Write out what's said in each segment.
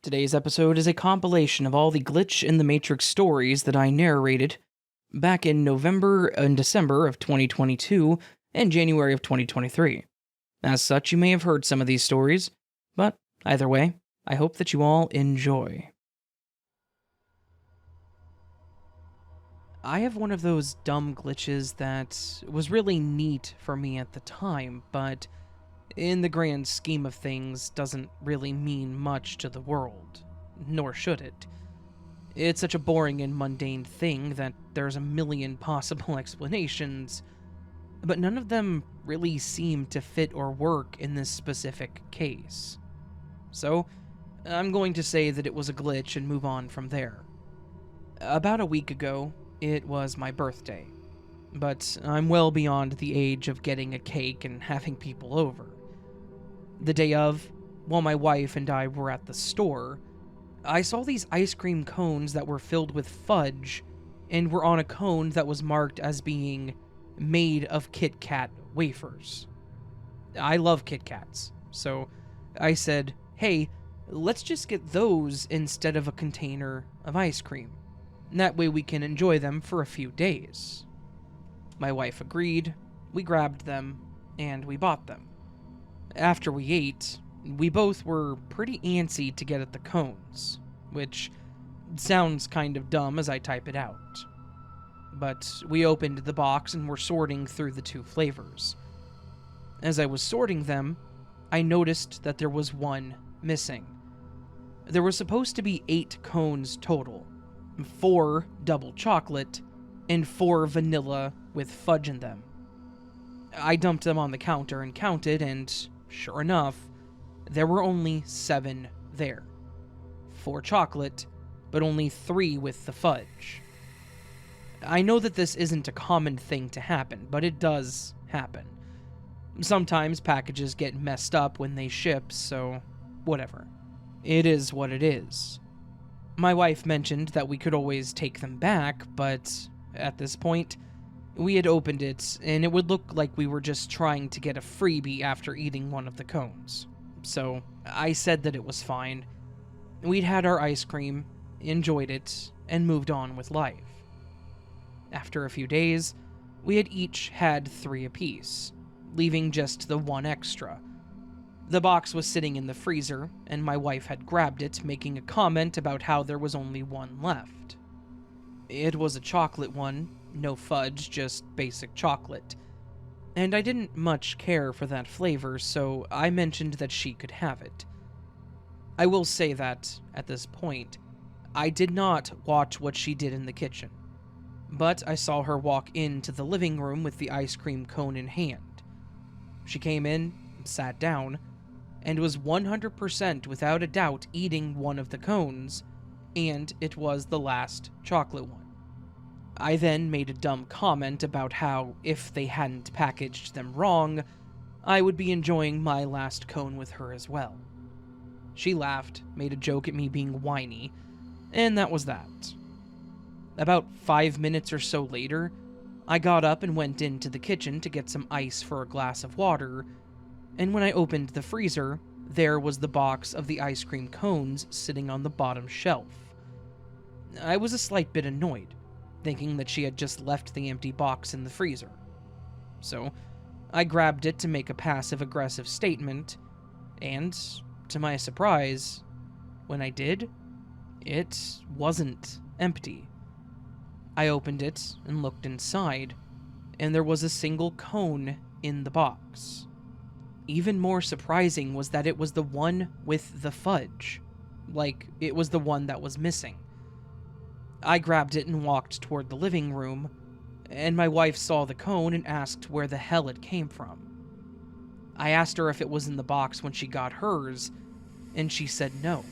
Today's episode is a compilation of all the Glitch in the Matrix stories that I narrated back in November and December of 2022 and January of 2023. As such, you may have heard some of these stories, but either way, I hope that you all enjoy. I have one of those dumb glitches that was really neat for me at the time, but in the grand scheme of things doesn't really mean much to the world, nor should it. It's such a boring and mundane thing that there's a million possible explanations, but none of them really seem to fit or work in this specific case. So, I'm going to say that it was a glitch and move on from there. About a week ago, it was my birthday, but I'm well beyond the age of getting a cake and having people over. The day of, while my wife and I were at the store, I saw these ice cream cones that were filled with fudge and were on a cone that was marked as being made of Kit Kat wafers. I love Kit Kats, so I said, hey, let's just get those instead of a container of ice cream. That way we can enjoy them for a few days. My wife agreed, we grabbed them, and we bought them. After we ate, we both were pretty antsy to get at the cones, which sounds kind of dumb as I type it out. But we opened the box and were sorting through the two flavors. As I was sorting them, I noticed that there was one missing. There were supposed to be 8 cones total, 4 double chocolate, and 4 vanilla with fudge in them. I dumped them on the counter and counted, and sure enough, there were only 7 there. 4 chocolate, but only 3 with the fudge. I know that this isn't a common thing to happen, but it does happen. Sometimes packages get messed up when they ship, so whatever. It is what it is. My wife mentioned that we could always take them back, but at this point, we had opened it, and it would look like we were just trying to get a freebie after eating one of the cones. So, I said that it was fine. We'd had our ice cream, enjoyed it, and moved on with life. After a few days, we had each had 3 apiece, leaving just the 1 extra. The box was sitting in the freezer, and my wife had grabbed it, making a comment about how there was only 1 left. It was a chocolate one, no fudge, just basic chocolate. And I didn't much care for that flavor, so I mentioned that she could have it. I will say that, at this point, I did not watch what she did in the kitchen, but I saw her walk into the living room with the ice cream cone in hand. She came in, sat down, and was 100% without a doubt eating one of the cones, and it was the last chocolate one. I then made a dumb comment about how, if they hadn't packaged them wrong, I would be enjoying my last cone with her as well. She laughed, made a joke at me being whiny, and that was that. About 5 minutes or so later, I got up and went into the kitchen to get some ice for a glass of water, and when I opened the freezer, there was the box of the ice cream cones sitting on the bottom shelf. I was a slight bit annoyed, thinking that she had just left the empty box in the freezer. So, I grabbed it to make a passive-aggressive statement, and, to my surprise, when I did, it wasn't empty. I opened it and looked inside, and there was a single cone in the box. Even more surprising was that it was the one with the fudge. Like, it was the one that was missing. I grabbed it and walked toward the living room, and my wife saw the cone and asked where the hell it came from. I asked her if it was in the box when she got hers, and she said no,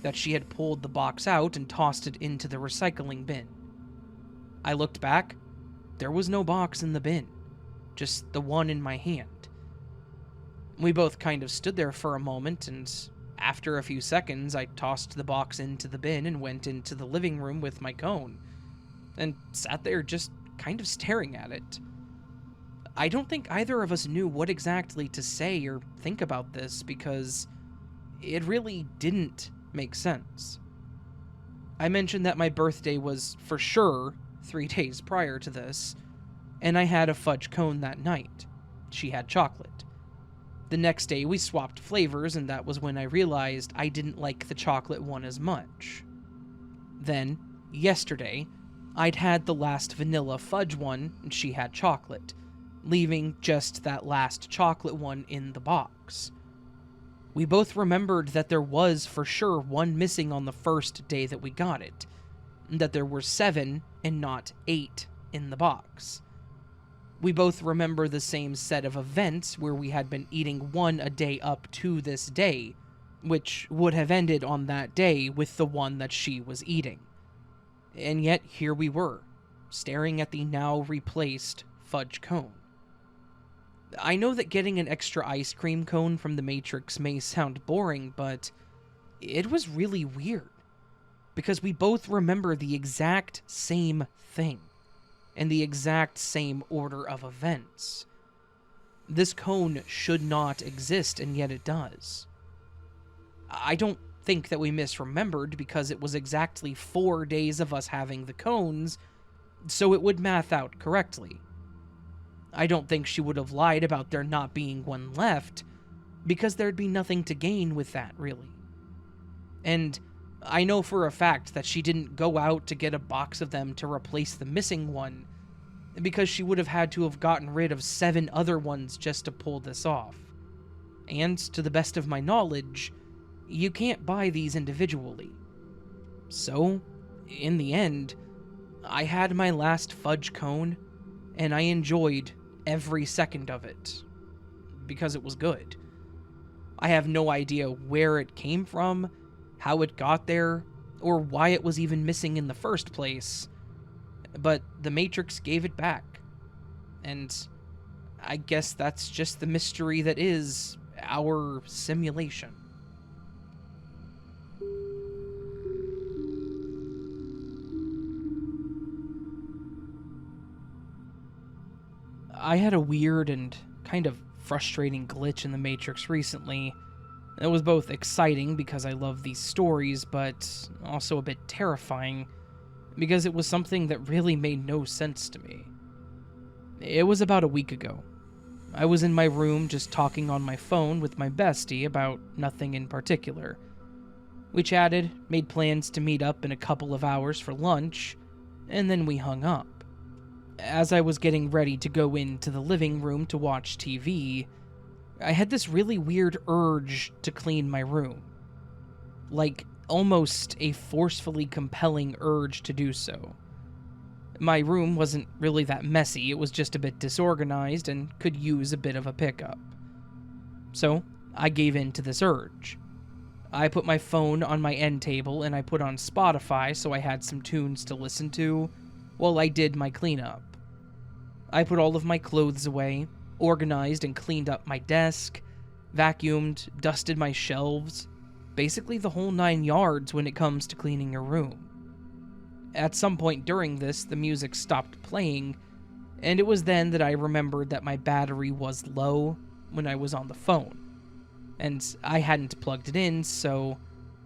that she had pulled the box out and tossed it into the recycling bin. I looked back. There was no box in the bin, just the one in my hand. We both kind of stood there for a moment, and after a few seconds, I tossed the box into the bin and went into the living room with my cone, and sat there just kind of staring at it. I don't think either of us knew what exactly to say or think about this, because it really didn't makes sense. I mentioned that my birthday was for sure 3 days prior to this, and I had a fudge cone that night. She had chocolate. The next day we swapped flavors, and that was when I realized I didn't like the chocolate one as much. Then, yesterday, I'd had the last vanilla fudge one, and she had chocolate, leaving just that last chocolate one in the box. We both remembered that there was for sure one missing on the first day that we got it, and that there were 7 and not 8 in the box. We both remember the same set of events where we had been eating one a day up to this day, which would have ended on that day with the one that she was eating. And yet here we were, staring at the now replaced fudge cone. I know that getting an extra ice cream cone from the Matrix may sound boring, but it was really weird, because we both remember the exact same thing, and the exact same order of events. This cone should not exist, and yet it does. I don't think that we misremembered, because it was exactly 4 days of us having the cones, so it would math out correctly. I don't think she would have lied about there not being one left, because there'd be nothing to gain with that, really. And I know for a fact that she didn't go out to get a box of them to replace the missing one, because she would have had to have gotten rid of 7 other ones just to pull this off. And, to the best of my knowledge, you can't buy these individually. So, in the end, I had my last fudge cone, and I enjoyed every second of it, because it was good. I have no idea where it came from, how it got there, or why it was even missing in the first place, but the Matrix gave it back, and I guess that's just the mystery that is our simulation. I had a weird and kind of frustrating glitch in the Matrix recently. It was both exciting because I love these stories, but also a bit terrifying because it was something that really made no sense to me. It was about a week ago. I was in my room just talking on my phone with my bestie about nothing in particular. We chatted, made plans to meet up in a couple of hours for lunch, and then we hung up. As I was getting ready to go into the living room to watch TV, I had this really weird urge to clean my room. Like, almost a forcefully compelling urge to do so. My room wasn't really that messy, it was just a bit disorganized and could use a bit of a pickup. So, I gave in to this urge. I put my phone on my end table and I put on Spotify so I had some tunes to listen to while I did my cleanup. I put all of my clothes away, organized and cleaned up my desk, vacuumed, dusted my shelves, basically the whole 9 yards when it comes to cleaning your room. At some point during this, the music stopped playing, and it was then that I remembered that my battery was low when I was on the phone, and I hadn't plugged it in, so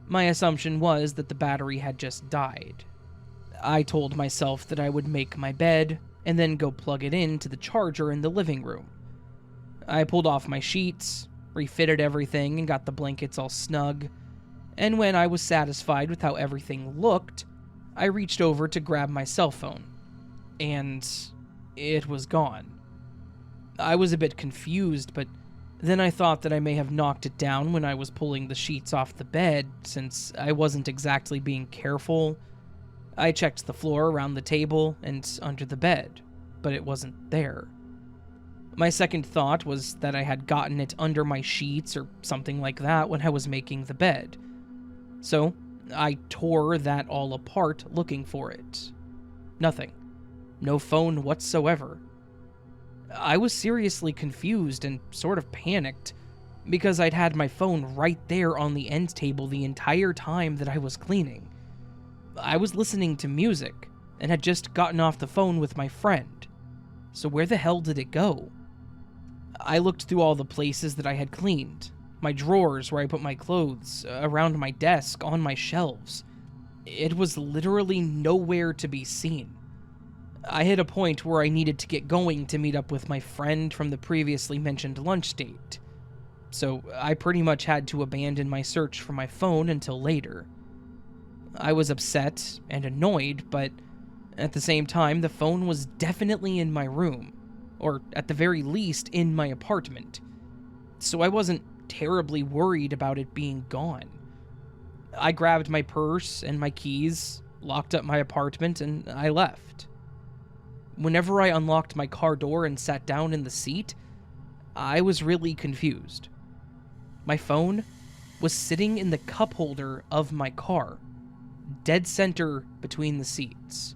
my assumption was that the battery had just died. I told myself that I would make my bed, and then go plug it into the charger in the living room. I pulled off my sheets, refitted everything, and got the blankets all snug, and when I was satisfied with how everything looked, I reached over to grab my cell phone, and it was gone. I was a bit confused, but then I thought that I may have knocked it down when I was pulling the sheets off the bed, since I wasn't exactly being careful. I checked the floor around the table and under the bed, but it wasn't there. My second thought was that I had gotten it under my sheets or something like that when I was making the bed. So, I tore that all apart looking for it. Nothing. No phone whatsoever. I was seriously confused and sort of panicked, because I'd had my phone right there on the end table the entire time that I was cleaning. I was listening to music, and had just gotten off the phone with my friend. So where the hell did it go? I looked through all the places that I had cleaned, my drawers where I put my clothes, around my desk, on my shelves. It was literally nowhere to be seen. I hit a point where I needed to get going to meet up with my friend from the previously mentioned lunch date, so I pretty much had to abandon my search for my phone until later. I was upset and annoyed, but at the same time, the phone was definitely in my room, or at the very least in my apartment, so I wasn't terribly worried about it being gone. I grabbed my purse and my keys, locked up my apartment, and I left. Whenever I unlocked my car door and sat down in the seat, I was really confused. My phone was sitting in the cup holder of my car, dead center between the seats.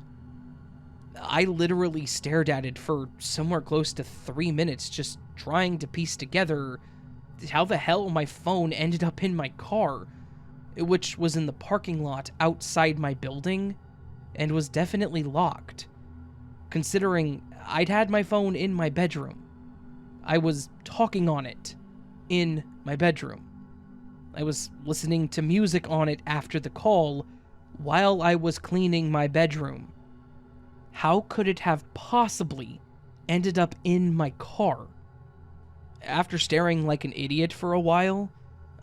I literally stared at it for somewhere close to 3 minutes, just trying to piece together how the hell my phone ended up in my car, which was in the parking lot outside my building and was definitely locked, considering I'd had my phone in my bedroom. I was talking on it in my bedroom. I was listening to music on it after the call while I was cleaning my bedroom. How could it have possibly ended up in my car? After staring like an idiot for a while,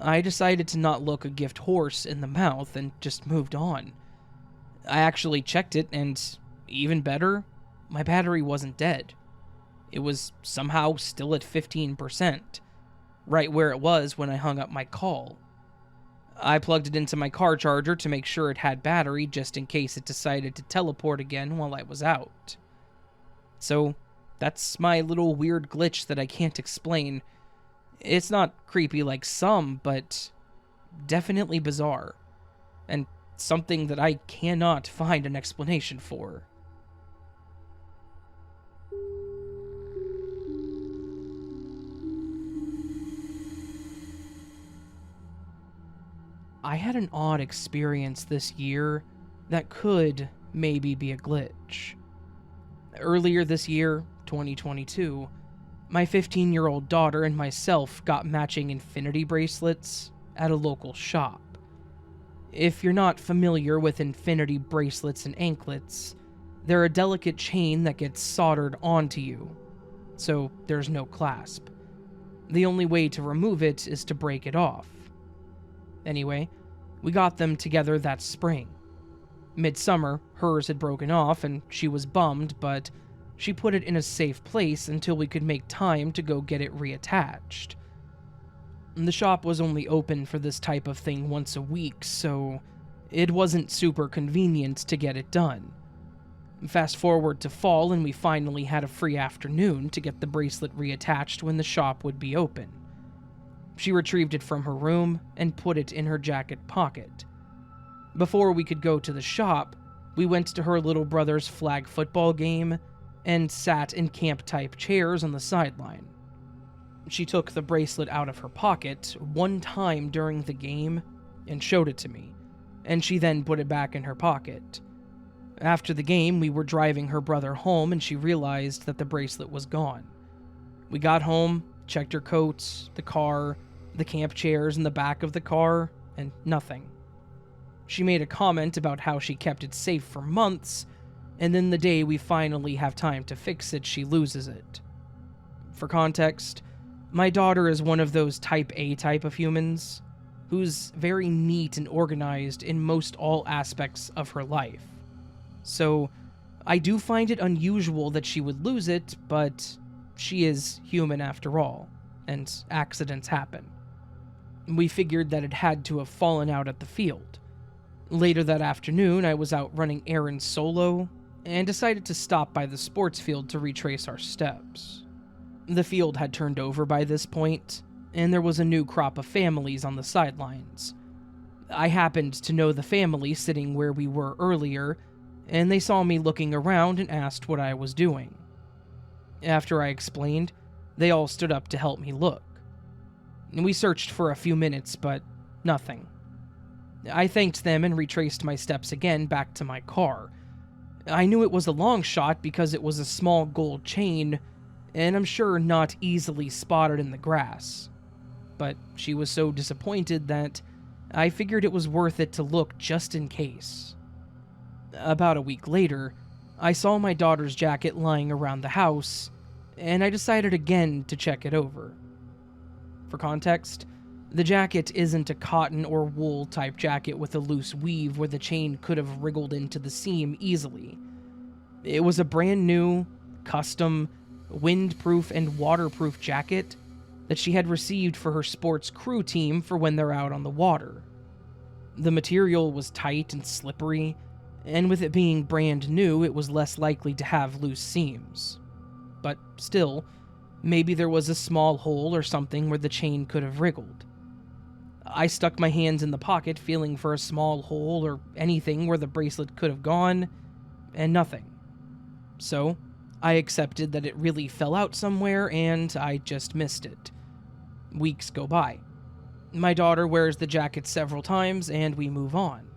I decided to not look a gift horse in the mouth and just moved on. I actually checked it, and even better, my battery wasn't dead. It was somehow still at 15%, right where it was when I hung up my call. I plugged it into my car charger to make sure it had battery just in case it decided to teleport again while I was out. So, that's my little weird glitch that I can't explain. It's not creepy like some, but definitely bizarre, and something that I cannot find an explanation for. I had an odd experience this year that could maybe be a glitch. Earlier this year, 2022, my 15-year-old daughter and myself got matching infinity bracelets at a local shop. If you're not familiar with infinity bracelets and anklets, they're a delicate chain that gets soldered onto you, so there's no clasp. The only way to remove it is to break it off. Anyway, we got them together that spring. Midsummer, hers had broken off and she was bummed, but she put it in a safe place until we could make time to go get it reattached. The shop was only open for this type of thing once a week, so it wasn't super convenient to get it done. Fast forward to fall, and we finally had a free afternoon to get the bracelet reattached when the shop would be open. She retrieved it from her room and put it in her jacket pocket. Before we could go to the shop, we went to her little brother's flag football game and sat in camp-type chairs on the sideline. She took the bracelet out of her pocket one time during the game and showed it to me, and she then put it back in her pocket. After the game, we were driving her brother home and she realized that the bracelet was gone. We got home, checked her coat, the car, the camp chairs in the back of the car, and nothing. She made a comment about how she kept it safe for months, and then the day we finally have time to fix it, she loses it. For context, my daughter is one of those type A type of humans, who's very neat and organized in most all aspects of her life. So, I do find it unusual that she would lose it, but she is human after all, and accidents happen. We figured that it had to have fallen out at the field. Later that afternoon, I was out running errands solo, and decided to stop by the sports field to retrace our steps. The field had turned over by this point, and there was a new crop of families on the sidelines. I happened to know the family sitting where we were earlier, and they saw me looking around and asked what I was doing. After I explained, they all stood up to help me look. We searched for a few minutes, but nothing. I thanked them and retraced my steps again back to my car. I knew it was a long shot because it was a small gold chain, and I'm sure not easily spotted in the grass. but she was so disappointed that I figured it was worth it to look just in case. About a week later, I saw my daughter's jacket lying around the house, and I decided again to check it over. For context, the jacket isn't a cotton or wool type jacket with a loose weave where the chain could have wriggled into the seam easily. It was a brand new, custom, windproof and waterproof jacket that she had received for her sports crew team for when they're out on the water. The material was tight and slippery, and with it being brand new, it was less likely to have loose seams. But still, maybe there was a small hole or something where the chain could have wriggled. I stuck my hands in the pocket, feeling for a small hole or anything where the bracelet could have gone, and nothing. So, I accepted that it really fell out somewhere, and I just missed it. Weeks go by. My daughter wears the jacket several times, and we move on.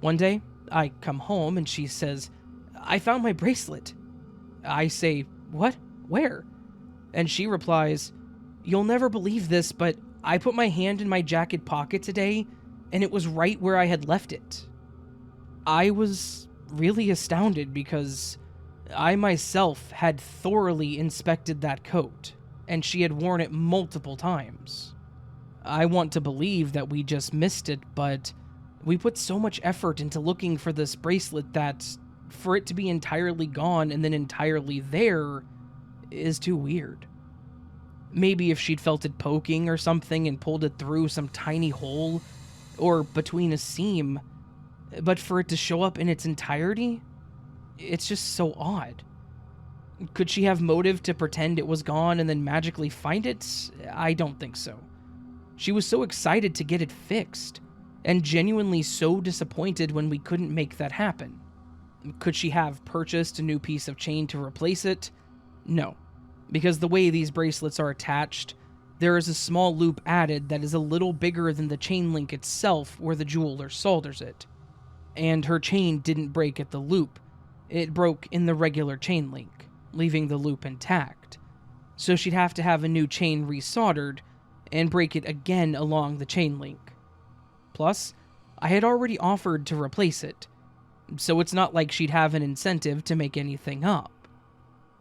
One day, I come home, and she says, "I found my bracelet." I say, "What? Where?" And she replies, "You'll never believe this, but I put my hand in my jacket pocket today, and it was right where I had left it." I was really astounded because I myself had thoroughly inspected that coat, and she had worn it multiple times. I want to believe that we just missed it, but we put so much effort into looking for this bracelet that for it to be entirely gone and then entirely there is too weird. Maybe if she'd felt it poking or something and pulled it through some tiny hole or between a seam, but for it to show up in its entirety, it's just so odd. Could she have motive to pretend it was gone and then magically find it? I don't think so. She was so excited to get it fixed, and genuinely so disappointed when we couldn't make that happen. Could she have purchased a new piece of chain to replace it? No, because the way these bracelets are attached, there is a small loop added that is a little bigger than the chain link itself where the jeweler solders it. And her chain didn't break at the loop, it broke in the regular chain link, leaving the loop intact. So she'd have to have a new chain resoldered and break it again along the chain link. Plus, I had already offered to replace it, so it's not like she'd have an incentive to make anything up.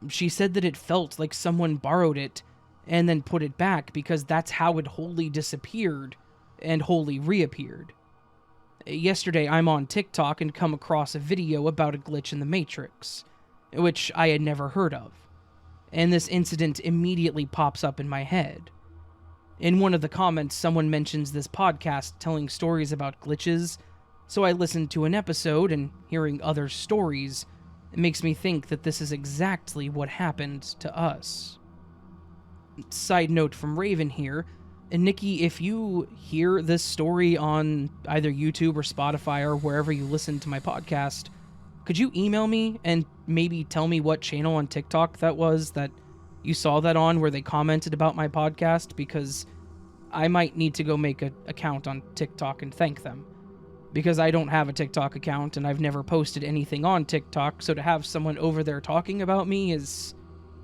She said that it felt like someone borrowed it and then put it back because that's how it wholly disappeared and wholly reappeared. Yesterday, I'm on TikTok and come across a video about a glitch in the Matrix, which I had never heard of, and this incident immediately pops up in my head. In one of the comments, someone mentions this podcast telling stories about glitches, so I listened to an episode, and hearing other stories makes me think that this is exactly what happened to us. Side note from Raven here, and Nikki, if you hear this story on either YouTube or Spotify or wherever you listen to my podcast, could you email me and maybe tell me what channel on TikTok that was that you saw that on where they commented about my podcast? Because I might need to go make an account on TikTok and thank them. Because I don't have a TikTok account and I've never posted anything on TikTok, so to have someone over there talking about me is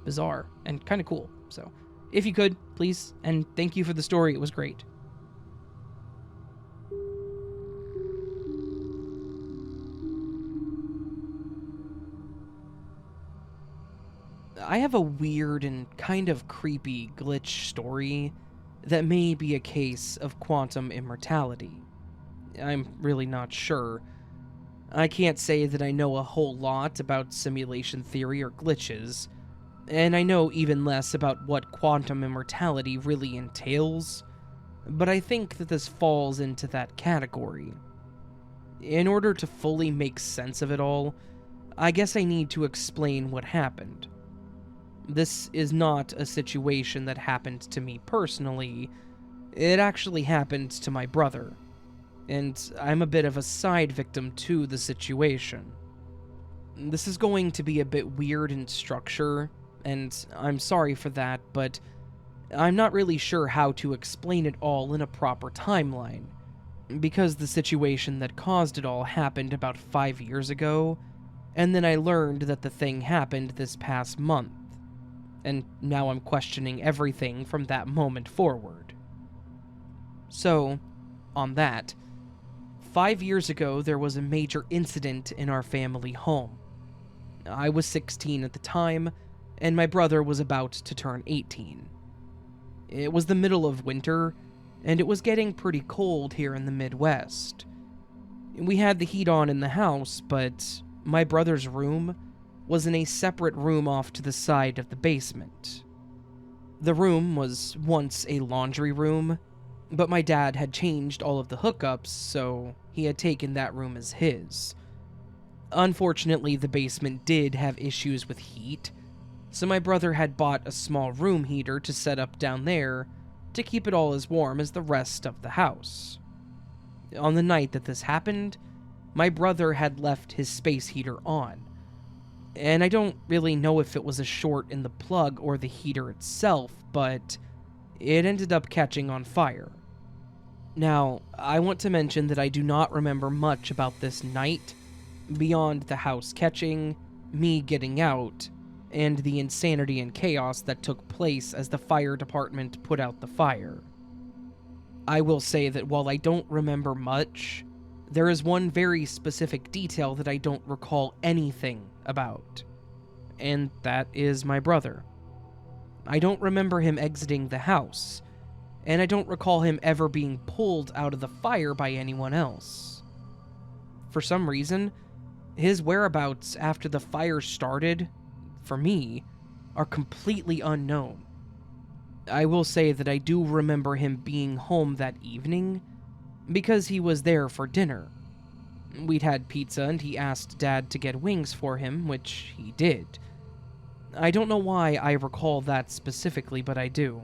bizarre and kind of cool. So, if you could, please, and thank you for the story, it was great. I have a weird and kind of creepy glitch story that may be a case of quantum immortality. I'm really not sure. I can't say that I know a whole lot about simulation theory or glitches, and I know even less about what quantum immortality really entails, but I think that this falls into that category. In order to fully make sense of it all, I guess I need to explain what happened. This is not a situation that happened to me personally, it actually happened to my brother, and I'm a bit of a side victim to the situation. This is going to be a bit weird in structure, and I'm sorry for that, but I'm not really sure how to explain it all in a proper timeline, because the situation that caused it all happened about 5 years ago, and then I learned that the thing happened this past month, and now I'm questioning everything from that moment forward. So, on that, 5 years ago there was a major incident in our family home. I was 16 at the time, and my brother was about to turn 18. It was the middle of winter, and it was getting pretty cold here in the Midwest. We had the heat on in the house, but my brother's room was in a separate room off to the side of the basement. The room was once a laundry room, but my dad had changed all of the hookups, so he had taken that room as his. Unfortunately, the basement did have issues with heat, so my brother had bought a small room heater to set up down there to keep it all as warm as the rest of the house. On the night that this happened, my brother had left his space heater on, and I don't really know if it was a short in the plug or the heater itself, but it ended up catching on fire. Now, I want to mention that I do not remember much about this night, beyond the house catching, me getting out, and the insanity and chaos that took place as the fire department put out the fire. I will say that while I don't remember much, there is one very specific detail that I don't recall anything about, and that is my brother. I don't remember him exiting the house, and I don't recall him ever being pulled out of the fire by anyone else. For some reason, his whereabouts after the fire started, for me, are completely unknown. I will say that I do remember him being home that evening, because he was there for dinner. We'd had pizza and he asked Dad to get wings for him, which he did. I don't know why I recall that specifically, but I do.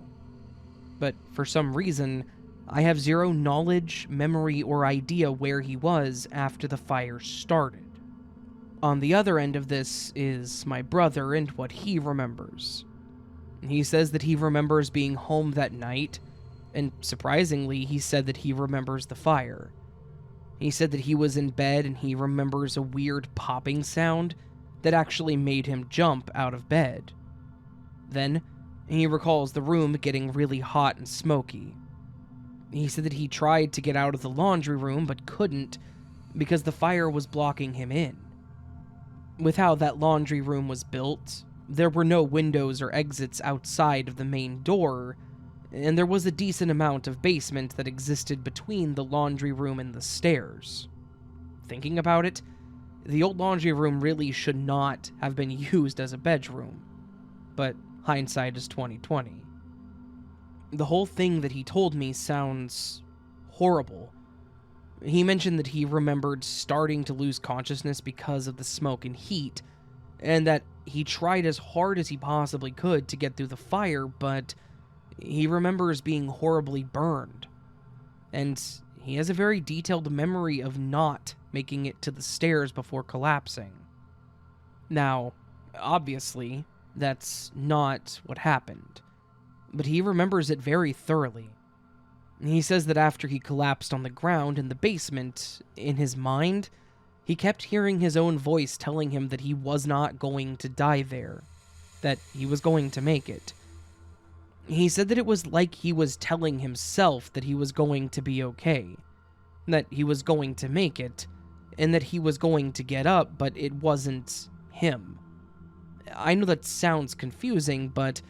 But for some reason, I have zero knowledge, memory, or idea where he was after the fire started. On the other end of this is my brother and what he remembers. He says that he remembers being home that night, and surprisingly, he said that he remembers the fire. He said that he was in bed and he remembers a weird popping sound that actually made him jump out of bed. Then, he recalls the room getting really hot and smoky. He said that he tried to get out of the laundry room but couldn't because the fire was blocking him in. With how that laundry room was built, there were no windows or exits outside of the main door, and there was a decent amount of basement that existed between the laundry room and the stairs. Thinking about it, the old laundry room really should not have been used as a bedroom, but hindsight is 20/20. The whole thing that he told me sounds horrible. He mentioned that he remembered starting to lose consciousness because of the smoke and heat, and that he tried as hard as he possibly could to get through the fire, but he remembers being horribly burned. And he has a very detailed memory of not making it to the stairs before collapsing. Now, obviously, that's not what happened, but he remembers it very thoroughly. He says that after he collapsed on the ground in the basement, in his mind, he kept hearing his own voice telling him that he was not going to die there, that he was going to make it. He said that it was like he was telling himself that he was going to be okay, that he was going to make it, and that he was going to get up, but it wasn't him. I know that sounds confusing, but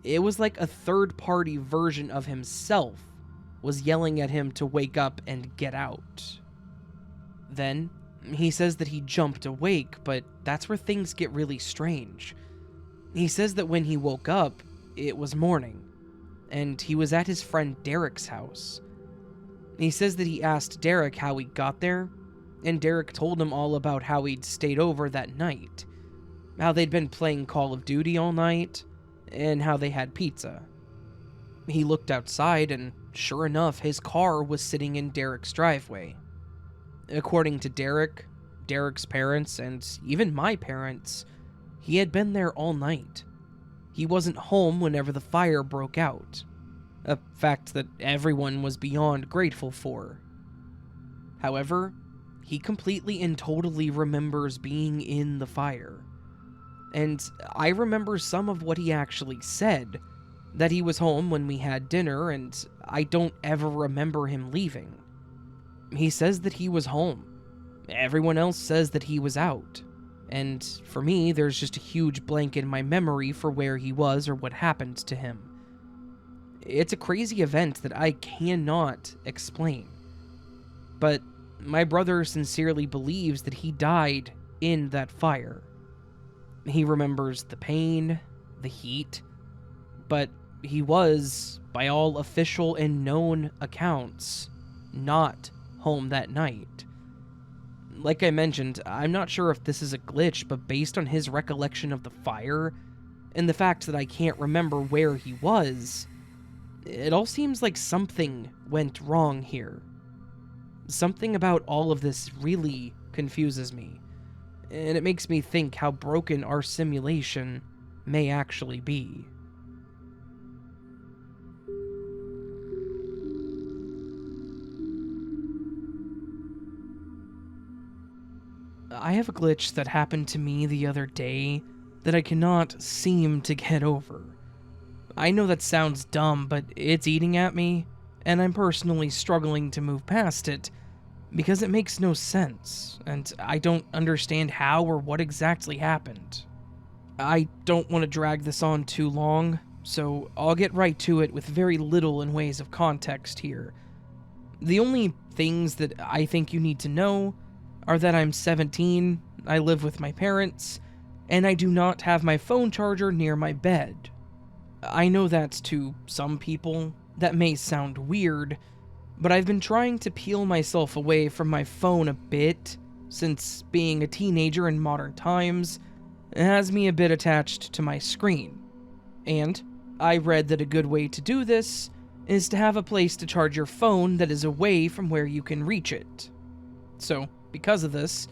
it was like a third-party version of himself was yelling at him to wake up and get out. Then, he says that he jumped awake, but that's where things get really strange. He says that when he woke up, it was morning, and he was at his friend Derek's house. He says that he asked Derek how he got there, and Derek told him all about how he'd stayed over that night, how they'd been playing Call of Duty all night, and how they had pizza. He looked outside, and sure enough, his car was sitting in Derek's driveway. According to Derek, Derek's parents, and even my parents, he had been there all night. He wasn't home whenever the fire broke out, a fact that everyone was beyond grateful for. However, he completely and totally remembers being in the fire. And I remember some of what he actually said, that he was home when we had dinner, and I don't ever remember him leaving. He says that he was home. Everyone else says that he was out. And for me, there's just a huge blank in my memory for where he was or what happened to him. It's a crazy event that I cannot explain. But my brother sincerely believes that he died in that fire. He remembers the pain, the heat, but he was, by all official and known accounts, not home that night. Like I mentioned, I'm not sure if this is a glitch, but based on his recollection of the fire, and the fact that I can't remember where he was, it all seems like something went wrong here. Something about all of this really confuses me, and it makes me think how broken our simulation may actually be. I have a glitch that happened to me the other day that I cannot seem to get over. I know that sounds dumb, but it's eating at me, and I'm personally struggling to move past it because it makes no sense, and I don't understand how or what exactly happened. I don't want to drag this on too long, so I'll get right to it with very little in ways of context here. The only things that I think you need to know are that I'm 17, I live with my parents, and I do not have my phone charger near my bed. I know that to some people, that may sound weird, but I've been trying to peel myself away from my phone a bit, since being a teenager in modern times has me a bit attached to my screen. And I read that a good way to do this is to have a place to charge your phone that is away from where you can reach it. So, because of this,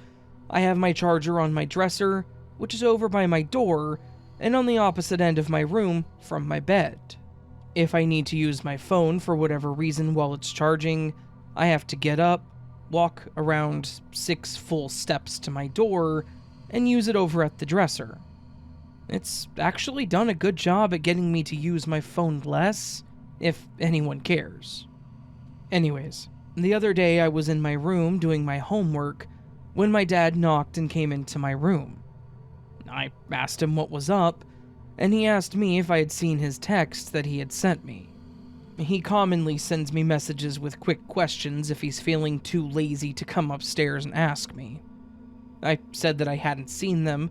I have my charger on my dresser, which is over by my door, and on the opposite end of my room from my bed. If I need to use my phone for whatever reason while it's charging, I have to get up, walk around 6 full steps to my door, and use it over at the dresser. It's actually done a good job at getting me to use my phone less, if anyone cares. Anyways, the other day I was in my room doing my homework when my dad knocked and came into my room. I asked him what was up, and he asked me if I had seen his text that he had sent me. He commonly sends me messages with quick questions if he's feeling too lazy to come upstairs and ask me. I said that I hadn't seen them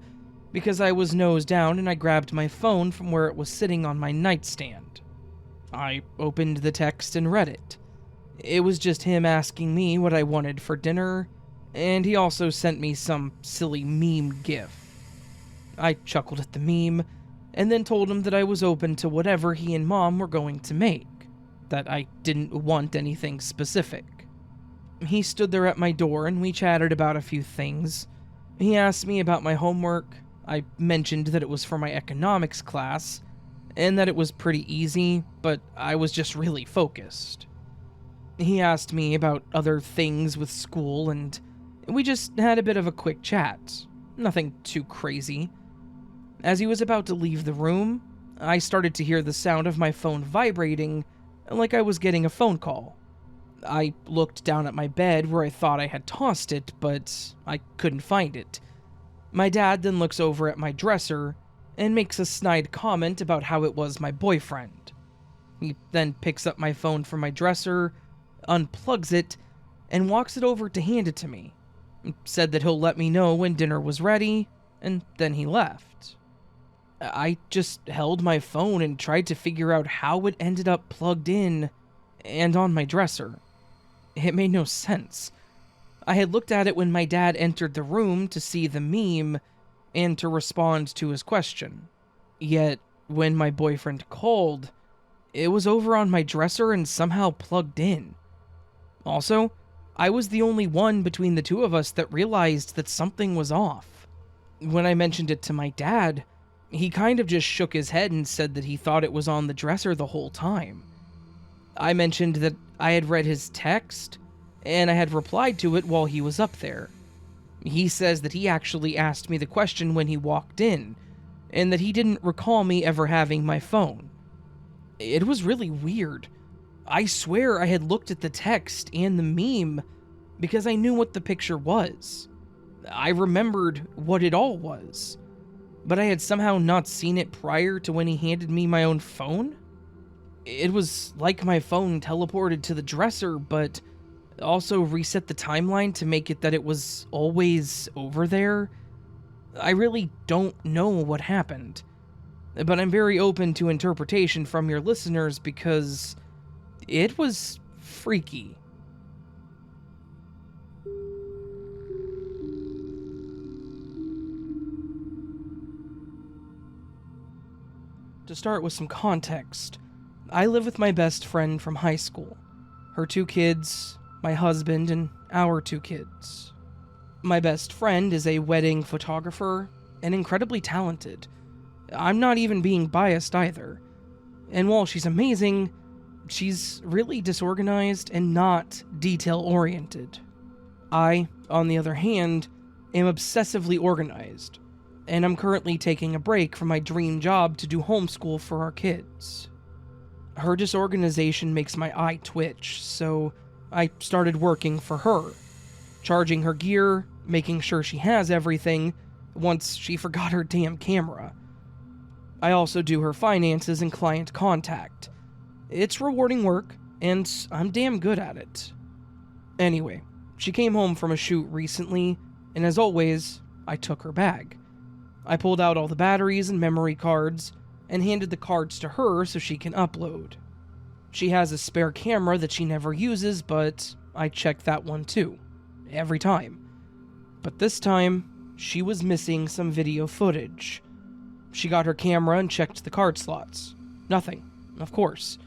because I was nose down and I grabbed my phone from where it was sitting on my nightstand. I opened the text and read it. It was just him asking me what I wanted for dinner, and he also sent me some silly meme gif. I chuckled at the meme, and then told him that I was open to whatever he and Mom were going to make, that I didn't want anything specific. He stood there at my door and we chatted about a few things. He asked me about my homework. I mentioned that it was for my economics class, and that it was pretty easy, but I was just really focused. He asked me about other things with school, and we just had a bit of a quick chat. Nothing too crazy. As he was about to leave the room, I started to hear the sound of my phone vibrating, like I was getting a phone call. I looked down at my bed where I thought I had tossed it, but I couldn't find it. My dad then looks over at my dresser and makes a snide comment about how it was my boyfriend. He then picks up my phone from my dresser, unplugs it, and walks it over to hand it to me. Said that he'll let me know when dinner was ready, and then he left. I just held my phone and tried to figure out how it ended up plugged in and on my dresser. It made no sense. I had looked at it when my dad entered the room to see the meme and to respond to his question. Yet, when my boyfriend called, it was over on my dresser and somehow plugged in. Also, I was the only one between the two of us that realized that something was off. When I mentioned it to my dad, he kind of just shook his head and said that he thought it was on the dresser the whole time. I mentioned that I had read his text, and I had replied to it while he was up there. He says that he actually asked me the question when he walked in, and that he didn't recall me ever having my phone. It was really weird. I swear I had looked at the text and the meme because I knew what the picture was. I remembered what it all was, but I had somehow not seen it prior to when he handed me my own phone? It was like my phone teleported to the dresser, but also reset the timeline to make it that it was always over there. I really don't know what happened, but I'm very open to interpretation from your listeners because it was freaky. To start with some context, I live with my best friend from high school, her 2 kids, my husband, and our 2 kids. My best friend is a wedding photographer and incredibly talented. I'm not even being biased either. And while she's amazing, she's really disorganized and not detail-oriented. I, on the other hand, am obsessively organized, and I'm currently taking a break from my dream job to do homeschool for our kids. Her disorganization makes my eye twitch, so I started working for her, charging her gear, making sure she has everything, once she forgot her damn camera. I also do her finances and client contact. It's rewarding work, and I'm damn good at it. Anyway, she came home from a shoot recently, and as always, I took her bag. I pulled out all the batteries and memory cards, and handed the cards to her so she can upload. She has a spare camera that she never uses, but I checked that one too, every time. But this time, she was missing some video footage. She got her camera and checked the card slots. Nothing, of course.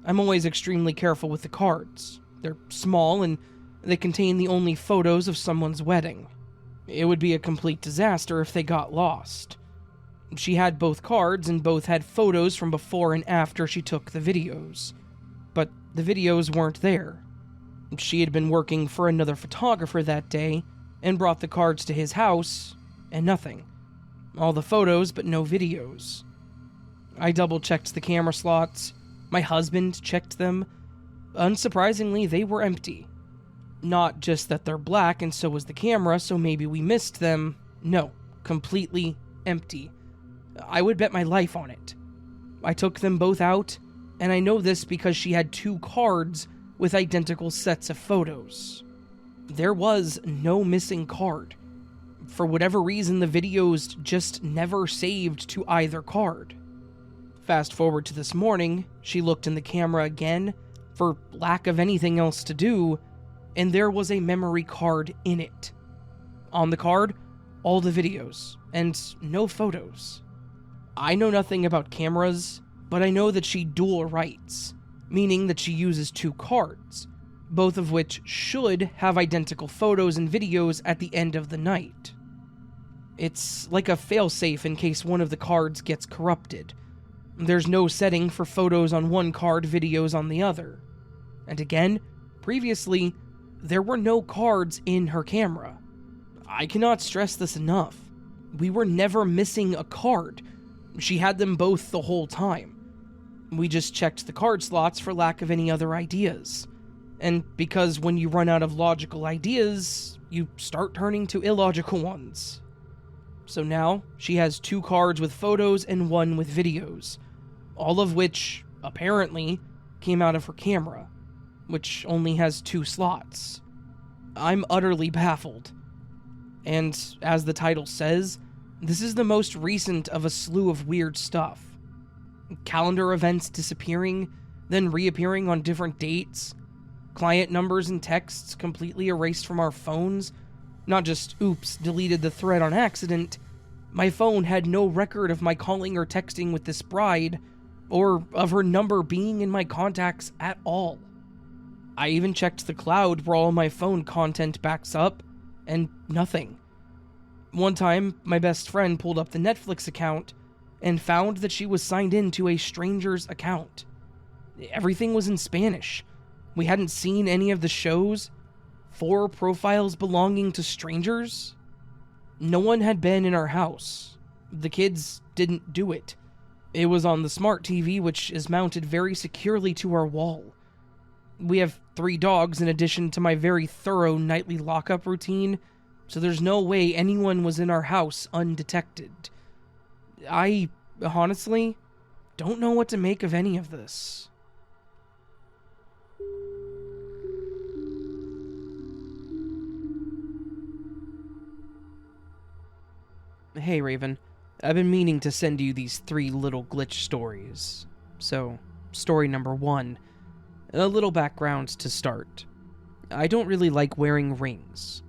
I'm always extremely careful with the cards. They're small and they contain the only photos of someone's wedding. It would be a complete disaster if they got lost. She had both cards and both had photos from before and after she took the videos. But the videos weren't there. She had been working for another photographer that day and brought the cards to his house, and nothing. All the photos, but no videos. I double-checked the camera slots. My husband checked them. Unsurprisingly, they were empty. Not just that they're black and so was the camera, so maybe we missed them. No, completely empty. I would bet my life on it. I took them both out, and I know this because she had 2 cards with identical sets of photos. There was no missing card. For whatever reason, the videos just never saved to either card. Fast forward to this morning, she looked in the camera again, for lack of anything else to do, and there was a memory card in it. On the card, all the videos, and no photos. I know nothing about cameras, but I know that she dual writes, meaning that she uses 2 cards, both of which should have identical photos and videos at the end of the night. It's like a failsafe in case one of the cards gets corrupted. There's no setting for photos on one card, videos on the other. And again, previously, there were no cards in her camera. I cannot stress this enough. We were never missing a card. She had them both the whole time. We just checked the card slots for lack of any other ideas. And because when you run out of logical ideas, you start turning to illogical ones. So now, she has 2 cards with photos and 1 with videos, all of which, apparently, came out of her camera, which only has 2 slots. I'm utterly baffled. And, as the title says, this is the most recent of a slew of weird stuff. Calendar events disappearing, then reappearing on different dates, client numbers and texts completely erased from our phones. Not just, oops, deleted the thread on accident. My phone had no record of my calling or texting with this bride, or of her number being in my contacts at all. I even checked the cloud where all my phone content backs up, and nothing. One time, my best friend pulled up the Netflix account and found that she was signed in to a stranger's account. Everything was in Spanish. We hadn't seen any of the shows. 4 profiles belonging to strangers. No one had been in our house. The kids didn't do it. It was on the smart TV, which is mounted very securely to our wall. We have 3 dogs in addition to my very thorough nightly lockup routine, so there's no way anyone was in our house undetected. I, honestly, don't know what to make of any of this. Hey, Raven. I've been meaning to send you these 3 little glitch stories. So, story number 1. A little background to start. I don't really like wearing rings.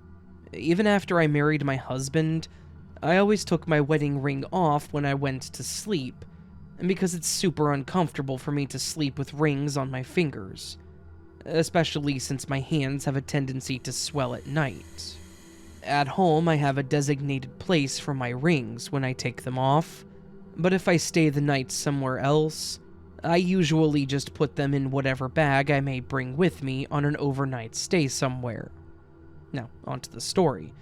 Even after I married my husband, I always took my wedding ring off when I went to sleep, because it's super uncomfortable for me to sleep with rings on my fingers, especially since my hands have a tendency to swell at night. At home, I have a designated place for my rings when I take them off, but if I stay the night somewhere else, I usually just put them in whatever bag I may bring with me on an overnight stay somewhere. Now, onto the story.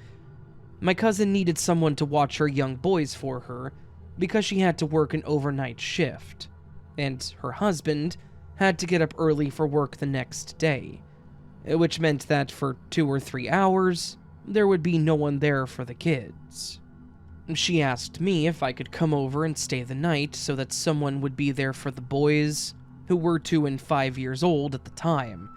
My cousin needed someone to watch her young boys for her because she had to work an overnight shift, and her husband had to get up early for work the next day, which meant that for 2 or 3 hours, there would be no one there for the kids. She asked me if I could come over and stay the night so that someone would be there for the boys, who were 2 and 5 years old at the time.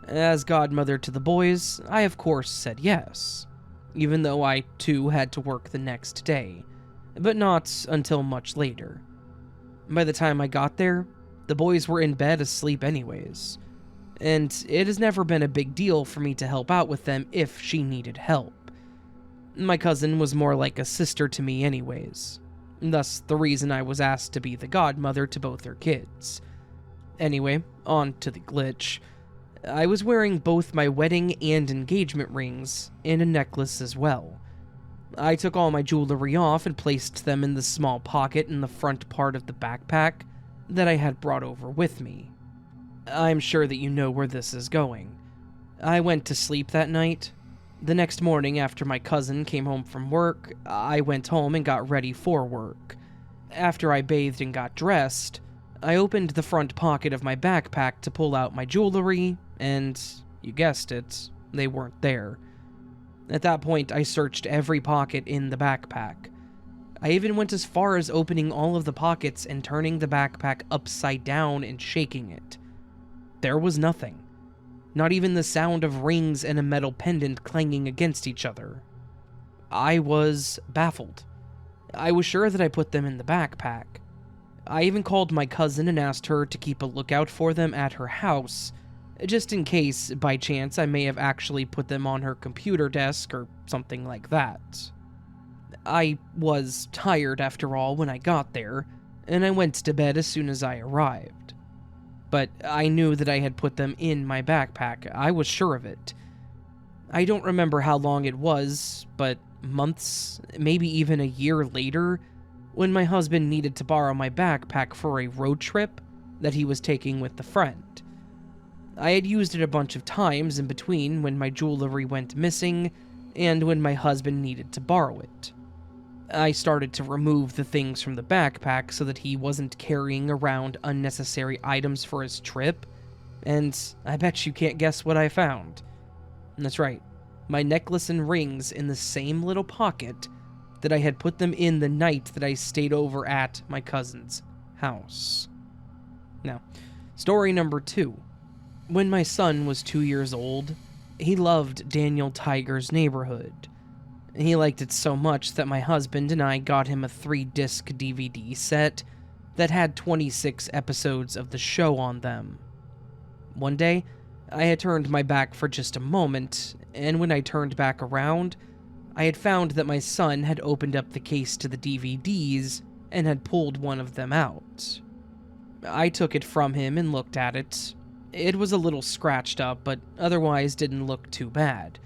As godmother to the boys, I of course said yes, even though I too had to work the next day, but not until much later. By the time I got there, the boys were in bed asleep anyways, and it has never been a big deal for me to help out with them if she needed help. My cousin was more like a sister to me anyways, thus the reason I was asked to be the godmother to both her kids. Anyway, on to the glitch. I was wearing both my wedding and engagement rings, and a necklace as well. I took all my jewelry off and placed them in the small pocket in the front part of the backpack that I had brought over with me. I'm sure that you know where this is going. I went to sleep that night. The next morning, after my cousin came home from work, I went home and got ready for work. After I bathed and got dressed, I opened the front pocket of my backpack to pull out my jewelry, and, you guessed it, they weren't there. At that point, I searched every pocket in the backpack. I even went as far as opening all of the pockets and turning the backpack upside down and shaking it. There was nothing. Not even the sound of rings and a metal pendant clanging against each other. I was baffled. I was sure that I put them in the backpack. I even called my cousin and asked her to keep a lookout for them at her house, just in case, by chance, I may have actually put them on her computer desk or something like that. I was tired after all when I got there, and I went to bed as soon as I arrived. But I knew that I had put them in my backpack. I was sure of it. I don't remember how long it was, but months, maybe even a year later, when my husband needed to borrow my backpack for a road trip that he was taking with a friend. I had used it a bunch of times in between when my jewelry went missing and when my husband needed to borrow it. I started to remove the things from the backpack so that he wasn't carrying around unnecessary items for his trip, and I bet you can't guess what I found. That's right, my necklace and rings in the same little pocket that I had put them in the night that I stayed over at my cousin's house. Now, story number 2. When my son was 2 years old, he loved Daniel Tiger's Neighborhood. He liked it so much that my husband and I got him a 3-disc DVD set that had 26 episodes of the show on them. One day, I had turned my back for just a moment, and when I turned back around, I had found that my son had opened up the case to the DVDs and had pulled one of them out. I took it from him and looked at it. It was a little scratched up, but otherwise didn't look too bad.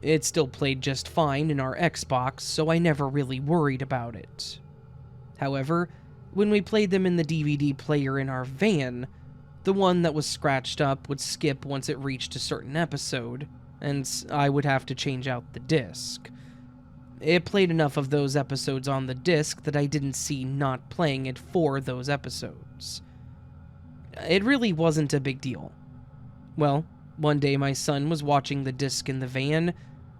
It still played just fine in our Xbox, so I never really worried about it. However, when we played them in the DVD player in our van, the one that was scratched up would skip once it reached a certain episode, and I would have to change out the disc. It played enough of those episodes on the disc that I didn't see not playing it for those episodes. It really wasn't a big deal. Well, one day my son was watching the disc in the van,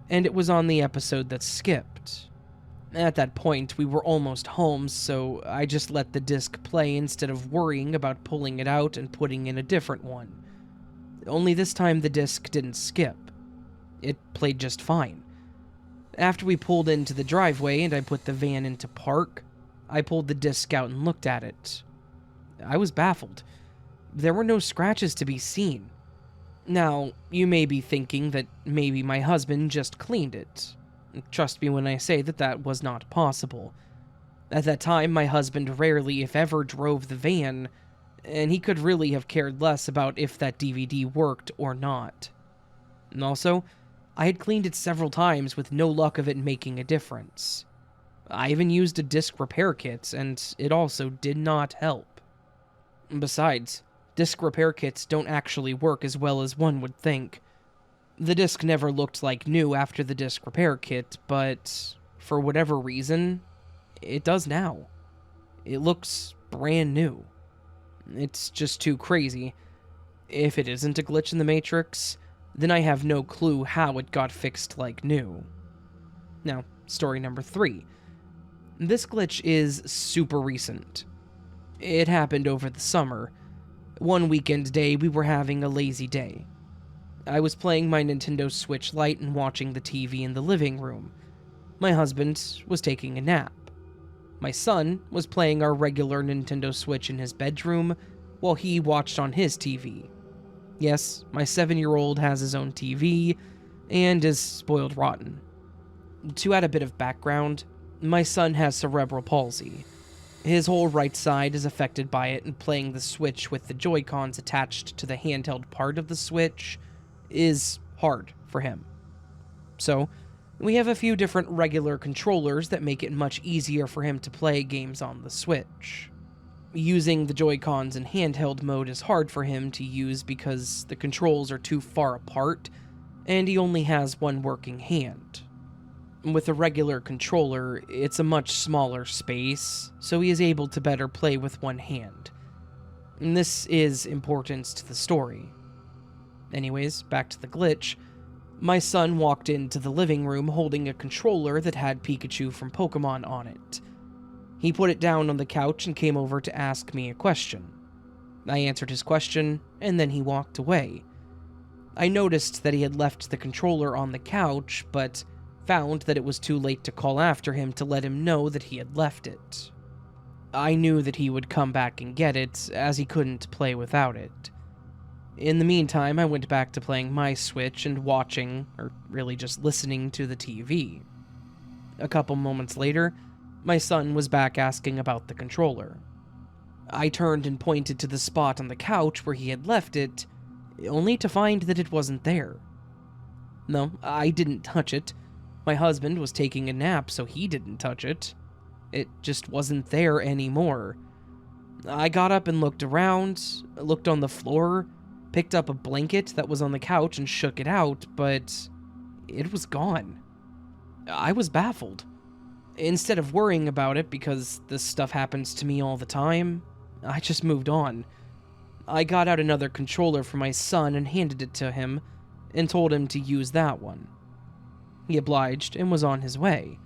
and it was on the episode that skipped. At that point, we were almost home, so I just let the disc play instead of worrying about pulling it out and putting in a different one. Only this time the disc didn't skip. It played just fine. After we pulled into the driveway and I put the van into park, I pulled the disc out and looked at it. I was baffled. There were no scratches to be seen. Now, you may be thinking that maybe my husband just cleaned it. Trust me when I say that that was not possible. At that time, my husband rarely, if ever, drove the van, and he could really have cared less about if that DVD worked or not. And also, I had cleaned it several times with no luck of it making a difference. I even used a disc repair kit, and it also did not help. Besides, disc repair kits don't actually work as well as one would think. The disc never looked like new after the disc repair kit, but for whatever reason, it does now. It looks brand new. It's just too crazy. If it isn't a glitch in the Matrix, then I have no clue how it got fixed like new. Now, story number 3. This glitch is super recent. It happened over the summer. One weekend day, we were having a lazy day. I was playing my Nintendo Switch Lite and watching the TV in the living room. My husband was taking a nap. My son was playing our regular Nintendo Switch in his bedroom while he watched on his TV. Yes, my 7-year-old has his own TV and is spoiled rotten. To add a bit of background, my son has cerebral palsy. His whole right side is affected by it, and playing the Switch with the Joy-Cons attached to the handheld part of the Switch is hard for him. So, we have a few different regular controllers that make it much easier for him to play games on the Switch. Using the Joy-Cons in handheld mode is hard for him to use because the controls are too far apart, and he only has one working hand. With a regular controller, it's a much smaller space, so he is able to better play with one hand. And this is important to the story. Anyways, back to the glitch. My son walked into the living room holding a controller that had Pikachu from Pokemon on it. He put it down on the couch and came over to ask me a question. I answered his question, and then he walked away. I noticed that he had left the controller on the couch, but found that it was too late to call after him to let him know that he had left it. I knew that he would come back and get it, as he couldn't play without it. In the meantime, I went back to playing my Switch and watching, or really just listening to the TV. A couple moments later, my son was back asking about the controller. I turned and pointed to the spot on the couch where he had left it, only to find that it wasn't there. No, I didn't touch it. My husband was taking a nap, so he didn't touch it. It just wasn't there anymore. I got up and looked around, looked on the floor, picked up a blanket that was on the couch and shook it out, but it was gone. I was baffled. Instead of worrying about it because this stuff happens to me all the time, I just moved on. I got out another controller for my son and handed it to him and told him to use that one. He obliged and was on his way.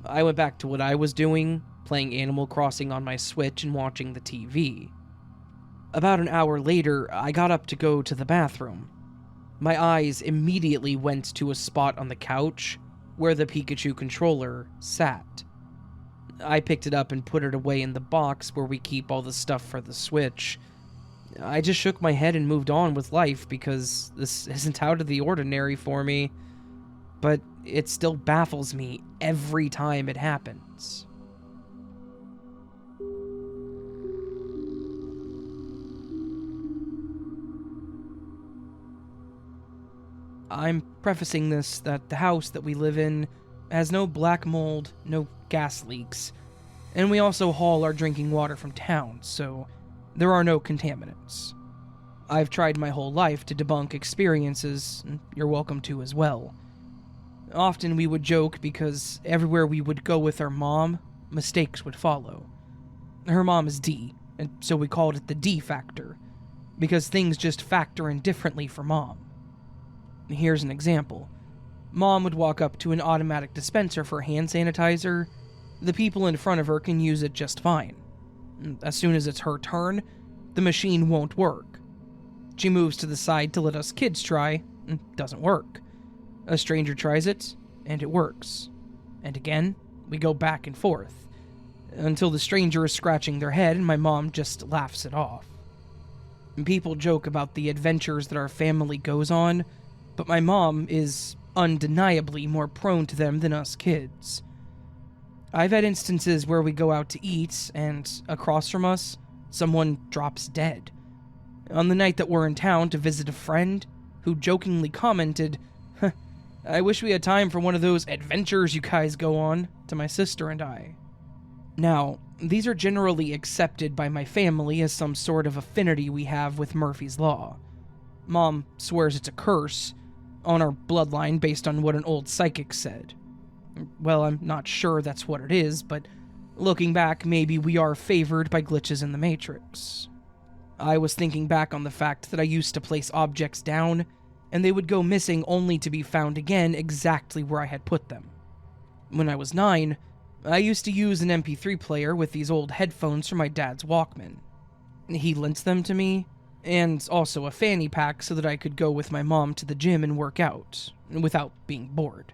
I went back to what I was doing, playing Animal Crossing on my Switch and watching the TV. About an hour later, I got up to go to the bathroom. My eyes immediately went to a spot on the couch where the Pikachu controller sat. I picked it up and put it away in the box where we keep all the stuff for the Switch. I just shook my head and moved on with life because this isn't out of the ordinary for me, but it still baffles me every time it happens. I'm prefacing this that the house that we live in has no black mold, no gas leaks, and we also haul our drinking water from town, so there are no contaminants. I've tried my whole life to debunk experiences, and you're welcome to as well. Often we would joke because everywhere we would go with our mom, mistakes would follow. Her mom is D, and so we called it the D factor. because things just factor in differently for Mom. Here's an example. Mom would walk up to an automatic dispenser for hand sanitizer. The people in front of her can use it just fine. As soon as it's her turn, the machine won't work. She moves to the side to let us kids try, and it doesn't work. A stranger tries it, and it works. And again, we go back and forth, until the stranger is scratching their head and my mom just laughs it off. People joke about the adventures that our family goes on, but my mom is undeniably more prone to them than us kids. I've had instances where we go out to eat, and across from us, someone drops dead. On the night that we're in town to visit a friend, who jokingly commented, "I wish we had time for one of those adventures you guys go on," to my sister and I. Now, these are generally accepted by my family as some sort of affinity we have with Murphy's Law. Mom swears it's a curse on our bloodline based on what an old psychic said. Well, I'm not sure that's what it is, but looking back, maybe we are favored by glitches in the Matrix. I was thinking back on the fact that I used to place objects down, and they would go missing only to be found again exactly where I had put them. When I was 9, I used to use an MP3 player with these old headphones from my dad's Walkman. He lent them to me, and also a fanny pack so that I could go with my mom to the gym and work out, without being bored.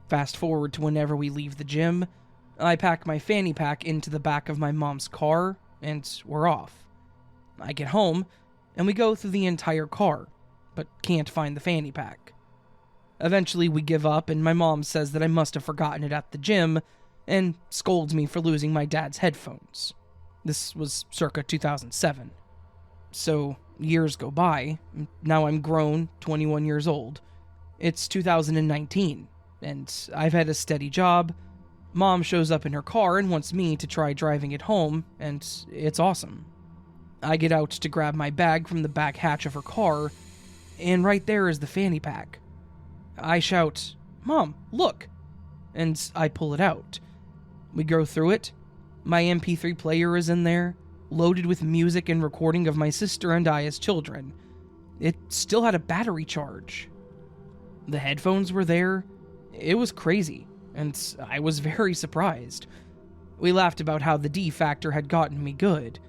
Fast forward to whenever we leave the gym, I pack my fanny pack into the back of my mom's car, and we're off. I get home, and we go through the entire car, but can't find the fanny pack. Eventually we give up, and my mom says that I must have forgotten it at the gym, and scolds me for losing my dad's headphones. This was circa 2007. So, years go by, now I'm grown, 21 years old. It's 2019, and I've had a steady job. Mom shows up in her car and wants me to try driving it home, and it's awesome. I get out to grab my bag from the back hatch of her car, and right there is the fanny pack. I shout, "Mom, look!" And I pull it out. We go through it. My MP3 player is in there, loaded with music and recording of my sister and I as children. It still had a battery charge. The headphones were there. It was crazy, and I was very surprised. We laughed about how the D factor had gotten me good,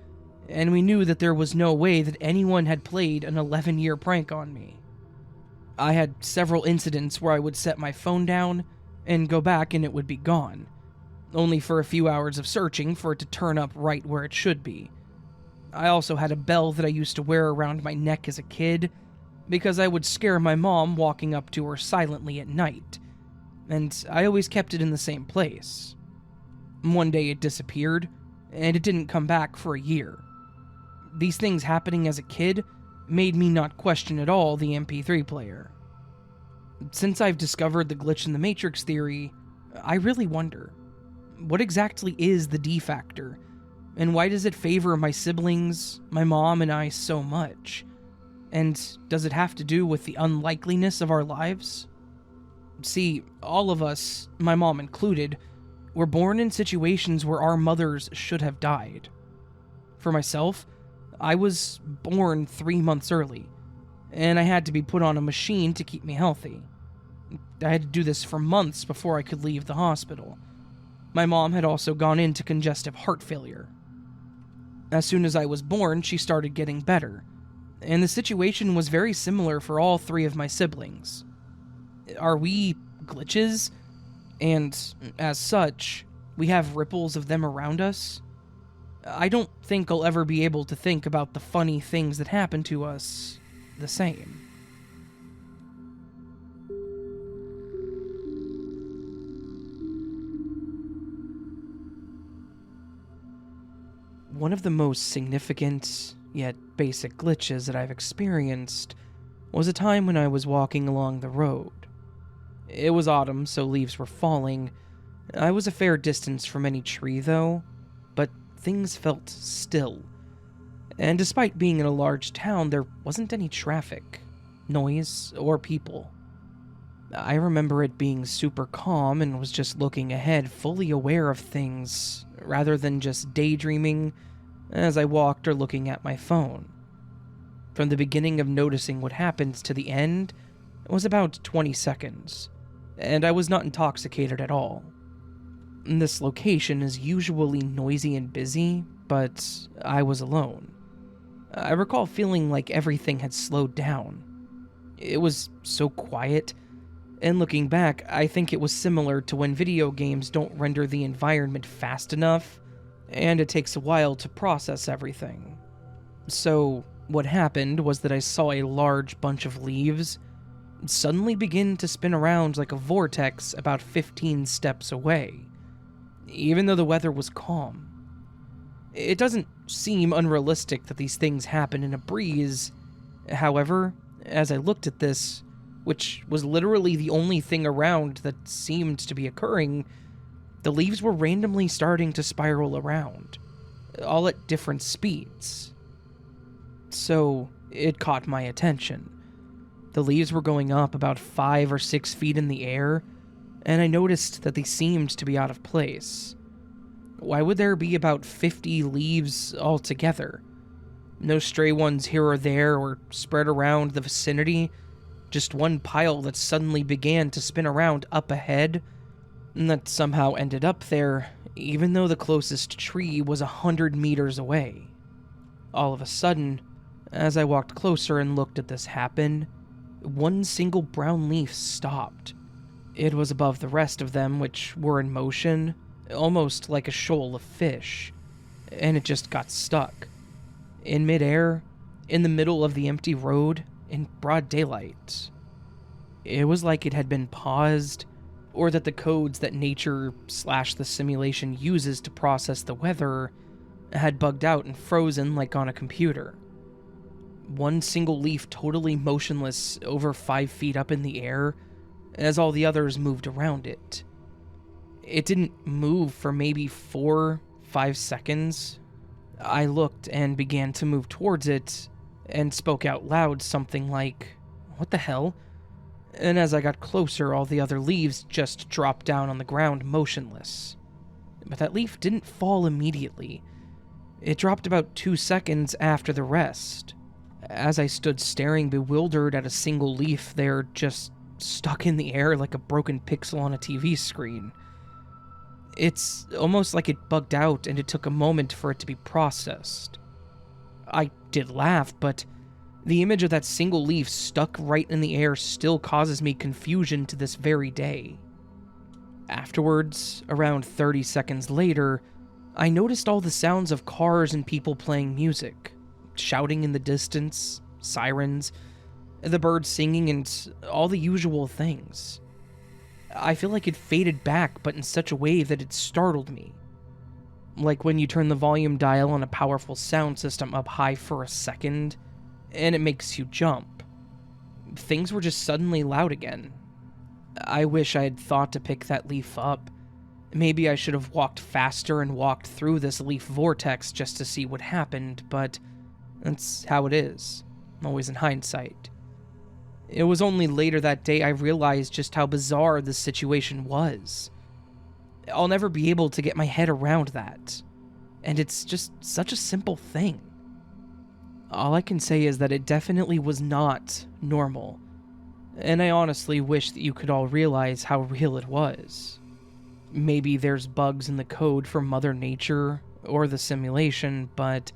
and we knew that there was no way that anyone had played an 11-year prank on me. I had several incidents where I would set my phone down and go back and it would be gone, only for a few hours of searching for it to turn up right where it should be. I also had a bell that I used to wear around my neck as a kid, because I would scare my mom walking up to her silently at night, and I always kept it in the same place. One day it disappeared, and it didn't come back for a year. These things happening as a kid made me not question at all the MP3 player. Since I've discovered the glitch in the Matrix theory, I really wonder, what exactly is the D factor, and why does it favor my siblings, my mom, and I so much? And does it have to do with the unlikeliness of our lives? See, all of us, my mom included, were born in situations where our mothers should have died. For myself, I was born 3 months early, and I had to be put on a machine to keep me healthy. I had to do this for months before I could leave the hospital. My mom had also gone into congestive heart failure. As soon as I was born, she started getting better, and the situation was very similar for all 3 of my siblings. Are we glitches? And, as such, we have ripples of them around us? I don't think I'll ever be able to think about the funny things that happen to us the same. One of the most significant, yet basic glitches that I've experienced was a time when I was walking along the road. It was autumn, so leaves were falling. I was a fair distance from any tree, though, but things felt still. And despite being in a large town, there wasn't any traffic, noise, or people. I remember it being super calm and was just looking ahead, fully aware of things, rather than just daydreaming as I walked or looking at my phone. from the beginning of noticing what happened to the end was about 20 seconds, and I was not intoxicated at all. This location is usually noisy and busy, but I was alone. I recall feeling like everything had slowed down. It was so quiet, and looking back, I think it was similar to when video games don't render the environment fast enough, and it takes a while to process everything. So, what happened was that I saw a large bunch of leaves suddenly begin to spin around like a vortex about 15 steps away, even though the weather was calm. It doesn't seem unrealistic that these things happen in a breeze. However, as I looked at this, which was literally the only thing around that seemed to be occurring, the leaves were randomly starting to spiral around, all at different speeds. So, it caught my attention. The leaves were going up about 5 or 6 feet in the air, and I noticed that they seemed to be out of place. Why would there be about 50 leaves altogether? No stray ones here or there or spread around the vicinity, just one pile that suddenly began to spin around up ahead, and that somehow ended up there, even though the closest tree was 100 meters away. All of a sudden, as I walked closer and looked at this happen, one single brown leaf stopped. It was above the rest of them, which were in motion, almost like a shoal of fish, and it just got stuck. In midair, in the middle of the empty road, in broad daylight. It was like it had been paused, or that the codes that nature/the simulation uses to process the weather had bugged out and frozen like on a computer. One single leaf totally motionless over 5 feet up in the air, as all the others moved around it. It didn't move for maybe 4-5 seconds. I looked and began to move towards it, and spoke out loud something like, "What the hell?" And as I got closer, all the other leaves just dropped down on the ground motionless. But that leaf didn't fall immediately. It dropped about 2 seconds after the rest. As I stood staring bewildered at a single leaf there just stuck in the air like a broken pixel on a TV screen. It's almost like it bugged out and it took a moment for it to be processed. I did laugh, but the image of that single leaf stuck right in the air still causes me confusion to this very day. Afterwards, around 30 seconds later, I noticed all the sounds of cars and people playing music, shouting in the distance, sirens, the birds singing, and all the usual things. I feel like it faded back, but in such a way that it startled me. Like when you turn the volume dial on a powerful sound system up high for a second, and it makes you jump. Things were just suddenly loud again. I wish I had thought to pick that leaf up. Maybe I should have walked faster and walked through this leaf vortex just to see what happened, but that's how it is, always in hindsight. It was only later that day I realized just how bizarre this situation was. I'll never be able to get my head around that, and it's just such a simple thing. All I can say is that it definitely was not normal, and I honestly wish that you could all realize how real it was. Maybe there's bugs in the code for Mother Nature or the simulation, but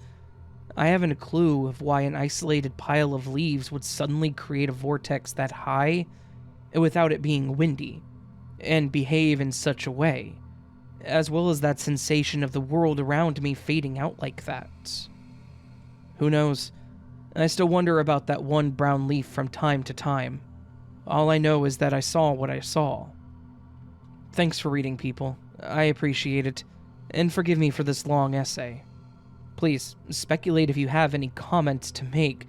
I haven't a clue of why an isolated pile of leaves would suddenly create a vortex that high without it being windy, and behave in such a way, as well as that sensation of the world around me fading out like that. Who knows? I still wonder about that one brown leaf from time to time. All I know is that I saw what I saw. Thanks for reading, people. I appreciate it, and forgive me for this long essay. Please, speculate if you have any comments to make.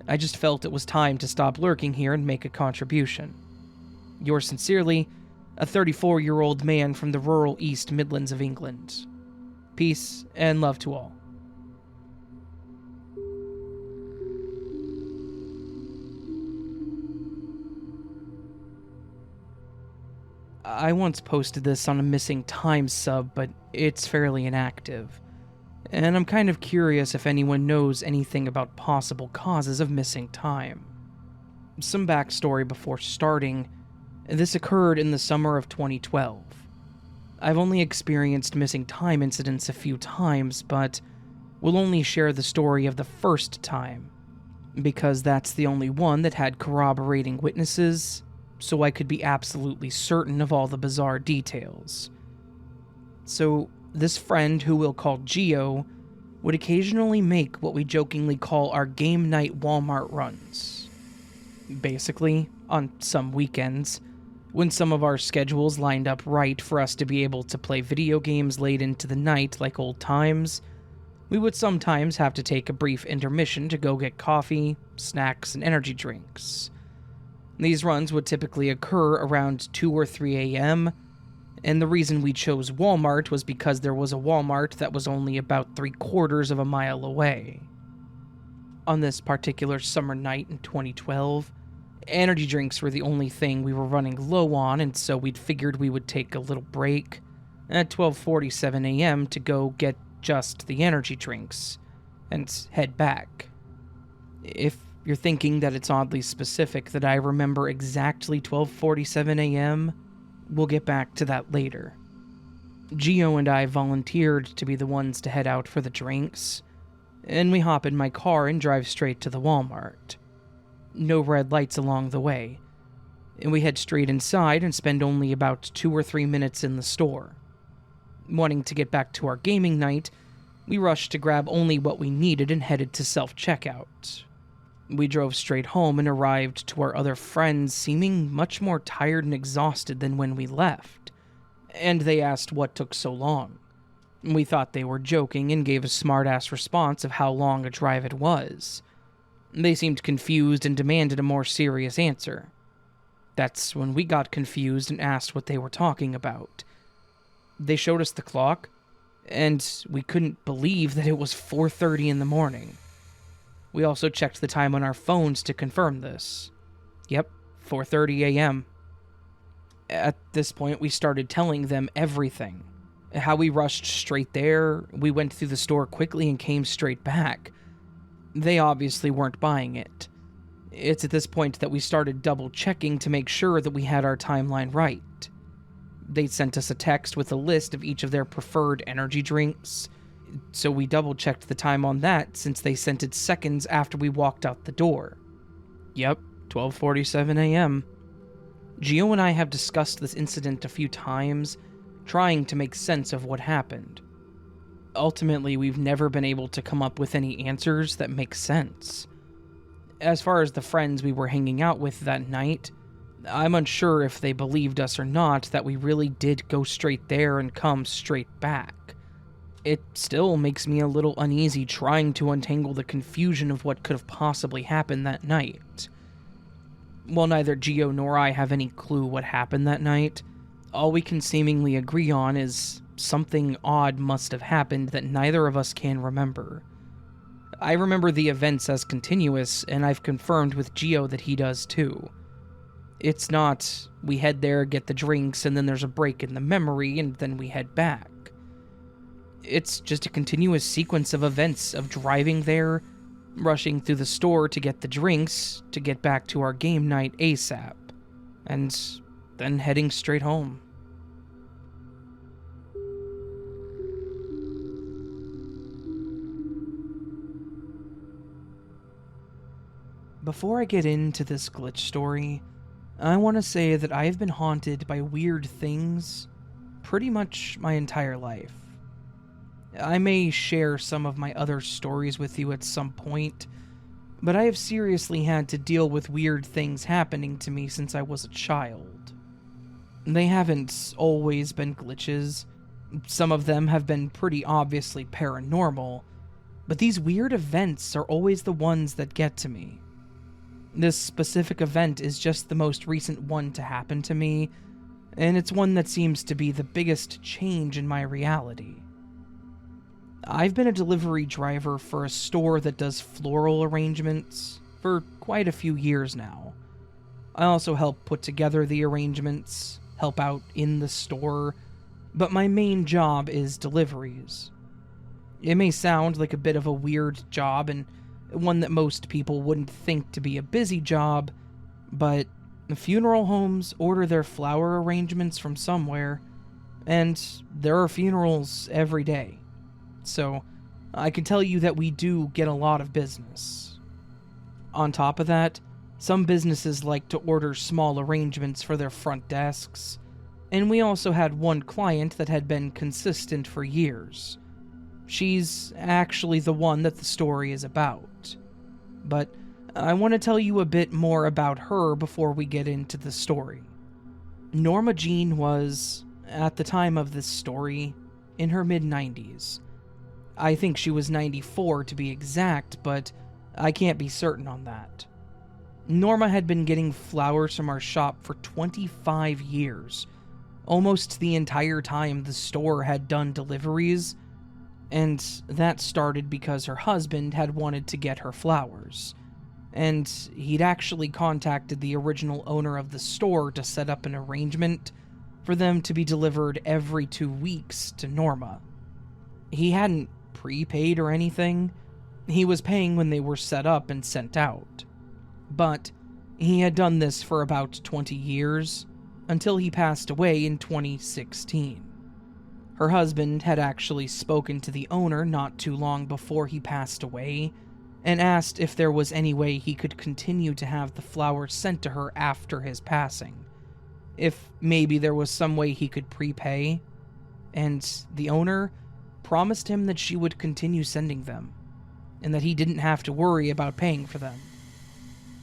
I just felt it was time to stop lurking here and make a contribution. Yours sincerely, a 34-year-old man from the rural East Midlands of England. Peace and love to all. I once posted this on a missing time sub, but it's fairly inactive. and I'm kind of curious if anyone knows anything about possible causes of missing time. Some backstory before starting. This occurred in the summer of 2012. I've only experienced missing time incidents a few times, but will only share the story of the first time, because that's the only one that had corroborating witnesses, so I could be absolutely certain of all the bizarre details. So, this friend, who we'll call Geo, would occasionally make what we jokingly call our game night Walmart runs. Basically, on some weekends, when some of our schedules lined up right for us to be able to play video games late into the night like old times, we would sometimes have to take a brief intermission to go get coffee, snacks, and energy drinks. These runs would typically occur around 2 or 3 a.m., and the reason we chose Walmart was because there was a Walmart that was only about 3/4 of a mile away. On this particular summer night in 2012, energy drinks were the only thing we were running low on, and so we'd figured we would take a little break at 12:47 a.m. to go get just the energy drinks and head back. If you're thinking that it's oddly specific that I remember exactly 12:47 a.m., we'll get back to that later. Geo and I volunteered to be the ones to head out for the drinks, and we hop in my car and drive straight to the Walmart. No red lights along the way, and we head straight inside and spend only about 2 or 3 minutes in the store. Wanting to get back to our gaming night, we rushed to grab only what we needed and headed to self-checkout. We drove straight home and arrived to our other friends seeming much more tired and exhausted than when we left, and they asked what took so long. We thought they were joking and gave a smart-ass response of how long a drive it was. They seemed confused and demanded a more serious answer. That's when we got confused and asked what they were talking about. They showed us the clock, and we couldn't believe that it was 4:30 in the morning. We also checked the time on our phones to confirm this. Yep, 4:30 a.m. At this point, we started telling them everything. How we rushed straight there, we went through the store quickly and came straight back. They obviously weren't buying it. It's at this point that we started double-checking to make sure that we had our timeline right. They sent us a text with a list of each of their preferred energy drinks, so we double-checked the time on that since they sent it seconds after we walked out the door. Yep, 12:47 a.m. Geo and I have discussed this incident a few times, trying to make sense of what happened. Ultimately, we've never been able to come up with any answers that make sense. As far as the friends we were hanging out with that night, I'm unsure if they believed us or not that we really did go straight there and come straight back. It still makes me a little uneasy trying to untangle the confusion of what could have possibly happened that night. While neither Geo nor I have any clue what happened that night, all we can seemingly agree on is something odd must have happened that neither of us can remember. I remember the events as continuous, and I've confirmed with Geo that he does too. It's not, we head there, get the drinks, and then there's a break in the memory, and then we head back. It's just a continuous sequence of events of driving there, rushing through the store to get the drinks, to get back to our game night ASAP, and then heading straight home. Before I get into this glitch story, I want to say that I have been haunted by weird things pretty much my entire life. I may share some of my other stories with you at some point, but I have seriously had to deal with weird things happening to me since I was a child. They haven't always been glitches. Some of them have been pretty obviously paranormal, but these weird events are always the ones that get to me. This specific event is just the most recent one to happen to me, and it's one that seems to be the biggest change in my reality. I've been a delivery driver for a store that does floral arrangements for quite a few years now. I also help put together the arrangements, help out in the store, but my main job is deliveries. It may sound like a bit of a weird job and one that most people wouldn't think to be a busy job, but funeral homes order their flower arrangements from somewhere, and there are funerals every day. So I can tell you that we do get a lot of business. On top of that, some businesses like to order small arrangements for their front desks, and we also had one client that had been consistent for years. She's actually the one that the story is about. But I want to tell you a bit more about her before we get into the story. Norma Jean was, at the time of this story, in her mid-90s. I think she was 94 to be exact, but I can't be certain on that. Norma had been getting flowers from our shop for 25 years, almost the entire time the store had done deliveries, and that started because her husband had wanted to get her flowers, and he'd actually contacted the original owner of the store to set up an arrangement for them to be delivered every 2 weeks to Norma. He hadn't prepaid or anything. He was paying when they were set up and sent out. But he had done this for about 20 years, until he passed away in 2016. Her husband had actually spoken to the owner not too long before he passed away, and asked if there was any way he could continue to have the flowers sent to her after his passing. If maybe there was some way he could prepay, and the owner promised him that she would continue sending them, and that he didn't have to worry about paying for them.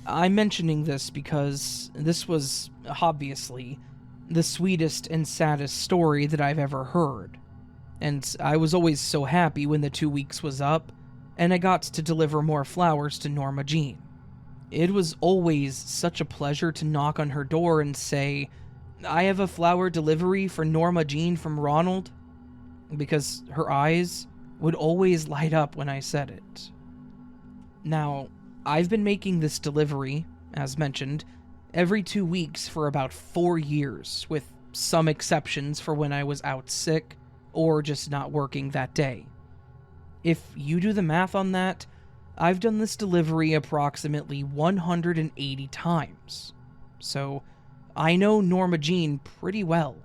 I'm mentioning this because this was, obviously, the sweetest and saddest story that I've ever heard, and I was always so happy when the 2 weeks was up, and I got to deliver more flowers to Norma Jean. It was always such a pleasure to knock on her door and say, "I have a flower delivery for Norma Jean from Ronald," because her eyes would always light up when I said it. Now, I've been making this delivery, as mentioned, every 2 weeks for about 4 years, with some exceptions for when I was out sick or just not working that day. If you do the math on that, I've done this delivery approximately 180 times. So, I know Norma Jean pretty well.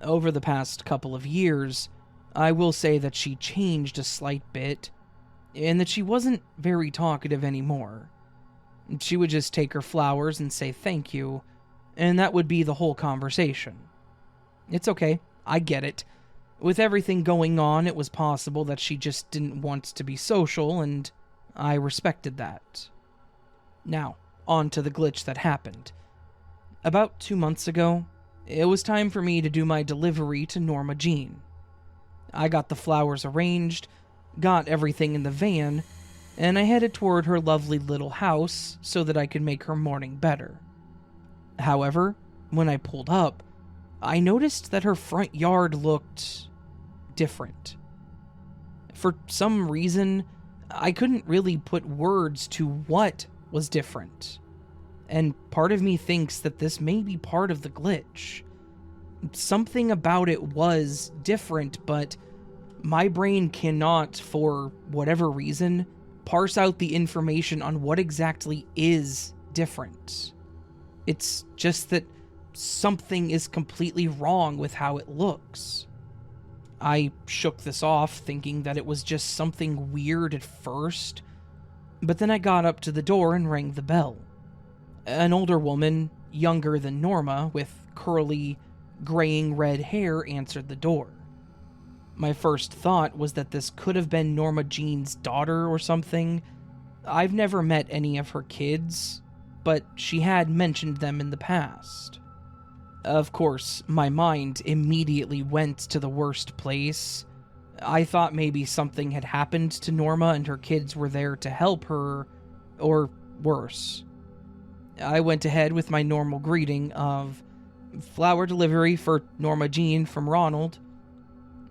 Over the past couple of years, I will say that she changed a slight bit, and that she wasn't very talkative anymore. She would just take her flowers and say thank you, and that would be the whole conversation. It's okay, I get it. With everything going on, it was possible that she just didn't want to be social, and I respected that. Now, on to the glitch that happened. About 2 months ago, it was time for me to do my delivery to Norma Jean. I got the flowers arranged, got everything in the van, and I headed toward her lovely little house so that I could make her morning better. However, when I pulled up, I noticed that her front yard looked different. For some reason, I couldn't really put words to what was different, and part of me thinks that this may be part of the glitch. Something about it was different, but my brain cannot, for whatever reason, parse out the information on what exactly is different. It's just that something is completely wrong with how it looks. I shook this off, thinking that it was just something weird at first, but then I got up to the door and rang the bell. An older woman, younger than Norma, with curly, graying red hair, answered the door. My first thought was that this could have been Norma Jean's daughter or something. I've never met any of her kids, but she had mentioned them in the past. Of course, my mind immediately went to the worst place. I thought maybe something had happened to Norma and her kids were there to help her, or worse. I went ahead with my normal greeting of flower delivery for Norma Jean from Ronald,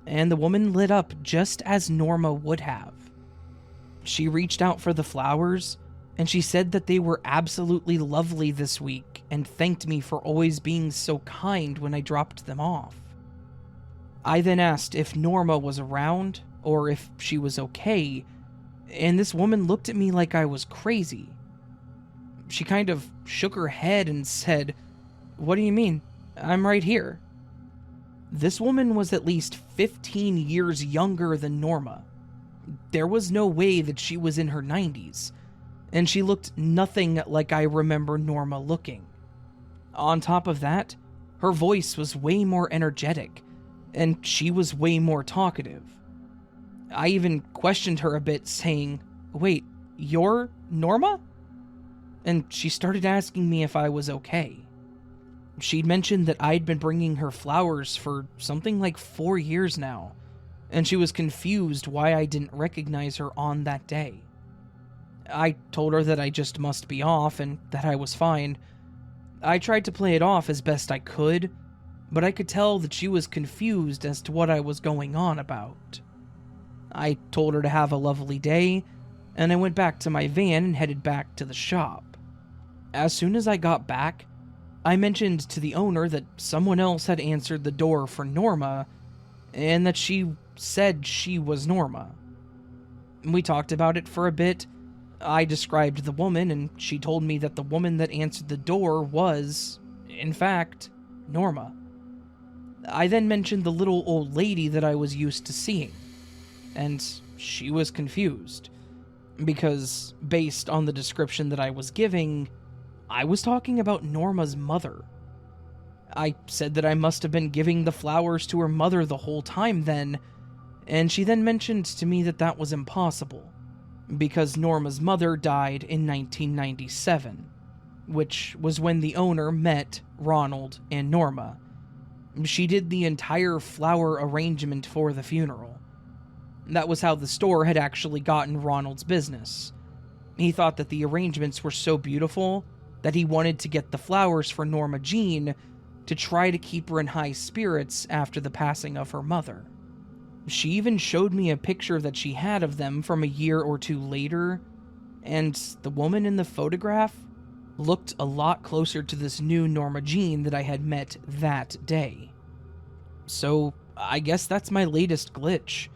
and the woman lit up just as Norma would have. She reached out for the flowers, and she said that they were absolutely lovely this week and thanked me for always being so kind when I dropped them off. I then asked if Norma was around or if she was okay, and this woman looked at me like I was crazy. She kind of shook her head and said, "What do you mean? I'm right here." This woman was at least 15 years younger than Norma. There was no way that she was in her 90s, and she looked nothing like I remember Norma looking. On top of that, her voice was way more energetic, and she was way more talkative. I even questioned her a bit, saying, "Wait, you're Norma?" And she started asking me if I was okay. She'd mentioned that I'd been bringing her flowers for something like 4 years now, and she was confused why I didn't recognize her on that day. I told her that I just must be off and that I was fine. I tried to play it off as best I could, but I could tell that she was confused as to what I was going on about. I told her to have a lovely day, and I went back to my van and headed back to the shop. As soon as I got back, I mentioned to the owner that someone else had answered the door for Norma, and that she said she was Norma. We talked about it for a bit. I described the woman, and she told me that the woman that answered the door was, in fact, Norma. I then mentioned the little old lady that I was used to seeing, and she was confused, because based on the description that I was giving, I was talking about Norma's mother. I said that I must have been giving the flowers to her mother the whole time then, and she then mentioned to me that that was impossible, because Norma's mother died in 1997, which was when the owner met Ronald and Norma. She did the entire flower arrangement for the funeral. That was how the store had actually gotten Ronald's business. He thought that the arrangements were so beautiful that he wanted to get the flowers for Norma Jean to try to keep her in high spirits after the passing of her mother. She even showed me a picture that she had of them from a year or two later, and the woman in the photograph looked a lot closer to this new Norma Jean that I had met that day. So, I guess that's my latest glitch.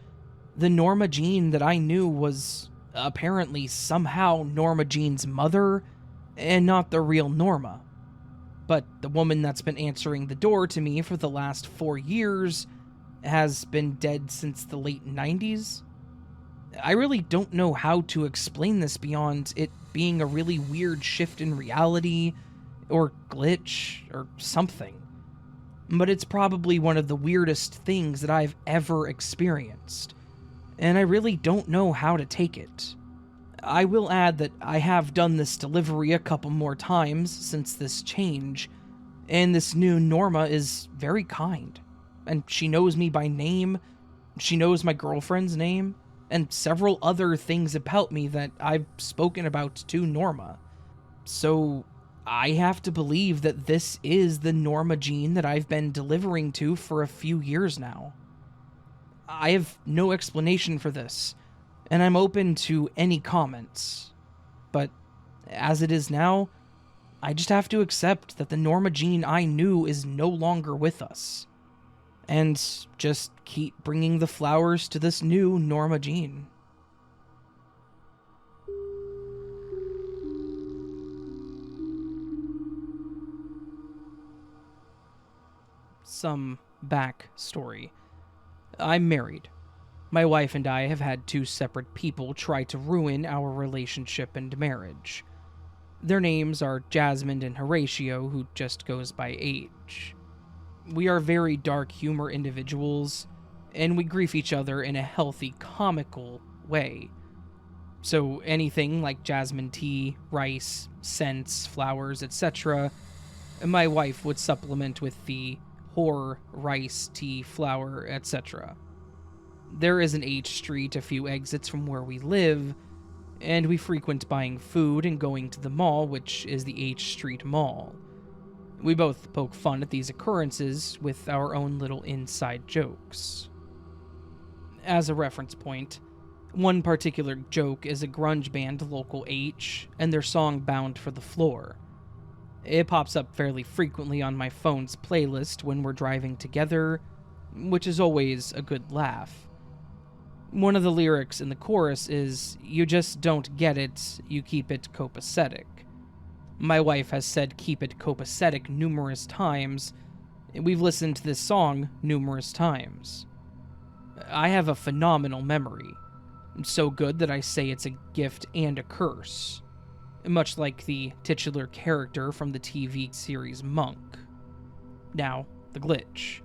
The Norma Jean that I knew was apparently somehow Norma Jean's mother, and not the real Norma. But the woman that's been answering the door to me for the last 4 years has been dead since the late 90s. I really don't know how to explain this beyond it being a really weird shift in reality, or glitch, or something. But it's probably one of the weirdest things that I've ever experienced, and I really don't know how to take it. I will add that I have done this delivery a couple more times since this change, and this new Norma is very kind, and she knows me by name, she knows my girlfriend's name, and several other things about me that I've spoken about to Norma. So I have to believe that this is the Norma Jean that I've been delivering to for a few years now. I have no explanation for this, and I'm open to any comments. But as it is now, I just have to accept that the Norma Jean I knew is no longer with us, and just keep bringing the flowers to this new Norma Jean. Some backstory. I'm married. My wife and I have had 2 separate people try to ruin our relationship and marriage. Their names are Jasmine and Horatio, who just goes by H. We are very dark humor individuals, and we grief each other in a healthy, comical way. So anything like jasmine tea, rice, scents, flowers, etc., my wife would supplement with the horror, rice, tea, flower, etc. There is an H Street a few exits from where we live, and we frequent buying food and going to the mall, which is the H Street Mall. We both poke fun at these occurrences with our own little inside jokes. As a reference point, one particular joke is a grunge band local H and their song Bound for the Floor. It pops up fairly frequently on my phone's playlist when we're driving together, which is always a good laugh. One of the lyrics in the chorus is, "You just don't get it, you keep it copacetic." My wife has said keep it copacetic numerous times, and we've listened to this song numerous times. I have a phenomenal memory. So good that I say it's a gift and a curse. Much like the titular character from the TV series Monk. Now, the glitch.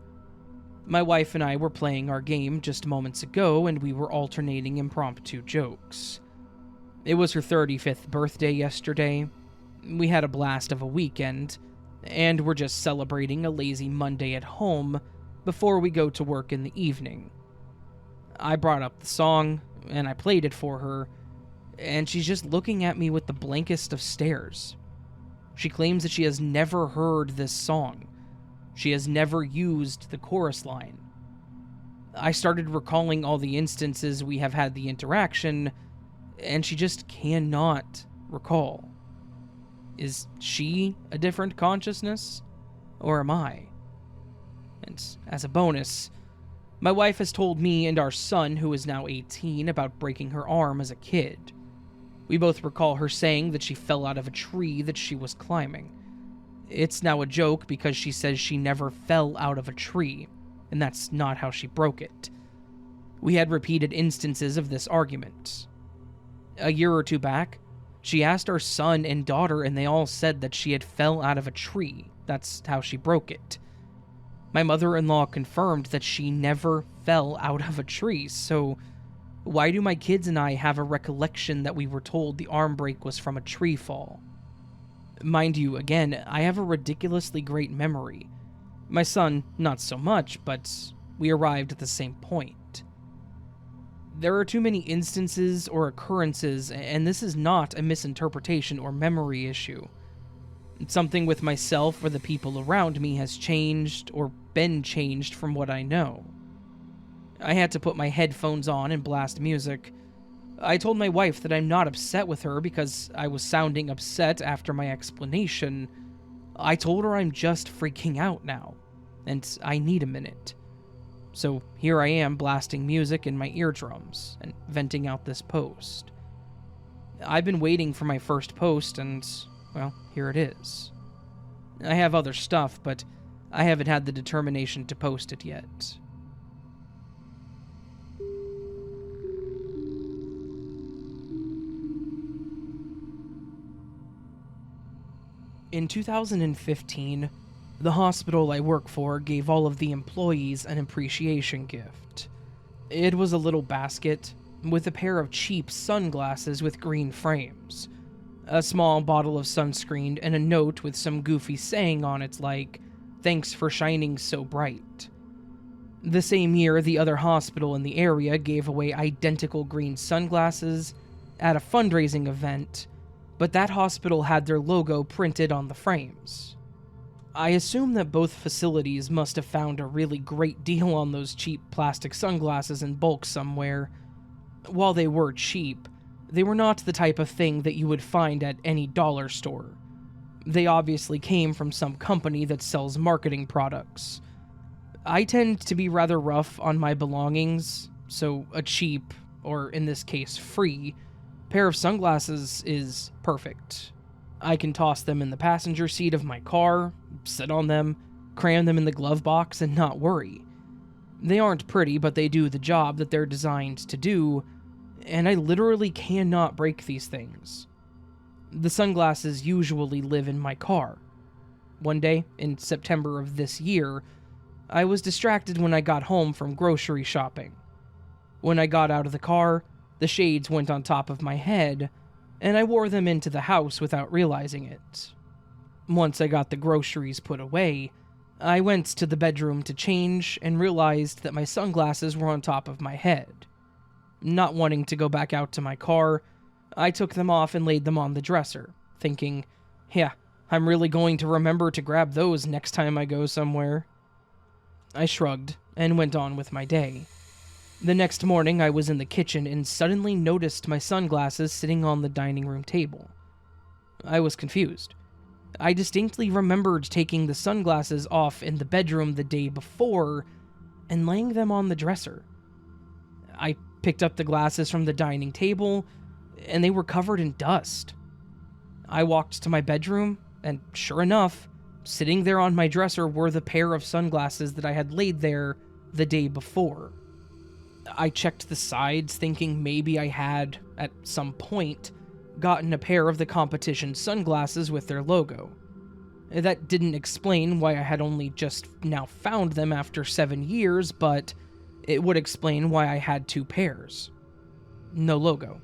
My wife and I were playing our game just moments ago, and we were alternating impromptu jokes. It was her 35th birthday yesterday. We had a blast of a weekend, and we're just celebrating a lazy Monday at home before we go to work in the evening. I brought up the song, and I played it for her, and she's just looking at me with the blankest of stares. She claims that she has never heard this song. She has never used the chorus line. I started recalling all the instances we have had the interaction, and she just cannot recall. Is she a different consciousness? Or am I? And as a bonus, my wife has told me and our son, who is now 18, about breaking her arm as a kid. We both recall her saying that she fell out of a tree that she was climbing. It's now a joke because she says she never fell out of a tree, and that's not how she broke it. We had repeated instances of this argument. A year or two back, she asked our son and daughter, and they all said that she had fell out of a tree. That's how she broke it. My mother-in-law confirmed that she never fell out of a tree, so why do my kids and I have a recollection that we were told the arm break was from a tree fall? Mind you, again, I have a ridiculously great memory. My son, not so much, but we arrived at the same point. There are too many instances or occurrences, and this is not a misinterpretation or memory issue. Something with myself or the people around me has changed or been changed from what I know. I had to put my headphones on and blast music. I told my wife that I'm not upset with her because I was sounding upset after my explanation. I told her I'm just freaking out now, and I need a minute. So here I am blasting music in my eardrums and venting out this post. I've been waiting for my first post, and, well, here it is. I have other stuff, but I haven't had the determination to post it yet. In 2015, the hospital I work for gave all of the employees an appreciation gift. It was a little basket with a pair of cheap sunglasses with green frames, a small bottle of sunscreen, and a note with some goofy saying on it like, "Thanks for shining so bright." The same year, the other hospital in the area gave away identical green sunglasses at a fundraising event, but that hospital had their logo printed on the frames. I assume that both facilities must have found a really great deal on those cheap plastic sunglasses in bulk somewhere. While they were cheap, they were not the type of thing that you would find at any dollar store. They obviously came from some company that sells marketing products. I tend to be rather rough on my belongings, so a cheap, or in this case free, pair of sunglasses is perfect. I can toss them in the passenger seat of my car, sit on them, cram them in the glove box, and not worry. They aren't pretty, but they do the job that they're designed to do, and I literally cannot break these things. The sunglasses usually live in my car. One day, in September of this year, I was distracted when I got home from grocery shopping. When I got out of the car, the shades went on top of my head, and I wore them into the house without realizing it. Once I got the groceries put away, I went to the bedroom to change and realized that my sunglasses were on top of my head. Not wanting to go back out to my car, I took them off and laid them on the dresser, thinking, yeah, I'm really going to remember to grab those next time I go somewhere. I shrugged and went on with my day. The next morning, I was in the kitchen and suddenly noticed my sunglasses sitting on the dining room table. I was confused. I distinctly remembered taking the sunglasses off in the bedroom the day before and laying them on the dresser. I picked up the glasses from the dining table, and they were covered in dust. I walked to my bedroom, and sure enough, sitting there on my dresser were the pair of sunglasses that I had laid there the day before. I checked the sides, thinking maybe I had, at some point, gotten a pair of the competition sunglasses with their logo. That didn't explain why I had only just now found them after 7 years, but it would explain why I had 2 pairs. No logo.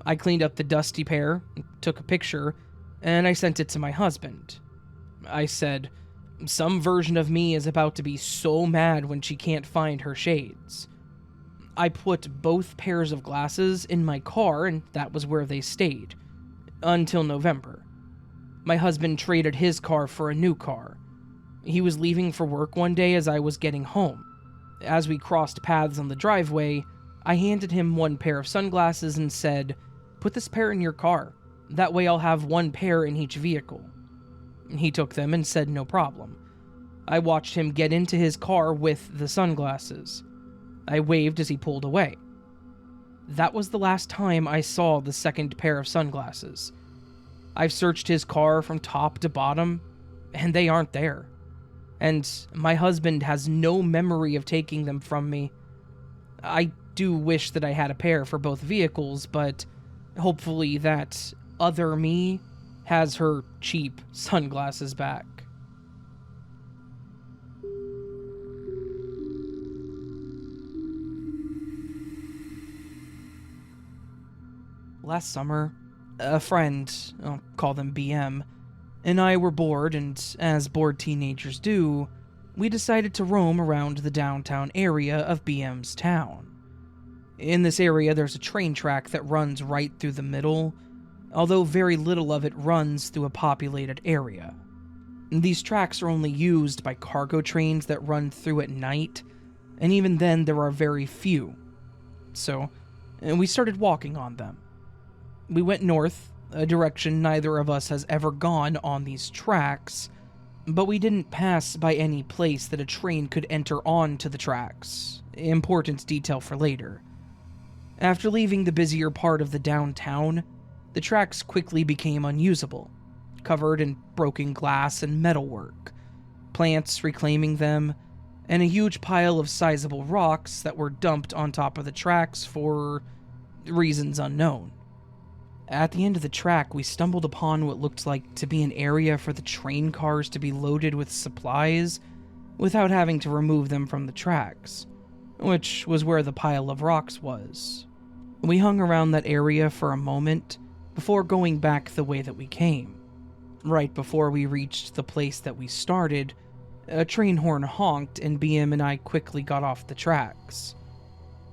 I cleaned up the dusty pair, took a picture, and I sent it to my husband. I said, "Some version of me is about to be so mad when she can't find her shades." I put both pairs of glasses in my car, and that was where they stayed. Until November. My husband traded his car for a new car. He was leaving for work one day as I was getting home. As we crossed paths on the driveway, I handed him 1 pair of sunglasses and said, "Put this pair in your car. That way I'll have 1 pair in each vehicle." He took them and said no problem. I watched him get into his car with the sunglasses. I waved as he pulled away. That was the last time I saw the second pair of sunglasses. I've searched his car from top to bottom, and they aren't there. And my husband has no memory of taking them from me. I do wish that I had a pair for both vehicles, but hopefully that other me has her cheap sunglasses back. Last summer, a friend, I'll call them BM, and I were bored, and as bored teenagers do, we decided to roam around the downtown area of BM's town. In this area, there's a train track that runs right through the middle, although very little of it runs through a populated area. These tracks are only used by cargo trains that run through at night, and even then there are very few. So, we started walking on them. We went north, a direction neither of us has ever gone on these tracks, but we didn't pass by any place that a train could enter onto the tracks. Important detail for later. After leaving the busier part of the downtown, the tracks quickly became unusable, covered in broken glass and metalwork, plants reclaiming them, and a huge pile of sizable rocks that were dumped on top of the tracks for reasons unknown. At the end of the track, we stumbled upon what looked like to be an area for the train cars to be loaded with supplies without having to remove them from the tracks, which was where the pile of rocks was. We hung around that area for a moment before going back the way that we came. Right before we reached the place that we started, a train horn honked and BM and I quickly got off the tracks.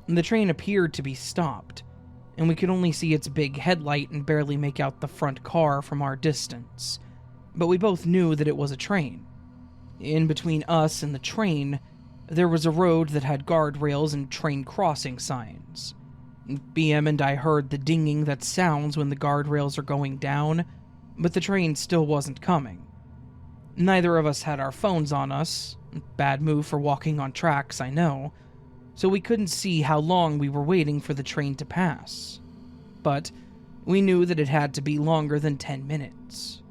The train appeared to be stopped, and we could only see its big headlight and barely make out the front car from our distance. But we both knew that it was a train. In between us and the train, there was a road that had guardrails and train crossing signs. BM and I heard the dinging that sounds when the guardrails are going down, but the train still wasn't coming. Neither of us had our phones on us. Bad move for walking on tracks, I know. So we couldn't see how long we were waiting for the train to pass. But we knew that it had to be longer than 10 minutes.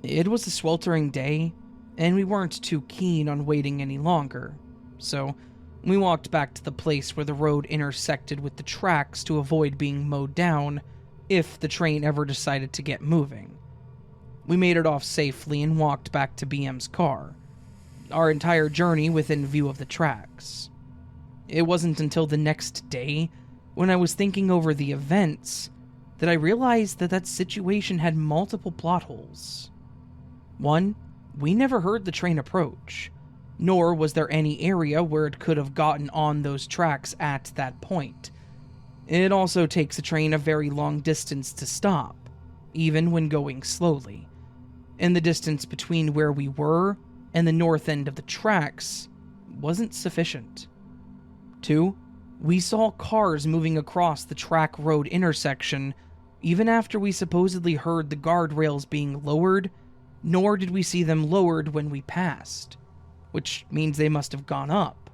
It was a sweltering day, and we weren't too keen on waiting any longer, so we walked back to the place where the road intersected with the tracks to avoid being mowed down if the train ever decided to get moving. We made it off safely and walked back to BM's car, our entire journey within view of the tracks. It wasn't until the next day, when I was thinking over the events, that I realized that situation had multiple plot holes. One, we never heard the train approach, nor was there any area where it could have gotten on those tracks at that point. It also takes a train a very long distance to stop, even when going slowly, and the distance between where we were and the north end of the tracks wasn't sufficient. 2, we saw cars moving across the track road intersection even after we supposedly heard the guardrails being lowered, nor did we see them lowered when we passed, which means they must have gone up.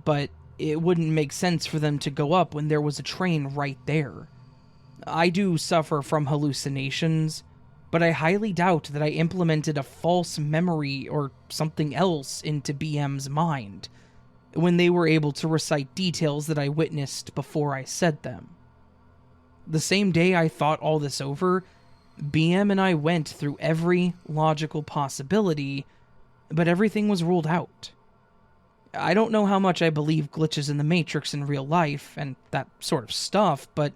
But It wouldn't make sense for them to go up when there was a train right there. I do suffer from hallucinations, but I highly doubt that I implemented a false memory or something else into BM's mind when they were able to recite details that I witnessed before I said them. The same day I thought all this over, BM and I went through every logical possibility, but everything was ruled out. I don't know how much I believe glitches in the Matrix in real life and that sort of stuff, but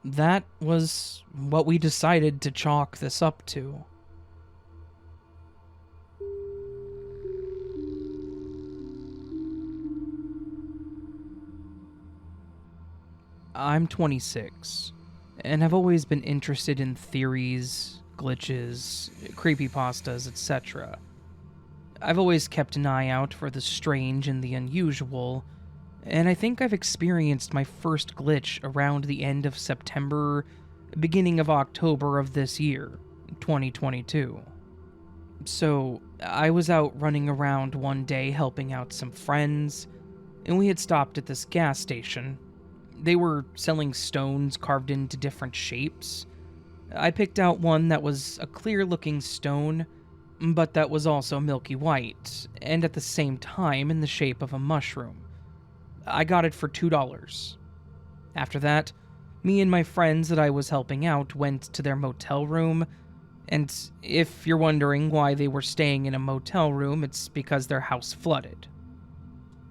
that was what we decided to chalk this up to. I'm 26, and have always been interested in theories, glitches, creepypastas, etc. I've always kept an eye out for the strange and the unusual, and I think I've experienced my first glitch around the end of September, beginning of October of this year, 2022. So, I was out running around one day helping out some friends, and we had stopped at this gas station. They were selling stones carved into different shapes. I picked out one that was a clear-looking stone, but that was also milky white, and at the same time in the shape of a mushroom. I got it for $2. After that, me and my friends that I was helping out went to their motel room, and if you're wondering why they were staying in a motel room, it's because their house flooded.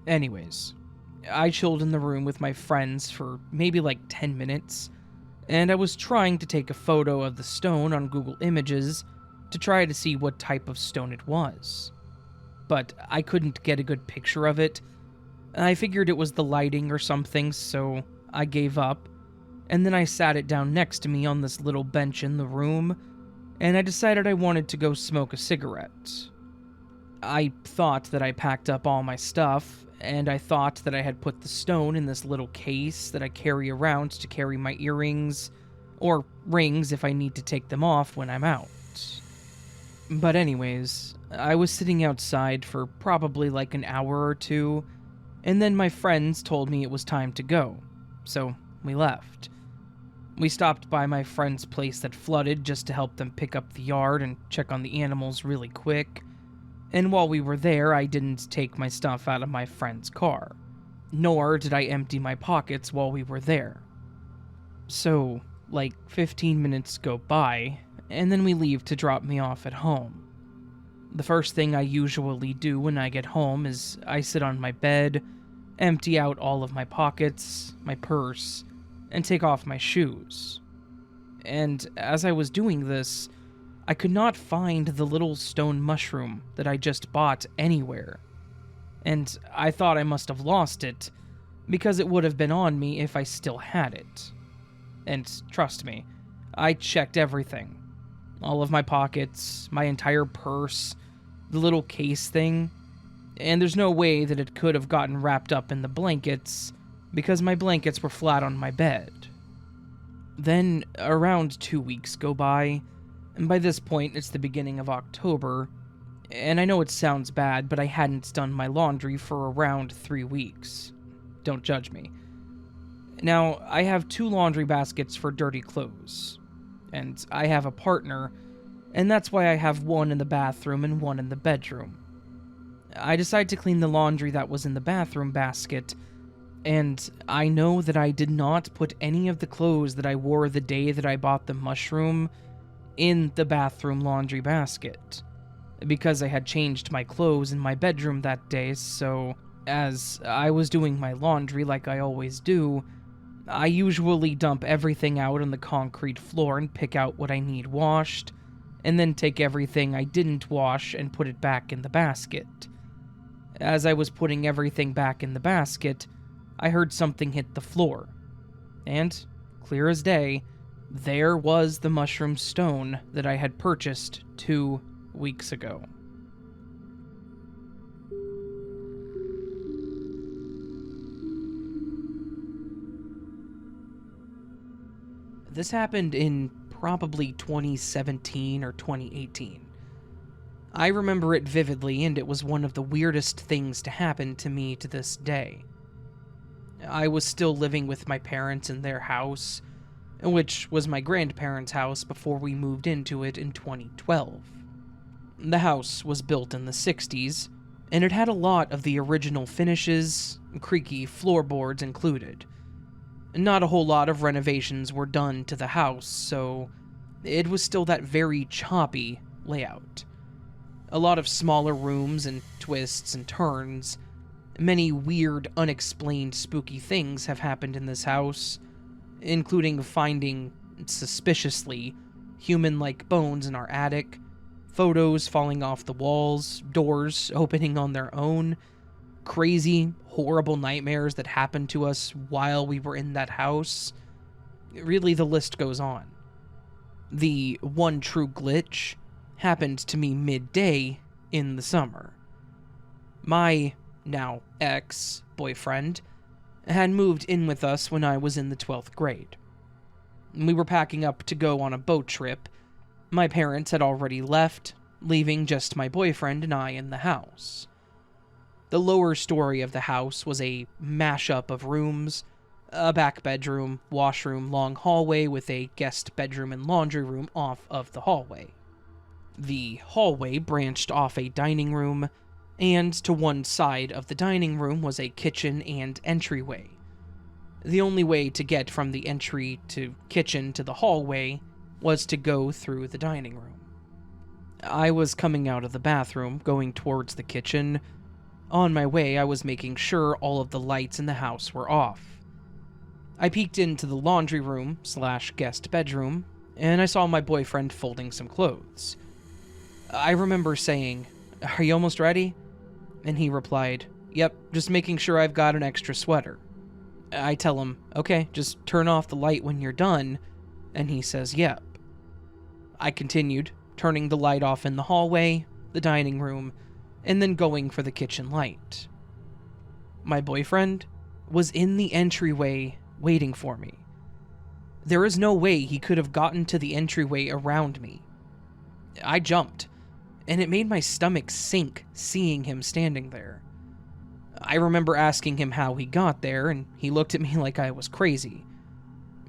Anyways, I chilled in the room with my friends for maybe like 10 minutes, and I was trying to take a photo of the stone on Google Images to try to see what type of stone it was. But I couldn't get a good picture of it. I figured it was the lighting or something, so I gave up, and then I sat it down next to me on this little bench in the room, and I decided I wanted to go smoke a cigarette. I thought that I packed up all my stuff, and I thought that I had put the stone in this little case that I carry around to carry my earrings, or rings if I need to take them off when I'm out. But anyways, I was sitting outside for probably like an hour or two, and then my friends told me it was time to go, so we left. We stopped by my friend's place that flooded just to help them pick up the yard and check on the animals really quick. And while we were there, I didn't take my stuff out of my friend's car, nor did I empty my pockets while we were there. So, like 15 minutes go by, and then we leave to drop me off at home. The first thing I usually do when I get home is I sit on my bed, empty out all of my pockets, my purse, and take off my shoes. And as I was doing this, I could not find the little stone mushroom that I just bought anywhere. And I thought I must have lost it, because it would have been on me if I still had it. And trust me, I checked everything. All of my pockets, my entire purse, the little case thing, and there's no way that it could have gotten wrapped up in the blankets, because my blankets were flat on my bed. Then, around 2 weeks go by, and by this point it's the beginning of October, and I know it sounds bad, but I hadn't done my laundry for around 3 weeks. Don't judge me. Now, I have 2 laundry baskets for dirty clothes, and I have a partner, and that's why I have one in the bathroom and one in the bedroom. I decide to clean the laundry that was in the bathroom basket, and I know that I did not put any of the clothes that I wore the day that I bought the mushroom in the bathroom laundry basket, because I had changed my clothes in my bedroom that day, so as I was doing my laundry like I always do, I usually dump everything out on the concrete floor and pick out what I need washed, and then take everything I didn't wash and put it back in the basket. As I was putting everything back in the basket, I heard something hit the floor, and, clear as day, there was the mushroom stone that I had purchased 2 weeks ago. This happened in probably 2017 or 2018. I remember it vividly, and it was one of the weirdest things to happen to me to this day. I was still living with my parents in their house, which was my grandparents' house before we moved into it in 2012. The house was built in the 60s, and it had a lot of the original finishes, creaky floorboards included. Not a whole lot of renovations were done to the house, so it was still that very choppy layout. A lot of smaller rooms and twists and turns. Many weird, unexplained, spooky things have happened in this house, including finding, suspiciously, human-like bones in our attic, photos falling off the walls, doors opening on their own, crazy, horrible nightmares that happened to us while we were in that house. Really, the list goes on. The one true glitch happened to me midday in the summer. My, now ex-boyfriend, had moved in with us when I was in the 12th grade. We were packing up to go on a boat trip. My parents had already left, leaving just my boyfriend and I in the house. The lower story of the house was a mashup of rooms, a back bedroom, washroom, long hallway with a guest bedroom and laundry room off of the hallway. The hallway branched off a dining room, and to one side of the dining room was a kitchen and entryway. The only way to get from the entry to kitchen to the hallway was to go through the dining room. I was coming out of the bathroom, going towards the kitchen. On my way, I was making sure all of the lights in the house were off. I peeked into the laundry room / guest bedroom, and I saw my boyfriend folding some clothes. I remember saying, "Are you almost ready?" And he replied, "Yep, just making sure I've got an extra sweater." I tell him, "Okay, just turn off the light when you're done," and he says, "Yep." I continued, turning the light off in the hallway, the dining room, and then going for the kitchen light. My boyfriend was in the entryway waiting for me. There is no way he could have gotten to the entryway around me. I jumped, and it made my stomach sink seeing him standing there. I remember asking him how he got there, and he looked at me like I was crazy.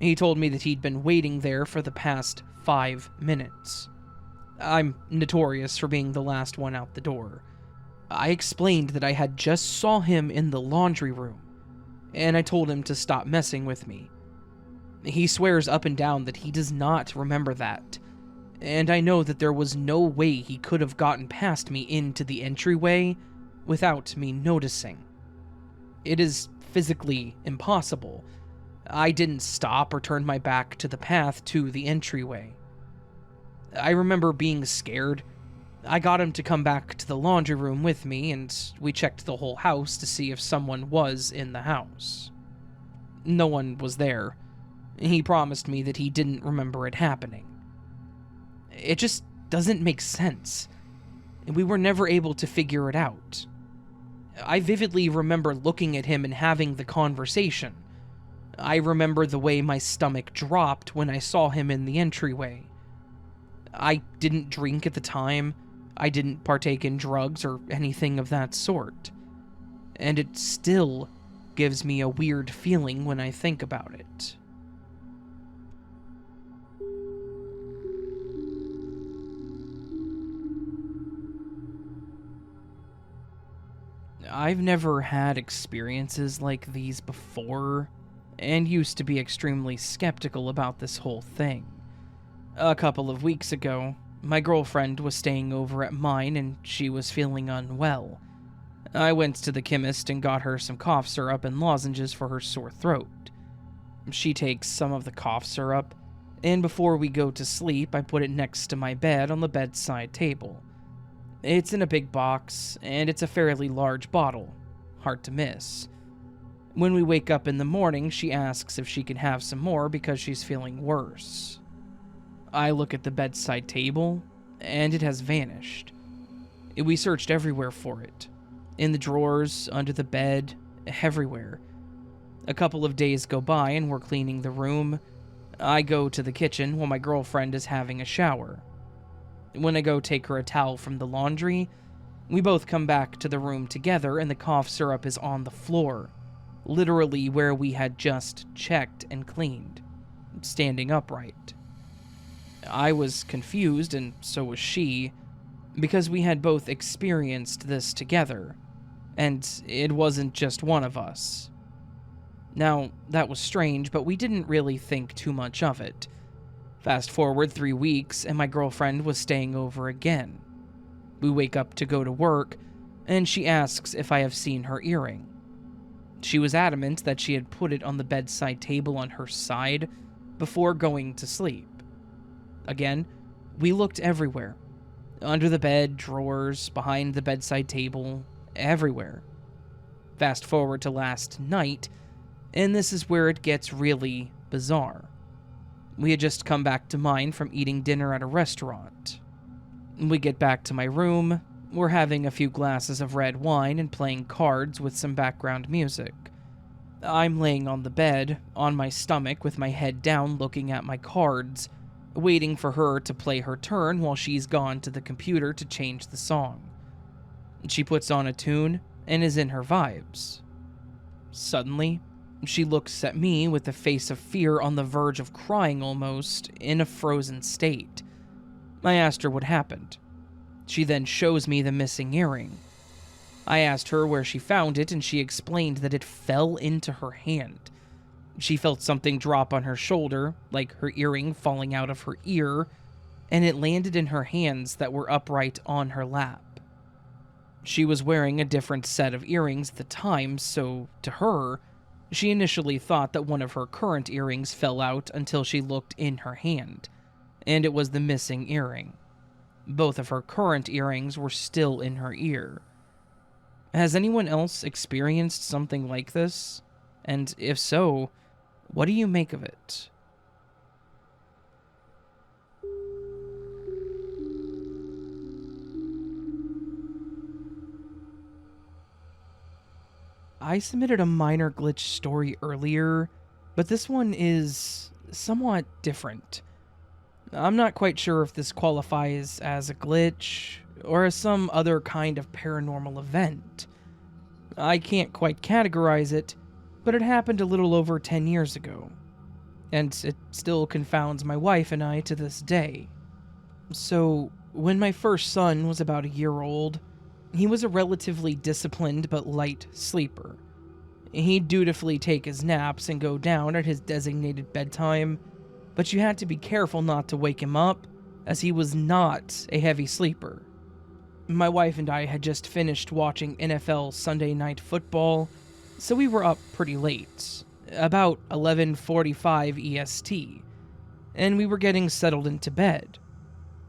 He told me that he'd been waiting there for the past 5 minutes. I'm notorious for being the last one out the door. I explained that I had just saw him in the laundry room, and I told him to stop messing with me. He swears up and down that he does not remember that, and I know that there was no way he could have gotten past me into the entryway without me noticing. It is physically impossible. I didn't stop or turn my back to the path to the entryway. I remember being scared. I got him to come back to the laundry room with me, and we checked the whole house to see if someone was in the house. No one was there. He promised me that he didn't remember it happening. It just doesn't make sense, and we were never able to figure it out. I vividly remember looking at him and having the conversation. I remember the way my stomach dropped when I saw him in the entryway. I didn't drink at the time. I didn't partake in drugs or anything of that sort. And it still gives me a weird feeling when I think about it. I've never had experiences like these before, and used to be extremely skeptical about this whole thing. A couple of weeks ago, my girlfriend was staying over at mine and she was feeling unwell. I went to the chemist and got her some cough syrup and lozenges for her sore throat. She takes some of the cough syrup, and before we go to sleep, I put it next to my bed on the bedside table. It's in a big box, and it's a fairly large bottle. Hard to miss. When we wake up in the morning, she asks if she can have some more because she's feeling worse. I look at the bedside table, and it has vanished. We searched everywhere for it. In the drawers, under the bed, everywhere. A couple of days go by and we're cleaning the room. I go to the kitchen while my girlfriend is having a shower. When I go take her a towel from the laundry, we both come back to the room together and the cough syrup is on the floor, literally where we had just checked and cleaned, standing upright. I was confused, and so was she, because we had both experienced this together, and it wasn't just one of us. Now, that was strange, but we didn't really think too much of it. Fast forward 3 weeks, and my girlfriend was staying over again. We wake up to go to work, and she asks if I have seen her earring. She was adamant that she had put it on the bedside table on her side before going to sleep. Again, we looked everywhere. Under the bed, drawers, behind the bedside table, everywhere. Fast forward to last night, and this is where it gets really bizarre. We had just come back to mine from eating dinner at a restaurant. We get back to my room, we're having a few glasses of red wine and playing cards with some background music. I'm laying on the bed, on my stomach with my head down looking at my cards, waiting for her to play her turn while she's gone to the computer to change the song. She puts on a tune and is in her vibes. Suddenly, she looks at me with a face of fear on the verge of crying almost, in a frozen state. I asked her what happened. She then shows me the missing earring. I asked her where she found it, and she explained that it fell into her hand. She felt something drop on her shoulder, like her earring falling out of her ear, and it landed in her hands that were upright on her lap. She was wearing a different set of earrings at the time, so to her, she initially thought that one of her current earrings fell out until she looked in her hand, and it was the missing earring. Both of her current earrings were still in her ear. Has anyone else experienced something like this? And if so, what do you make of it? I submitted a minor glitch story earlier, but this one is somewhat different. I'm not quite sure if this qualifies as a glitch or as some other kind of paranormal event. I can't quite categorize it, but it happened a little over 10 years ago, and it still confounds my wife and I to this day. So, when my first son was about a year old, he was a relatively disciplined but light sleeper. He'd dutifully take his naps and go down at his designated bedtime, but you had to be careful not to wake him up, as he was not a heavy sleeper. My wife and I had just finished watching NFL Sunday Night Football, so we were up pretty late, about 11:45 EST, and we were getting settled into bed.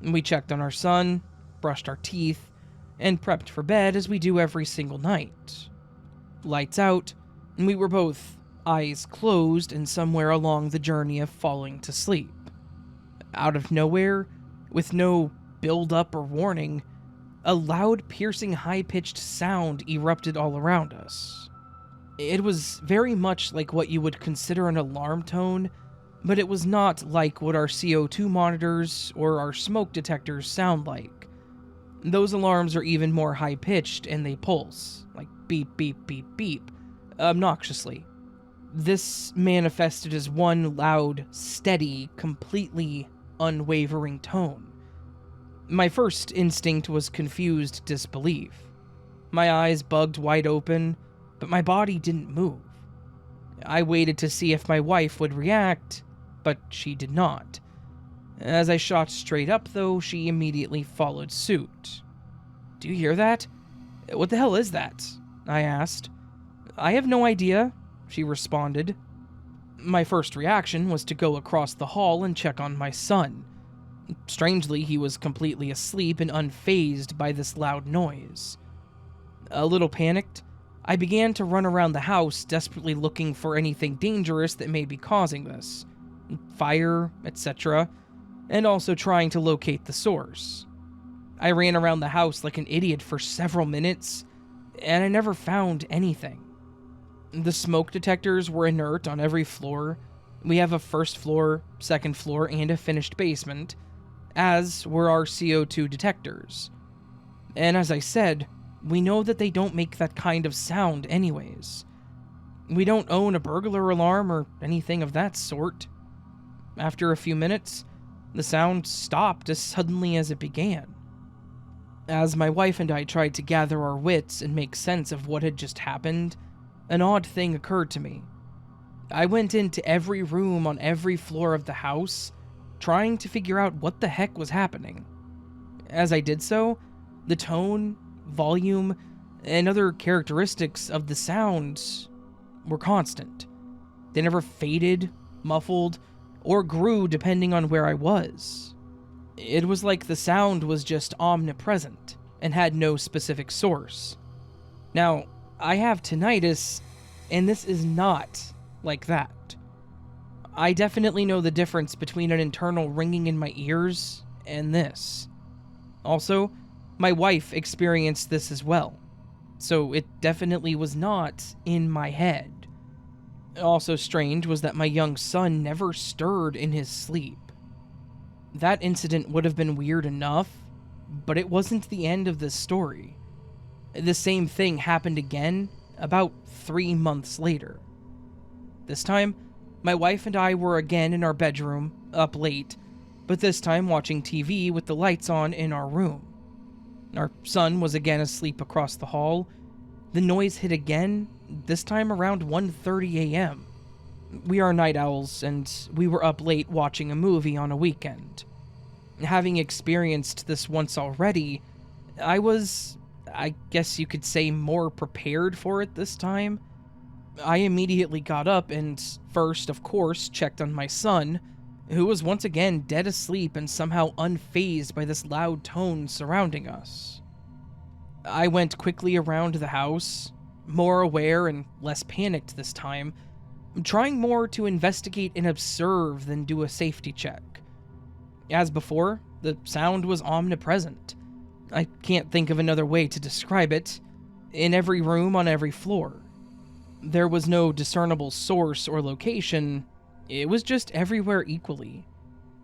We checked on our son, brushed our teeth, and prepped for bed as we do every single night. Lights out, and we were both eyes closed and somewhere along the journey of falling to sleep. Out of nowhere, with no build-up or warning, a loud, piercing, high-pitched sound erupted all around us. It was very much like what you would consider an alarm tone, but it was not like what our CO2 monitors or our smoke detectors sound like. Those alarms are even more high-pitched and they pulse, like beep, beep, beep, beep, obnoxiously. This manifested as one loud, steady, completely unwavering tone. My first instinct was confused disbelief. My eyes bugged wide open, but my body didn't move. I waited to see if my wife would react, but she did not. As I shot straight up, though, she immediately followed suit. "Do you hear that? What the hell is that?" I asked. "I have no idea," she responded. My first reaction was to go across the hall and check on my son. Strangely, he was completely asleep and unfazed by this loud noise. A little panicked, I began to run around the house, desperately looking for anything dangerous that may be causing this. Fire, etc., and also trying to locate the source. I ran around the house like an idiot for several minutes, and I never found anything. The smoke detectors were inert on every floor. We have a first floor, second floor, and a finished basement, as were our CO2 detectors. And as I said, we know that they don't make that kind of sound anyways. We don't own a burglar alarm or anything of that sort. After a few minutes, the sound stopped as suddenly as it began. As my wife and I tried to gather our wits and make sense of what had just happened, an odd thing occurred to me. I went into every room on every floor of the house, trying to figure out what the heck was happening. As I did so, the tone, volume, and other characteristics of the sounds were constant. They never faded, muffled, or grew depending on where I was. It was like the sound was just omnipresent and had no specific source. Now, I have tinnitus, and this is not like that. I definitely know the difference between an internal ringing in my ears and this. Also, my wife experienced this as well, so it definitely was not in my head. Also strange was that my young son never stirred in his sleep. That incident would have been weird enough, but it wasn't the end of this story. The same thing happened again about 3 months later. This time, my wife and I were again in our bedroom, up late, but this time watching TV with the lights on in our room. Our son was again asleep across the hall. The noise hit again, this time around 1:30 a.m. We are night owls, and we were up late watching a movie on a weekend. Having experienced this once already, I guess you could say, more prepared for it this time. I immediately got up and first, of course, checked on my son, who was once again dead asleep and somehow unfazed by this loud tone surrounding us. I went quickly around the house, more aware and less panicked this time, trying more to investigate and observe than do a safety check. As before, the sound was omnipresent. I can't think of another way to describe it. In every room on every floor. There was no discernible source or location, it was just everywhere equally.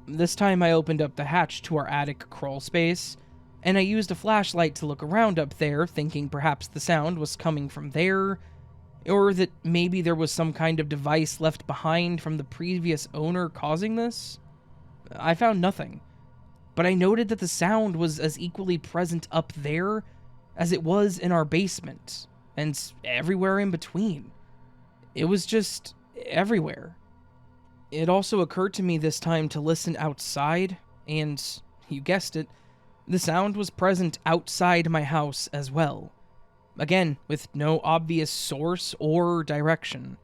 This time I opened up the hatch to our attic crawl space, and I used a flashlight to look around up there, thinking perhaps the sound was coming from there, or that maybe there was some kind of device left behind from the previous owner causing this. I found nothing, but I noted that the sound was as equally present up there as it was in our basement, and everywhere in between. It was just everywhere. It also occurred to me this time to listen outside, and, you guessed it, the sound was present outside my house as well. Again, with no obvious source or direction.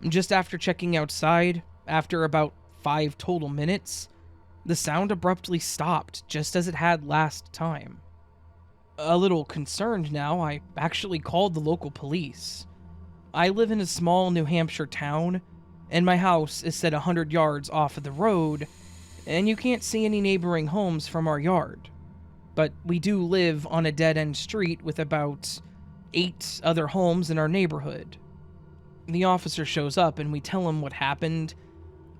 Just after checking outside, after about 5 total minutes, the sound abruptly stopped, just as it had last time. A little concerned now, I actually called the local police. I live in a small New Hampshire town, and my house is set 100 yards off of the road, and you can't see any neighboring homes from our yard. But we do live on a dead-end street with about 8 other homes in our neighborhood. The officer shows up and we tell him what happened.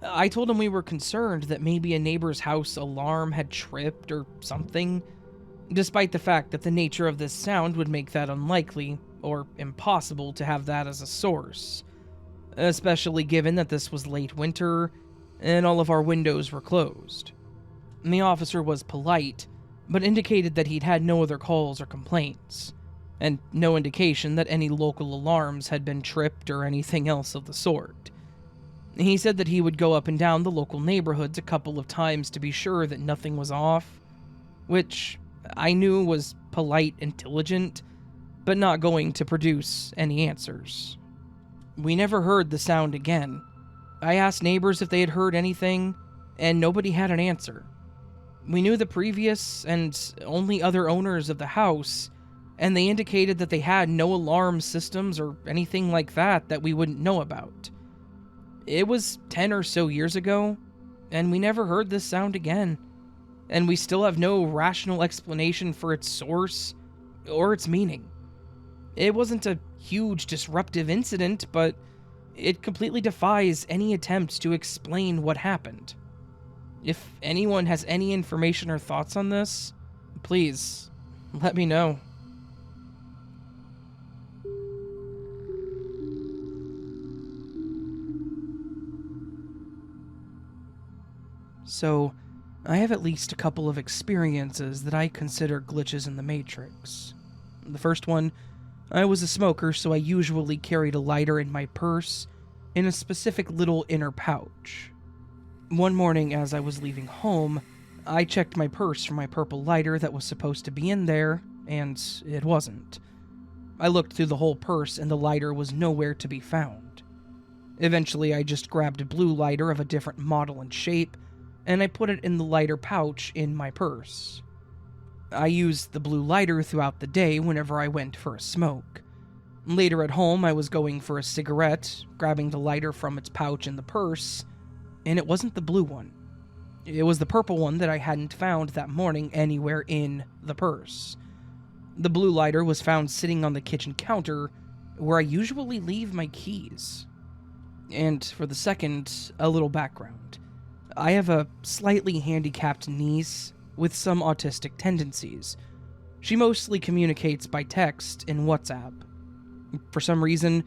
I told him we were concerned that maybe a neighbor's house alarm had tripped or something, despite the fact that the nature of this sound would make that unlikely or impossible to have that as a source, especially given that this was late winter and all of our windows were closed. The officer was polite, but indicated that he'd had no other calls or complaints, and no indication that any local alarms had been tripped or anything else of the sort. He said that he would go up and down the local neighborhoods a couple of times to be sure that nothing was off, which I knew was polite and diligent, but not going to produce any answers. We never heard the sound again. I asked neighbors if they had heard anything, and nobody had an answer. We knew the previous and only other owners of the house, and they indicated that they had no alarm systems or anything like that we wouldn't know about. It was 10 or so years ago, and we never heard this sound again, and we still have no rational explanation for its source or its meaning. It wasn't a huge disruptive incident, but it completely defies any attempt to explain what happened. If anyone has any information or thoughts on this, please let me know. So, I have at least a couple of experiences that I consider glitches in the Matrix. The first one, I was a smoker, so I usually carried a lighter in my purse in a specific little inner pouch. One morning as I was leaving home, I checked my purse for my purple lighter that was supposed to be in there, and it wasn't. I looked through the whole purse and the lighter was nowhere to be found. Eventually, I just grabbed a blue lighter of a different model and shape, and I put it in the lighter pouch in my purse. I used the blue lighter throughout the day whenever I went for a smoke. Later at home, I was going for a cigarette, grabbing the lighter from its pouch in the purse, and it wasn't the blue one. It was the purple one that I hadn't found that morning anywhere in the purse. The blue lighter was found sitting on the kitchen counter, where I usually leave my keys. And for the second, a little background. I have a slightly handicapped niece with some autistic tendencies. She mostly communicates by text and WhatsApp. For some reason,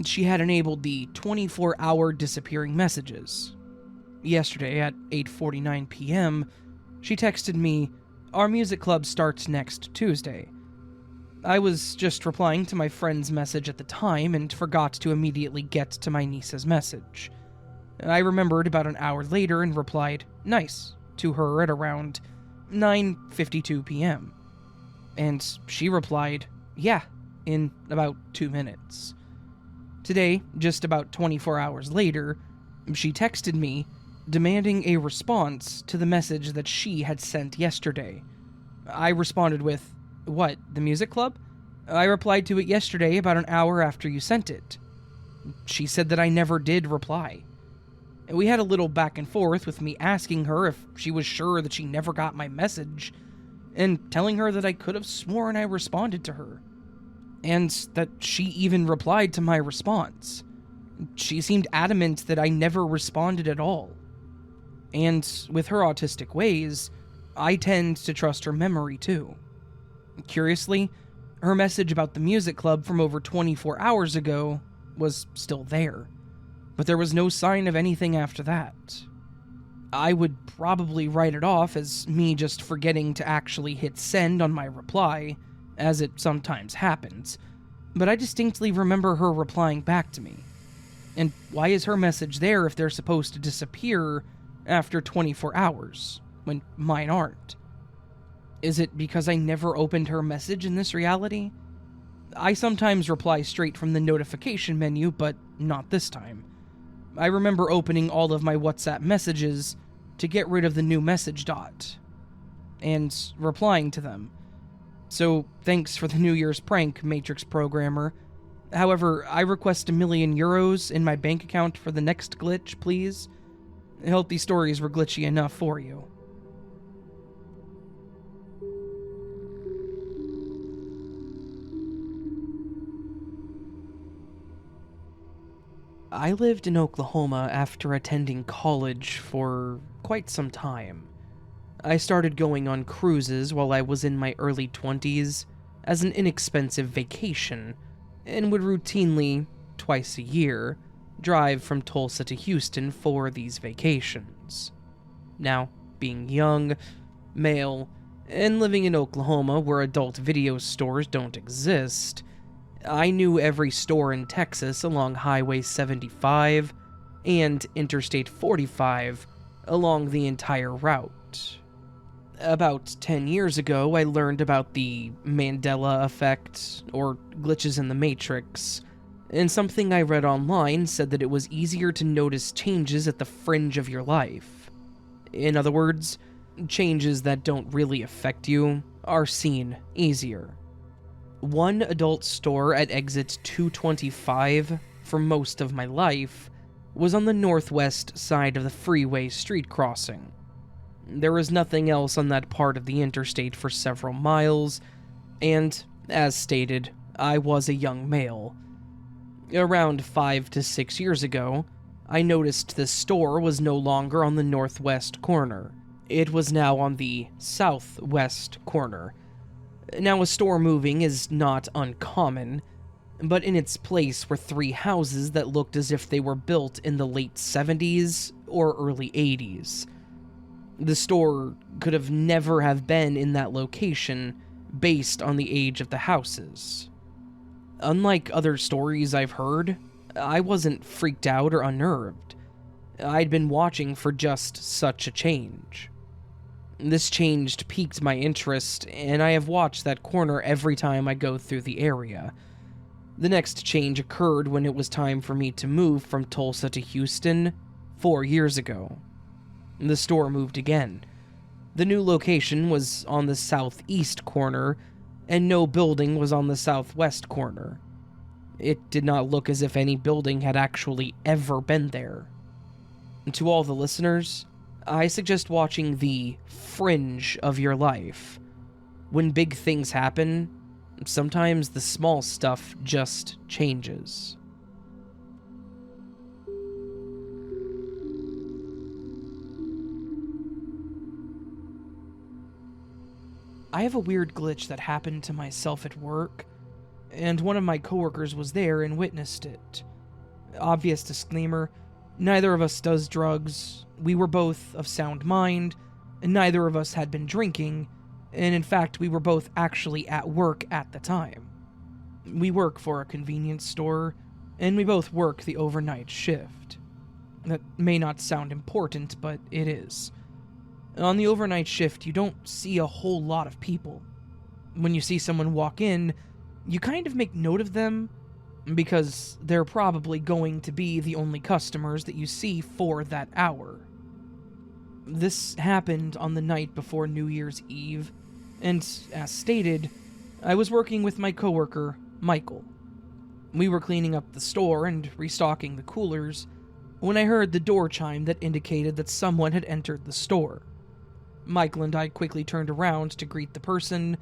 she had enabled the 24-hour disappearing messages. Yesterday at 8:49 p.m., she texted me, "Our music club starts next Tuesday." I was just replying to my friend's message at the time and forgot to immediately get to my niece's message. I remembered about an hour later and replied, "Nice," to her at around 9:52 p.m. And she replied, "Yeah," in about 2 minutes. Today, just about 24 hours later, she texted me, demanding a response to the message that she had sent yesterday. I responded with, "What, the music club? I replied to it yesterday about an hour after you sent it." She said that I never did reply. We had a little back and forth with me asking her if she was sure that she never got my message, and telling her that I could have sworn I responded to her, and that she even replied to my response. She seemed adamant that I never responded at all. And with her autistic ways, I tend to trust her memory too. Curiously, her message about the music club from over 24 hours ago was still there, but there was no sign of anything after that. I would probably write it off as me just forgetting to actually hit send on my reply, as it sometimes happens, but I distinctly remember her replying back to me. And why is her message there if they're supposed to disappear after 24 hours, when mine aren't? Is it because I never opened her message in this reality? I sometimes reply straight from the notification menu, but not this time. I remember opening all of my WhatsApp messages to get rid of the new message dot, and replying to them. So thanks for the New Year's prank, Matrix programmer. However, I request €1,000,000 in my bank account for the next glitch, please. I hope these stories were glitchy enough for you. I lived in Oklahoma after attending college for quite some time. I started going on cruises while I was in my early 20s as an inexpensive vacation, and would routinely, twice a year, drive from Tulsa to Houston for these vacations. Now, being young, male, and living in Oklahoma where adult video stores don't exist, I knew every store in Texas along Highway 75 and Interstate 45 along the entire route. About 10 years ago, I learned about the Mandela effect, or glitches in the Matrix, and something I read online said that it was easier to notice changes at the fringe of your life. In other words, changes that don't really affect you are seen easier. One adult store at exit 225 for most of my life was on the northwest side of the freeway street crossing. There was nothing else on that part of the interstate for several miles, and, as stated, I was a young male. Around 5 to 6 years ago, I noticed this store was no longer on the northwest corner. It was now on the southwest corner. Now, a store moving is not uncommon, but in its place were 3 houses that looked as if they were built in the late 70s or early 80s. The store could have never have been in that location based on the age of the houses. Unlike other stories I've heard, I wasn't freaked out or unnerved. I'd been watching for just such a change. This change piqued my interest, and I have watched that corner every time I go through the area. The next change occurred when it was time for me to move from Tulsa to Houston 4 years ago. The store moved again. The new location was on the southeast corner, and no building was on the southwest corner. It did not look as if any building had actually ever been there. And to all the listeners, I suggest watching the fringe of your life. When big things happen, sometimes the small stuff just changes. I have a weird glitch that happened to myself at work, and one of my coworkers was there and witnessed it. Obvious disclaimer, neither of us does drugs, we were both of sound mind, and neither of us had been drinking, and in fact we were both actually at work at the time. We work for a convenience store, and we both work the overnight shift. That may not sound important, but it is. On the overnight shift, you don't see a whole lot of people. When you see someone walk in, you kind of make note of them, because they're probably going to be the only customers that you see for that hour. This happened on the night before New Year's Eve, and as stated, I was working with my coworker, Michael. We were cleaning up the store and restocking the coolers when I heard the door chime that indicated that someone had entered the store. Michael and I quickly turned around to greet the person,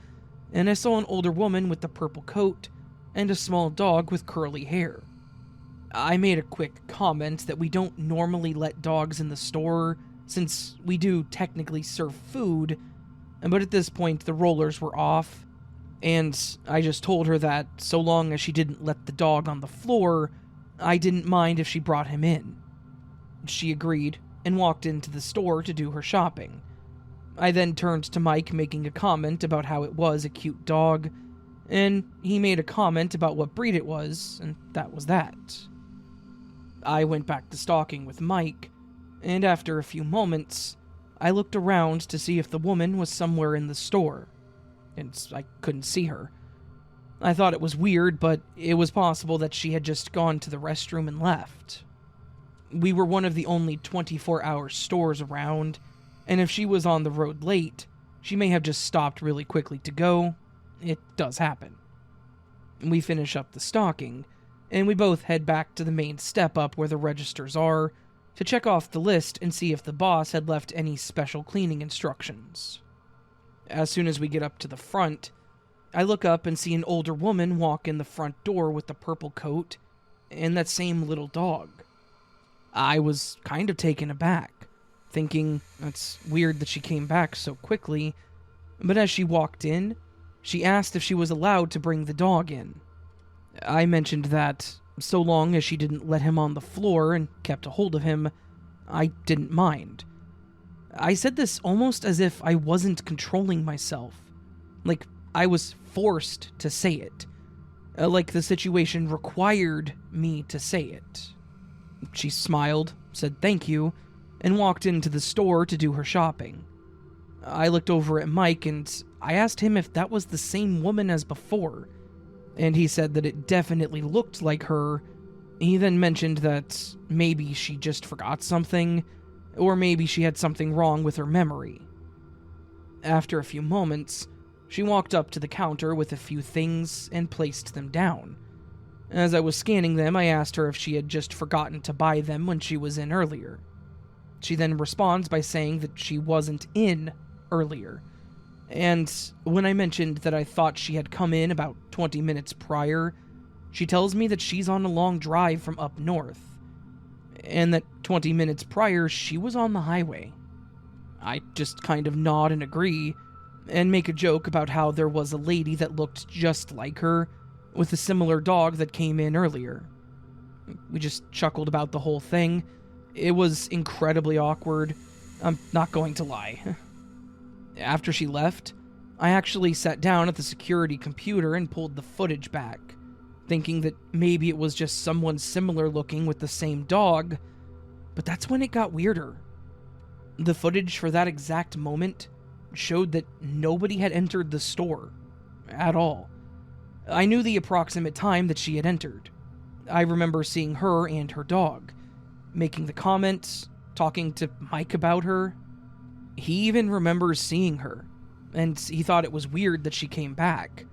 and I saw an older woman with a purple coat and a small dog with curly hair. I made a quick comment that we don't normally let dogs in the store, since we do technically serve food, but at this point the rollers were off, and I just told her that so long as she didn't let the dog on the floor, I didn't mind if she brought him in. She agreed and walked into the store to do her shopping. I then turned to Mike, making a comment about how it was a cute dog, and he made a comment about what breed it was, and that was that. I went back to stalking with Mike, and after a few moments, I looked around to see if the woman was somewhere in the store, and I couldn't see her. I thought it was weird, but it was possible that she had just gone to the restroom and left. We were one of the only 24-hour stores around, and if she was on the road late, she may have just stopped really quickly to go. It does happen. We finish up the stocking, and we both head back to the main step-up where the registers are to check off the list and see if the boss had left any special cleaning instructions. As soon as we get up to the front, I look up and see an older woman walk in the front door with the purple coat and that same little dog. I was kind of taken aback, thinking that's weird that she came back so quickly, but as she walked in, she asked if she was allowed to bring the dog in. I mentioned that, so long as she didn't let him on the floor and kept a hold of him, I didn't mind. I said this almost as if I wasn't controlling myself, like I was forced to say it, like the situation required me to say it. She smiled, said thank you, and walked into the store to do her shopping. I looked over at Mike and I asked him if that was the same woman as before, and he said that it definitely looked like her. He then mentioned that maybe she just forgot something, or maybe she had something wrong with her memory. After a few moments, she walked up to the counter with a few things and placed them down. As I was scanning them, I asked her if she had just forgotten to buy them when she was in earlier. She then responds by saying that she wasn't in earlier, and when I mentioned that I thought she had come in about 20 minutes prior, she tells me that she's on a long drive from up north, and that 20 minutes prior she was on the highway. I just kind of nod and agree, and make a joke about how there was a lady that looked just like her, with a similar dog that came in earlier. We just chuckled about the whole thing. It was incredibly awkward, I'm not going to lie. After she left, I actually sat down at the security computer and pulled the footage back, thinking that maybe it was just someone similar looking with the same dog, but that's when it got weirder. The footage for that exact moment showed that nobody had entered the store at all. I knew the approximate time that she had entered. I remember seeing her and her dog, making the comments, talking to Mike about her. He even remembers seeing her, and he thought it was weird that she came back.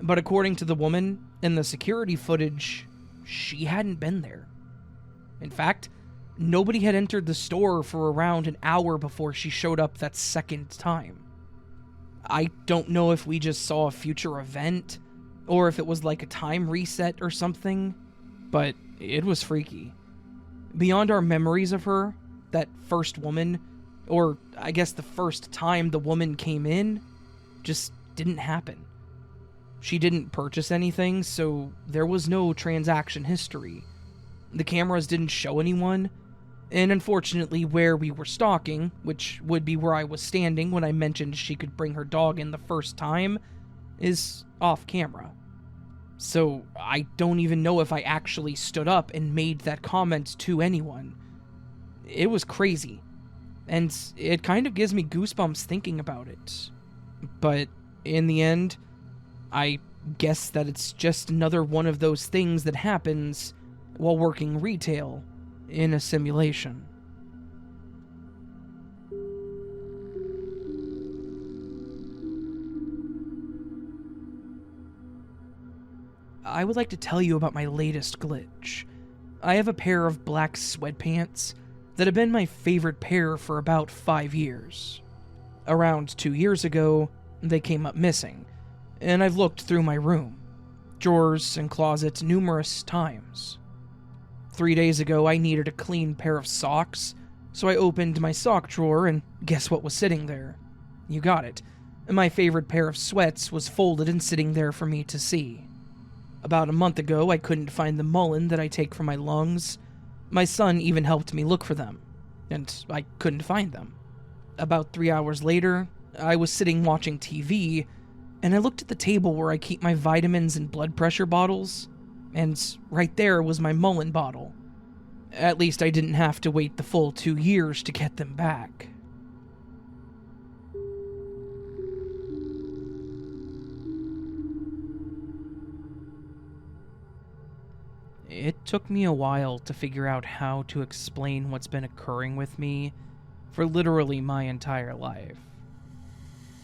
But according to the woman in the security footage, she hadn't been there. In fact, nobody had entered the store for around an hour before she showed up that second time. I don't know if we just saw a future event, or if it was like a time reset or something, but it was freaky. Beyond our memories of her, that first woman, or I guess the first time the woman came in, just didn't happen. She didn't purchase anything, so there was no transaction history. The cameras didn't show anyone, and unfortunately where we were stalking, which would be where I was standing when I mentioned she could bring her dog in the first time, is off camera. So I don't even know if I actually stood up and made that comment to anyone. It was crazy, and it kind of gives me goosebumps thinking about it. But in the end, I guess that it's just another one of those things that happens while working retail in a simulation. I would like to tell you about my latest glitch. I have a pair of black sweatpants that have been my favorite pair for about 5 years. Around 2 years ago, they came up missing, and I've looked through my room, drawers and closets numerous times. 3 days ago, I needed a clean pair of socks, so I opened my sock drawer and guess what was sitting there? You got it. My favorite pair of sweats was folded and sitting there for me to see. About a month ago, I couldn't find the Mullen that I take for my lungs. My son even helped me look for them, and I couldn't find them. About 3 hours later, I was sitting watching TV, and I looked at the table where I keep my vitamins and blood pressure bottles, and right there was my Mullen bottle. At least I didn't have to wait the full 2 years to get them back. It took me a while to figure out how to explain what's been occurring with me for literally my entire life.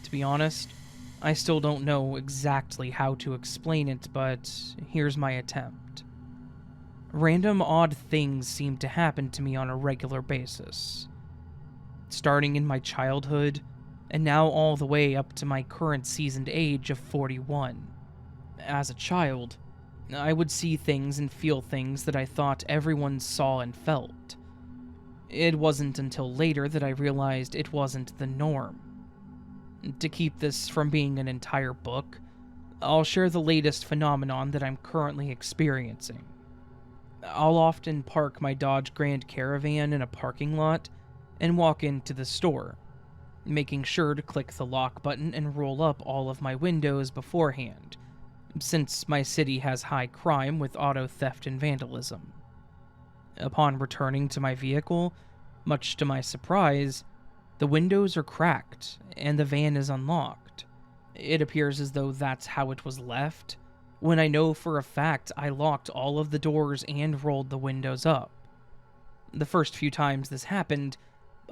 To be honest, I still don't know exactly how to explain it, but here's my attempt. Random odd things seem to happen to me on a regular basis. Starting in my childhood, and now all the way up to my current seasoned age of 41. As a child, I would see things and feel things that I thought everyone saw and felt. It wasn't until later that I realized it wasn't the norm. To keep this from being an entire book, I'll share the latest phenomenon that I'm currently experiencing. I'll often park my Dodge Grand Caravan in a parking lot and walk into the store, making sure to click the lock button and roll up all of my windows beforehand, since my city has high crime with auto theft and vandalism. Upon returning to my vehicle, much to my surprise, the windows are cracked and the van is unlocked. It appears as though that's how it was left, when I know for a fact I locked all of the doors and rolled the windows up. The first few times this happened,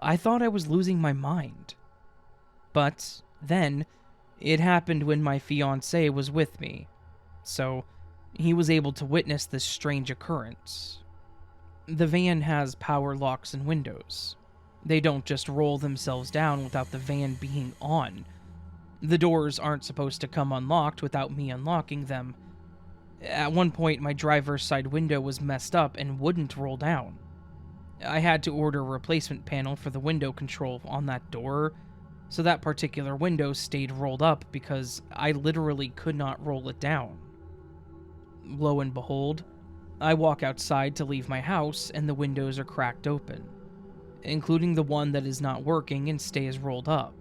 I thought I was losing my mind. But then, it happened when my fiancé was with me, so he was able to witness this strange occurrence. The van has power locks and windows. They don't just roll themselves down without the van being on. The doors aren't supposed to come unlocked without me unlocking them. At one point, my driver's side window was messed up and wouldn't roll down. I had to order a replacement panel for the window control on that door, so that particular window stayed rolled up because I literally could not roll it down. Lo and behold, I walk outside to leave my house and the windows are cracked open. including the one that is not working and stays rolled up.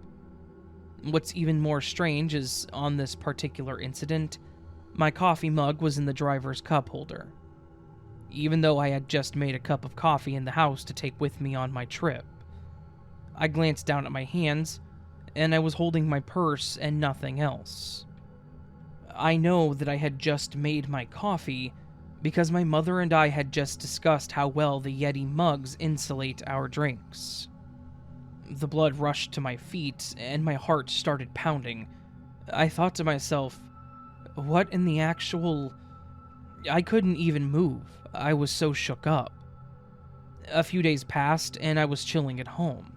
What's even more strange is, on this particular incident, my coffee mug was in the driver's cup holder, even though I had just made a cup of coffee in the house to take with me on my trip. I glanced down at my hands, and I was holding my purse and nothing else. I know that I had just made my coffee because my mother and I had just discussed how well the Yeti mugs insulate our drinks. The blood rushed to my feet, and my heart started pounding. I thought to myself, what in the actual... I couldn't even move. I was so shook up. A few days passed, and I was chilling at home.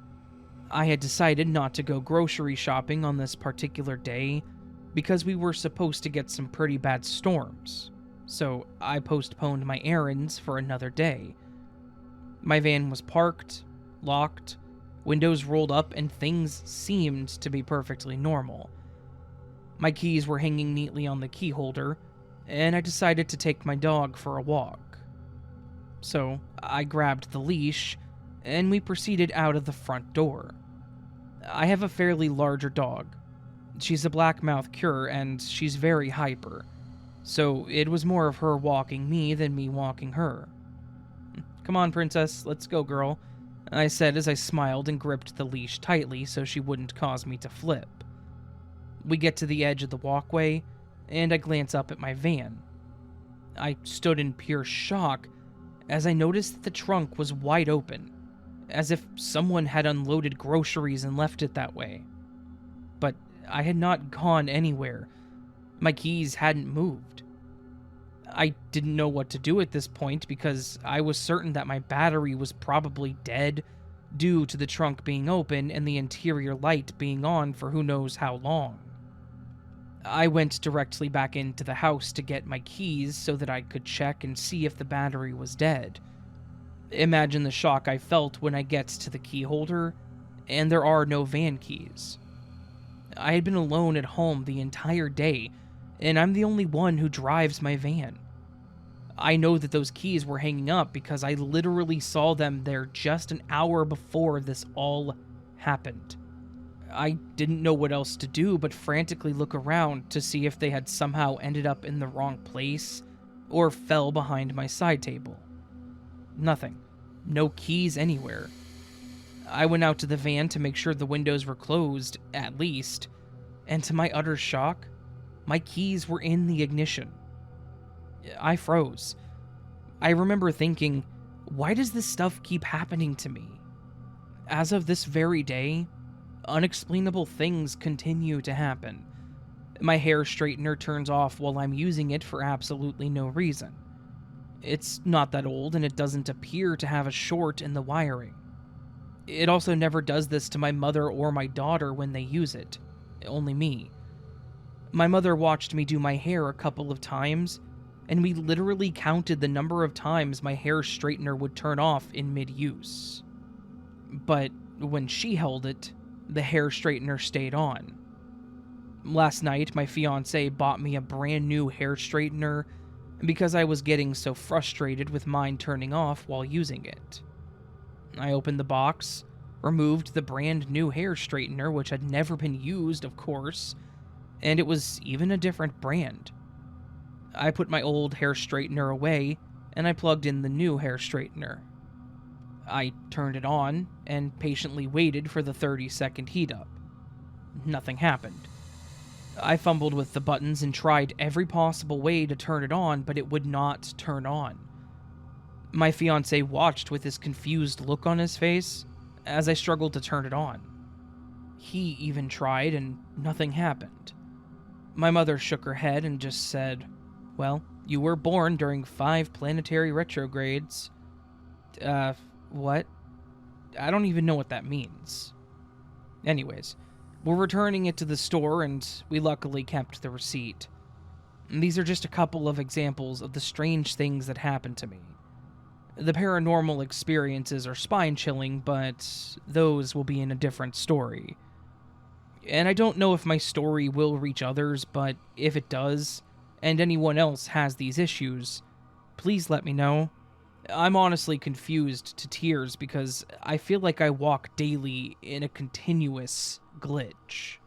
I had decided not to go grocery shopping on this particular day because we were supposed to get some pretty bad storms, so I postponed my errands for another day. My van was parked, locked, windows rolled up, and things seemed to be perfectly normal. My keys were hanging neatly on the key holder, and I decided to take my dog for a walk. So I grabbed the leash, and we proceeded out of the front door. I have a fairly larger dog. She's a black-mouthed cur, and she's very hyper, so it was more of her walking me than me walking her. "Come on, princess, let's go, girl," I said as I smiled and gripped the leash tightly so she wouldn't cause me to flip. We get to the edge of the walkway, and I glance up at my van. I stood in pure shock as I noticed that the trunk was wide open, as if someone had unloaded groceries and left it that way. But I had not gone anywhere. My keys hadn't moved. I didn't know what to do at this point because I was certain that my battery was probably dead due to the trunk being open and the interior light being on for who knows how long. I went directly back into the house to get my keys so that I could check and see if the battery was dead. Imagine the shock I felt when I get to the key holder, and there are no van keys. I had been alone at home the entire day, and I'm the only one who drives my van. I know that those keys were hanging up because I literally saw them there just an hour before this all happened. I didn't know what else to do but frantically look around to see if they had somehow ended up in the wrong place or fell behind my side table. Nothing. No keys anywhere. I went out to the van to make sure the windows were closed, at least, and to my utter shock, my keys were in the ignition. I froze. I remember thinking, why does this stuff keep happening to me? As of this very day, unexplainable things continue to happen. My hair straightener turns off while I'm using it for absolutely no reason. It's not that old, and it doesn't appear to have a short in the wiring. It also never does this to my mother or my daughter when they use it. Only me. My mother watched me do my hair a couple of times, and we literally counted the number of times my hair straightener would turn off in mid-use. But when she held it, the hair straightener stayed on. Last night, my fiancé bought me a brand new hair straightener because I was getting so frustrated with mine turning off while using it. I opened the box, removed the brand new hair straightener, which had never been used, of course, and it was even a different brand. I put my old hair straightener away, and I plugged in the new hair straightener. I turned it on and patiently waited for the 30-second heat up. Nothing happened. I fumbled with the buttons and tried every possible way to turn it on, but it would not turn on. My fiancé watched with this confused look on his face as I struggled to turn it on. He even tried, and nothing happened. My mother shook her head and just said, "Well, you were born during 5 planetary retrogrades." What? I don't even know what that means. Anyways, we're returning it to the store, and we luckily kept the receipt. These are just a couple of examples of the strange things that happened to me. The paranormal experiences are spine-chilling, but those will be in a different story. And I don't know if my story will reach others, but if it does, and anyone else has these issues, please let me know. I'm honestly confused to tears because I feel like I walk daily in a continuous glitch.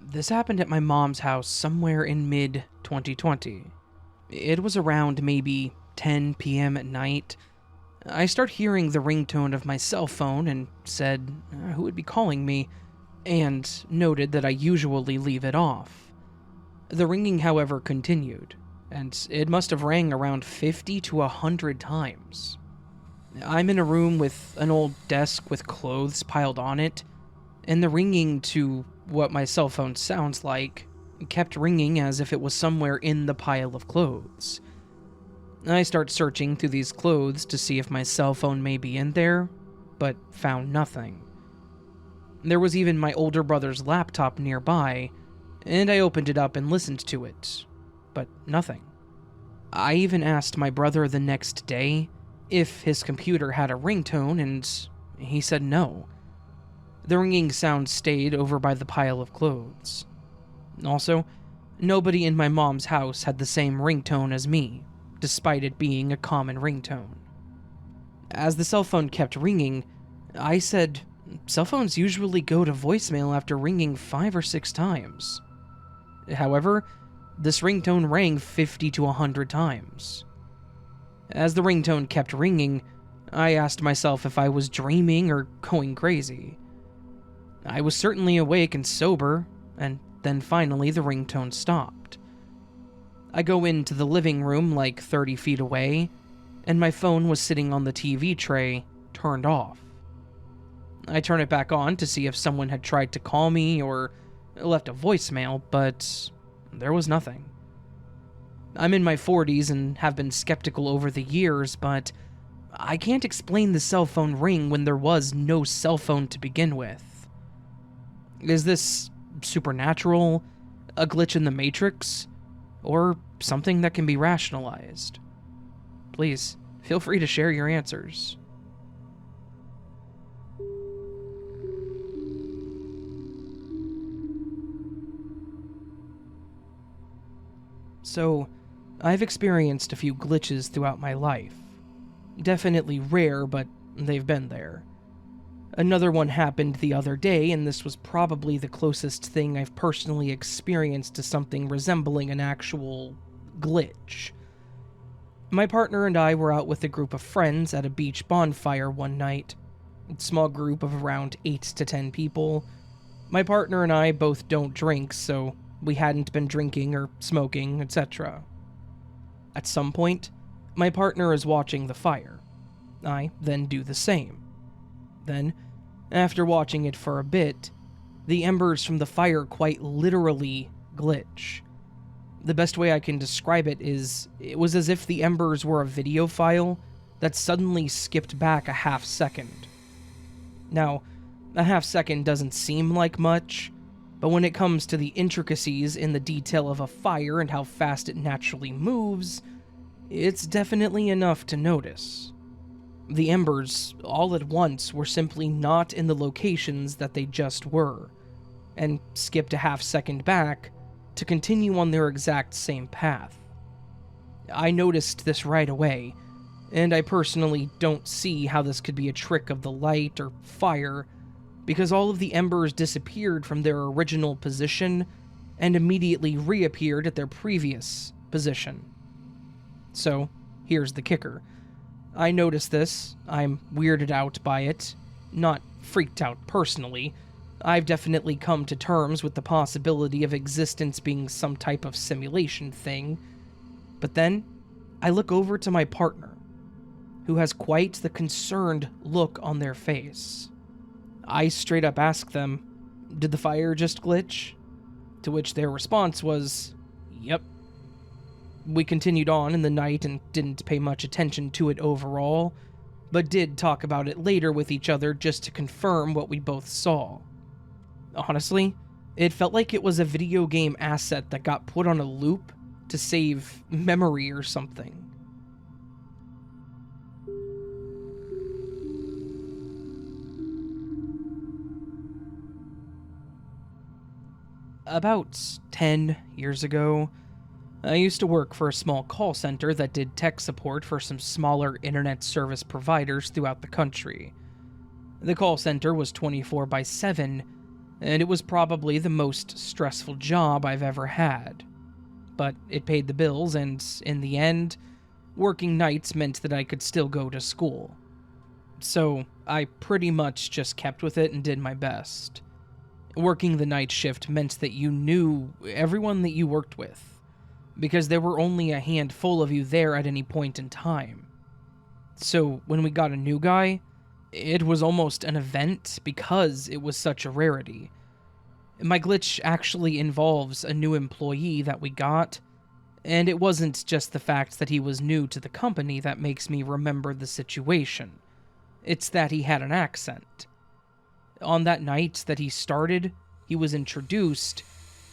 This happened at my mom's house somewhere in mid-2020. It was around maybe 10 p.m. at night. I start hearing the ringtone of my cell phone and said who would be calling me, and noted that I usually leave it off. The ringing, however, continued, and it must have rang around 50 to 100 times. I'm in a room with an old desk with clothes piled on it, and the ringing, to what my cell phone sounds like, kept ringing as if it was somewhere in the pile of clothes. I start searching through these clothes to see if my cell phone may be in there, but found nothing. There was even my older brother's laptop nearby, and I opened it up and listened to it, but nothing. I even asked my brother the next day if his computer had a ringtone, and he said no. The ringing sound stayed over by the pile of clothes. Also, nobody in my mom's house had the same ringtone as me, despite it being a common ringtone. As the cell phone kept ringing, I said, cell phones usually go to voicemail after ringing 5 or 6 times. However, this ringtone rang 50 to 100 times. As the ringtone kept ringing, I asked myself if I was dreaming or going crazy. I was certainly awake and sober, and then finally the ringtone stopped. I go into the living room like 30 feet away, and my phone was sitting on the TV tray, turned off. I turn it back on to see if someone had tried to call me or left a voicemail, but there was nothing. I'm in my 40s and have been skeptical over the years, but I can't explain the cell phone ring when there was no cell phone to begin with. Is this supernatural, a glitch in the Matrix, or something that can be rationalized? Please, feel free to share your answers. So, I've experienced a few glitches throughout my life. Definitely rare, but they've been there. Another one happened the other day, and this was probably the closest thing I've personally experienced to something resembling an actual glitch. My partner and I were out with a group of friends at a beach bonfire one night. A small group of around 8 to 10 people. My partner and I both don't drink, so we hadn't been drinking or smoking, etc. At some point, my partner is watching the fire. I then do the same. Then, after watching it for a bit, the embers from the fire quite literally glitch. The best way I can describe it is, it was as if the embers were a video file that suddenly skipped back a half second. Now, a half second doesn't seem like much, but when it comes to the intricacies in the detail of a fire and how fast it naturally moves, it's definitely enough to notice. The embers, all at once, were simply not in the locations that they just were, and skipped a half second back to continue on their exact same path. I noticed this right away, and I personally don't see how this could be a trick of the light or fire, because all of the embers disappeared from their original position and immediately reappeared at their previous position. So, here's the kicker. I noticed this, I'm weirded out by it, not freaked out personally. I've definitely come to terms with the possibility of existence being some type of simulation thing, but then I look over to my partner, who has quite the concerned look on their face. I straight up ask them, "Did the fire just glitch?" To which their response was, "Yep." We continued on in the night and didn't pay much attention to it overall, but did talk about it later with each other just to confirm what we both saw. Honestly, it felt like it was a video game asset that got put on a loop to save memory or something. About 10 years ago, I used to work for a small call center that did tech support for some smaller internet service providers throughout the country. The call center was 24/7, and it was probably the most stressful job I've ever had. But it paid the bills, and in the end, working nights meant that I could still go to school. So I pretty much just kept with it and did my best. Working the night shift meant that you knew everyone that you worked with, because there were only a handful of you there at any point in time. So when we got a new guy, it was almost an event because it was such a rarity. My glitch actually involves a new employee that we got, and it wasn't just the fact that he was new to the company that makes me remember the situation. It's that he had an accent. On that night that he started, he was introduced,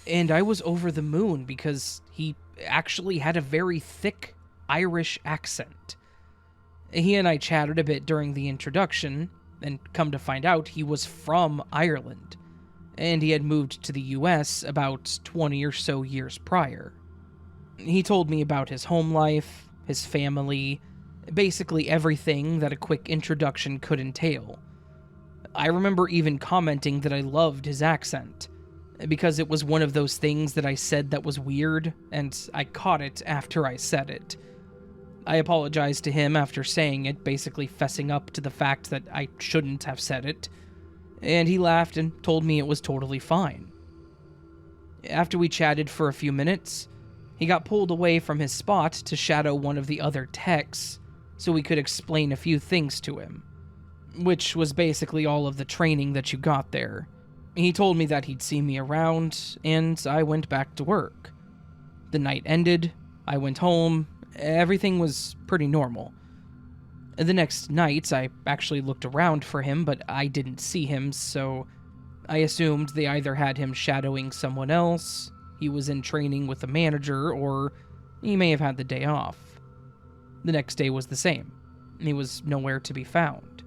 and I was over the moon because he actually had a very thick Irish accent. He and I chatted a bit during the introduction, and come to find out he was from Ireland, and he had moved to the US about 20 or so years prior. He told me about his home life, his family, basically everything that a quick introduction could entail. I remember even commenting that I loved his accent, because it was one of those things that I said that was weird, and I caught it after I said it. I apologized to him after saying it, basically fessing up to the fact that I shouldn't have said it, and he laughed and told me it was totally fine. After we chatted for a few minutes, he got pulled away from his spot to shadow one of the other techs, so we could explain a few things to him, which was basically all of the training that you got there. He told me that he'd see me around, and I went back to work. The night ended, I went home, everything was pretty normal. The next night, I actually looked around for him, but I didn't see him, so I assumed they either had him shadowing someone else, he was in training with a manager, or he may have had the day off. The next day was the same. He was nowhere to be found.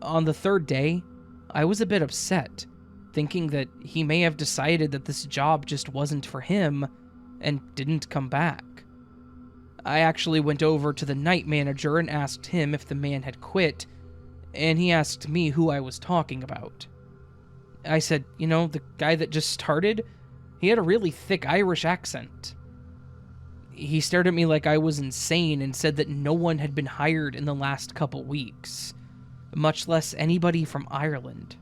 On the third day, I was a bit upset, thinking that he may have decided that this job just wasn't for him and didn't come back. I actually went over to the night manager and asked him if the man had quit, and he asked me who I was talking about. I said, the guy that just started, he had a really thick Irish accent. He stared at me like I was insane and said that no one had been hired in the last couple weeks, much less anybody from Ireland.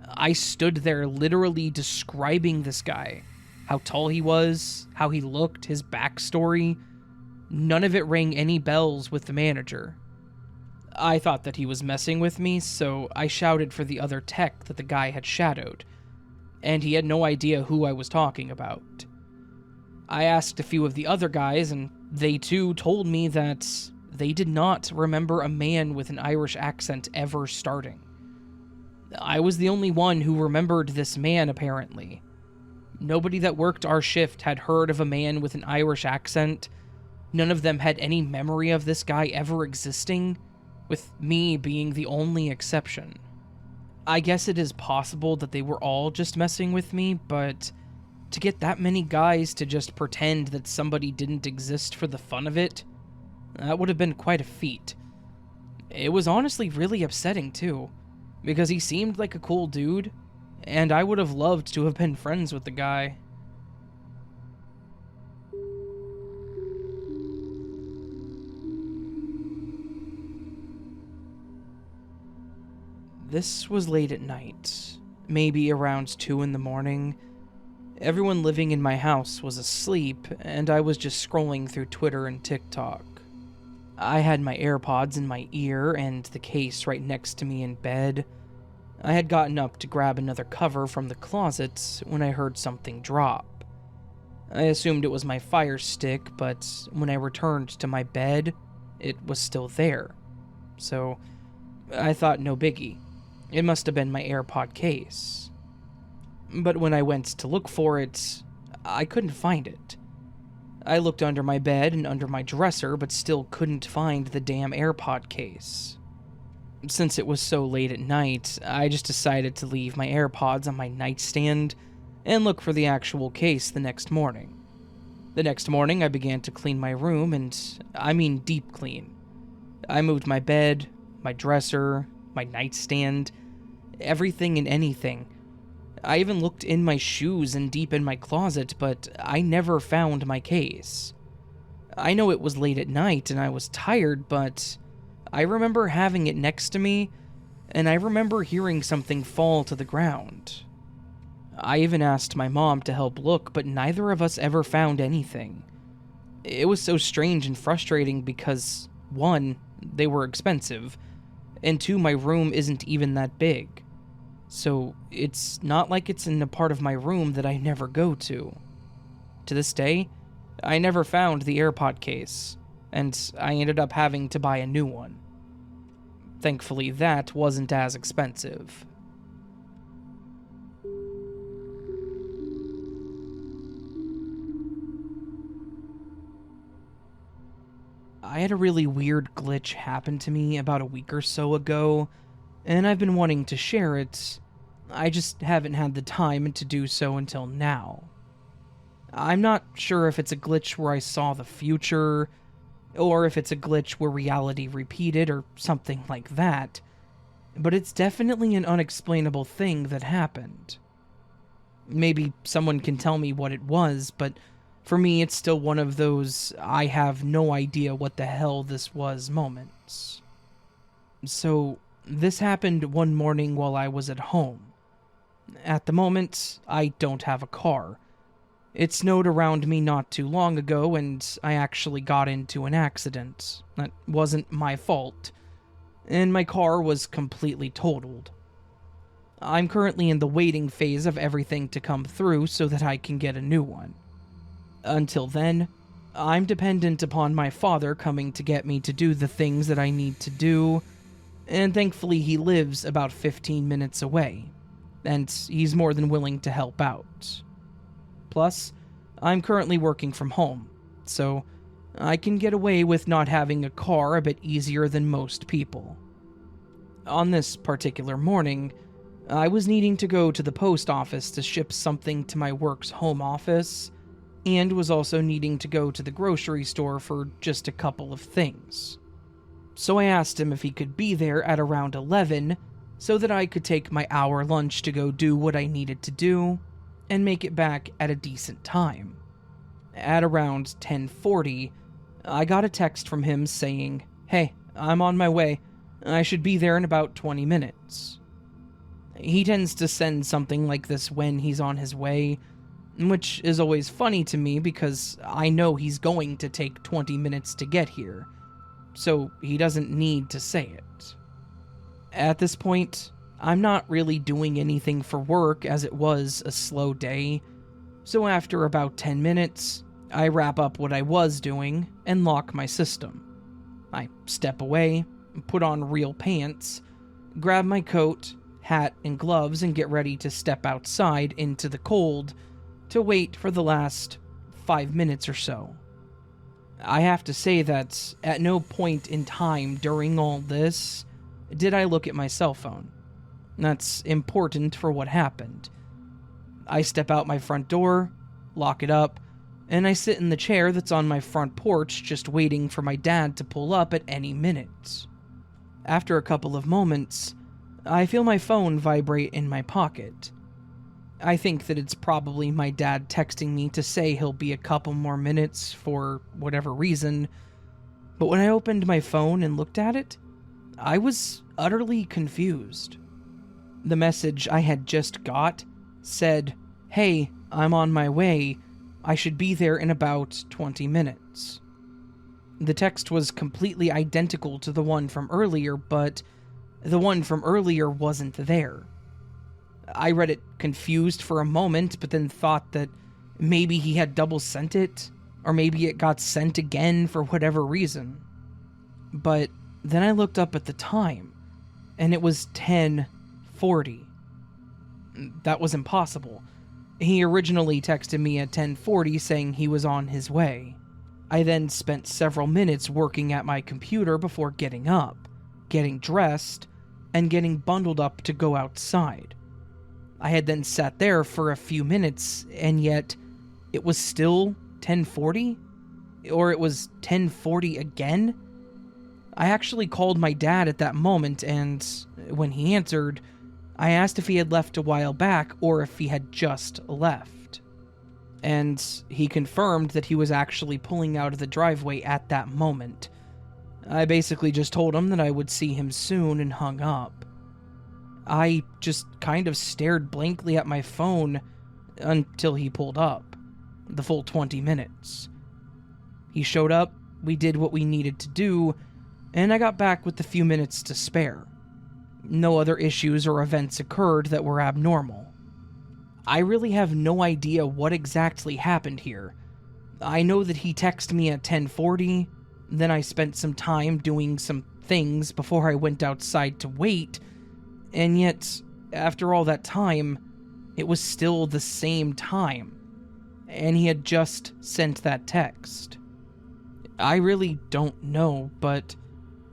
I stood there literally describing this guy, how tall he was, how he looked, his backstory. None of it rang any bells with the manager. I thought that he was messing with me, so I shouted for the other tech that the guy had shadowed, and he had no idea who I was talking about. I asked a few of the other guys, and they too told me that they did not remember a man with an Irish accent ever starting. I was the only one who remembered this man, apparently. Nobody that worked our shift had heard of a man with an Irish accent. None of them had any memory of this guy ever existing, with me being the only exception. I guess it is possible that they were all just messing with me, but to get that many guys to just pretend that somebody didn't exist for the fun of it, that would have been quite a feat. It was honestly really upsetting too, because he seemed like a cool dude, and I would have loved to have been friends with the guy. This was late at night, maybe around 2 in the morning. Everyone living in my house was asleep, and I was just scrolling through Twitter and TikTok. I had my AirPods in my ear and the case right next to me in bed. I had gotten up to grab another cover from the closet when I heard something drop. I assumed it was my fire stick, but when I returned to my bed, it was still there. So I thought no biggie. It must have been my AirPod case. But when I went to look for it, I couldn't find it. I looked under my bed and under my dresser, but still couldn't find the damn AirPod case. Since it was so late at night, I just decided to leave my AirPods on my nightstand and look for the actual case the next morning. The next morning, I began to clean my room, and I mean deep clean. I moved my bed, my dresser, my nightstand, everything and anything. I even looked in my shoes and deep in my closet, but I never found my case. I know it was late at night and I was tired, but I remember having it next to me, and I remember hearing something fall to the ground. I even asked my mom to help look, but neither of us ever found anything. It was so strange and frustrating because, one, they were expensive, and two, my room isn't even that big. So it's not like it's in a part of my room that I never go to. To this day, I never found the AirPod case, and I ended up having to buy a new one. Thankfully, that wasn't as expensive. I had a really weird glitch happen to me about a week or so ago, and I've been wanting to share it. I just haven't had the time to do so until now. I'm not sure if it's a glitch where I saw the future, or if it's a glitch where reality repeated or something like that, but it's definitely an unexplainable thing that happened. Maybe someone can tell me what it was, but for me it's still one of those I have no idea what the hell this was moments. So, this happened one morning while I was at home. At the moment, I don't have a car. It snowed around me not too long ago, and I actually got into an accident. That wasn't my fault, and my car was completely totaled. I'm currently in the waiting phase of everything to come through so that I can get a new one. Until then, I'm dependent upon my father coming to get me to do the things that I need to do, and thankfully he lives about 15 minutes away, and he's more than willing to help out. Plus, I'm currently working from home, so I can get away with not having a car a bit easier than most people. On this particular morning, I was needing to go to the post office to ship something to my work's home office, and was also needing to go to the grocery store for just a couple of things. So I asked him if he could be there at around 11 so that I could take my hour lunch to go do what I needed to do and make it back at a decent time. At around 10:40, I got a text from him saying, "Hey, I'm on my way. I should be there in about 20 minutes. He tends to send something like this when he's on his way, which is always funny to me because I know he's going to take 20 minutes to get here, so he doesn't need to say it. At this point, I'm not really doing anything for work as it was a slow day, so after about 10 minutes, I wrap up what I was doing and lock my system. I step away, put on real pants, grab my coat, hat, and gloves and get ready to step outside into the cold to wait for the last 5 minutes or so. I have to say that at no point in time during all this did I look at my cell phone. That's important for what happened. I step out my front door, lock it up, and I sit in the chair that's on my front porch just waiting for my dad to pull up at any minute. After a couple of moments, I feel my phone vibrate in my pocket. I think that it's probably my dad texting me to say he'll be a couple more minutes for whatever reason, but when I opened my phone and looked at it, I was utterly confused. The message I had just got said, "Hey, I'm on my way. I should be there in about 20 minutes. The text was completely identical to the one from earlier, but the one from earlier wasn't there. I read it confused for a moment, but then thought that maybe he had double sent it, or maybe it got sent again for whatever reason. But then I looked up at the time, and it was 10:40. That was impossible. He originally texted me at 10:40 saying he was on his way. I then spent several minutes working at my computer before getting up, getting dressed, and getting bundled up to go outside. I had then sat there for a few minutes, and yet it was still 10:40? Or it was 10:40 again? I actually called my dad at that moment, and when he answered, I asked if he had left a while back or if he had just left. And he confirmed that he was actually pulling out of the driveway at that moment. I basically just told him that I would see him soon and hung up. I just kind of stared blankly at my phone until he pulled up. The full 20 minutes. He showed up, we did what we needed to do, and I got back with the few minutes to spare. No other issues or events occurred that were abnormal. I really have no idea what exactly happened here. I know that he texted me at 10:40, then I spent some time doing some things before I went outside to wait, and yet, after all that time, it was still the same time, and he had just sent that text. I really don't know, but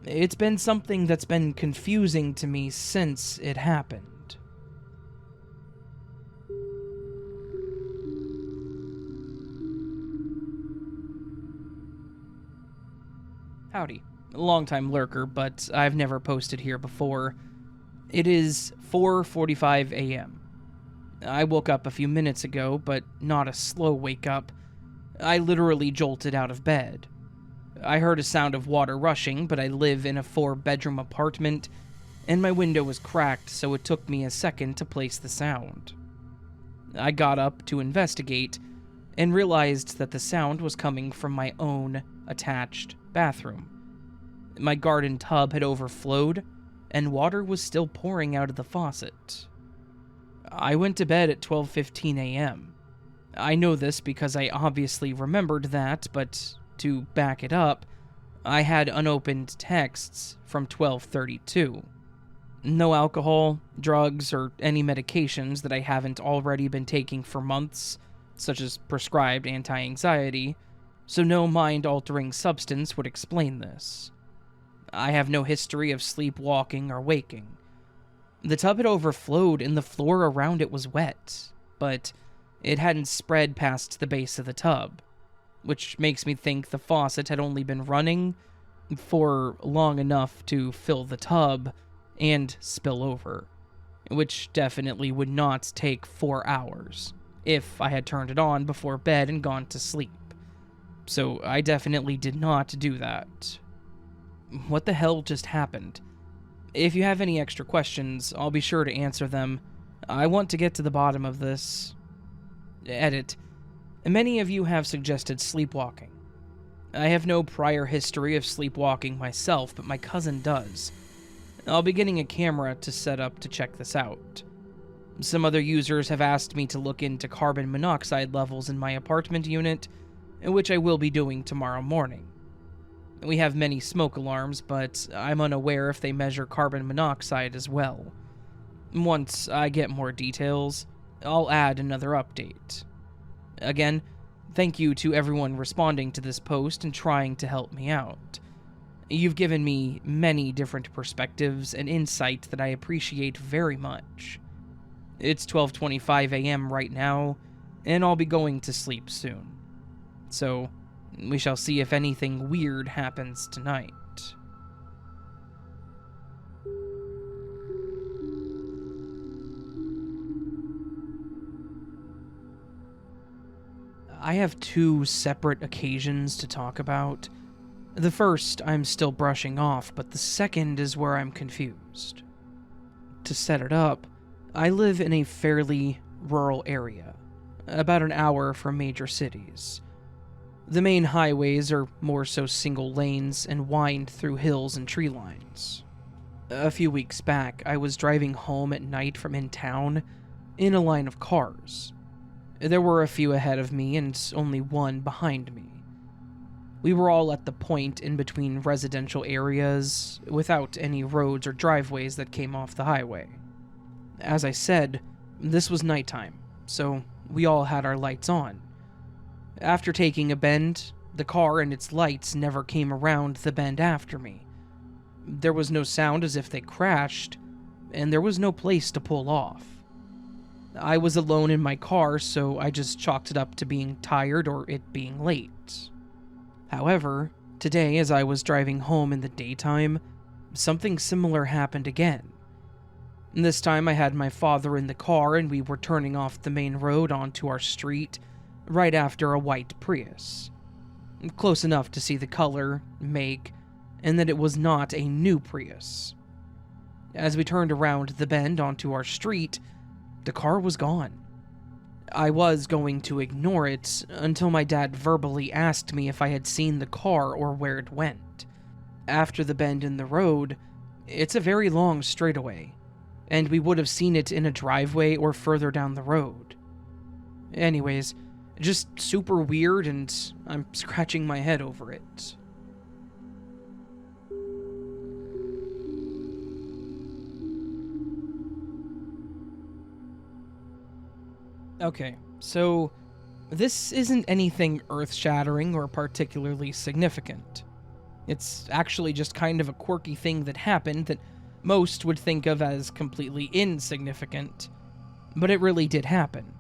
it's been something that's been confusing to me since it happened. Howdy. Longtime lurker, but I've never posted here before. It is 4:45 a.m. I woke up a few minutes ago, but not a slow wake up. I literally jolted out of bed. I heard a sound of water rushing, but I live in a 4-bedroom apartment, and my window was cracked, so it took me a second to place the sound. I got up to investigate, and realized that the sound was coming from my own attached bathroom. My garden tub had overflowed, and water was still pouring out of the faucet. I went to bed at 12:15 a.m. I know this because I obviously remembered that, but to back it up, I had unopened texts from 12:32. No alcohol, drugs, or any medications that I haven't already been taking for months, such as prescribed anti-anxiety, so no mind-altering substance would explain this. I have no history of sleepwalking or waking. The tub had overflowed and the floor around it was wet, but it hadn't spread past the base of the tub, which makes me think the faucet had only been running for long enough to fill the tub and spill over, which definitely would not take 4 hours if I had turned it on before bed and gone to sleep. So I definitely did not do that. What the hell just happened? If you have any extra questions, I'll be sure to answer them. I want to get to the bottom of this. Edit. Many of you have suggested sleepwalking. I have no prior history of sleepwalking myself, but my cousin does. I'll be getting a camera to set up to check this out. Some other users have asked me to look into carbon monoxide levels in my apartment unit, which I will be doing tomorrow morning. We have many smoke alarms, but I'm unaware if they measure carbon monoxide as well. Once I get more details, I'll add another update. Again, thank you to everyone responding to this post and trying to help me out. You've given me many different perspectives and insight that I appreciate very much. It's 12:25 a.m. right now, and I'll be going to sleep soon. So, we shall see if anything weird happens tonight. I have 2 separate occasions to talk about. The first I'm still brushing off, but the second is where I'm confused. To set it up, I live in a fairly rural area, about an hour from major cities. The main highways are more so single lanes and wind through hills and tree lines. A few weeks back, I was driving home at night from in town in a line of cars. There were a few ahead of me and only one behind me. We were all at the point in between residential areas, without any roads or driveways that came off the highway. As I said, this was nighttime, so we all had our lights on. After taking a bend, the car and its lights never came around the bend after me. There was no sound as if they crashed, and there was no place to pull off. I was alone in my car, so I just chalked it up to being tired or it being late. However, today as I was driving home in the daytime, something similar happened again. This time I had my father in the car and we were turning off the main road onto our street right after a white Prius. Close enough to see the color, make, and that it was not a new Prius. As we turned around the bend onto our street, the car was gone. I was going to ignore it until my dad verbally asked me if I had seen the car or where it went. After the bend in the road, it's a very long straightaway, and we would have seen it in a driveway or further down the road. Anyways, just super weird, and I'm scratching my head over it. Okay, so this isn't anything earth-shattering or particularly significant. It's actually just kind of a quirky thing that happened that most would think of as completely insignificant. But it really did happen.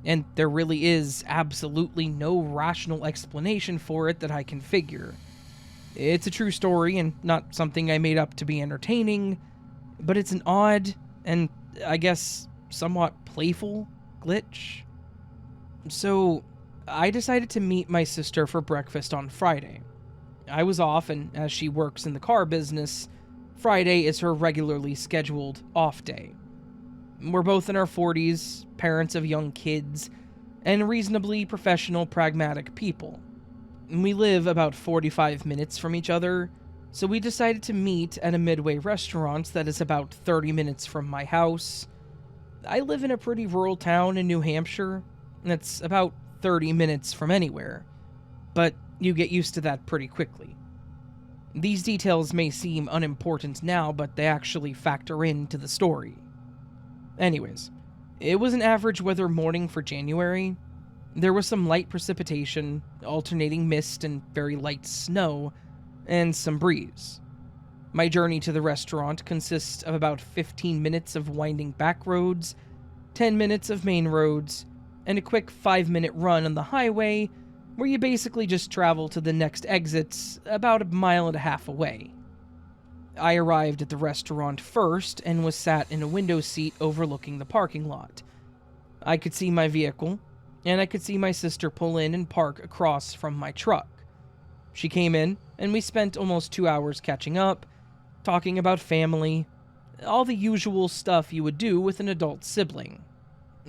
And there really is absolutely no rational explanation for it that I can figure. It's a true story and not something I made up to be entertaining, but it's an odd and, I guess, somewhat playful glitch. So, I decided to meet my sister for breakfast on Friday. I was off, and as she works in the car business, Friday is her regularly scheduled off day. We're both in our 40s, parents of young kids, and reasonably professional, pragmatic people. We live about 45 minutes from each other, so we decided to meet at a Midway restaurant that is about 30 minutes from my house. I live in a pretty rural town in New Hampshire that's about 30 minutes from anywhere, but you get used to that pretty quickly. These details may seem unimportant now, but they actually factor into the story. Anyways, it was an average weather morning for January. There was some light precipitation, alternating mist and very light snow, and some breeze. My journey to the restaurant consists of about 15 minutes of winding back roads, 10 minutes of main roads, and a quick 5-minute run on the highway where you basically just travel to the next exits about 1.5 miles away. I arrived at the restaurant first and was sat in a window seat overlooking the parking lot. I could see my vehicle, and I could see my sister pull in and park across from my truck. She came in, and we spent almost 2 hours catching up, talking about family, all the usual stuff you would do with an adult sibling.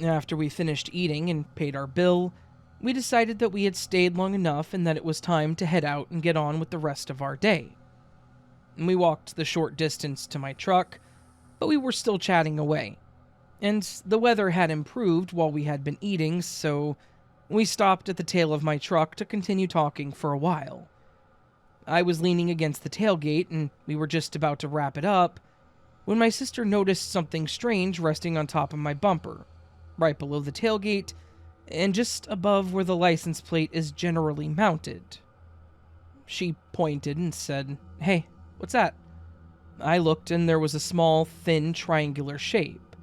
After we finished eating and paid our bill, we decided that we had stayed long enough and that it was time to head out and get on with the rest of our day. We walked the short distance to my truck, but we were still chatting away. And the weather had improved while we had been eating, so we stopped at the tail of my truck to continue talking for a while. I was leaning against the tailgate, and we were just about to wrap it up, when my sister noticed something strange resting on top of my bumper, right below the tailgate, and just above where the license plate is generally mounted. She pointed and said, "Hey, what's that?" I looked, and there was a small, thin, triangular shape.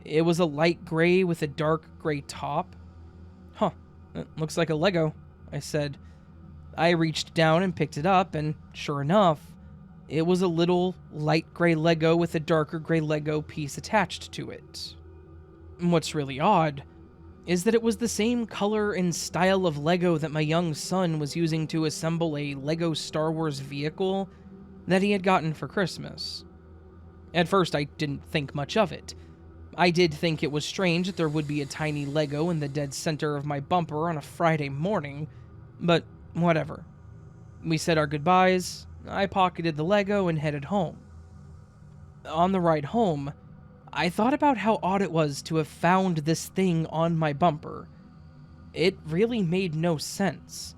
It was a light gray with a dark gray top. "Huh, it looks like a Lego," I said. I reached down and picked it up, and sure enough, it was a little light gray Lego with a darker gray Lego piece attached to it. What's really odd is that it was the same color and style of Lego that my young son was using to assemble a Lego Star Wars vehicle that he had gotten for Christmas. At first, I didn't think much of it. I did think it was strange that there would be a tiny Lego in the dead center of my bumper on a Friday morning, but whatever. We said our goodbyes, I pocketed the Lego and headed home. On the ride home, I thought about how odd it was to have found this thing on my bumper. It really made no sense.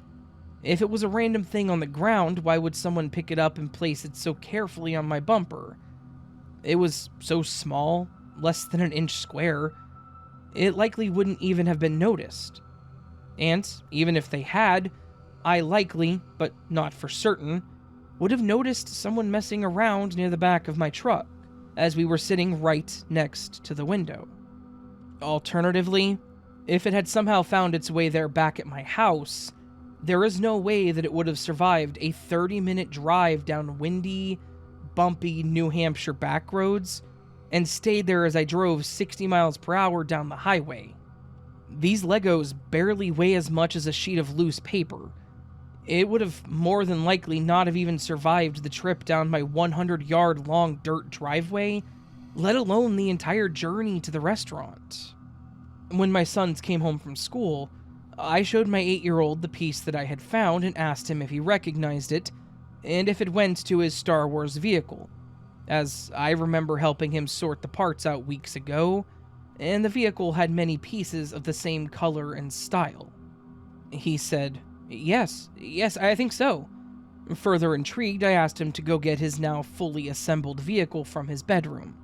If it was a random thing on the ground, why would someone pick it up and place it so carefully on my bumper? It was so small, less than an inch square, it likely wouldn't even have been noticed. And even if they had, I likely, but not for certain, would have noticed someone messing around near the back of my truck, as we were sitting right next to the window. Alternatively, if it had somehow found its way there back at my house, there is no way that it would have survived a 30-minute drive down windy, bumpy New Hampshire back roads and stayed there as I drove 60 miles per hour down the highway. These Legos barely weigh as much as a sheet of loose paper. It would have more than likely not have even survived the trip down my 100-yard long dirt driveway, let alone the entire journey to the restaurant. When my sons came home from school, I showed my 8-year-old the piece that I had found and asked him if he recognized it, and if it went to his Star Wars vehicle, as I remember helping him sort the parts out weeks ago, and the vehicle had many pieces of the same color and style. He said, Yes, I think so. Further intrigued, I asked him to go get his now fully assembled vehicle from his bedroom.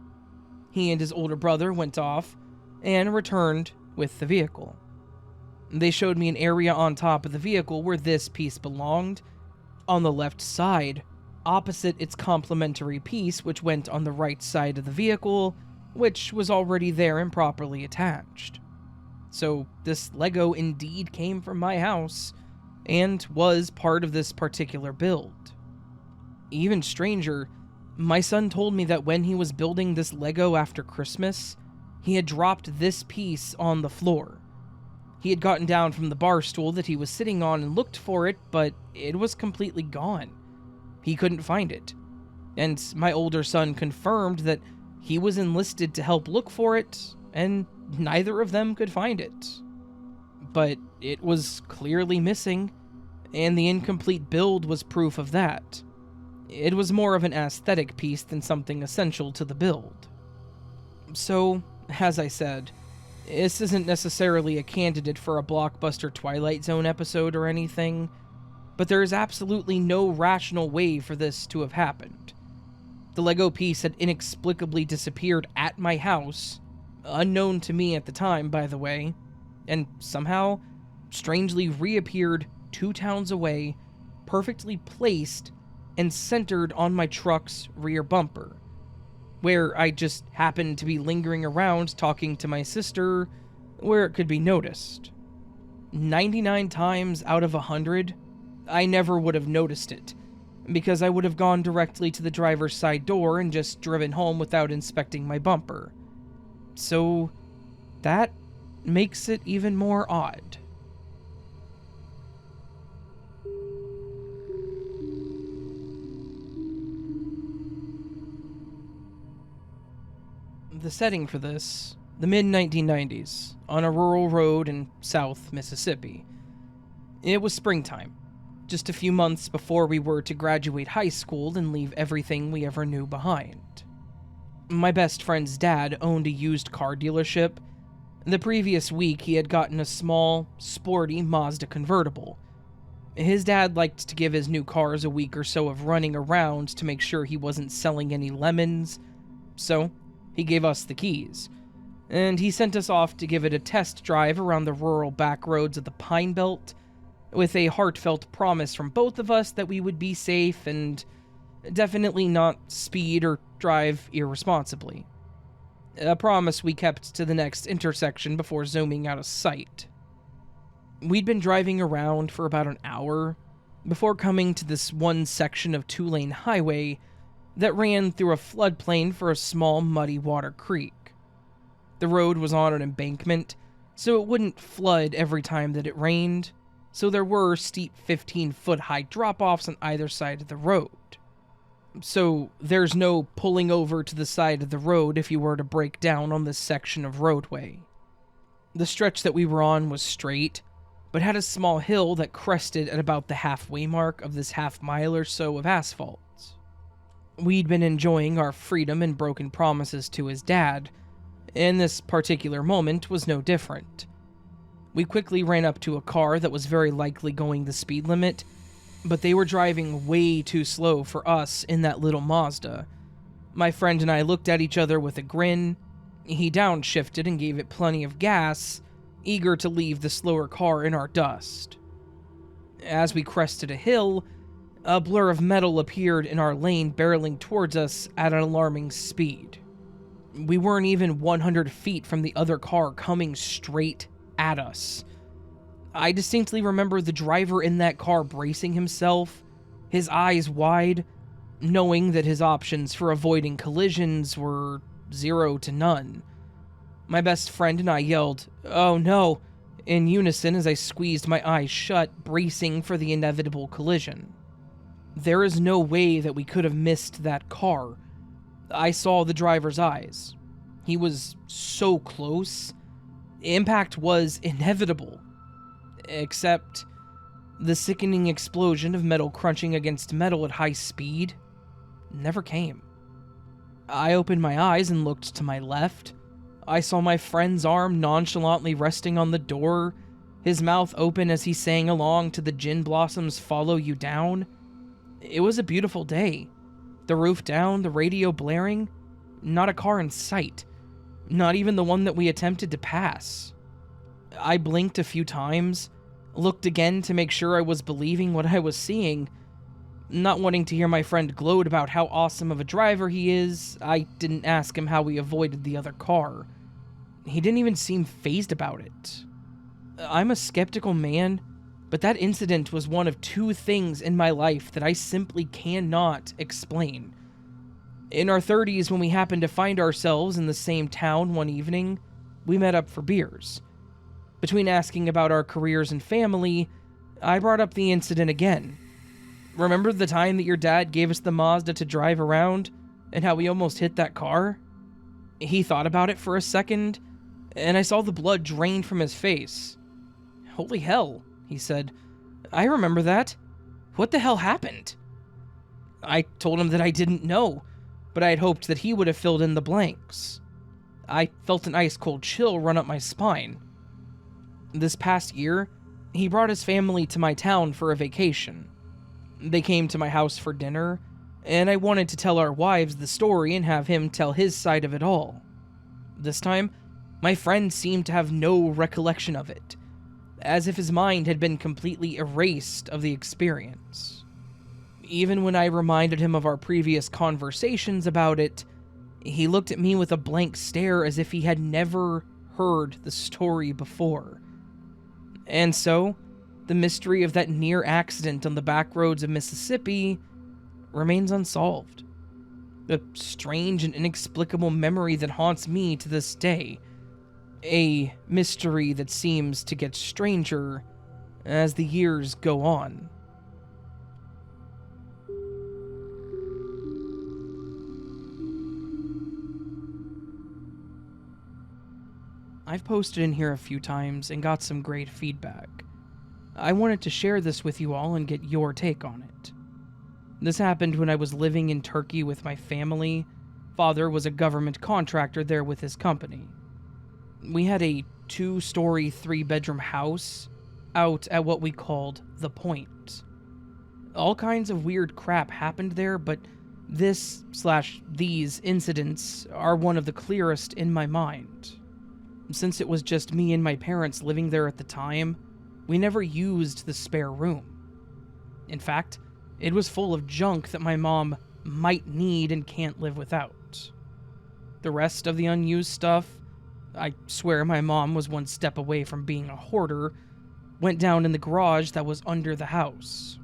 He and his older brother went off and returned with the vehicle. They showed me an area on top of the vehicle where this piece belonged, on the left side, opposite its complementary piece which went on the right side of the vehicle, which was already there and properly attached. So this Lego indeed came from my house, and was part of this particular build. Even stranger, my son told me that when he was building this Lego after Christmas, he had dropped this piece on the floor. He had gotten down from the bar stool that he was sitting on and looked for it, but it was completely gone. He couldn't find it. And my older son confirmed that he was enlisted to help look for it, and neither of them could find it. But it was clearly missing, and the incomplete build was proof of that. It was more of an aesthetic piece than something essential to the build. So, as I said, this isn't necessarily a candidate for a blockbuster Twilight Zone episode or anything, but there is absolutely no rational way for this to have happened. The Lego piece had inexplicably disappeared at my house, unknown to me at the time, by the way, and somehow, strangely reappeared 2 towns away, perfectly placed and centered on my truck's rear bumper, where I just happened to be lingering around talking to my sister, where it could be noticed. 99 times out of 100, I never would have noticed it, because I would have gone directly to the driver's side door and just driven home without inspecting my bumper. So, that makes it even more odd. The setting for this, the mid-1990s, on a rural road in South Mississippi. It was springtime, just a few months before we were to graduate high school and leave everything we ever knew behind. My best friend's dad owned a used car dealership. The previous week, he had gotten a small, sporty Mazda convertible. His dad liked to give his new cars a week or so of running around to make sure he wasn't selling any lemons, so he gave us the keys, and he sent us off to give it a test drive around the rural back roads of the Pine Belt, with a heartfelt promise from both of us that we would be safe and definitely not speed or drive irresponsibly. A promise we kept to the next intersection before zooming out of sight. We'd been driving around for about an hour before coming to this one section of 2-lane highway that ran through a floodplain for a small muddy water creek. The road was on an embankment, so it wouldn't flood every time that it rained, so there were steep 15-foot high drop-offs on either side of the road. So there's no pulling over to the side of the road if you were to break down on this section of roadway. The stretch that we were on was straight, but had a small hill that crested at about the halfway mark of this half-mile or so of asphalt. We'd been enjoying our freedom and broken promises to his dad, and this particular moment was no different. We quickly ran up to a car that was very likely going the speed limit, but they were driving way too slow for us in that little Mazda. My friend and I looked at each other with a grin. He downshifted and gave it plenty of gas, eager to leave the slower car in our dust. As we crested a hill, a blur of metal appeared in our lane, barreling towards us at an alarming speed. We weren't even 100 feet from the other car coming straight at us. I distinctly remember the driver in that car bracing himself, his eyes wide, knowing that his options for avoiding collisions were 0 to none. My best friend and I yelled, "Oh no," in unison as I squeezed my eyes shut, bracing for the inevitable collision. There is no way that we could have missed that car. I saw the driver's eyes. He was so close. Impact was inevitable. Except the sickening explosion of metal crunching against metal at high speed never came. I opened my eyes and looked to my left. I saw my friend's arm nonchalantly resting on the door, his mouth open as he sang along to the Gin Blossoms' Follow You Down. It was a beautiful day. The roof down, the radio blaring, not a car in sight. Not even the one that we attempted to pass. I blinked a few times, looked again to make sure I was believing what I was seeing. Not wanting to hear my friend gloat about how awesome of a driver he is, I didn't ask him how we avoided the other car. He didn't even seem fazed about it. I'm a skeptical man, but that incident was one of 2 things in my life that I simply cannot explain. In our 30s, when we happened to find ourselves in the same town one evening, we met up for beers. Between asking about our careers and family, I brought up the incident again. Remember the time that your dad gave us the Mazda to drive around, and how we almost hit that car? He thought about it for a second, and I saw the blood drain from his face. "Holy hell," he said. "I remember that. What the hell happened?" I told him that I didn't know, but I had hoped that he would have filled in the blanks. I felt an ice-cold chill run up my spine. This past year, he brought his family to my town for a vacation. They came to my house for dinner, and I wanted to tell our wives the story and have him tell his side of it all. This time, my friend seemed to have no recollection of it, as if his mind had been completely erased of the experience. Even when I reminded him of our previous conversations about it, he looked at me with a blank stare as if he had never heard the story before. And so, the mystery of that near accident on the back roads of Mississippi remains unsolved. A strange and inexplicable memory that haunts me to this day. A mystery that seems to get stranger as the years go on. I've posted in here a few times and got some great feedback. I wanted to share this with you all and get your take on it. This happened when I was living in Turkey with my family. Father was a government contractor there with his company. We had a 2-story, 3-bedroom house out at what we called the Point. All kinds of weird crap happened there, but these incidents are one of the clearest in my mind. Since it was just me and my parents living there at the time, we never used the spare room. In fact, it was full of junk that my mom might need and can't live without. The rest of the unused stuff, I swear my mom was one step away from being a hoarder, went down in the garage that was under the house.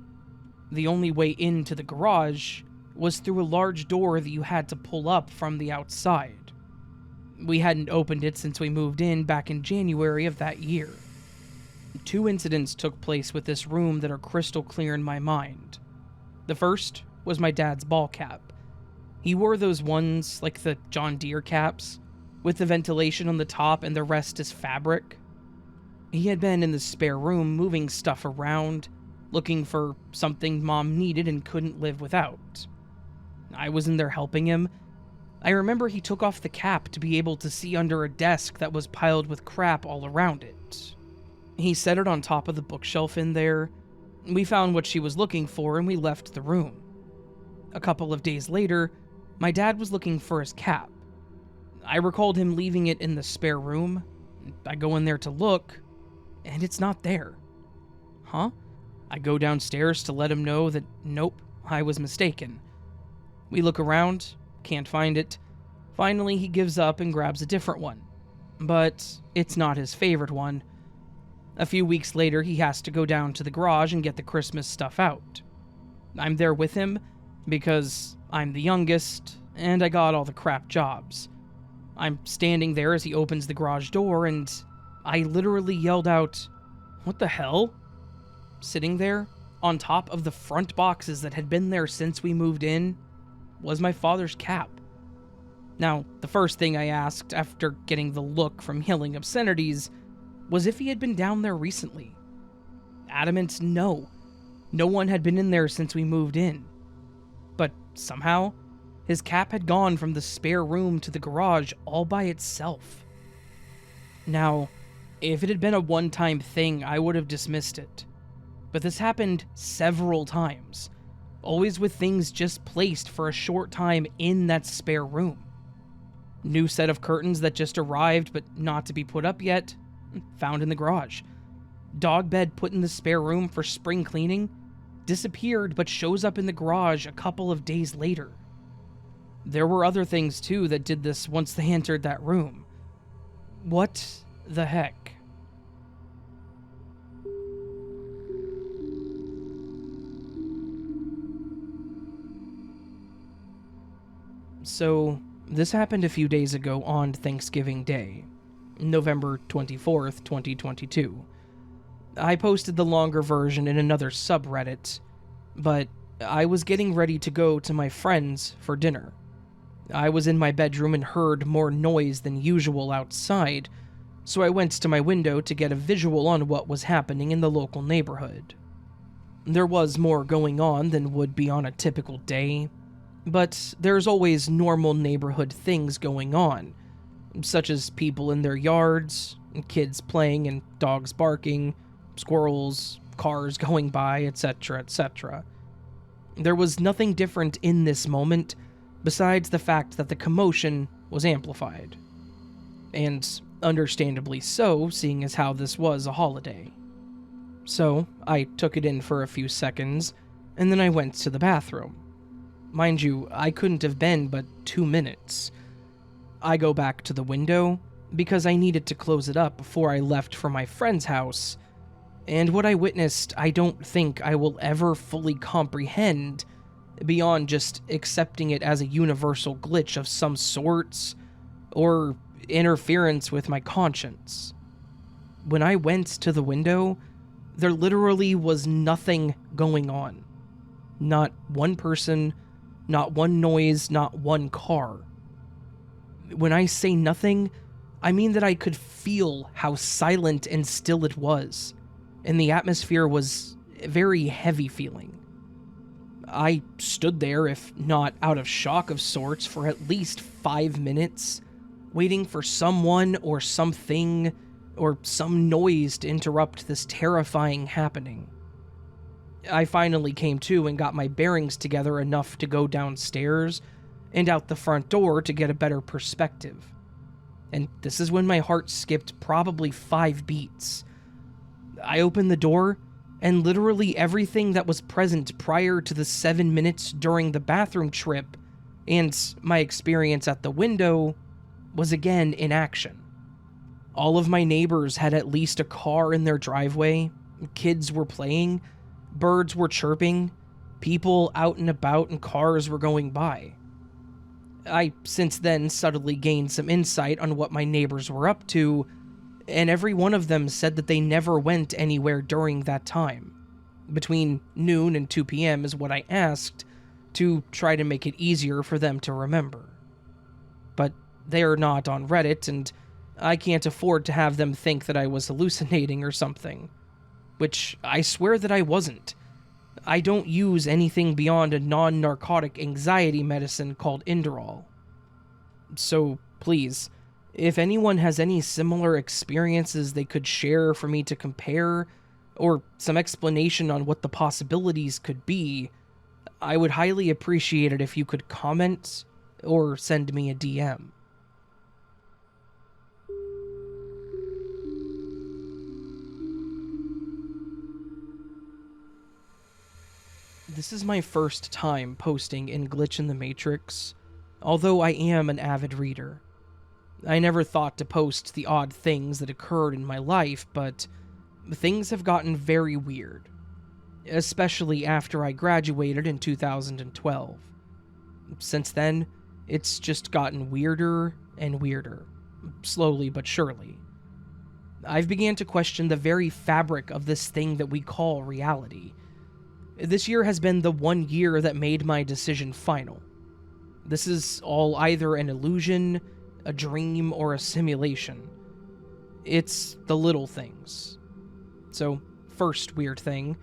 The only way into the garage was through a large door that you had to pull up from the outside. We hadn't opened it since we moved in back in January of that year. 2 incidents took place with this room that are crystal clear in my mind. The first was my dad's ball cap. He wore those ones, like the John Deere caps, with the ventilation on the top and the rest is fabric. He had been in the spare room moving stuff around, looking for something Mom needed and couldn't live without. I was in there helping him. I remember he took off the cap to be able to see under a desk that was piled with crap all around it. He set it on top of the bookshelf in there. We found what she was looking for and we left the room. A couple of days later, my dad was looking for his cap. I recalled him leaving it in the spare room. I go in there to look, and it's not there. Huh? I go downstairs to let him know that nope, I was mistaken. We look around, can't find it. Finally, he gives up and grabs a different one. But it's not his favorite one. A few weeks later, he has to go down to the garage and get the Christmas stuff out. I'm there with him because I'm the youngest and I got all the crap jobs. I'm standing there as he opens the garage door and I literally yelled out, "What the hell?" Sitting there, on top of the front boxes that had been there since we moved in, was my father's cap. Now, the first thing I asked after getting the look from yelling obscenities was if he had been down there recently. Adamant no. No one had been in there since we moved in. But somehow, his cap had gone from the spare room to the garage all by itself. Now, if it had been a one-time thing, I would have dismissed it. But this happened several times, always with things just placed for a short time in that spare room. New set of curtains that just arrived but not to be put up yet, found in the garage. Dog bed put in the spare room for spring cleaning, disappeared but shows up in the garage a couple of days later. There were other things too that did this once they entered that room. What the heck? So, this happened a few days ago on Thanksgiving Day, November 24th, 2022. I posted the longer version in another subreddit, but I was getting ready to go to my friend's for dinner. I was in my bedroom and heard more noise than usual outside, so I went to my window to get a visual on what was happening in the local neighborhood. There was more going on than would be on a typical day, but there's always normal neighborhood things going on, such as people in their yards, kids playing and dogs barking, squirrels, cars going by, etc., etc. There was nothing different in this moment besides the fact that the commotion was amplified. And understandably so, seeing as how this was a holiday. So, I took it in for a few seconds, and then I went to the bathroom. Mind you, I couldn't have been but 2 minutes. I go back to the window, because I needed to close it up before I left for my friend's house, and what I witnessed I don't think I will ever fully comprehend beyond just accepting it as a universal glitch of some sorts, or interference with my conscience. When I went to the window, there literally was nothing going on. Not one person, not one noise, not one car. When I say nothing, I mean that I could feel how silent and still it was, and the atmosphere was very heavy feeling. I stood there, if not out of shock of sorts, for at least 5 minutes, waiting for someone or something or some noise to interrupt this terrifying happening. I finally came to and got my bearings together enough to go downstairs and out the front door to get a better perspective. And this is when my heart skipped probably 5 beats. I opened the door, and literally everything that was present prior to the 7 minutes during the bathroom trip and my experience at the window was again in action. All of my neighbors had at least a car in their driveway, kids were playing, birds were chirping, people out and about and cars were going by. I since then subtly gained some insight on what my neighbors were up to, and every one of them said that they never went anywhere during that time. Between noon and 2 p.m. is what I asked, to try to make it easier for them to remember. But they are not on Reddit, and I can't afford to have them think that I was hallucinating or something. Which I swear that I wasn't. I don't use anything beyond a non-narcotic anxiety medicine called Inderall. So, please, if anyone has any similar experiences they could share for me to compare, or some explanation on what the possibilities could be, I would highly appreciate it if you could comment or send me a DM. This is my first time posting in Glitch in the Matrix, although I am an avid reader. I never thought to post the odd things that occurred in my life, but things have gotten very weird, especially after I graduated in 2012. Since then, it's just gotten weirder and weirder, slowly but surely. I've began to question the very fabric of this thing that we call reality. This year has been the one year that made my decision final. This is all either an illusion, a dream, or a simulation. It's the little things. So, first weird thing,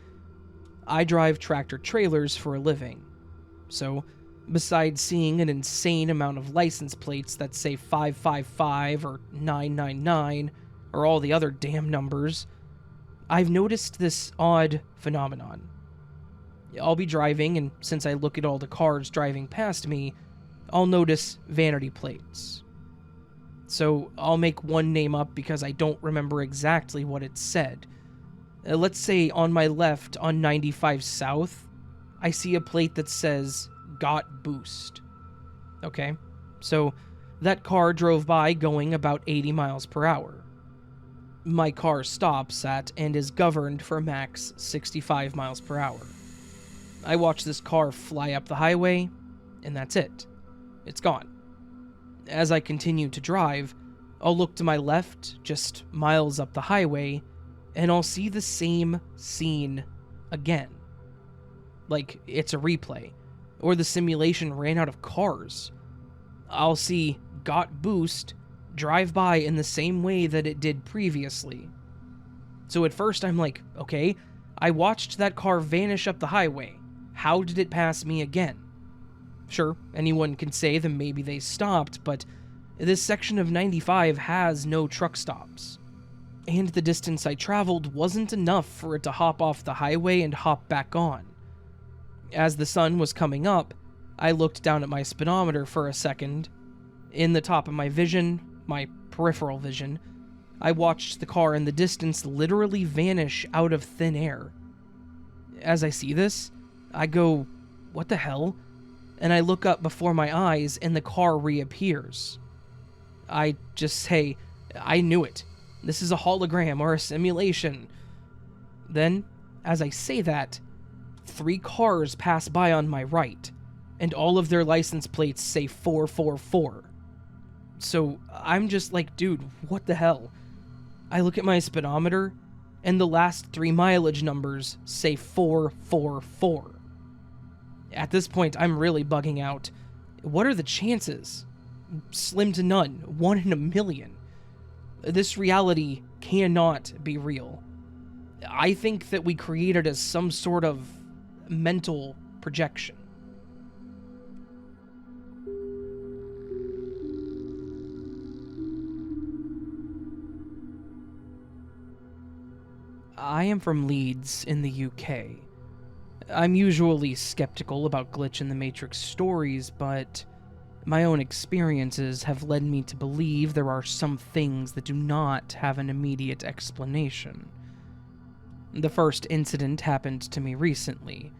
I drive tractor trailers for a living. So, besides seeing an insane amount of license plates that say 555 or 999 or all the other damn numbers, I've noticed this odd phenomenon. I'll be driving, and since I look at all the cars driving past me, I'll notice vanity plates. So I'll make one name up because I don't remember exactly what it said. Let's say on my left on 95 South, I see a plate that says, "Got Boost." Okay, so that car drove by going about 80 miles per hour. My car stops at and is governed for max 65 miles per hour. I watch this car fly up the highway, and that's it. It's gone. As I continue to drive, I'll look to my left, just miles up the highway, and I'll see the same scene again. Like it's a replay, or the simulation ran out of cars. I'll see "Got Boost" drive by in the same way that it did previously. So at first I'm like, okay, I watched that car vanish up the highway. How did it pass me again? Sure, anyone can say that maybe they stopped, but this section of 95 has no truck stops. And the distance I traveled wasn't enough for it to hop off the highway and hop back on. As the sun was coming up, I looked down at my speedometer for a second. In the top of my vision, my peripheral vision, I watched the car in the distance literally vanish out of thin air. As I see this, I go, "What the hell?" And I look up before my eyes and the car reappears. I just say, "I knew it. This is a hologram or a simulation." Then, as I say that, 3 cars pass by on my right, and all of their license plates say 444. So I'm just like, dude, what the hell? I look at my speedometer, and the last 3 mileage numbers say 444. At this point, I'm really bugging out. What are the chances? Slim to none. 1 in a million. This reality cannot be real. I think that we create it as some sort of mental projection. I am from Leeds in the UK. I'm usually skeptical about glitch in the Matrix stories, but my own experiences have led me to believe there are some things that do not have an immediate explanation. The first incident happened to me recently,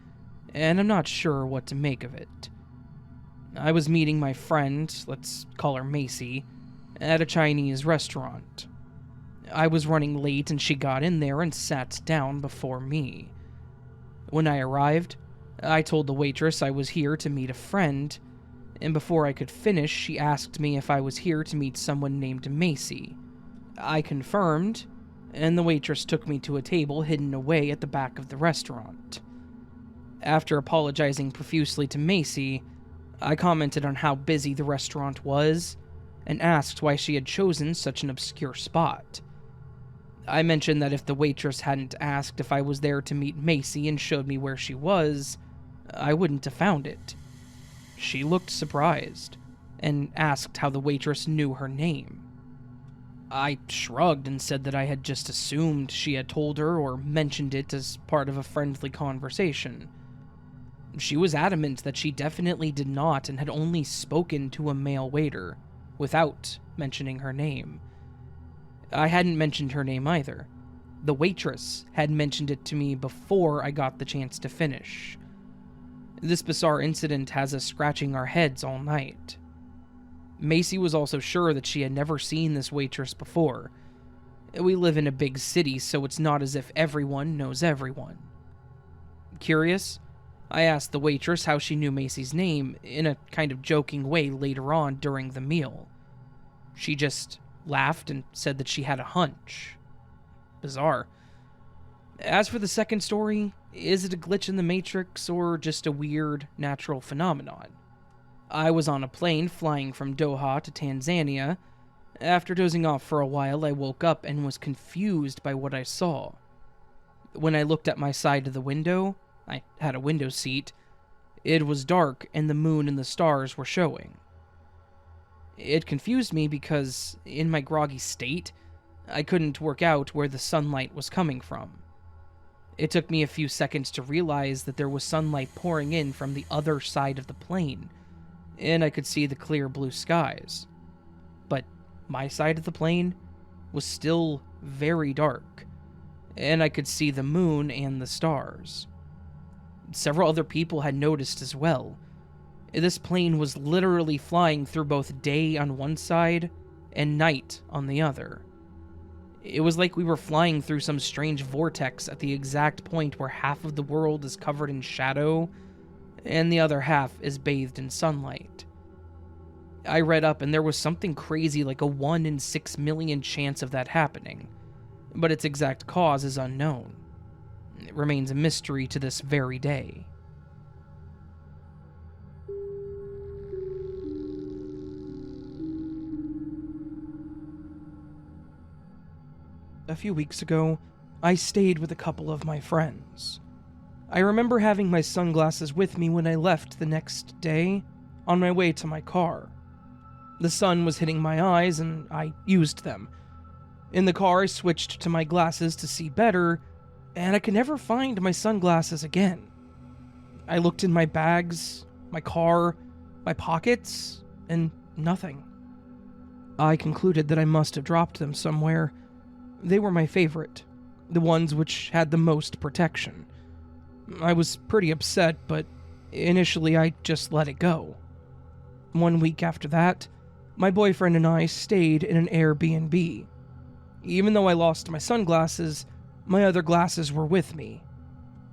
and I'm not sure what to make of it. I was meeting my friend, let's call her Macy, at a Chinese restaurant. I was running late and she got in there and sat down before me. When I arrived, I told the waitress I was here to meet a friend, and before I could finish, she asked me if I was here to meet someone named Macy. I confirmed, and the waitress took me to a table hidden away at the back of the restaurant. After apologizing profusely to Macy, I commented on how busy the restaurant was, and asked why she had chosen such an obscure spot. I mentioned that if the waitress hadn't asked if I was there to meet Macy and showed me where she was, I wouldn't have found it. She looked surprised, and asked how the waitress knew her name. I shrugged and said that I had just assumed she had told her or mentioned it as part of a friendly conversation. She was adamant that she definitely did not and had only spoken to a male waiter, without mentioning her name. I hadn't mentioned her name either. The waitress had mentioned it to me before I got the chance to finish. This bizarre incident has us scratching our heads all night. Macy was also sure that she had never seen this waitress before. We live in a big city, so it's not as if everyone knows everyone. Curious, I asked the waitress how she knew Macy's name in a kind of joking way later on during the meal. She just laughed and said that she had a hunch. Bizarre. As for the second story, is it a glitch in the Matrix or just a weird natural phenomenon? I was on a plane flying from Doha to Tanzania. After dozing off for a while, I woke up and was confused by what I saw. When I looked at my side of the window, I had a window seat, it was dark and the moon and the stars were showing. It confused me because, in my groggy state, I couldn't work out where the sunlight was coming from. It took me a few seconds to realize that there was sunlight pouring in from the other side of the plane, and I could see the clear blue skies. But my side of the plane was still very dark, and I could see the moon and the stars. Several other people had noticed as well. This plane was literally flying through both day on one side and night on the other. It was like we were flying through some strange vortex at the exact point where half of the world is covered in shadow and the other half is bathed in sunlight. I read up and there was something crazy like a 1 in 6 million chance of that happening, but its exact cause is unknown. It remains a mystery to this very day. A few weeks ago, I stayed with a couple of my friends. I remember having my sunglasses with me when I left the next day, on my way to my car. The sun was hitting my eyes and I used them. In the car, I switched to my glasses to see better, and I could never find my sunglasses again. I looked in my bags, my car, my pockets, and nothing. I concluded that I must have dropped them somewhere. They were my favorite, the ones which had the most protection. I was pretty upset, but initially I just let it go. 1 week after that, my boyfriend and I stayed in an Airbnb. Even though I lost my sunglasses, my other glasses were with me.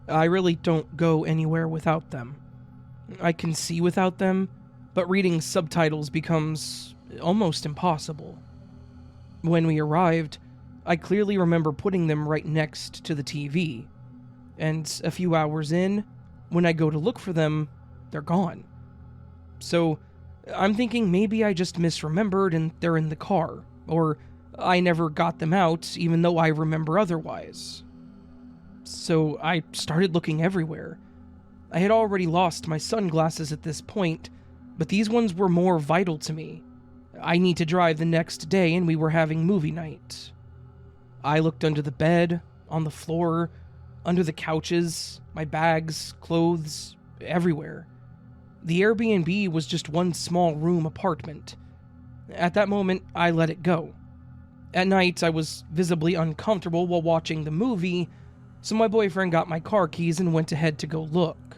I really don't go anywhere without them. I can see without them, but reading subtitles becomes almost impossible. When we arrived, I clearly remember putting them right next to the TV, and a few hours in, when I go to look for them, they're gone. So, I'm thinking maybe I just misremembered and they're in the car, or I never got them out even though I remember otherwise. So I started looking everywhere. I had already lost my sunglasses at this point, but these ones were more vital to me. I need to drive the next day and we were having movie night. I looked under the bed, on the floor, under the couches, my bags, clothes, everywhere. The Airbnb was just one small room apartment. At that moment, I let it go. At night, I was visibly uncomfortable while watching the movie, so my boyfriend got my car keys and went ahead to go look.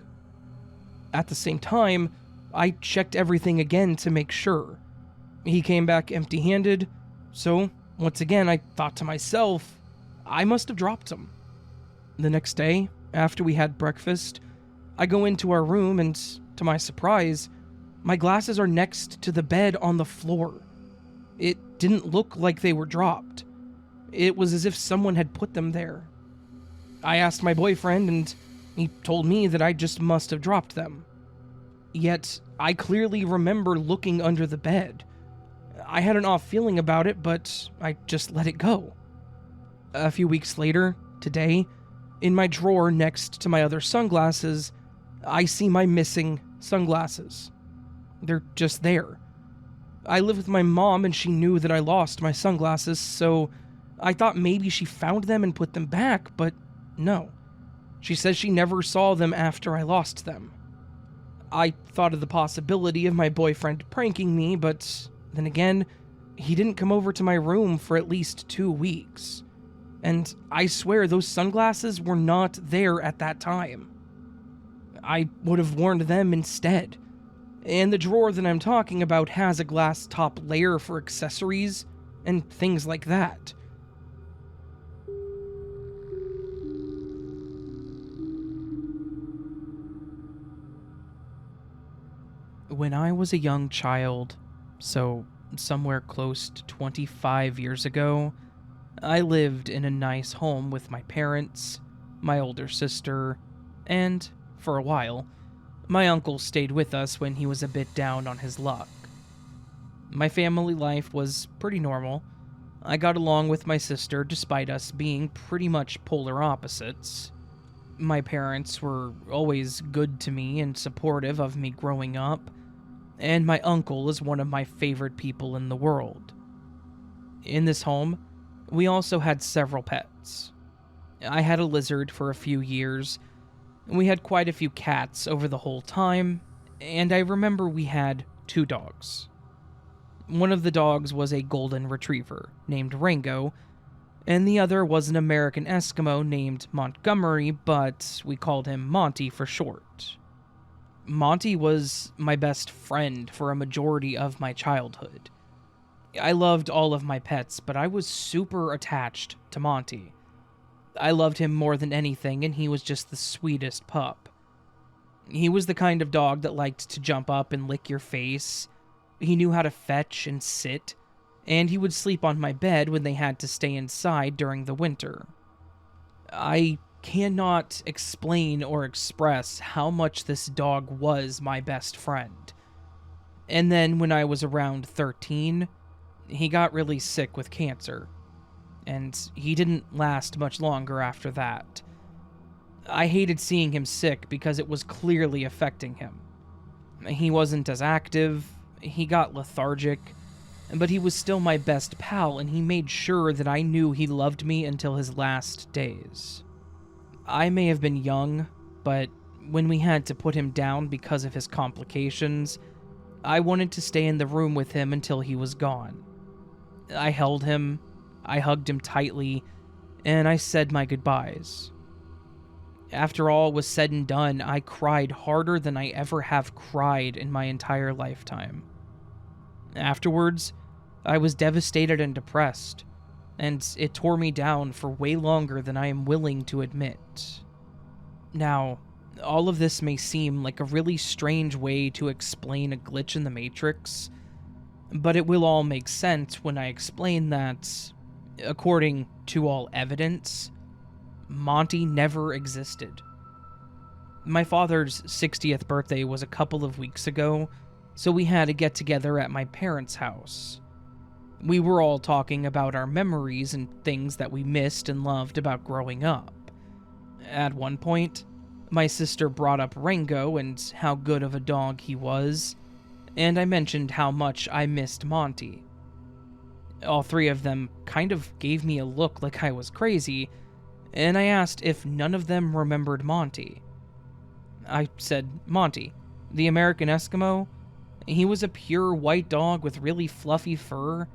At the same time, I checked everything again to make sure. He came back empty-handed, so once again I thought to myself, I must have dropped them. The next day, after we had breakfast, I go into our room and, to my surprise, my glasses are next to the bed on the floor. It didn't look like they were dropped. It was as if someone had put them there. I asked my boyfriend and he told me that I just must have dropped them. Yet, I clearly remember looking under the bed. I had an off feeling about it, but I just let it go. A few weeks later, today, in my drawer next to my other sunglasses, I see my missing sunglasses. They're just there. I live with my mom and she knew that I lost my sunglasses, so I thought maybe she found them and put them back, but no. She says she never saw them after I lost them. I thought of the possibility of my boyfriend pranking me, but then again, he didn't come over to my room for at least 2 weeks. And I swear those sunglasses were not there at that time. I would have worn them instead. And the drawer that I'm talking about has a glass top layer for accessories and things like that. When I was a young child, so somewhere close to 25 years ago, I lived in a nice home with my parents, my older sister, and, for a while, my uncle stayed with us when he was a bit down on his luck. My family life was pretty normal. I got along with my sister despite us being pretty much polar opposites. My parents were always good to me and supportive of me growing up, and my uncle is one of my favorite people in the world. In this home, we also had several pets. I had a lizard for a few years. We had quite a few cats over the whole time, and I remember we had 2 dogs. One of the dogs was a golden retriever named Rango, and the other was an American Eskimo named Montgomery, but we called him Monty for short. Monty was my best friend for a majority of my childhood. I loved all of my pets, but I was super attached to Monty. I loved him more than anything, and he was just the sweetest pup. He was the kind of dog that liked to jump up and lick your face. He knew how to fetch and sit, and he would sleep on my bed when they had to stay inside during the winter. I cannot explain or express how much this dog was my best friend. And then when I was around 13, he got really sick with cancer, and he didn't last much longer after that. I hated seeing him sick because it was clearly affecting him. He wasn't as active, he got lethargic, but he was still my best pal, and he made sure that I knew he loved me until his last days. I may have been young, but when we had to put him down because of his complications, I wanted to stay in the room with him until he was gone. I held him, I hugged him tightly, and I said my goodbyes. After all was said and done, I cried harder than I ever have cried in my entire lifetime. Afterwards, I was devastated and depressed, and it tore me down for way longer than I am willing to admit. Now, all of this may seem like a really strange way to explain a glitch in the Matrix, but it will all make sense when I explain that, according to all evidence, Monty never existed. My father's 60th birthday was a couple of weeks ago, so we had a get-together at my parents' house. We were all talking about our memories and things that we missed and loved about growing up. At one point, my sister brought up Rango and how good of a dog he was, and I mentioned how much I missed Monty. All 3 of them kind of gave me a look like I was crazy, and I asked if none of them remembered Monty. I said, Monty, the American Eskimo, he was a pure white dog with really fluffy fur.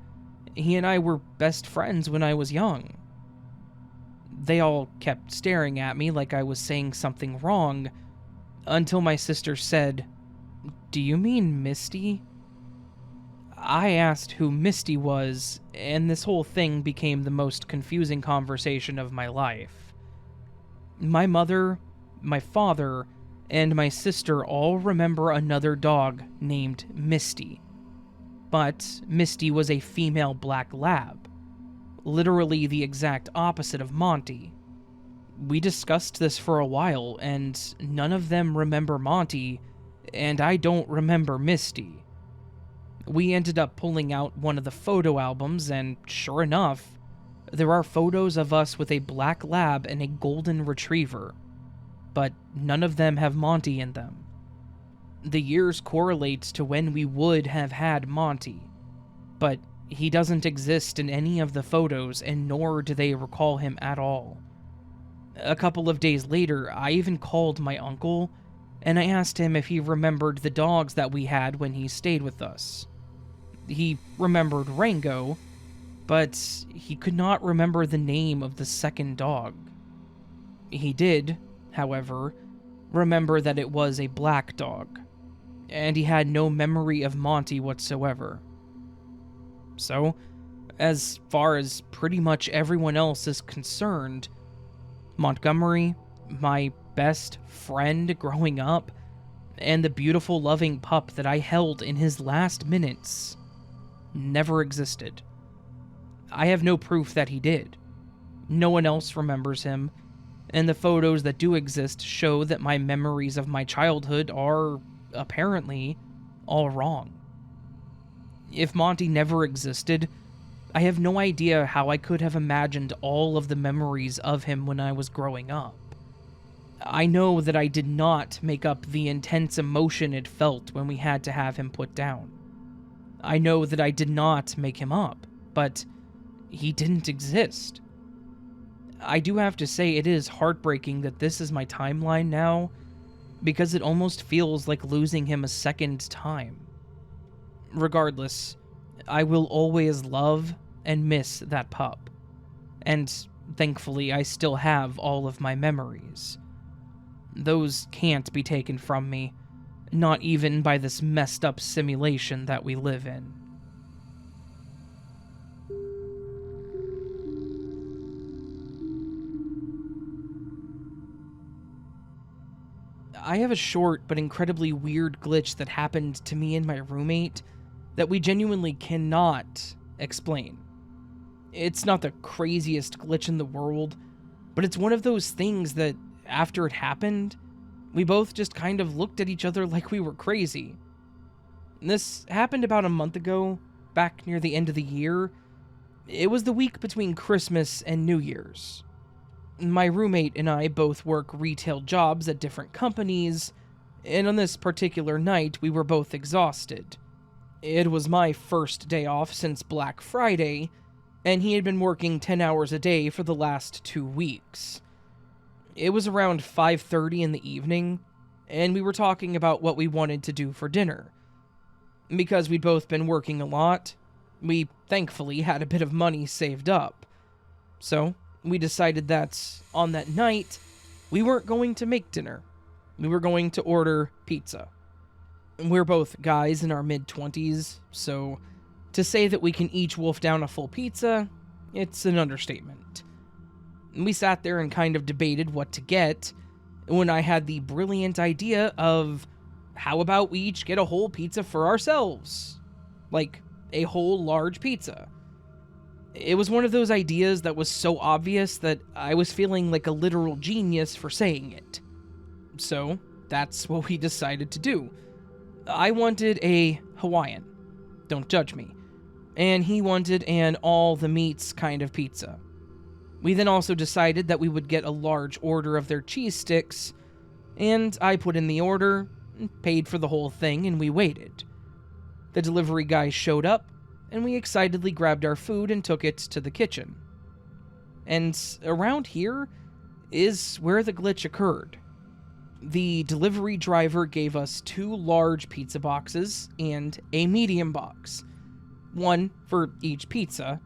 He and I were best friends when I was young. They all kept staring at me like I was saying something wrong, until my sister said, "Do you mean Misty?" I asked who Misty was, and this whole thing became the most confusing conversation of my life. My mother, my father, and my sister all remember another dog named Misty. But Misty was a female black lab, literally the exact opposite of Monty. We discussed this for a while, and none of them remember Monty, and I don't remember Misty. We ended up pulling out one of the photo albums, and sure enough, there are photos of us with a black lab and a golden retriever, but none of them have Monty in them. The years correlate to when we would have had Monty, but he doesn't exist in any of the photos, and nor do they recall him at all. A couple of days later, I even called my uncle, and I asked him if he remembered the dogs that we had when he stayed with us. He remembered Rango, but he could not remember the name of the second dog. He did, however, remember that it was a black dog. and he had no memory of Monty whatsoever. So, as far as pretty much everyone else is concerned, Montgomery, my best friend growing up, and the beautiful loving pup that I held in his last minutes, never existed. I have no proof that he did. No one else remembers him, and the photos that do exist show that my memories of my childhood are, apparently, all wrong. If Monty never existed, I have no idea how I could have imagined all of the memories of him when I was growing up. I know that I did not make up the intense emotion it felt when we had to have him put down. I know that I did not make him up, but he didn't exist. I do have to say it is heartbreaking that this is my timeline now, because it almost feels like losing him a second time. Regardless, I will always love and miss that pup, and thankfully I still have all of my memories. Those can't be taken from me, not even by this messed up simulation that we live in. I have a short but incredibly weird glitch that happened to me and my roommate that we genuinely cannot explain. It's not the craziest glitch in the world, but it's one of those things that, after it happened, we both just kind of looked at each other like we were crazy. This happened about a month ago, back near the end of the year. It was the week between Christmas and New Year's. My roommate and I both work retail jobs at different companies, and on this particular night we were both exhausted. It was my first day off since Black Friday, and he had been working 10 hours a day for the last 2 weeks. It was around 5:30 in the evening, and we were talking about what we wanted to do for dinner. Because we'd both been working a lot, we thankfully had a bit of money saved up. So, we decided that, on that night, we weren't going to make dinner. We were going to order pizza. We're both guys in our mid-20s, so to say that we can each wolf down a full pizza, it's an understatement. We sat there and kind of debated what to get, when I had the brilliant idea of, how about we each get a whole pizza for ourselves? Like, a whole large pizza. It was one of those ideas that was so obvious that I was feeling like a literal genius for saying it. So, that's what we decided to do. I wanted a Hawaiian. Don't judge me. And he wanted an all-the-meats kind of pizza. We then also decided that we would get a large order of their cheese sticks, and I put in the order, paid for the whole thing, and we waited. The delivery guy showed up, and we excitedly grabbed our food and took it to the kitchen. And around here is where the glitch occurred. The delivery driver gave us 2 large pizza boxes and a medium box, one for each pizza,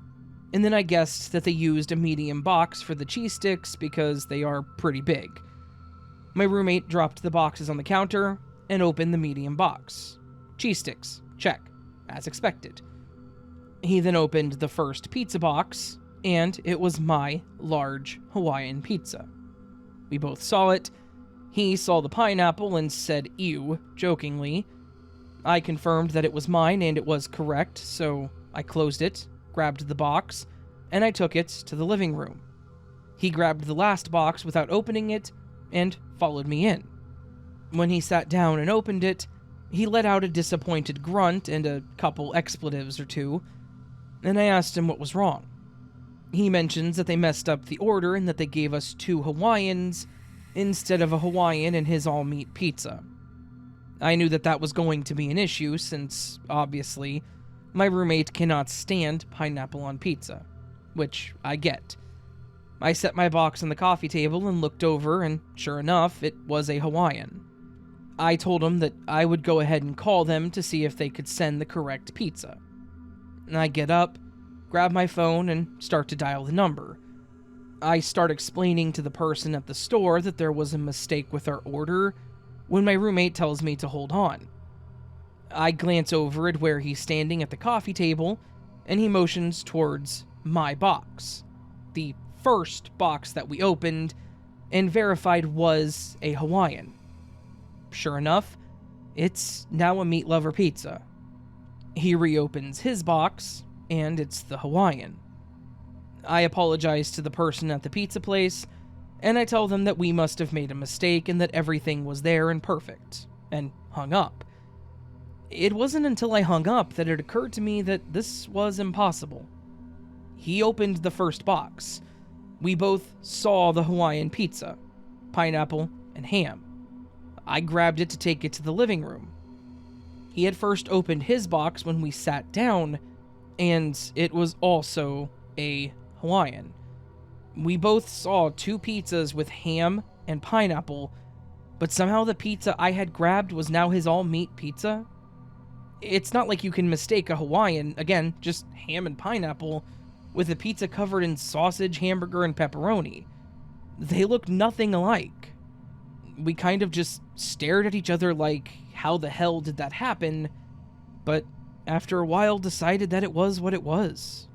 and then I guessed that they used a medium box for the cheese sticks because they are pretty big. My roommate dropped the boxes on the counter and opened the medium box. Cheese sticks, check, as expected. He then opened the first pizza box, and it was my large Hawaiian pizza. We both saw it. He saw the pineapple and said, "Ew," jokingly. I confirmed that it was mine and it was correct, so I closed it, grabbed the box, and I took it to the living room. He grabbed the last box without opening it and followed me in. When he sat down and opened it, he let out a disappointed grunt and a couple expletives or two, and I asked him what was wrong. He mentions that they messed up the order and that they gave us 2 Hawaiians instead of a Hawaiian and his all-meat pizza. I knew that that was going to be an issue since, obviously, my roommate cannot stand pineapple on pizza, which I get. I set my box on the coffee table and looked over, and sure enough, it was a Hawaiian. I told him that I would go ahead and call them to see if they could send the correct pizza. I get up, grab my phone, and start to dial the number. I start explaining to the person at the store that there was a mistake with our order, when my roommate tells me to hold on. I glance over at where he's standing at the coffee table, and he motions towards my box. The first box that we opened and verified was a Hawaiian. Sure enough, it's now a meat lover pizza. He reopens his box, and it's the Hawaiian. I apologize to the person at the pizza place, and I tell them that we must have made a mistake and that everything was there and perfect, and hung up. It wasn't until I hung up that it occurred to me that this was impossible. He opened the first box. We both saw the Hawaiian pizza, pineapple, and ham. I grabbed it to take it to the living room. He had first opened his box when we sat down, and it was also a Hawaiian. We both saw 2 pizzas with ham and pineapple, but somehow the pizza I had grabbed was now his all-meat pizza. It's not like you can mistake a Hawaiian, again, just ham and pineapple, with a pizza covered in sausage, hamburger, and pepperoni. They look nothing alike. We kind of just stared at each other like, how the hell did that happen? But after a while decided that it was what it was.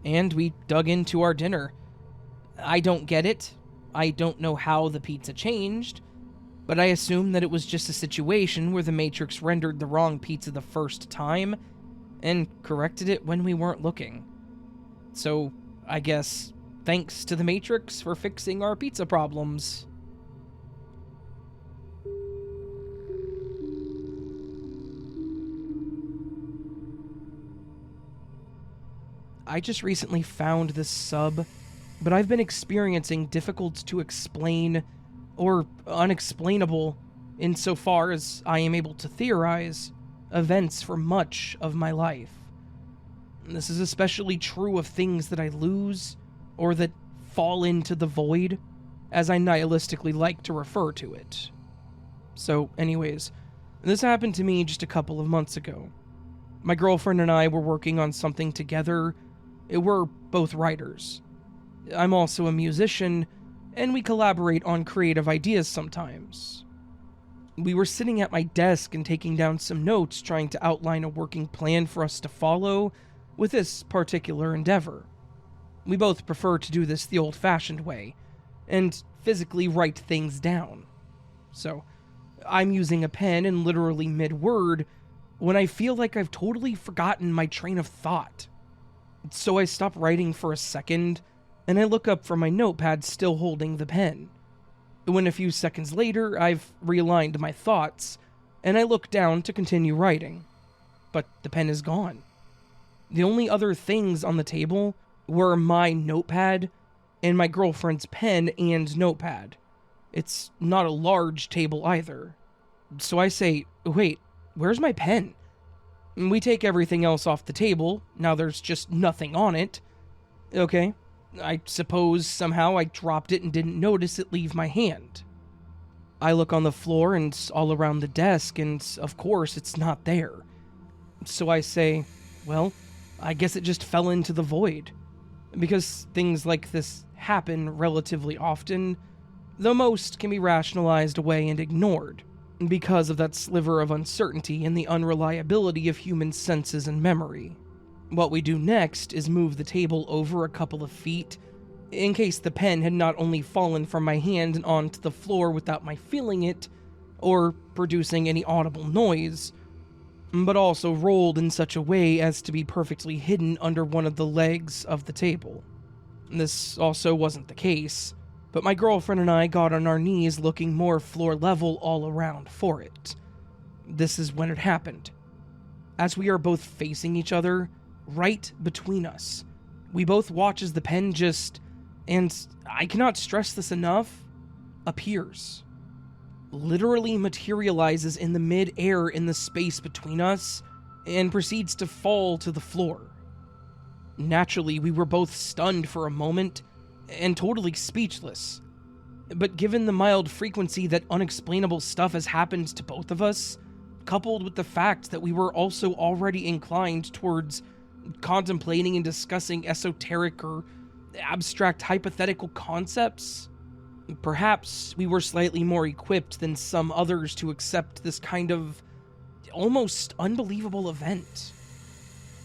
And we dug into our dinner. I don't get it. I don't know how the pizza changed, but I assume that it was just a situation where the Matrix rendered the wrong pizza the first time and corrected it when we weren't looking. So, I guess, thanks to the Matrix for fixing our pizza problems. I just recently found this sub, but I've been experiencing difficult to explain or unexplainable, insofar as I am able to theorize, events for much of my life. This is especially true of things that I lose, or that fall into the void, as I nihilistically like to refer to it. So, anyways, this happened to me just a couple of months ago. My girlfriend and I were working on something together. We're both writers. I'm also a musician, and we collaborate on creative ideas sometimes. We were sitting at my desk and taking down some notes, trying to outline a working plan for us to follow with this particular endeavor. We both prefer to do this the old-fashioned way, and physically write things down. So, I'm using a pen and literally mid-word when I feel like I've totally forgotten my train of thought. So I stop writing for a second, and I look up from my notepad still holding the pen. When a few seconds later, I've realigned my thoughts, and I look down to continue writing. But the pen is gone. The only other things on the table were my notepad and my girlfriend's pen and notepad. It's not a large table either. So I say, wait, where's my pen? We take everything else off the table, now there's just nothing on it. Okay, I suppose somehow I dropped it and didn't notice it leave my hand. I look on the floor and all around the desk, and of course it's not there. So I say, well, I guess it just fell into the void. Because things like this happen relatively often, though most can be rationalized away and ignored, because of that sliver of uncertainty and the unreliability of human senses and memory. What we do next is move the table over a couple of feet, in case the pen had not only fallen from my hand and onto the floor without my feeling it, or producing any audible noise, but also rolled in such a way as to be perfectly hidden under one of the legs of the table. This also wasn't the case, but my girlfriend and I got on our knees looking more floor level all around for it. This is when it happened. As we are both facing each other, right between us, we both watch as the pen just, and I cannot stress this enough, appears. Literally materializes in the mid-air in the space between us, and proceeds to fall to the floor. Naturally, we were both stunned for a moment, and totally speechless. But given the mild frequency that unexplainable stuff has happened to both of us, coupled with the fact that we were also already inclined towards contemplating and discussing esoteric or abstract hypothetical concepts, perhaps we were slightly more equipped than some others to accept this kind of almost unbelievable event.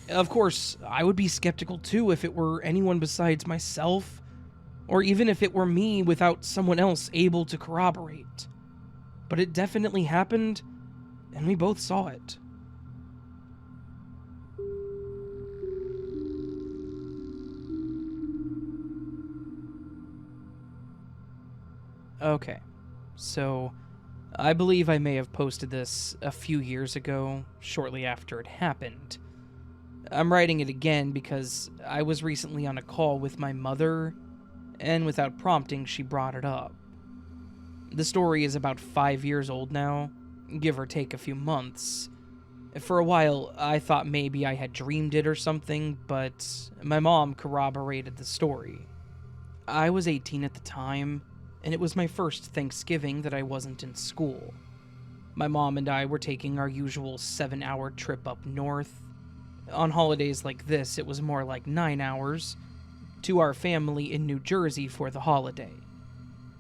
Of course, I would be skeptical too if it were anyone besides myself, or even if it were me without someone else able to corroborate. But it definitely happened, and we both saw it. Okay, so I believe I may have posted this a few years ago, shortly after it happened. I'm writing it again because I was recently on a call with my mother, and without prompting, she brought it up. The story is about 5 years old now, give or take a few months. For a while, I thought maybe I had dreamed it or something, but my mom corroborated the story. I was 18 at the time, and it was my first Thanksgiving that I wasn't in school. My mom and I were taking our usual 7-hour trip up north. On holidays like this, it was more like 9 hours, to our family in New Jersey for the holiday.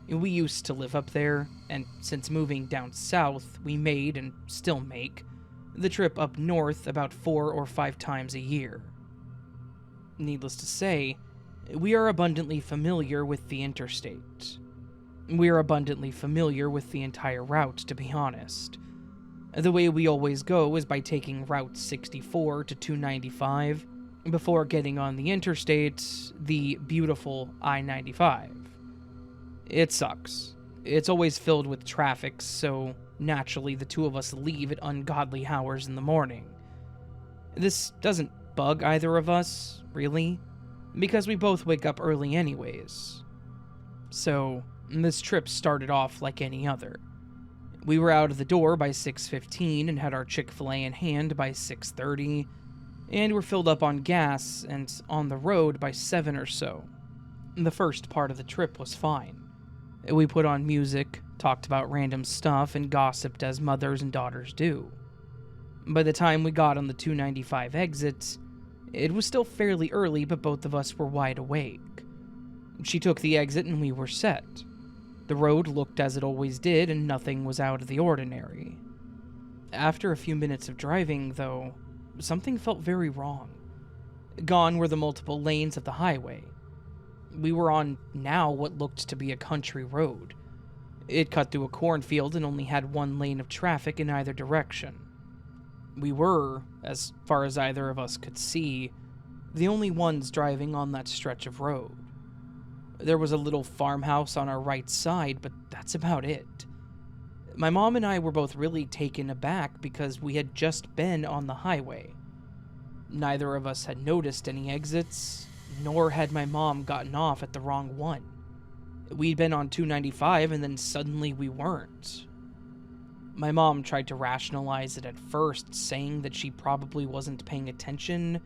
We used to live up there, and since moving down south, we made, and still make, the trip up north about 4 or 5 times a year. Needless to say, we are abundantly familiar with the interstate. We are abundantly familiar with the entire route, to be honest. The way we always go is by taking Route 64 to 295, before getting on the interstate, the beautiful I-95. It sucks. It's always filled with traffic, so naturally the two of us leave at ungodly hours in the morning. This doesn't bug either of us, really, because we both wake up early anyways. So, this trip started off like any other. We were out of the door by 6:15 and had our Chick-fil-A in hand by 6:30, and were filled up on gas and on the road by 7 or so. The first part of the trip was fine. We put on music, talked about random stuff, and gossiped as mothers and daughters do. By the time we got on the 295 exit, it was still fairly early, but both of us were wide awake. She took the exit and we were set. The road looked as it always did, and nothing was out of the ordinary. After a few minutes of driving, though, something felt very wrong. Gone were the multiple lanes of the highway. We were on now what looked to be a country road. It cut through a cornfield and only had one lane of traffic in either direction. We were, as far as either of us could see, the only ones driving on that stretch of road. There was a little farmhouse on our right side, but that's about it. My mom and I were both really taken aback because we had just been on the highway. Neither of us had noticed any exits, nor had my mom gotten off at the wrong one. We'd been on 295 and then suddenly we weren't. My mom tried to rationalize it at first, saying that she probably wasn't paying attention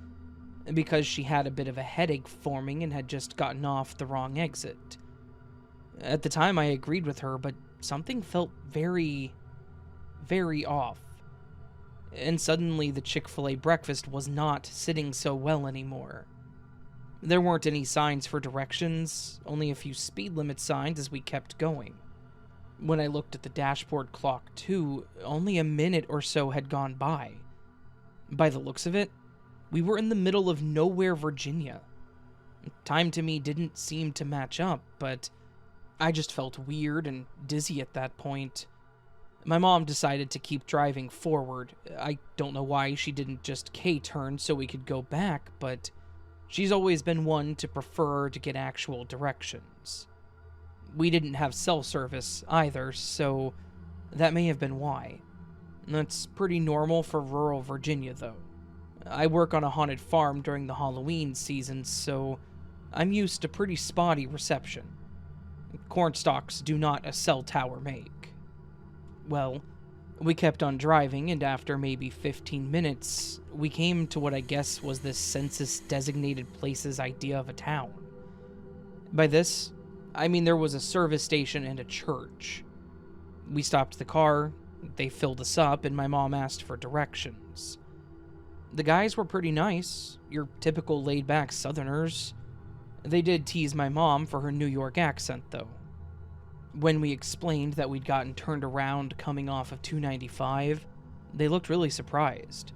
because she had a bit of a headache forming and had just gotten off the wrong exit. At the time, I agreed with her, but something felt very, very off. And suddenly, the Chick-fil-A breakfast was not sitting so well anymore. There weren't any signs for directions, only a few speed limit signs as we kept going. When I looked at the dashboard clock, too, only a minute or so had gone by. By the looks of it, we were in the middle of nowhere, Virginia. Time to me didn't seem to match up, but I just felt weird and dizzy at that point. My mom decided to keep driving forward. I don't know why she didn't just K-turn so we could go back, but she's always been one to prefer to get actual directions. We didn't have cell service either, so that may have been why. That's pretty normal for rural Virginia, though. I work on a haunted farm during the Halloween season, so I'm used to pretty spotty reception. Cornstalks do not a cell tower make. Well, we kept on driving, and after maybe 15 minutes, we came to what I guess was this census-designated place's idea of a town. By this, I mean there was a service station and a church. We stopped the car, they filled us up, and my mom asked for directions. The guys were pretty nice, your typical laid-back Southerners. They did tease my mom for her New York accent, though. When we explained that we'd gotten turned around coming off of 295, they looked really surprised.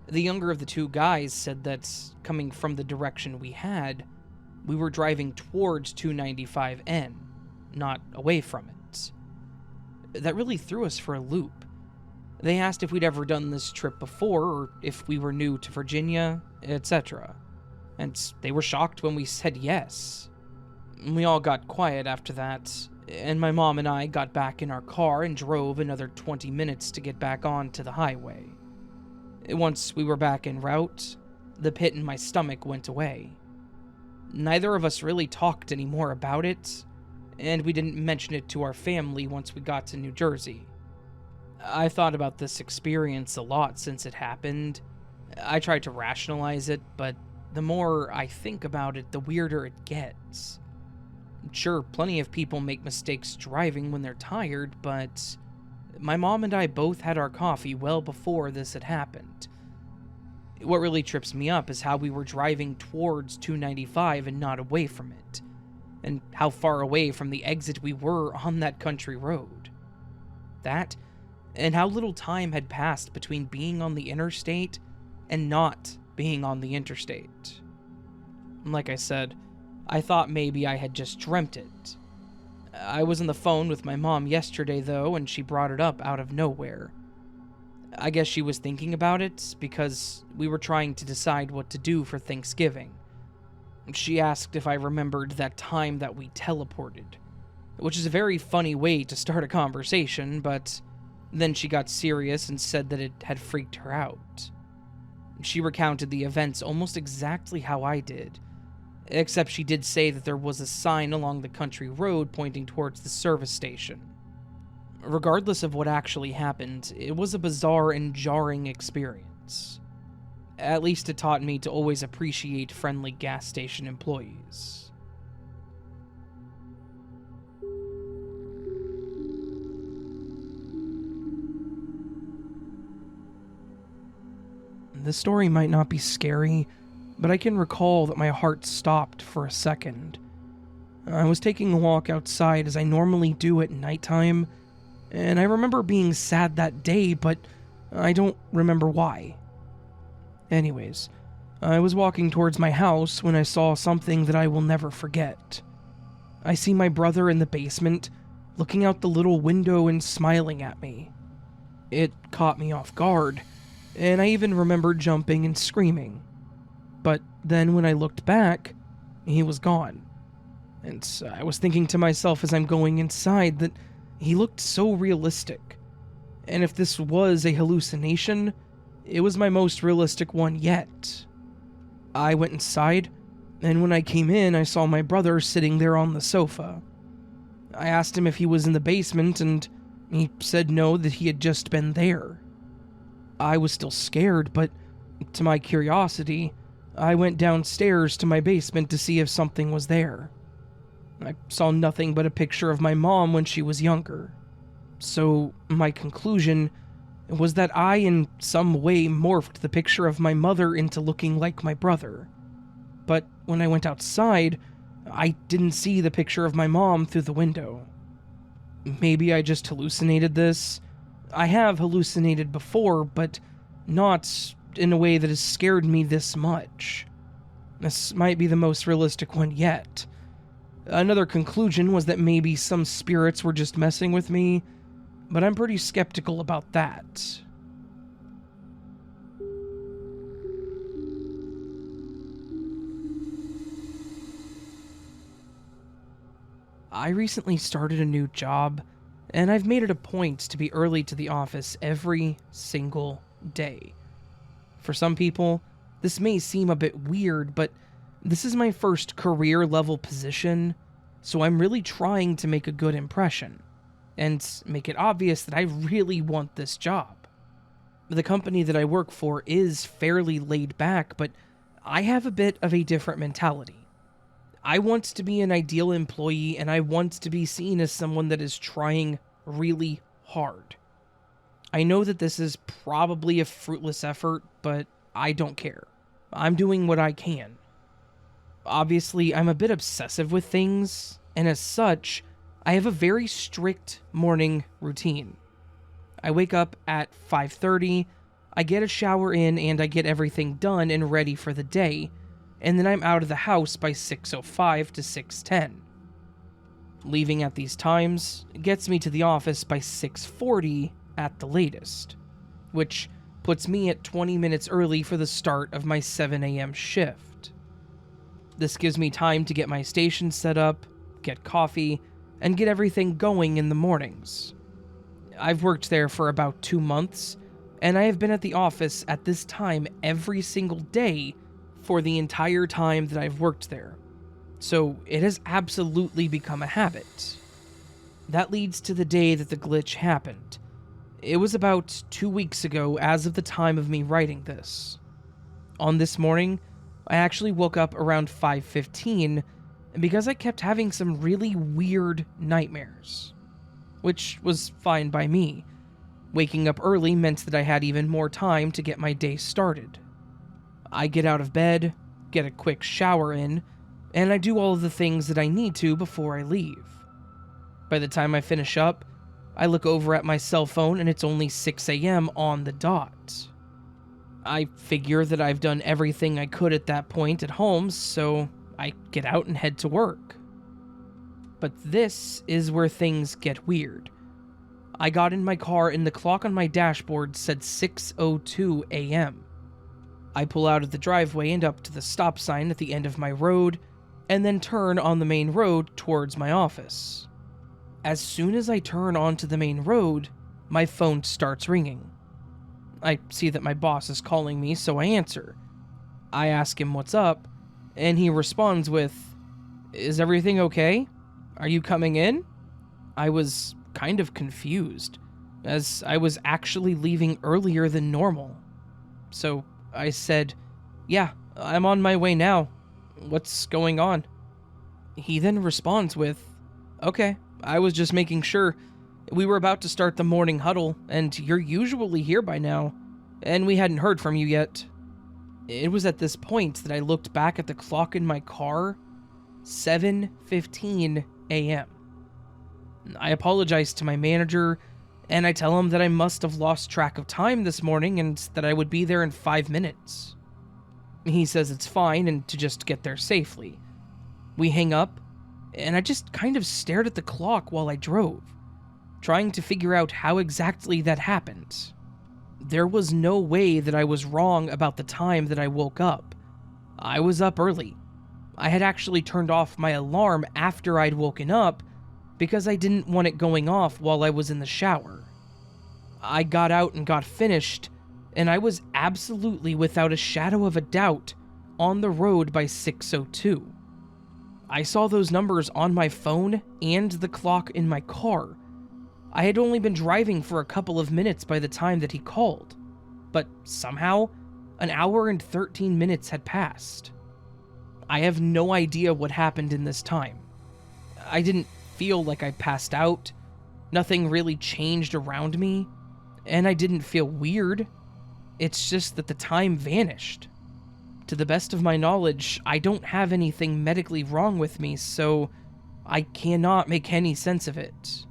The younger of the two guys said that, coming from the direction we had, we were driving towards 295N, not away from it. That really threw us for a loop. They asked if we'd ever done this trip before, or if we were new to Virginia, etc. And they were shocked when we said yes. We all got quiet after that, and my mom and I got back in our car and drove another 20 minutes to get back onto the highway. Once we were back en route, the pit in my stomach went away. Neither of us really talked anymore about it, and we didn't mention it to our family once we got to New Jersey. I thought about this experience a lot since it happened. I tried to rationalize it, but the more I think about it, the weirder it gets. Sure, plenty of people make mistakes driving when they're tired, but my mom and I both had our coffee well before this had happened. What really trips me up is how we were driving towards 295 and not away from it, and how far away from the exit we were on that country road. That, and how little time had passed between being on the interstate and not being on the interstate. Like I said, I thought maybe I had just dreamt it. I was on the phone with my mom yesterday, though, and she brought it up out of nowhere. I guess she was thinking about it because we were trying to decide what to do for Thanksgiving. She asked if I remembered that time that we teleported, which is a very funny way to start a conversation, but then she got serious and said that it had freaked her out. She recounted the events almost exactly how I did, except she did say that there was a sign along the country road pointing towards the service station. Regardless of what actually happened, it was a bizarre and jarring experience. At least it taught me to always appreciate friendly gas station employees. This story might not be scary, but I can recall that my heart stopped for a second. I was taking a walk outside as I normally do at nighttime, and I remember being sad that day, but I don't remember why. Anyways, I was walking towards my house when I saw something that I will never forget. I see my brother in the basement, looking out the little window and smiling at me. It caught me off guard, and I even remember jumping and screaming. But then when I looked back, he was gone. And I was thinking to myself as I'm going inside that he looked so realistic. And if this was a hallucination, it was my most realistic one yet. I went inside, and when I came in, I saw my brother sitting there on the sofa. I asked him if he was in the basement, and he said no, that he had just been there. I was still scared, but to my curiosity, I went downstairs to my basement to see if something was there. I saw nothing but a picture of my mom when she was younger. So my conclusion was that I in some way morphed the picture of my mother into looking like my brother. But when I went outside, I didn't see the picture of my mom through the window. Maybe I just hallucinated this. I have hallucinated before, but not in a way that has scared me this much. This might be the most realistic one yet. Another conclusion was that maybe some spirits were just messing with me, but I'm pretty skeptical about that. I recently started a new job, and I've made it a point to be early to the office every single day. For some people, this may seem a bit weird, but this is my first career-level position, so I'm really trying to make a good impression, and make it obvious that I really want this job. The company that I work for is fairly laid back, but I have a bit of a different mentality. I want to be an ideal employee, and I want to be seen as someone that is trying really hard. I know that this is probably a fruitless effort, but I don't care. I'm doing what I can. Obviously, I'm a bit obsessive with things, and as such, I have a very strict morning routine. I wake up at 5:30, I get a shower in, and I get everything done and ready for the day, and then I'm out of the house by 6:05 to 6:10. Leaving at these times gets me to the office by 6:40 at the latest, which puts me at 20 minutes early for the start of my 7 a.m. shift. This gives me time to get my station set up, get coffee, and get everything going in the mornings. I've worked there for about 2 months, and I have been at the office at this time every single day for the entire time that I've worked there. So it has absolutely become a habit. That leads to the day that the glitch happened. It was about 2 weeks ago as of the time of me writing this. On this morning, I actually woke up around 5:15 because I kept having some really weird nightmares, which was fine by me. Waking up early meant that I had even more time to get my day started. I get out of bed, get a quick shower in, and I do all of the things that I need to before I leave. By the time I finish up, I look over at my cell phone and it's only 6 a.m. on the dot. I figure that I've done everything I could at that point at home, so I get out and head to work. But this is where things get weird. I got in my car and the clock on my dashboard said 6:02 a.m. I pull out of the driveway and up to the stop sign at the end of my road, and then turn on the main road towards my office. As soon as I turn onto the main road, my phone starts ringing. I see that my boss is calling me, so I answer. I ask him what's up, and he responds with, "Is everything okay? Are you coming in?" I was kind of confused, as I was actually leaving earlier than normal. So I said, "Yeah, I'm on my way now. What's going on?" He then responds with, "Okay, I was just making sure. We were about to start the morning huddle, and you're usually here by now, and we hadn't heard from you yet." It was at this point that I looked back at the clock in my car, 7:15 a.m. I apologize to my manager, and I tell him that I must have lost track of time this morning and that I would be there in 5 minutes. He says it's fine and to just get there safely. We hang up, and I just kind of stared at the clock while I drove, trying to figure out how exactly that happened. There was no way that I was wrong about the time that I woke up. I was up early. I had actually turned off my alarm after I'd woken up because I didn't want it going off while I was in the shower. I got out and got finished, and I was absolutely without a shadow of a doubt on the road by 6:02. I saw those numbers on my phone and the clock in my car. I had only been driving for a couple of minutes by the time that he called, but somehow, an hour and 13 minutes had passed. I have no idea what happened in this time. I didn't feel like I passed out, nothing really changed around me, and I didn't feel weird. It's just that the time vanished. To the best of my knowledge, I don't have anything medically wrong with me, so I cannot make any sense of it.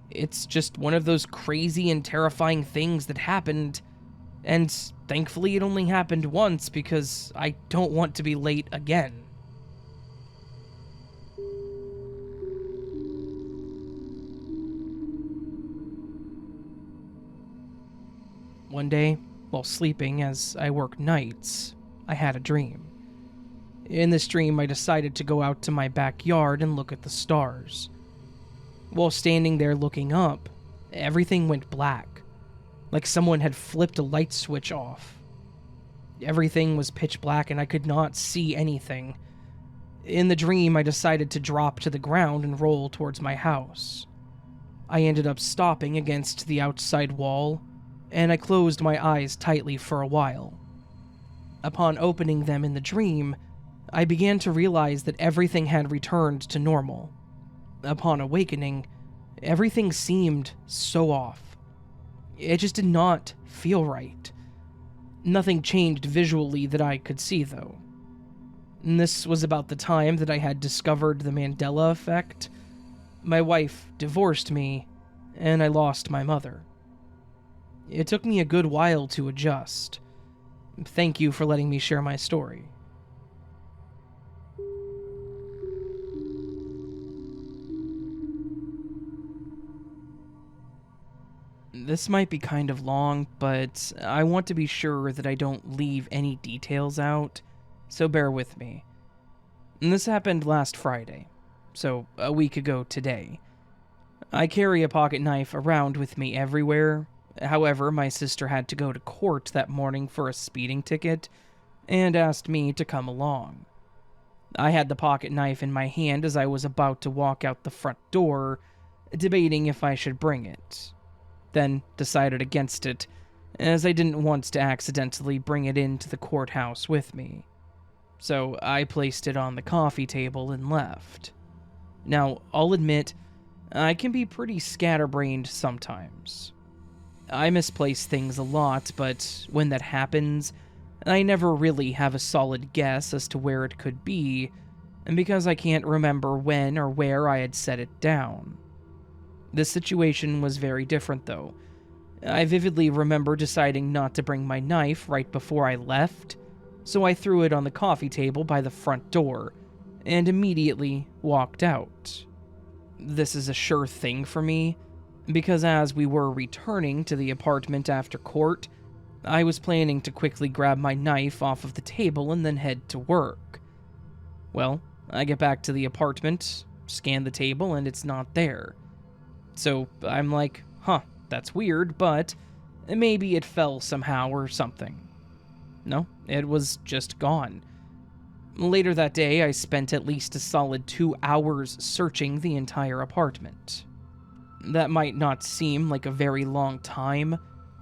It's just one of those crazy and terrifying things that happened, and thankfully it only happened once because I don't want to be late again. One day, while sleeping as I work nights, I had a dream. In this dream, I decided to go out to my backyard and look at the stars. While standing there looking up, everything went black, like someone had flipped a light switch off. Everything was pitch black and I could not see anything. In the dream, I decided to drop to the ground and roll towards my house. I ended up stopping against the outside wall, and I closed my eyes tightly for a while. Upon opening them in the dream, I began to realize that everything had returned to normal. Upon awakening, everything seemed so off. It just did not feel right. Nothing changed visually that I could see, though. And this was about the time that I had discovered the Mandela effect. My wife divorced me, and I lost my mother. It took me a good while to adjust. Thank you for letting me share my story. This might be kind of long, but I want to be sure that I don't leave any details out, so bear with me. And this happened last Friday, so a week ago today. I carry a pocket knife around with me everywhere. However, my sister had to go to court that morning for a speeding ticket and asked me to come along. I had the pocket knife in my hand as I was about to walk out the front door, debating if I should bring it. Then decided against it, as I didn't want to accidentally bring it into the courthouse with me. So I placed it on the coffee table and left. Now, I'll admit, I can be pretty scatterbrained sometimes. I misplace things a lot, but when that happens, I never really have a solid guess as to where it could be, and because I can't remember when or where I had set it down. This situation was very different, though. I vividly remember deciding not to bring my knife right before I left, so I threw it on the coffee table by the front door, and immediately walked out. This is a sure thing for me, because as we were returning to the apartment after court, I was planning to quickly grab my knife off of the table and then head to work. Well, I get back to the apartment, scan the table, and it's not there. So I'm like, that's weird, but maybe it fell somehow or something. No, it was just gone. Later that day, I spent at least a solid 2 hours searching the entire apartment. That might not seem like a very long time,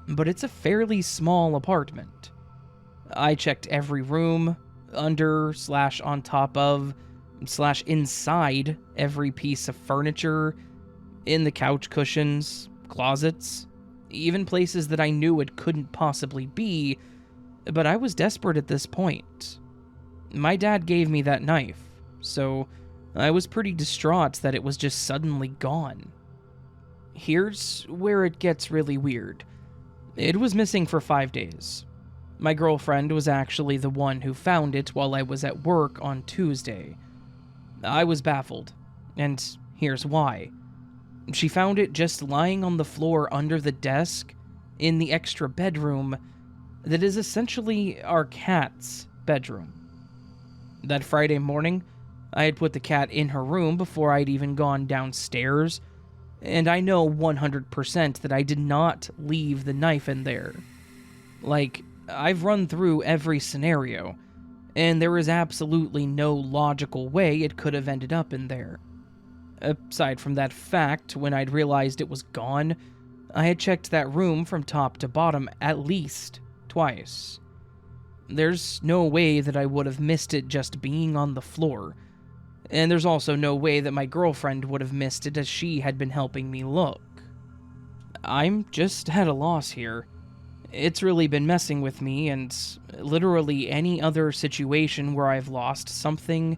but it's a fairly small apartment. I checked every room, under/on top of/inside every piece of furniture, in the couch cushions, closets, even places that I knew it couldn't possibly be, but I was desperate at this point. My dad gave me that knife, so I was pretty distraught that it was just suddenly gone. Here's where it gets really weird. It was missing for 5 days. My girlfriend was actually the one who found it while I was at work on Tuesday. I was baffled, and here's why. She found it just lying on the floor under the desk in the extra bedroom that is essentially our cat's bedroom. That Friday morning, I had put the cat in her room before I'd even gone downstairs, and I know 100% that I did not leave the knife in there. Like, I've run through every scenario, and there is absolutely no logical way it could have ended up in there. Aside from that fact, when I'd realized it was gone, I had checked that room from top to bottom at least twice. There's no way that I would have missed it just being on the floor, and there's also no way that my girlfriend would have missed it as she had been helping me look. I'm just at a loss here. It's really been messing with me, and literally any other situation where I've lost something,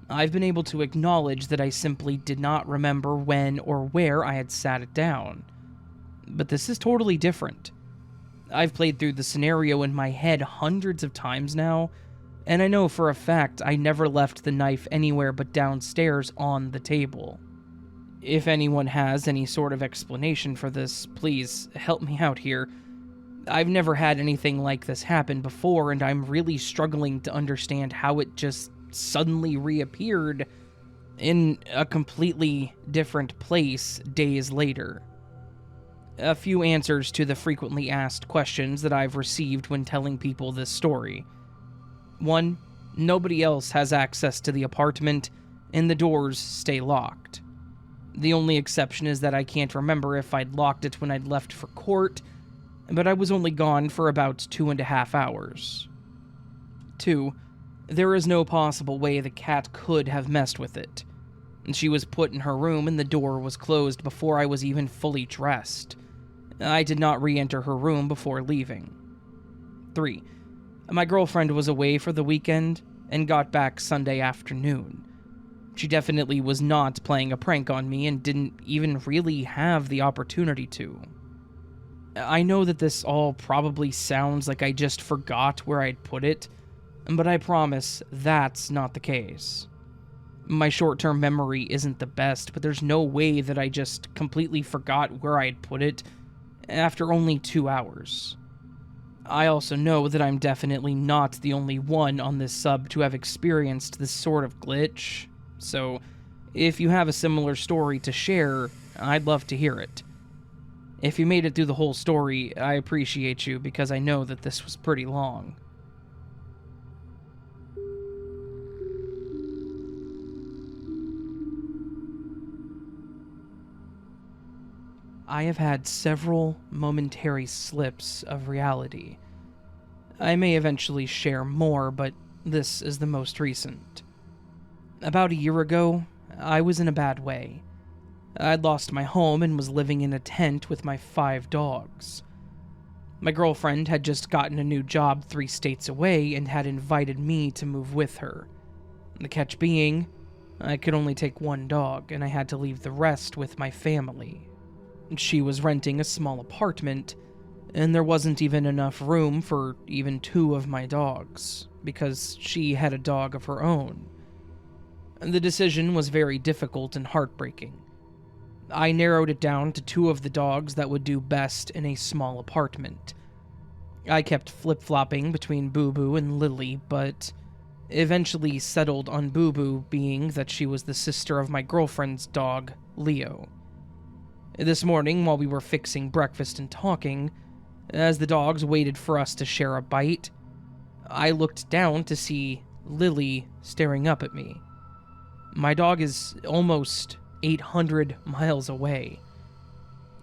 I've been able to acknowledge that I simply did not remember when or where I had sat it down. But this is totally different. I've played through the scenario in my head hundreds of times now, and I know for a fact I never left the knife anywhere but downstairs on the table. If anyone has any sort of explanation for this, please help me out here. I've never had anything like this happen before, and I'm really struggling to understand how it just suddenly reappeared in a completely different place days later. A few answers to the frequently asked questions that I've received when telling people this story. 1. Nobody else has access to the apartment, and the doors stay locked. The only exception is that I can't remember if I'd locked it when I'd left for court, but I was only gone for about 2.5 hours. 2. There is no possible way the cat could have messed with it. She was put in her room and the door was closed before I was even fully dressed. I did not re-enter her room before leaving. 3. My girlfriend was away for the weekend and got back Sunday afternoon. She definitely was not playing a prank on me and didn't even really have the opportunity to. I know that this all probably sounds like I just forgot where I'd put it, but I promise that's not the case. My short-term memory isn't the best, but there's no way that I just completely forgot where I'd put it after only 2 hours. I also know that I'm definitely not the only one on this sub to have experienced this sort of glitch, so if you have a similar story to share, I'd love to hear it. If you made it through the whole story, I appreciate you because I know that this was pretty long. I have had several momentary slips of reality. I may eventually share more, but this is the most recent. About a year ago, I was in a bad way. I'd lost my home and was living in a tent with my 5 dogs. My girlfriend had just gotten a new job 3 states away and had invited me to move with her. The catch being, I could only take 1 dog and I had to leave the rest with my family. She was renting a small apartment, and there wasn't even enough room for even 2 of my dogs, because she had a dog of her own. The decision was very difficult and heartbreaking. I narrowed it down to 2 of the dogs that would do best in a small apartment. I kept flip-flopping between Boo Boo and Lily, but eventually settled on Boo Boo, being that she was the sister of my girlfriend's dog, Leo. This morning, while we were fixing breakfast and talking, as the dogs waited for us to share a bite, I looked down to see Lily staring up at me. My dog is almost 800 miles away.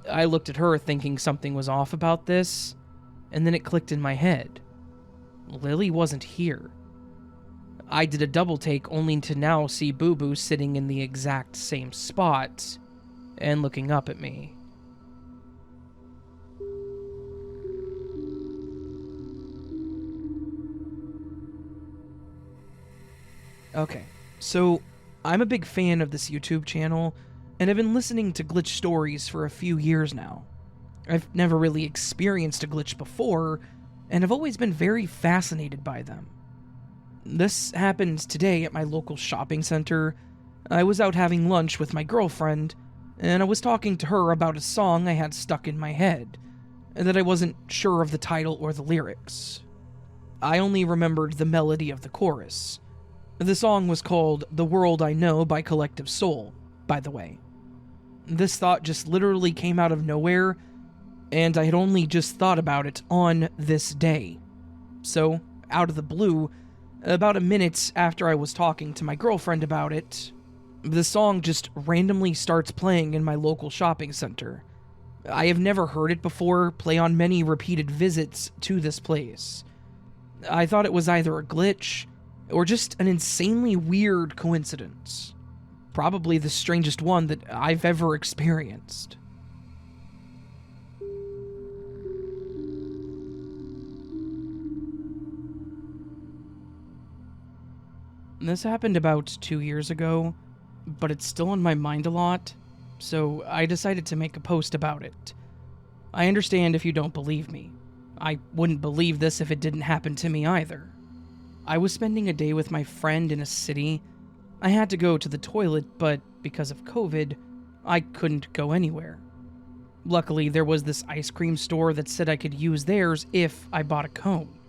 I looked at her thinking something was off about this, and then it clicked in my head. Lily wasn't here. I did a double take only to now see Boo Boo sitting in the exact same spot and looking up at me. Okay, so I'm a big fan of this YouTube channel, and I've been listening to glitch stories for a few years now. I've never really experienced a glitch before, and I've always been very fascinated by them. This happened today at my local shopping center. I was out having lunch with my girlfriend, and I was talking to her about a song I had stuck in my head, and that I wasn't sure of the title or the lyrics. I only remembered the melody of the chorus. The song was called The World I Know by Collective Soul, by the way. This thought just literally came out of nowhere, and I had only just thought about it on this day. So, out of the blue, about a minute after I was talking to my girlfriend about it, the song just randomly starts playing in my local shopping center. I have never heard it before play on many repeated visits to this place. I thought it was either a glitch or just an insanely weird coincidence. Probably the strangest one that I've ever experienced. This happened about 2 years ago, but it's still on my mind a lot, so I decided to make a post about it. I understand if you don't believe me. I wouldn't believe this if it didn't happen to me either. I was spending a day with my friend in a city. I had to go to the toilet, but because of COVID, I couldn't go anywhere. Luckily, there was this ice cream store that said I could use theirs if I bought a cone.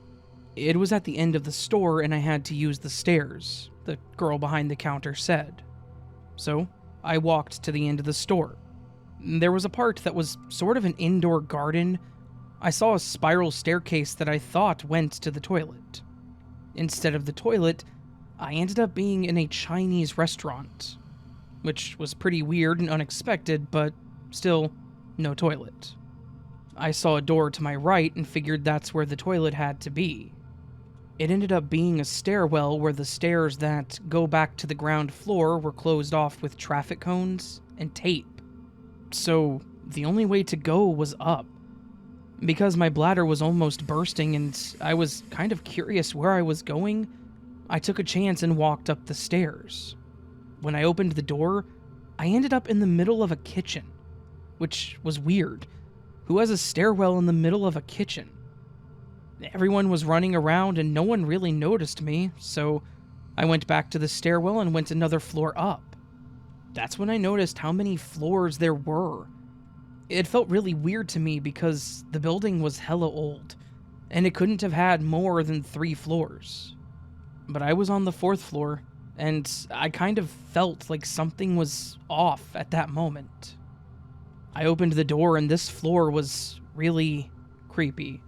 It was at the end of the store and I had to use the stairs, the girl behind the counter said. So, I walked to the end of the store. There was a part that was sort of an indoor garden. I saw a spiral staircase that I thought went to the toilet. Instead of the toilet, I ended up being in a Chinese restaurant, which was pretty weird and unexpected, but still, no toilet. I saw a door to my right and figured that's where the toilet had to be. It ended up being a stairwell where the stairs that go back to the ground floor were closed off with traffic cones and tape. So, the only way to go was up. Because my bladder was almost bursting and I was kind of curious where I was going, I took a chance and walked up the stairs. When I opened the door, I ended up in the middle of a kitchen, which was weird. who has a stairwell in the middle of a kitchen. Everyone was running around and no one really noticed me, so I went back to the stairwell and went another floor up. That's when I noticed how many floors there were. It felt really weird to me because the building was hella old, and it couldn't have had more than 3 floors. But I was on the 4th floor, and I kind of felt like something was off at that moment. I opened the door and this floor was really creepy.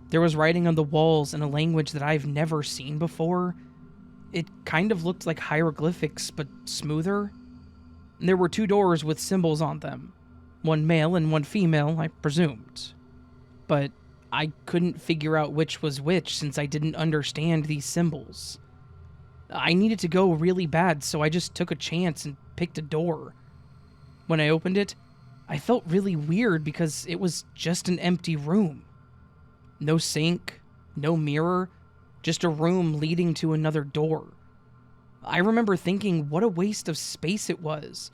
There was writing on the walls in a language that I've never seen before. It kind of looked like hieroglyphics, but smoother. There were 2 doors with symbols on them. One male and one female, I presumed. But I couldn't figure out which was which since I didn't understand these symbols. I needed to go really bad, so I just took a chance and picked a door. When I opened it, I felt really weird because it was just an empty room. No sink, no mirror, just a room leading to another door. I remember thinking what a waste of space it was,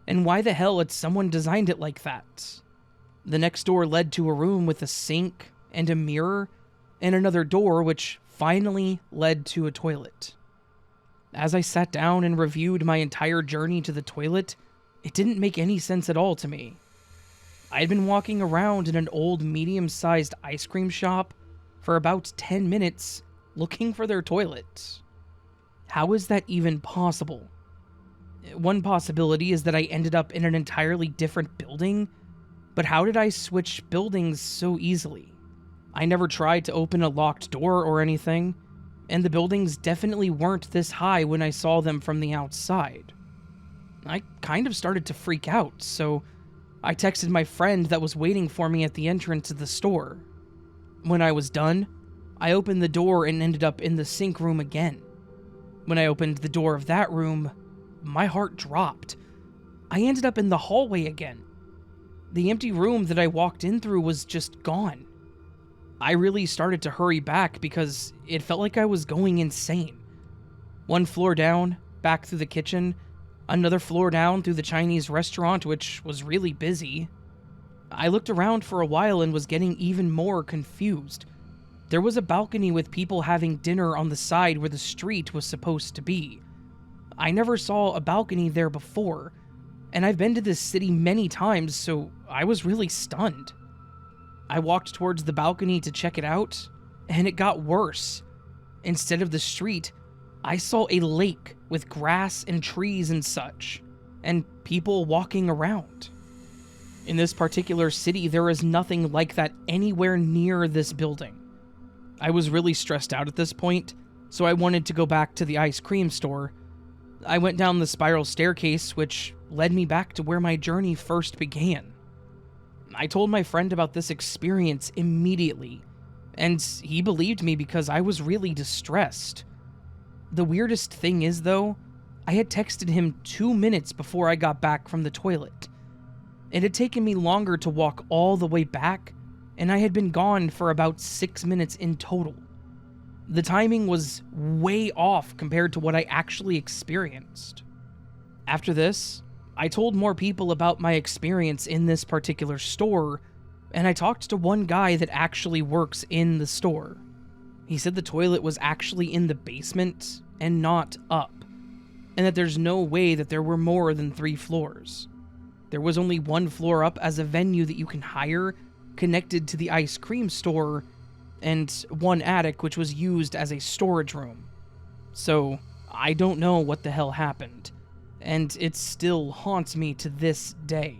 and why the hell had someone designed it like that? The next door led to a room with a sink and a mirror, and another door which finally led to a toilet. As I sat down and reviewed my entire journey to the toilet, it didn't make any sense at all to me. I had been walking around in an old medium-sized ice cream shop for about 10 minutes looking for their toilet. How is that even possible? One possibility is that I ended up in an entirely different building, but how did I switch buildings so easily? I never tried to open a locked door or anything, and the buildings definitely weren't this high when I saw them from the outside. I kind of started to freak out, so I texted my friend that was waiting for me at the entrance of the store. When I was done, I opened the door and ended up in the sink room again. When I opened the door of that room, my heart dropped. I ended up in the hallway again. The empty room that I walked in through was just gone. I really started to hurry back because it felt like I was going insane. 1 floor down, back through the kitchen, another floor down through the Chinese restaurant, which was really busy. I looked around for a while and was getting even more confused. There was a balcony with people having dinner on the side where the street was supposed to be. I never saw a balcony there before, and I've been to this city many times, so I was really stunned. I walked towards the balcony to check it out, and it got worse. Instead of the street, I saw a lake with grass and trees and such, and people walking around. In this particular city, there is nothing like that anywhere near this building. I was really stressed out at this point, so I wanted to go back to the ice cream store. I went down the spiral staircase, which led me back to where my journey first began. I told my friend about this experience immediately, and he believed me because I was really distressed. The weirdest thing is, though, I had texted him 2 minutes before I got back from the toilet. It had taken me longer to walk all the way back, and I had been gone for about 6 minutes in total. The timing was way off compared to what I actually experienced. After this, I told more people about my experience in this particular store, and I talked to one guy that actually works in the store. He said the toilet was actually in the basement and not up, and that there's no way that there were more than 3 floors. There was only 1 floor up as a venue that you can hire, connected to the ice cream store, and 1 attic which was used as a storage room. So, I don't know what the hell happened, and it still haunts me to this day.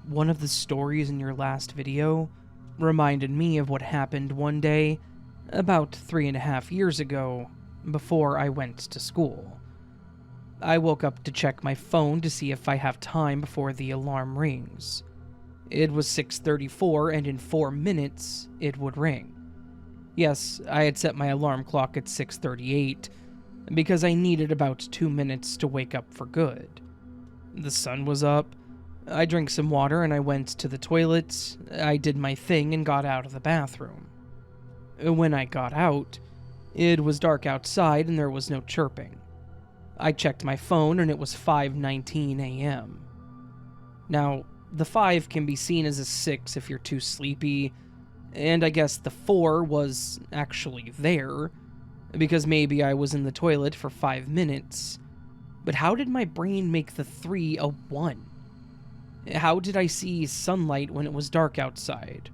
One of the stories in your last video reminded me of what happened one day about 3.5 years ago before I went to school. I woke up to check my phone to see if I have time before the alarm rings. It was 6:34 and in 4 minutes it would ring. Yes, I had set my alarm clock at 6:38 because I needed about 2 minutes to wake up for good. The sun was up. I drank some water and I went to the toilet. I did my thing and got out of the bathroom. When I got out, It was dark outside and there was no chirping. I checked my phone and it was 5:19 a.m. Now, the 5 can be seen as a 6 if you're too sleepy, and I guess the 4 was actually there, because maybe I was in the toilet for 5 minutes. But how did my brain make the 3 a 1? How did I see sunlight when it was dark outside?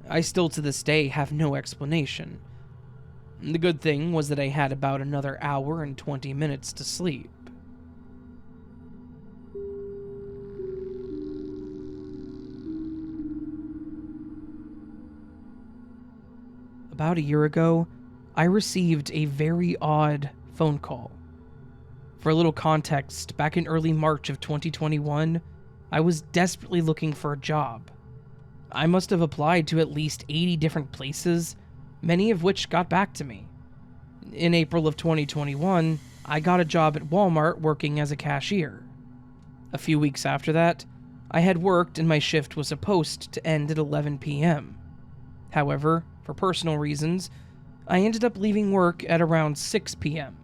I still to this day have no explanation. The good thing was that I had about another hour and 20 minutes to sleep. About a year ago, I received a very odd phone call. For a little context, back in early March of 2021, I was desperately looking for a job. I must have applied to at least 80 different places, many of which got back to me. In April of 2021, I got a job at Walmart working as a cashier. A few weeks after that, I had worked and my shift was supposed to end at 11 p.m. However, for personal reasons, I ended up leaving work at around 6 p.m.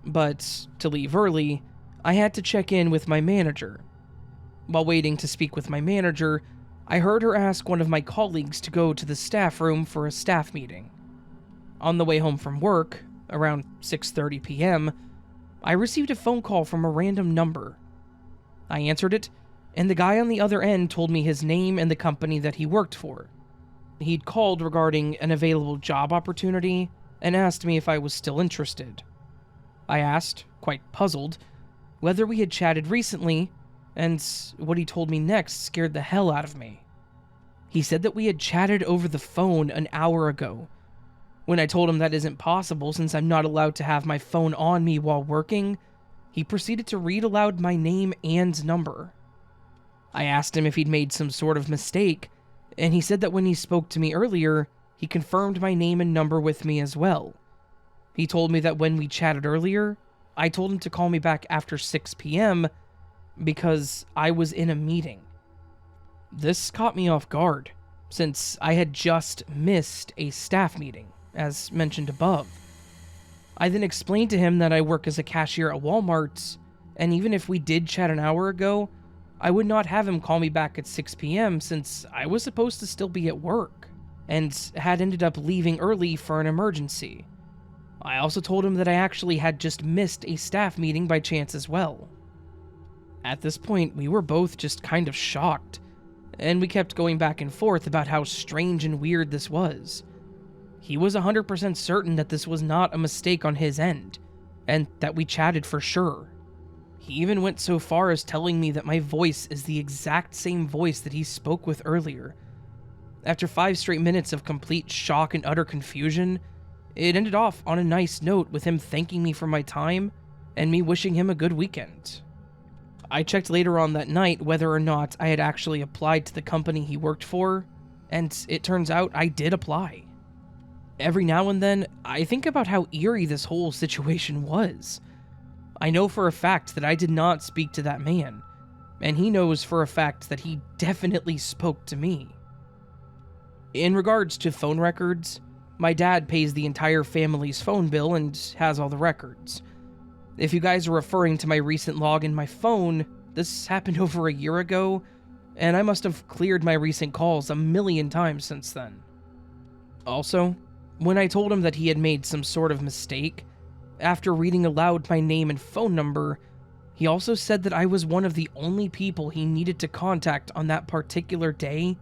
But to leave early, I had to check in with my manager. While waiting to speak with my manager, I heard her ask one of my colleagues to go to the staff room for a staff meeting. On the way home from work, around 6:30 p.m., I received a phone call from a random number. I answered it, and the guy on the other end told me his name and the company that he worked for. He'd called regarding an available job opportunity and asked me if I was still interested. I asked, quite puzzled, whether we had chatted recently, and what he told me next scared the hell out of me. He said that we had chatted over the phone an hour ago. When I told him that isn't possible since I'm not allowed to have my phone on me while working, he proceeded to read aloud my name and number. I asked him if he'd made some sort of mistake, and he said that when he spoke to me earlier, he confirmed my name and number with me as well. He told me that when we chatted earlier, I told him to call me back after 6 p.m. because I was in a meeting. This caught me off guard, since I had just missed a staff meeting, as mentioned above. I then explained to him that I work as a cashier at Walmart, and even if we did chat an hour ago, I would not have him call me back at 6 p.m. since I was supposed to still be at work, and had ended up leaving early for an emergency. I also told him that I actually had just missed a staff meeting by chance as well. At this point, we were both just kind of shocked, and we kept going back and forth about how strange and weird this was. He was 100% certain that this was not a mistake on his end, and that we chatted for sure. He even went so far as telling me that my voice is the exact same voice that he spoke with earlier. After 5 straight minutes of complete shock and utter confusion, it ended off on a nice note with him thanking me for my time and me wishing him a good weekend. I checked later on that night whether or not I had actually applied to the company he worked for, and it turns out I did apply. Every now and then, I think about how eerie this whole situation was. I know for a fact that I did not speak to that man, and he knows for a fact that he definitely spoke to me. In regards to phone records, my dad pays the entire family's phone bill and has all the records. If you guys are referring to my recent log in my phone, this happened over a year ago, and I must have cleared my recent calls a million times since then. Also, when I told him that he had made some sort of mistake, after reading aloud my name and phone number, he also said that I was one of the only people he needed to contact on that particular day,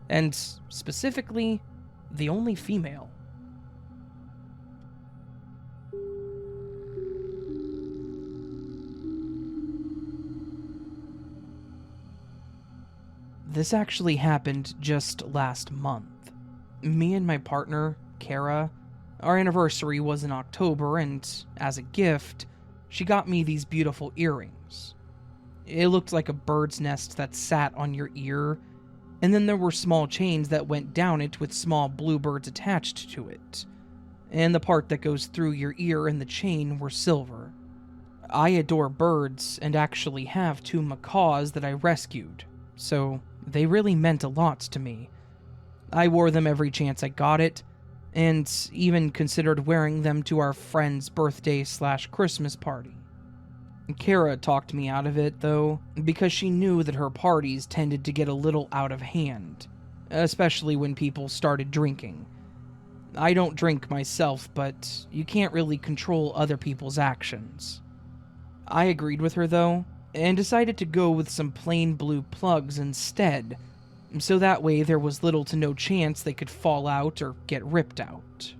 and specifically, the only female. This actually happened just last month. Me and my partner, Kara, our anniversary was in October, and as a gift, she got me these beautiful earrings. It looked like a bird's nest that sat on your ear, and then there were small chains that went down it with small bluebirds attached to it, and the part that goes through your ear and the chain were silver. I adore birds and actually have 2 macaws that I rescued, so they really meant a lot to me. I wore them every chance I got it, and even considered wearing them to our friend's birthday/Christmas party. Kara talked me out of it, though, because she knew that her parties tended to get a little out of hand, especially when people started drinking. I don't drink myself, but you can't really control other people's actions. I agreed with her, though, and decided to go with some plain blue plugs instead, so that way there was little to no chance they could fall out or get ripped out.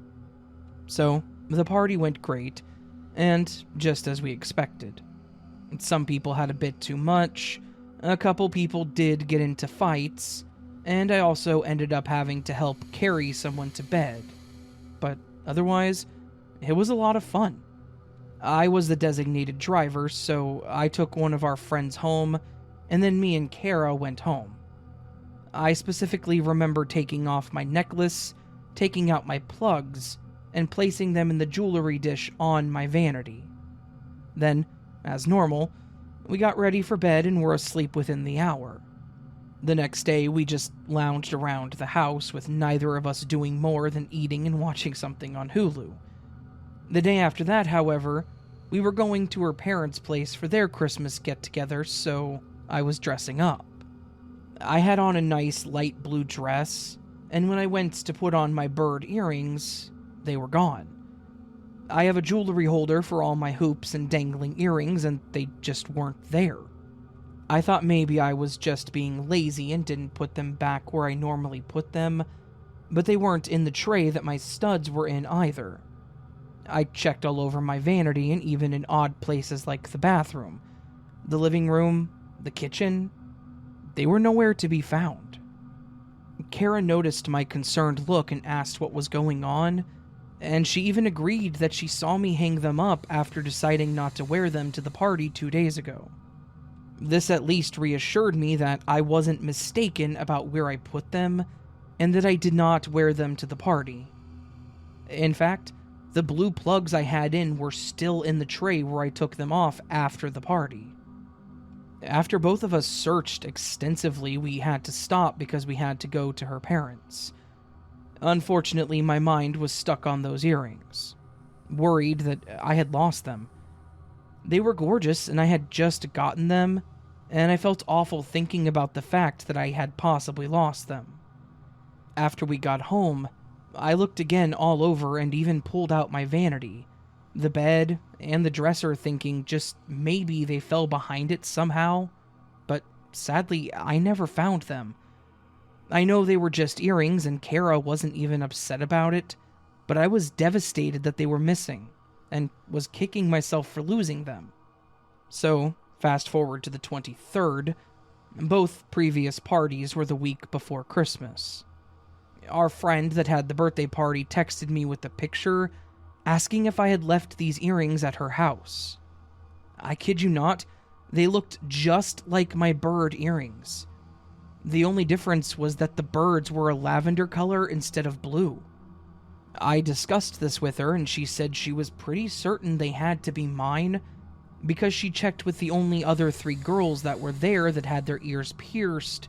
So, the party went great, and just as we expected. Some people had a bit too much, a couple people did get into fights, and I also ended up having to help carry someone to bed. But otherwise, it was a lot of fun. I was the designated driver, so I took one of our friends home, and then me and Kara went home. I specifically remember taking off my necklace, taking out my plugs, and placing them in the jewelry dish on my vanity. Then, as normal, we got ready for bed and were asleep within the hour. The next day, we just lounged around the house with neither of us doing more than eating and watching something on Hulu. The day after that, however, we were going to her parents' place for their Christmas get-together, so I was dressing up. I had on a nice light blue dress, and when I went to put on my bird earrings, they were gone. I have a jewelry holder for all my hoops and dangling earrings, and they just weren't there. I thought maybe I was just being lazy and didn't put them back where I normally put them, but they weren't in the tray that my studs were in either. I checked all over my vanity and even in odd places like the bathroom, the living room, the kitchen. They were nowhere to be found. Kara noticed my concerned look and asked what was going on, and she even agreed that she saw me hang them up after deciding not to wear them to the party 2 days ago. This at least reassured me that I wasn't mistaken about where I put them, and that I did not wear them to the party. In fact, the blue plugs I had in were still in the tray where I took them off after the party. After both of us searched extensively, we had to stop because we had to go to her parents. Unfortunately, my mind was stuck on those earrings, worried that I had lost them. They were gorgeous, and I had just gotten them, and I felt awful thinking about the fact that I had possibly lost them. After we got home, I looked again all over and even pulled out my vanity, the bed, and the dresser, thinking just maybe they fell behind it somehow, but sadly, I never found them. I know they were just earrings and Kara wasn't even upset about it, but I was devastated that they were missing, and was kicking myself for losing them. So, fast forward to the 23rd, both previous parties were the week before Christmas. Our friend that had the birthday party texted me with a picture, asking if I had left these earrings at her house. I kid you not, they looked just like my bird earrings. The only difference was that the birds were a lavender color instead of blue. I discussed this with her, and she said she was pretty certain they had to be mine, because she checked with the only other 3 girls that were there that had their ears pierced,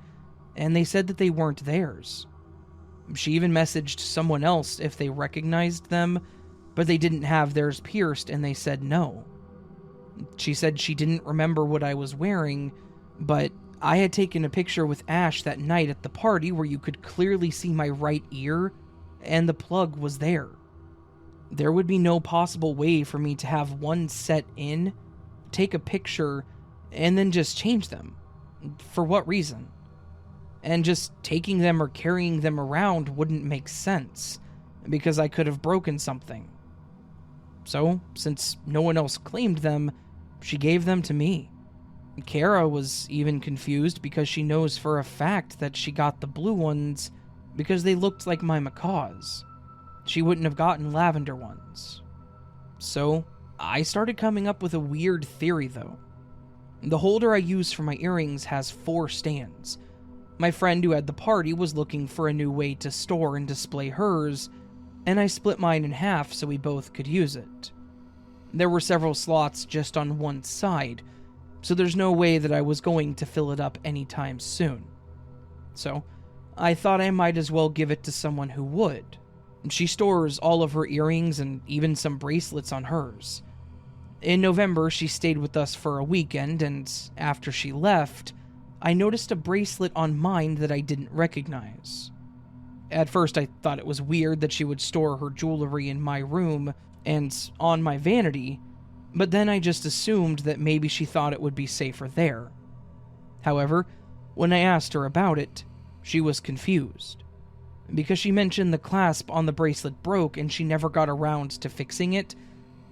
and they said that they weren't theirs. She even messaged someone else if they recognized them, but they didn't have theirs pierced, and they said no. She said she didn't remember what I was wearing, but I had taken a picture with Ash that night at the party where you could clearly see my right ear, and the plug was there. There would be no possible way for me to have one set in, take a picture, and then just change them. For what reason? And just taking them or carrying them around wouldn't make sense, because I could have broken something. So, since no one else claimed them, she gave them to me. Kara was even confused because she knows for a fact that she got the blue ones because they looked like my macaws. She wouldn't have gotten lavender ones. So, I started coming up with a weird theory though. The holder I use for my earrings has 4 stands. My friend who had the party was looking for a new way to store and display hers, and I split mine in half so we both could use it. There were several slots just on one side, so there's no way that I was going to fill it up anytime soon. So, I thought I might as well give it to someone who would, She stores all of her earrings and even some bracelets on hers. In November, she stayed with us for a weekend, and after she left, I noticed a bracelet on mine that I didn't recognize. At first, I thought it was weird that she would store her jewelry in my room and on my vanity, but then I just assumed that maybe she thought it would be safer there. However, when I asked her about it, she was confused, because she mentioned the clasp on the bracelet broke and she never got around to fixing it,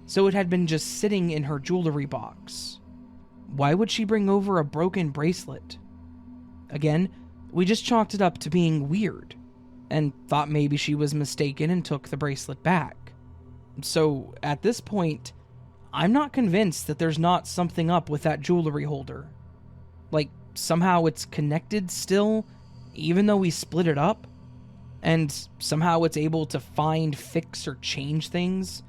so it had been just sitting in her jewelry box. Why would she bring over a broken bracelet? Again, we just chalked it up to being weird, and thought maybe she was mistaken and took the bracelet back. So, at this point, I'm not convinced that there's not something up with that jewelry holder. Like, somehow it's connected still, even though we split it up? And somehow it's able to find, fix, or change things?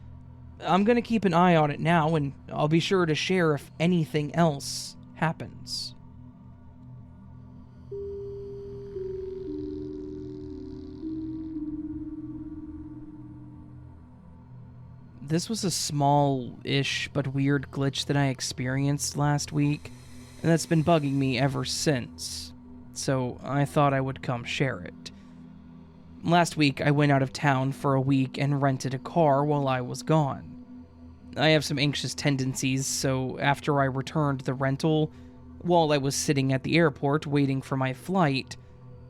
I'm gonna keep an eye on it now, and I'll be sure to share if anything else happens. This was a small-ish but weird glitch that I experienced last week, and that's been bugging me ever since, so I thought I would come share it. Last week, I went out of town for a week and rented a car while I was gone. I have some anxious tendencies, so after I returned the rental, while I was sitting at the airport waiting for my flight,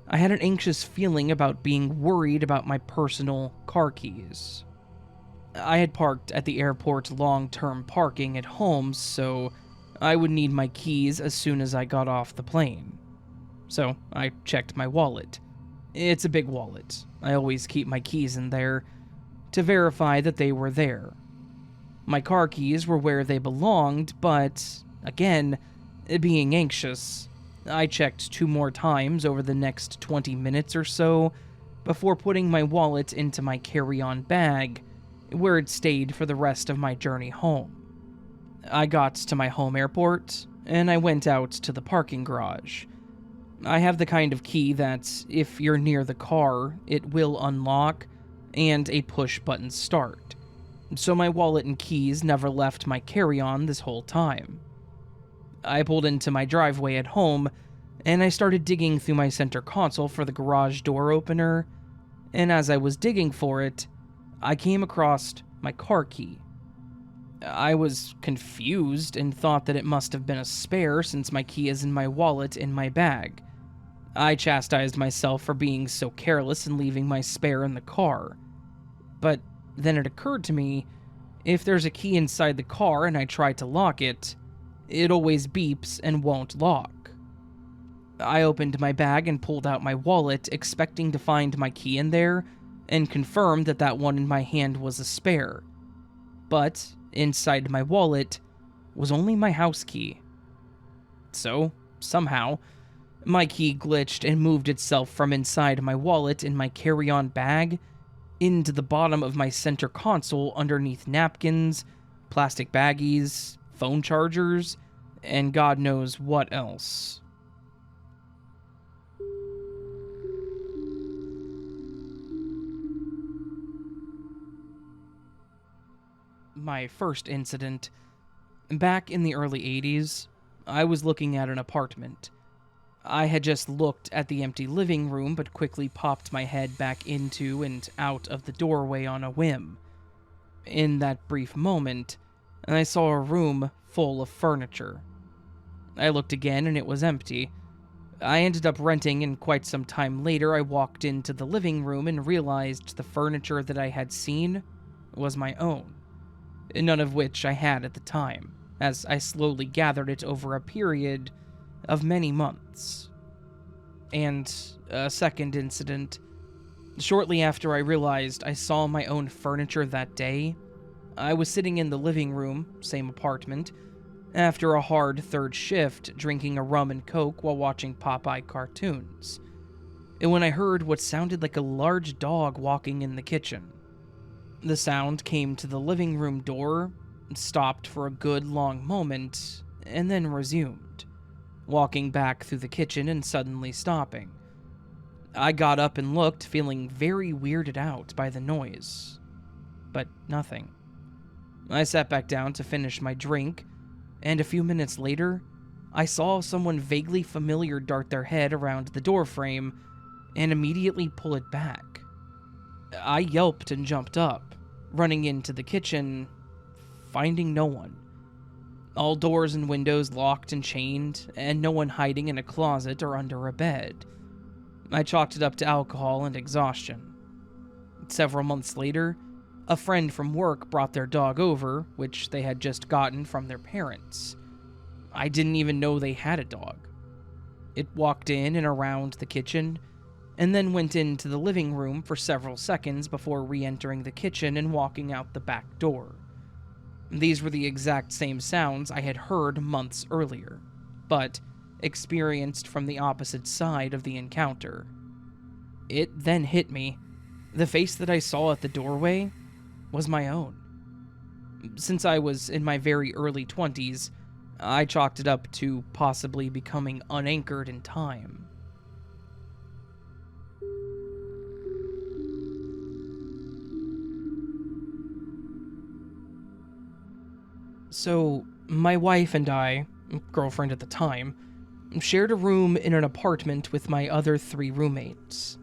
I had an anxious feeling about being worried about my personal car keys. I had parked at the airport long-term parking at home, so I would need my keys as soon as I got off the plane. So I checked my wallet. It's a big wallet. I always keep my keys in there to verify that they were there. My car keys were where they belonged, but, again, being anxious, I checked 2 more times over the next 20 minutes or so before putting my wallet into my carry-on bag, where it stayed for the rest of my journey home. I got to my home airport, and I went out to the parking garage. I have the kind of key that, if you're near the car, it will unlock, and a push-button start. So my wallet and keys never left my carry-on this whole time. I pulled into my driveway at home, and I started digging through my center console for the garage door opener, and as I was digging for it, I came across my car key. I was confused and thought that it must have been a spare since my key is in my wallet in my bag. I chastised myself for being so careless and leaving my spare in the car. But then it occurred to me, if there's a key inside the car and I try to lock it, it always beeps and won't lock. I opened my bag and pulled out my wallet, expecting to find my key in there, and confirmed that that one in my hand was a spare. But inside my wallet was only my house key. So, somehow, my key glitched and moved itself from inside my wallet in my carry-on bag into the bottom of my center console underneath napkins, plastic baggies, phone chargers, and God knows what else. My first incident. Back in the early 80s, I was looking at an apartment. I had just looked at the empty living room, but quickly popped my head back into and out of the doorway on a whim. In that brief moment, I saw a room full of furniture. I looked again and it was empty. I ended up renting, and quite some time later I walked into the living room and realized the furniture that I had seen was my own. None of which I had at the time, as I slowly gathered it over a period of many months. And a second incident. Shortly after I realized I saw my own furniture that day, I was sitting in the living room, same apartment, after a hard third shift, drinking a rum and coke while watching Popeye cartoons, and when I heard what sounded like a large dog walking in the kitchen. The sound came to the living room door, stopped for a good long moment, and then resumed, walking back through the kitchen and suddenly stopping. I got up and looked, feeling very weirded out by the noise. But nothing. I sat back down to finish my drink, and a few minutes later, I saw someone vaguely familiar dart their head around the doorframe and immediately pull it back. I yelped and jumped up, running into the kitchen, finding no one. All doors and windows locked and chained, and no one hiding in a closet or under a bed. I chalked it up to alcohol and exhaustion. Several months later, a friend from work brought their dog over, which they had just gotten from their parents. I didn't even know they had a dog. It walked in and around the kitchen, and then went into the living room for several seconds before re-entering the kitchen and walking out the back door. These were the exact same sounds I had heard months earlier, but experienced from the opposite side of the encounter. It then hit me. The face that I saw at the doorway was my own. Since I was in my very early 20s, I chalked it up to possibly becoming unanchored in time. So, my wife and I, girlfriend at the time, shared a room in an apartment with my other 3 roommates.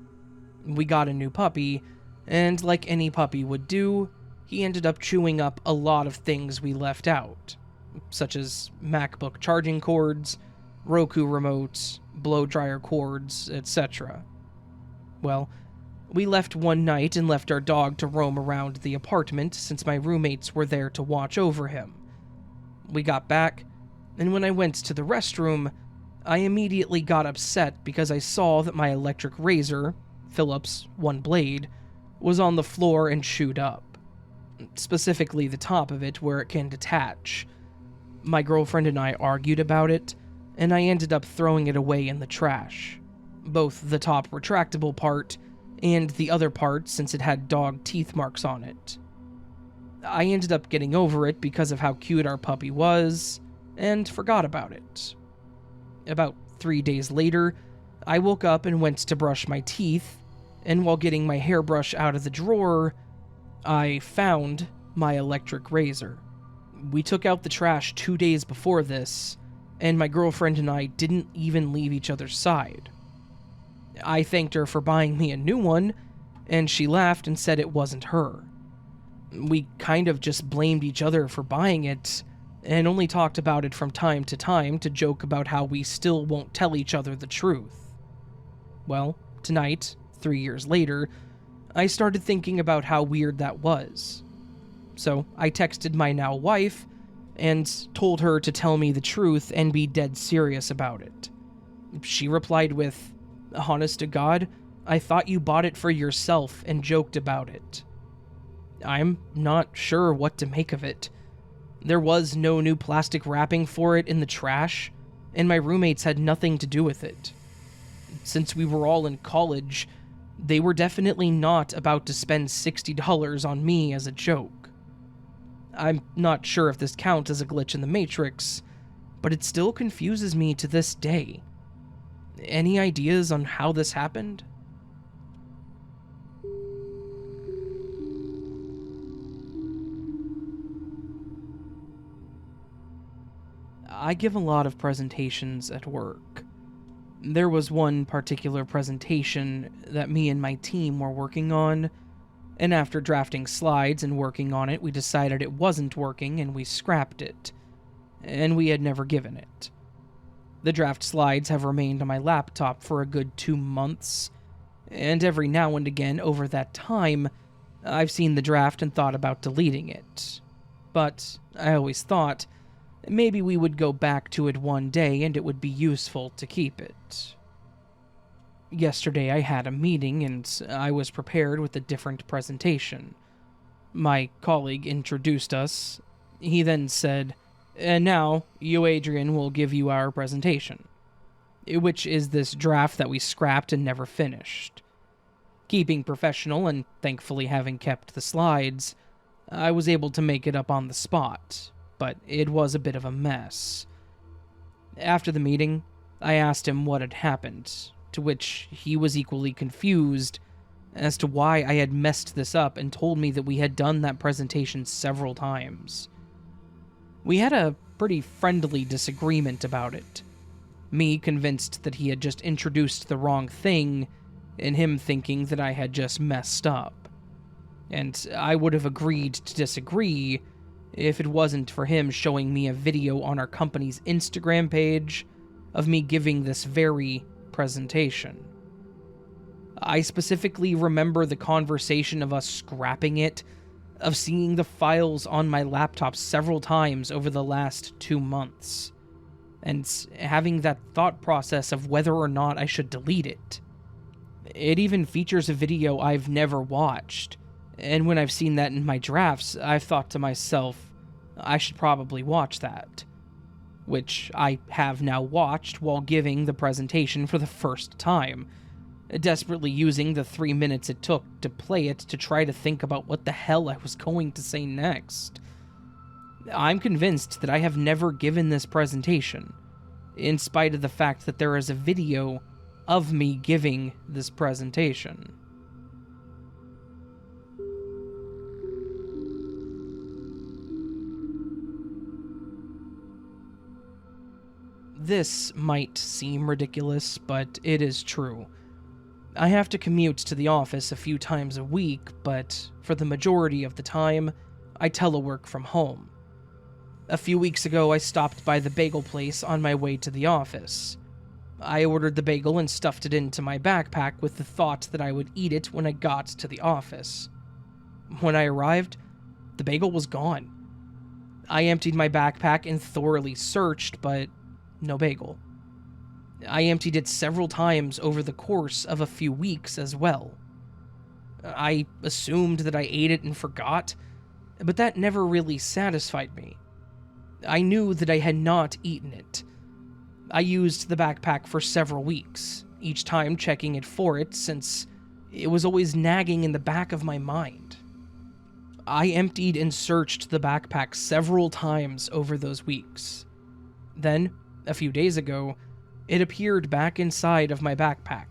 We got a new puppy, and like any puppy would do, he ended up chewing up a lot of things we left out, such as MacBook charging cords, Roku remotes, blow dryer cords, etc. Well, we left one night and left our dog to roam around the apartment since my roommates were there to watch over him. We got back, and when I went to the restroom, I immediately got upset because I saw that my electric razor, Phillips 1 blade, was on the floor and chewed up. Specifically the top of it where it can detach. My girlfriend and I argued about it, and I ended up throwing it away in the trash. Both the top retractable part and the other part since it had dog teeth marks on it. I ended up getting over it because of how cute our puppy was, and forgot about it. About 3 days later, I woke up and went to brush my teeth, and while getting my hairbrush out of the drawer, I found my electric razor. We took out the trash 2 days before this, and my girlfriend and I didn't even leave each other's side. I thanked her for buying me a new one, and she laughed and said it wasn't her. We kind of just blamed each other for buying it, and only talked about it from time to joke about how we still won't tell each other the truth. Well, tonight, 3 years later, I started thinking about how weird that was. So I texted my now wife, and told her to tell me the truth and be dead serious about it. She replied with, "Honest to God, I thought you bought it for yourself and joked about it." I'm not sure what to make of it. There was no new plastic wrapping for it in the trash, and my roommates had nothing to do with it. Since we were all in college, they were definitely not about to spend $60 on me as a joke. I'm not sure if this counts as a glitch in the Matrix, but it still confuses me to this day. Any ideas on how this happened? I give a lot of presentations at work. There was one particular presentation that me and my team were working on, and after drafting slides and working on it, we decided it wasn't working and we scrapped it, and we had never given it. The draft slides have remained on my laptop for a good 2 months, and every now and again over that time, I've seen the draft and thought about deleting it. But I always thought maybe we would go back to it one day and it would be useful to keep it. Yesterday I had a meeting and I was prepared with a different presentation. My colleague introduced us. He then said, "And now, you, Adrian, will give you our presentation," which is this draft that we scrapped and never finished. Keeping professional and thankfully having kept the slides, I was able to make it up on the spot, but it was a bit of a mess. After the meeting, I asked him what had happened, to which he was equally confused as to why I had messed this up and told me that we had done that presentation several times. We had a pretty friendly disagreement about it. Me convinced that he had just introduced the wrong thing, and him thinking that I had just messed up. And I would have agreed to disagree if it wasn't for him showing me a video on our company's Instagram page of me giving this very presentation. I specifically remember the conversation of us scrapping it, of seeing the files on my laptop several times over the last 2 months, and having that thought process of whether or not I should delete it. It even features a video I've never watched, and when I've seen that in my drafts, I've thought to myself, I should probably watch that. Which I have now watched while giving the presentation for the first time, desperately using the 3 minutes it took to play it to try to think about what the hell I was going to say next. I'm convinced that I have never given this presentation, in spite of the fact that there is a video of me giving this presentation. This might seem ridiculous, but it is true. I have to commute to the office a few times a week, but for the majority of the time, I telework from home. A few weeks ago, I stopped by the bagel place on my way to the office. I ordered the bagel and stuffed it into my backpack with the thought that I would eat it when I got to the office. When I arrived, the bagel was gone. I emptied my backpack and thoroughly searched, but no bagel. I emptied it several times over the course of a few weeks as well. I assumed that I ate it and forgot, but that never really satisfied me. I knew that I had not eaten it. I used the backpack for several weeks, each time checking it for it since it was always nagging in the back of my mind. I emptied and searched the backpack several times over those weeks. Then, a few days ago, it appeared back inside of my backpack,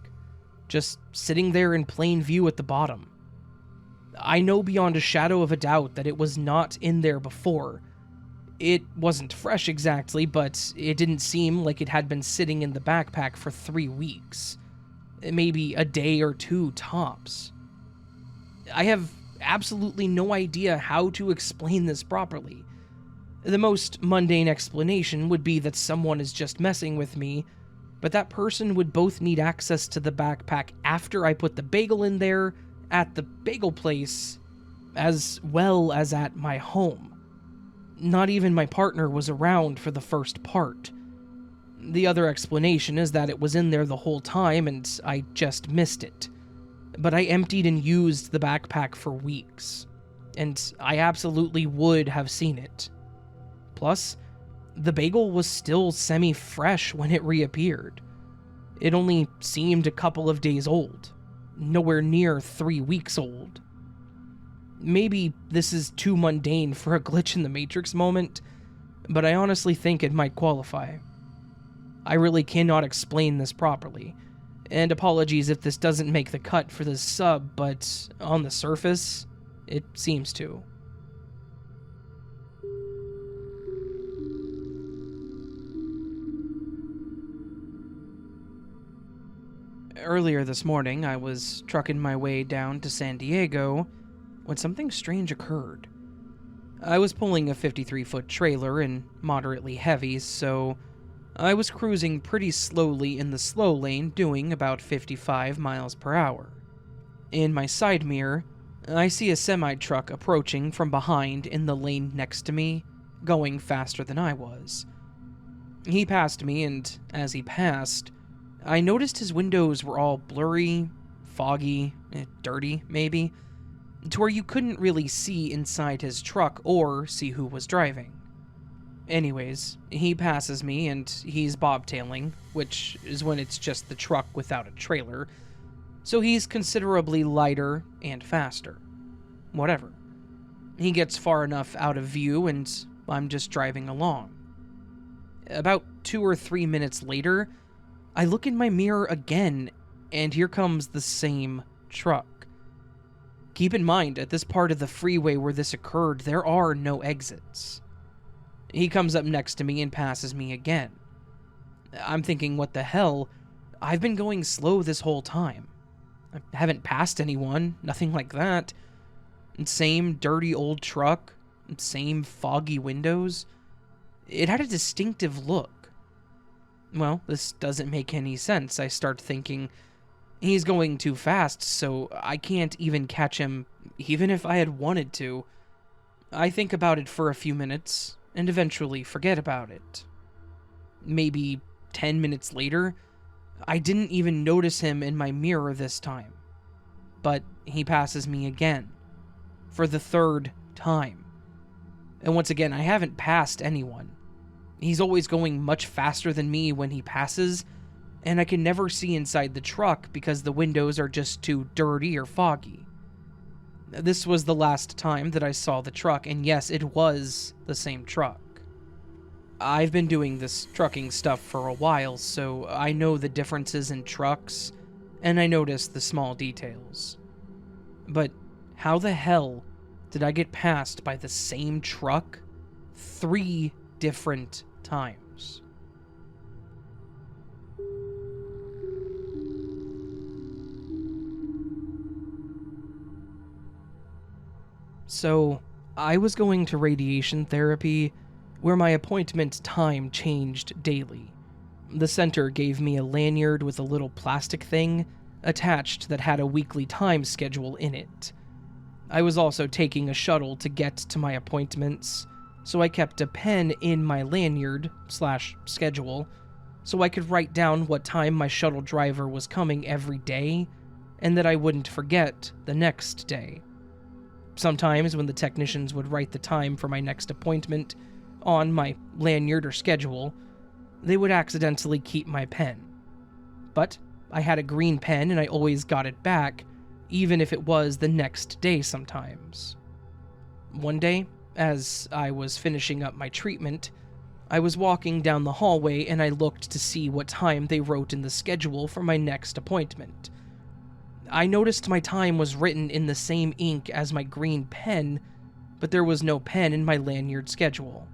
just sitting there in plain view at the bottom. I know beyond a shadow of a doubt that it was not in there before. It wasn't fresh exactly, but it didn't seem like it had been sitting in the backpack for 3 weeks. Maybe a day or 2 tops. I have absolutely no idea how to explain this properly. The most mundane explanation would be that someone is just messing with me, but that person would both need access to the backpack after I put the bagel in there, at the bagel place, as well as at my home. Not even my partner was around for the first part. The other explanation is that it was in there the whole time and I just missed it. But I emptied and used the backpack for weeks, and I absolutely would have seen it. Plus, the bagel was still semi-fresh when it reappeared. It only seemed a couple of days old, nowhere near 3 weeks old. Maybe this is too mundane for a glitch in the Matrix moment, but I honestly think it might qualify. I really cannot explain this properly, and apologies if this doesn't make the cut for this sub, but on the surface, it seems to. Earlier this morning, I was trucking my way down to San Diego when something strange occurred. I was pulling a 53-foot trailer and moderately heavy, so I was cruising pretty slowly in the slow lane doing about 55 miles per hour. In my side mirror, I see a semi-truck approaching from behind in the lane next to me, going faster than I was. He passed me, and as he passed, I noticed his windows were all blurry, foggy, dirty, maybe, to where you couldn't really see inside his truck or see who was driving. Anyways, he passes me and he's bobtailing, which is when it's just the truck without a trailer, so he's considerably lighter and faster. Whatever. He gets far enough out of view and I'm just driving along. About 2 or 3 minutes later, I look in my mirror again and here comes the same truck. Keep in mind, at this part of the freeway where this occurred, there are no exits. He comes up next to me and passes me again. I'm thinking, what the hell? I've been going slow this whole time. I haven't passed anyone, nothing like that. Same dirty old truck, same foggy windows. It had a distinctive look. Well, this doesn't make any sense. I start thinking, he's going too fast, so I can't even catch him, even if I had wanted to. I think about it for a few minutes, and eventually forget about it. Maybe 10 minutes later, I didn't even notice him in my mirror this time. But he passes me again. For the third time. And once again, I haven't passed anyone. He's always going much faster than me when he passes, and I can never see inside the truck because the windows are just too dirty or foggy. This was the last time that I saw the truck, and yes, it was the same truck. I've been doing this trucking stuff for a while, so I know the differences in trucks, and I notice the small details. But how the hell did I get passed by the same truck 3 different times? So, I was going to radiation therapy, where my appointment time changed daily. The center gave me a lanyard with a little plastic thing attached that had a weekly time schedule in it. I was also taking a shuttle to get to my appointments, so I kept a pen in my lanyard/schedule so I could write down what time my shuttle driver was coming every day, and that I wouldn't forget the next day. Sometimes when the technicians would write the time for my next appointment on my lanyard or schedule, they would accidentally keep my pen. But I had a green pen and I always got it back, even if it was the next day sometimes. One day, as I was finishing up my treatment, I was walking down the hallway and I looked to see what time they wrote in the schedule for my next appointment. I noticed my time was written in the same ink as my green pen, but there was no pen in my lanyard schedule.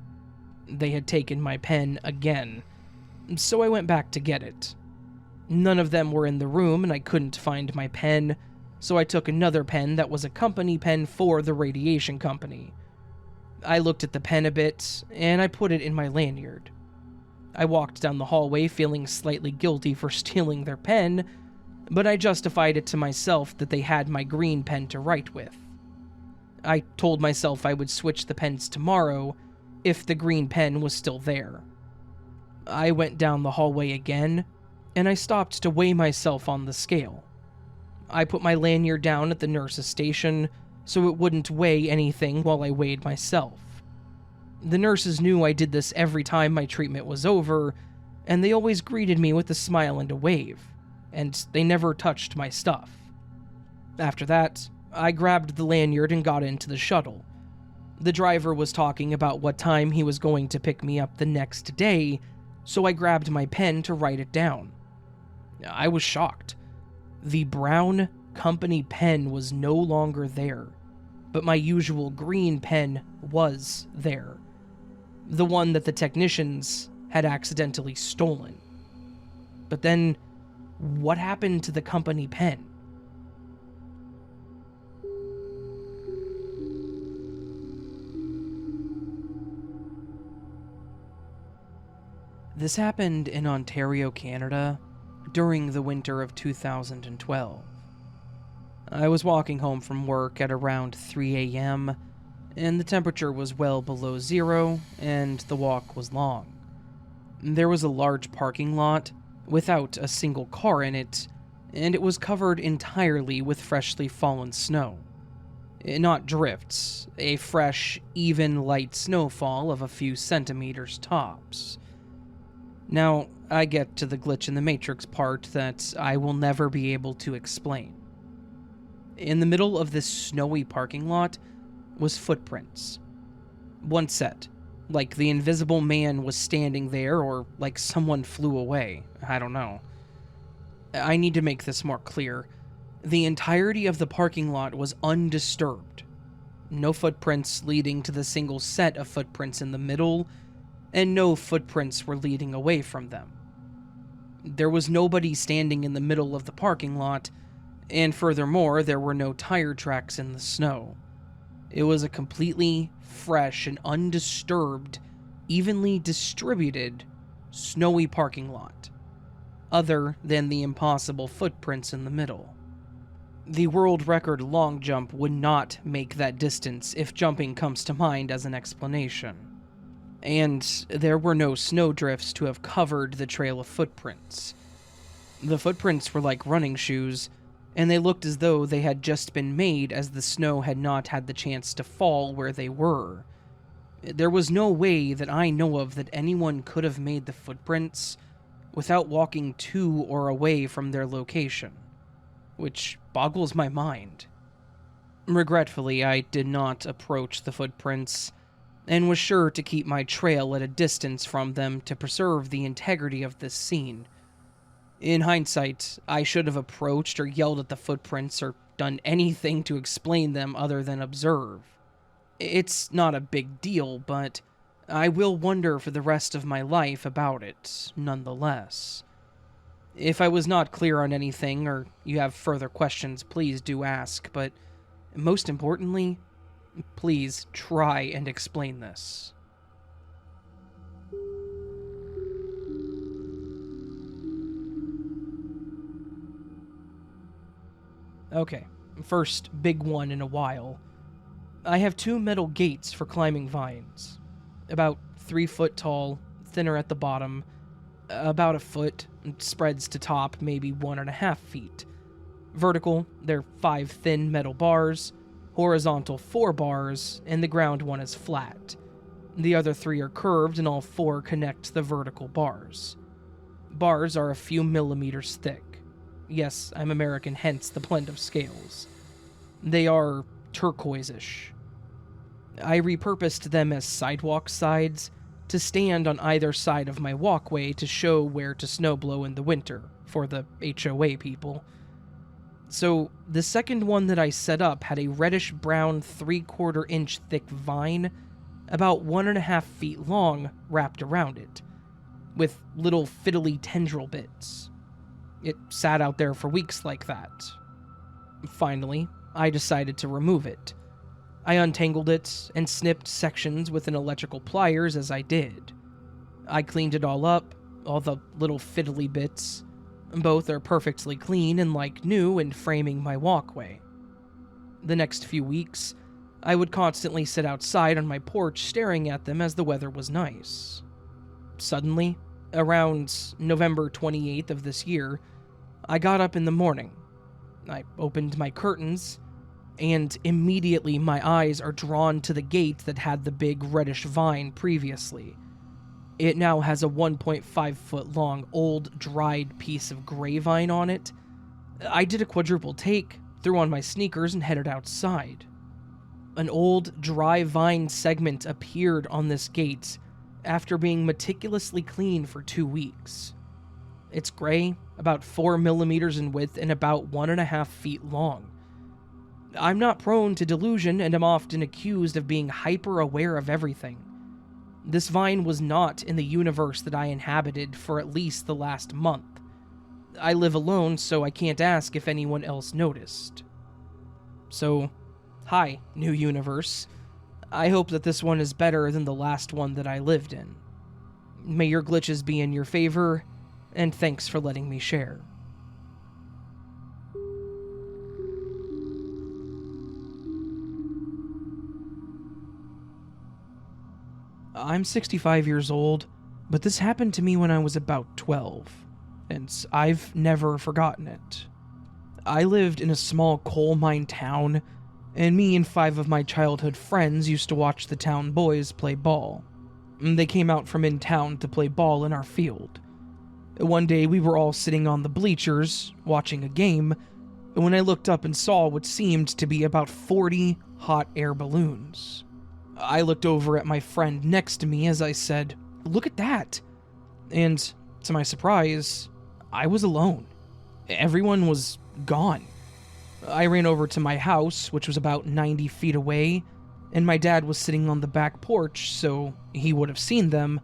They had taken my pen again, so I went back to get it. None of them were in the room and I couldn't find my pen, so I took another pen that was a company pen for the radiation company. I looked at the pen a bit, and I put it in my lanyard. I walked down the hallway feeling slightly guilty for stealing their pen, but I justified it to myself that they had my green pen to write with. I told myself I would switch the pens tomorrow if the green pen was still there. I went down the hallway again, and I stopped to weigh myself on the scale. I put my lanyard down at the nurse's station so it wouldn't weigh anything while I weighed myself. The nurses knew I did this every time my treatment was over, and they always greeted me with a smile and a wave, and they never touched my stuff. After that, I grabbed the lanyard and got into the shuttle. The driver was talking about what time he was going to pick me up the next day, so I grabbed my pen to write it down. I was shocked. The brown company pen was no longer there, but my usual green pen was there. The one that the technicians had accidentally stolen. But then, what happened to the company pen? This happened in Ontario, Canada, during the winter of 2012. I was walking home from work at around 3 a.m., and the temperature was well below zero, and the walk was long. There was a large parking lot without a single car in it, and it was covered entirely with freshly fallen snow. Not drifts, a fresh, even light snowfall of a few centimeters tops. Now, I get to the glitch in the Matrix part that I will never be able to explain. In the middle of this snowy parking lot was footprints. One set, like the invisible man was standing there or like someone flew away, I don't know. I need to make this more clear. The entirety of the parking lot was undisturbed. No footprints leading to the single set of footprints in the middle, and no footprints were leading away from them. There was nobody standing in the middle of the parking lot, and furthermore, there were no tire tracks in the snow. It was a completely fresh and undisturbed, evenly distributed, snowy parking lot, other than the impossible footprints in the middle. The world record long jump would not make that distance if jumping comes to mind as an explanation. And there were no snowdrifts to have covered the trail of footprints. The footprints were like running shoes, and they looked as though they had just been made as the snow had not had the chance to fall where they were. There was no way that I know of that anyone could have made the footprints without walking to or away from their location, which boggles my mind. Regretfully, I did not approach the footprints, and was sure to keep my trail at a distance from them to preserve the integrity of this scene. In hindsight, I should have approached or yelled at the footprints or done anything to explain them other than observe. It's not a big deal, but I will wonder for the rest of my life about it, nonetheless. If I was not clear on anything, or you have further questions, please do ask, but most importantly, please try and explain this. Okay, first big one in a while. I have 2 metal gates for climbing vines. About 3 foot tall, thinner at the bottom, about a foot, spreads to top maybe 1.5 feet. Vertical, they're 5 thin metal bars, horizontal 4 bars, and the ground one is flat. The other 3 are curved and all 4 connect the vertical bars. Bars are a few millimeters thick. Yes, I'm American, hence the blend of scales. They are turquoise-ish. I repurposed them as sidewalk sides to stand on either side of my walkway to show where to snowblow in the winter, for the HOA people. So, the second one that I set up had a reddish-brown 3/4 inch thick vine, about 1.5 feet long, wrapped around it, with little fiddly tendril bits. It sat out there for weeks like that. Finally, I decided to remove it. I untangled it and snipped sections with an electrical pliers as I did. I cleaned it all up, all the little fiddly bits. Both are perfectly clean and like new and framing my walkway. The next few weeks, I would constantly sit outside on my porch staring at them as the weather was nice. Suddenly, around November 28th of this year, I got up in the morning. I opened my curtains, and immediately my eyes are drawn to the gate that had the big reddish vine previously. It now has a 1.5 foot long old dried piece of gray vine on it. I did a quadruple take, threw on my sneakers, and headed outside. An old dry vine segment appeared on this gate after being meticulously cleaned for 2 weeks. It's gray, about 4 millimeters in width, and about 1.5 feet long. I'm not prone to delusion and am often accused of being hyper-aware of everything. This vine was not in the universe that I inhabited for at least the last month. I live alone, so I can't ask if anyone else noticed. So, hi, new universe. I hope that this one is better than the last one that I lived in. May your glitches be in your favor, and thanks for letting me share. I'm 65 years old, but this happened to me when I was about 12, and I've never forgotten it. I lived in a small coal mine town, and me and 5 of my childhood friends used to watch the town boys play ball. They came out from in town to play ball in our field. One day we were all sitting on the bleachers, watching a game, when I looked up and saw what seemed to be about 40 hot air balloons. I looked over at my friend next to me as I said, "Look at that!" And, to my surprise, I was alone. Everyone was gone. I ran over to my house, which was about 90 feet away, and my dad was sitting on the back porch, so he would have seen them,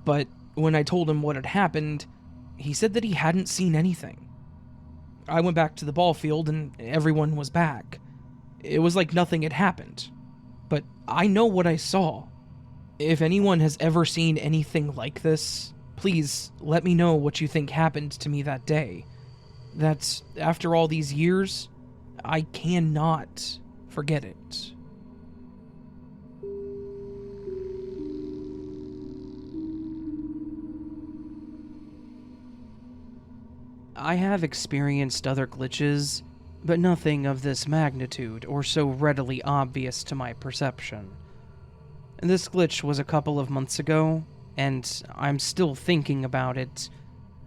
but when I told him what had happened, he said that he hadn't seen anything. I went back to the ball field and everyone was back. It was like nothing had happened. But I know what I saw. If anyone has ever seen anything like this, please let me know what you think happened to me that day. That, after all these years, I cannot forget it. I have experienced other glitches, but nothing of this magnitude or so readily obvious to my perception. This glitch was a couple of months ago, and I'm still thinking about it,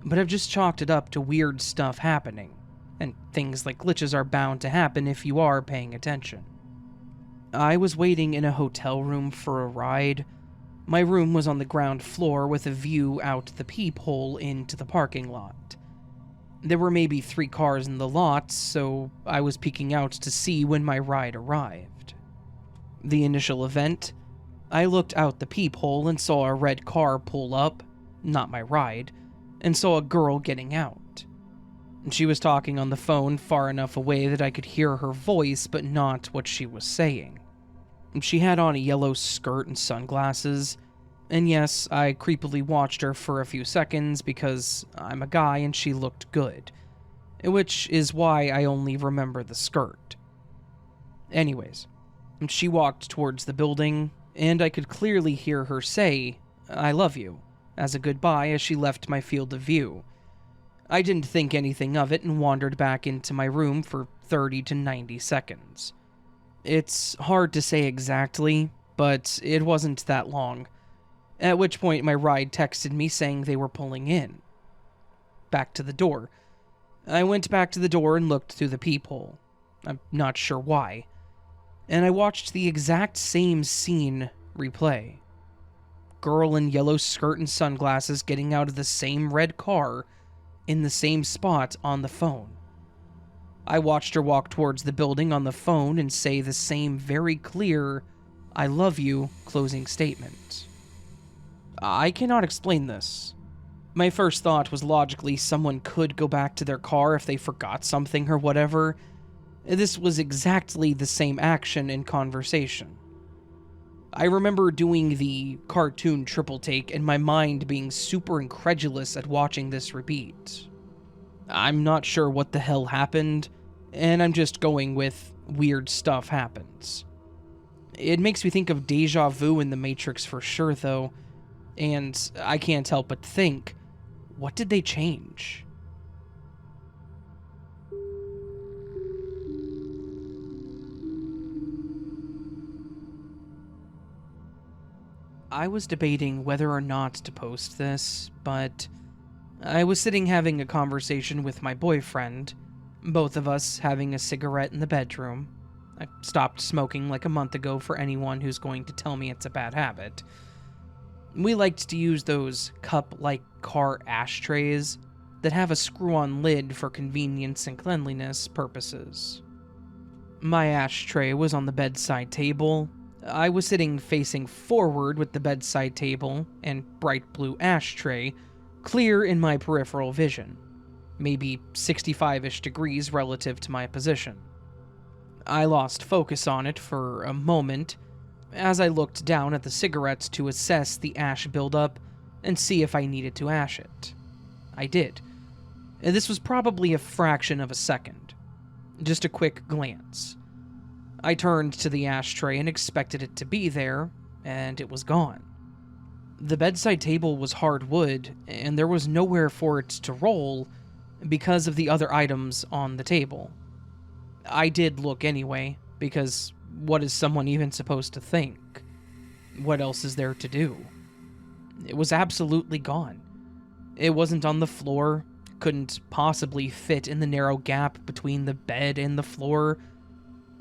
but I've just chalked it up to weird stuff happening, and things like glitches are bound to happen if you are paying attention. I was waiting in a hotel room for a ride. My room was on the ground floor with a view out the peephole into the parking lot. There were maybe 3 cars in the lot, so I was peeking out to see when my ride arrived. The initial event, I looked out the peephole and saw a red car pull up, not my ride, and saw a girl getting out. She was talking on the phone far enough away that I could hear her voice, but not what she was saying. She had on a yellow skirt and sunglasses, and yes, I creepily watched her for a few seconds because I'm a guy and she looked good, which is why I only remember the skirt. Anyways, she walked towards the building, and I could clearly hear her say, "I love you," as a goodbye as she left my field of view. I didn't think anything of it and wandered back into my room for 30 to 90 seconds. It's hard to say exactly, but it wasn't that long. At which point my ride texted me saying they were pulling in. Back to the door. I went back to the door and looked through the peephole. I'm not sure why. And I watched the exact same scene replay. Girl in yellow skirt and sunglasses getting out of the same red car in the same spot on the phone. I watched her walk towards the building on the phone and say the same very clear, "I love you," closing statement. I cannot explain this. My first thought was logically someone could go back to their car if they forgot something or whatever. This was exactly the same action and conversation. I remember doing the cartoon triple take and my mind being super incredulous at watching this repeat. I'm not sure what the hell happened, and I'm just going with weird stuff happens. It makes me think of deja vu in The Matrix for sure, though, and I can't help but think, what did they change? I was debating whether or not to post this, but I was sitting having a conversation with my boyfriend, both of us having a cigarette in the bedroom. I stopped smoking like a month ago for anyone who's going to tell me it's a bad habit. We liked to use those cup-like car ashtrays that have a screw-on lid for convenience and cleanliness purposes. My ashtray was on the bedside table. I was sitting facing forward with the bedside table and bright blue ashtray clear in my peripheral vision, maybe 65-ish degrees relative to my position. I lost focus on it for a moment as I looked down at the cigarettes to assess the ash buildup and see if I needed to ash it. I did. This was probably a fraction of a second. Just a quick glance. I turned to the ashtray and expected it to be there, and it was gone. The bedside table was hard wood, and there was nowhere for it to roll because of the other items on the table. I did look anyway, because what is someone even supposed to think? What else is there to do? It was absolutely gone. It wasn't on the floor, couldn't possibly fit in the narrow gap between the bed and the floor.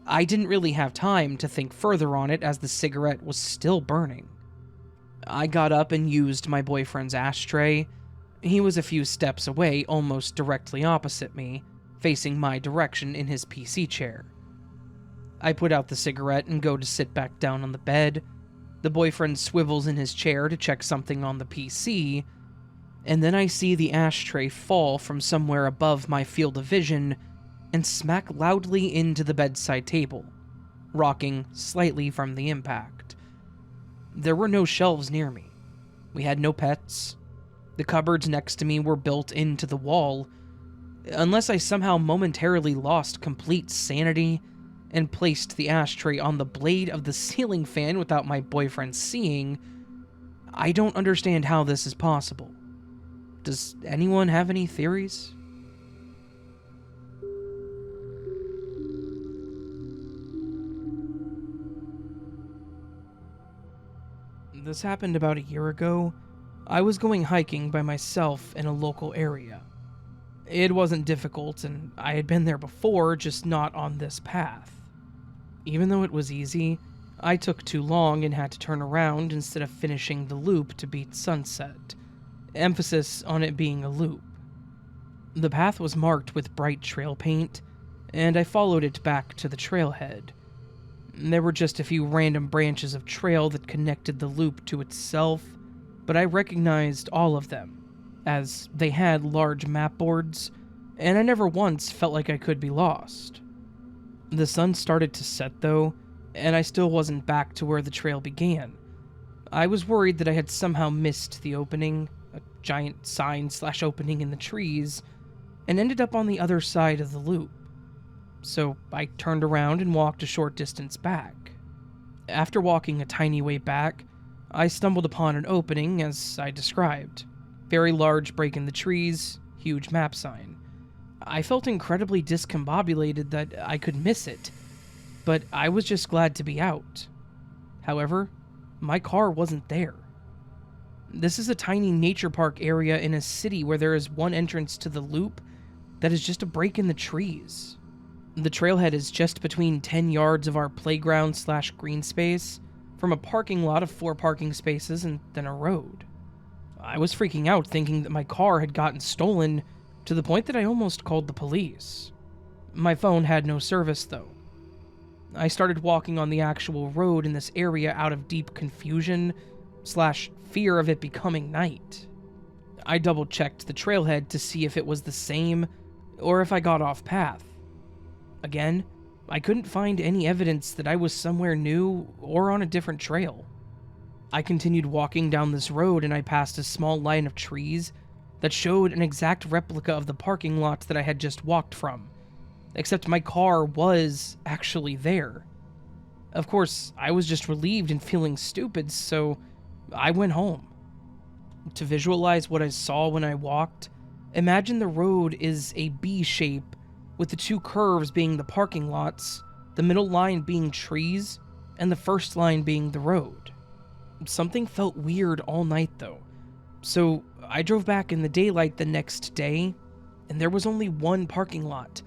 I didn't really have time to think further on it as the cigarette was still burning. I got up and used my boyfriend's ashtray. He was a few steps away, almost directly opposite me, facing my direction in his PC chair. I put out the cigarette and go to sit back down on the bed. The boyfriend swivels in his chair to check something on the PC, and then I see the ashtray fall from somewhere above my field of vision and smack loudly into the bedside table, rocking slightly from the impact. There were no shelves near me. We had no pets. The cupboards next to me were built into the wall. Unless I somehow momentarily lost complete sanity and placed the ashtray on the blade of the ceiling fan without my boyfriend seeing, I don't understand how this is possible. Does anyone have any theories? This happened about a year ago. I was going hiking by myself in a local area. It wasn't difficult, and I had been there before, just not on this path. Even though it was easy, I took too long and had to turn around instead of finishing the loop to beat sunset. Emphasis on it being a loop. The path was marked with bright trail paint, and I followed it back to the trailhead. There were just a few random branches of trail that connected the loop to itself, but I recognized all of them, as they had large map boards, and I never once felt like I could be lost. The sun started to set though, and I still wasn't back to where the trail began. I was worried that I had somehow missed the opening, a giant sign/opening in the trees, and ended up on the other side of the loop. So I turned around and walked a short distance back. After walking a tiny way back, I stumbled upon an opening as I described. Very large break in the trees, huge map sign. I felt incredibly discombobulated that I could miss it, but I was just glad to be out. However, my car wasn't there. This is a tiny nature park area in a city where there is one entrance to the loop that is just a break in the trees. The trailhead is just between 10 yards of our playground/green space, from a parking lot of 4 parking spaces and then a road. I was freaking out thinking that my car had gotten stolen to the point that I almost called the police. My phone had no service though. I started walking on the actual road in this area out of deep confusion/fear of it becoming night. I double-checked the trailhead to see if it was the same or if I got off path. Again, I couldn't find any evidence that I was somewhere new or on a different trail. I continued walking down this road and I passed a small line of trees that showed an exact replica of the parking lot that I had just walked from, except my car was actually there. Of course, I was just relieved and feeling stupid, so I went home. To visualize what I saw when I walked, imagine the road is a B shape with the 2 curves being the parking lots, the middle line being trees, and the first line being the road. Something felt weird all night though, so I drove back in the daylight the next day, and there was only one parking lot.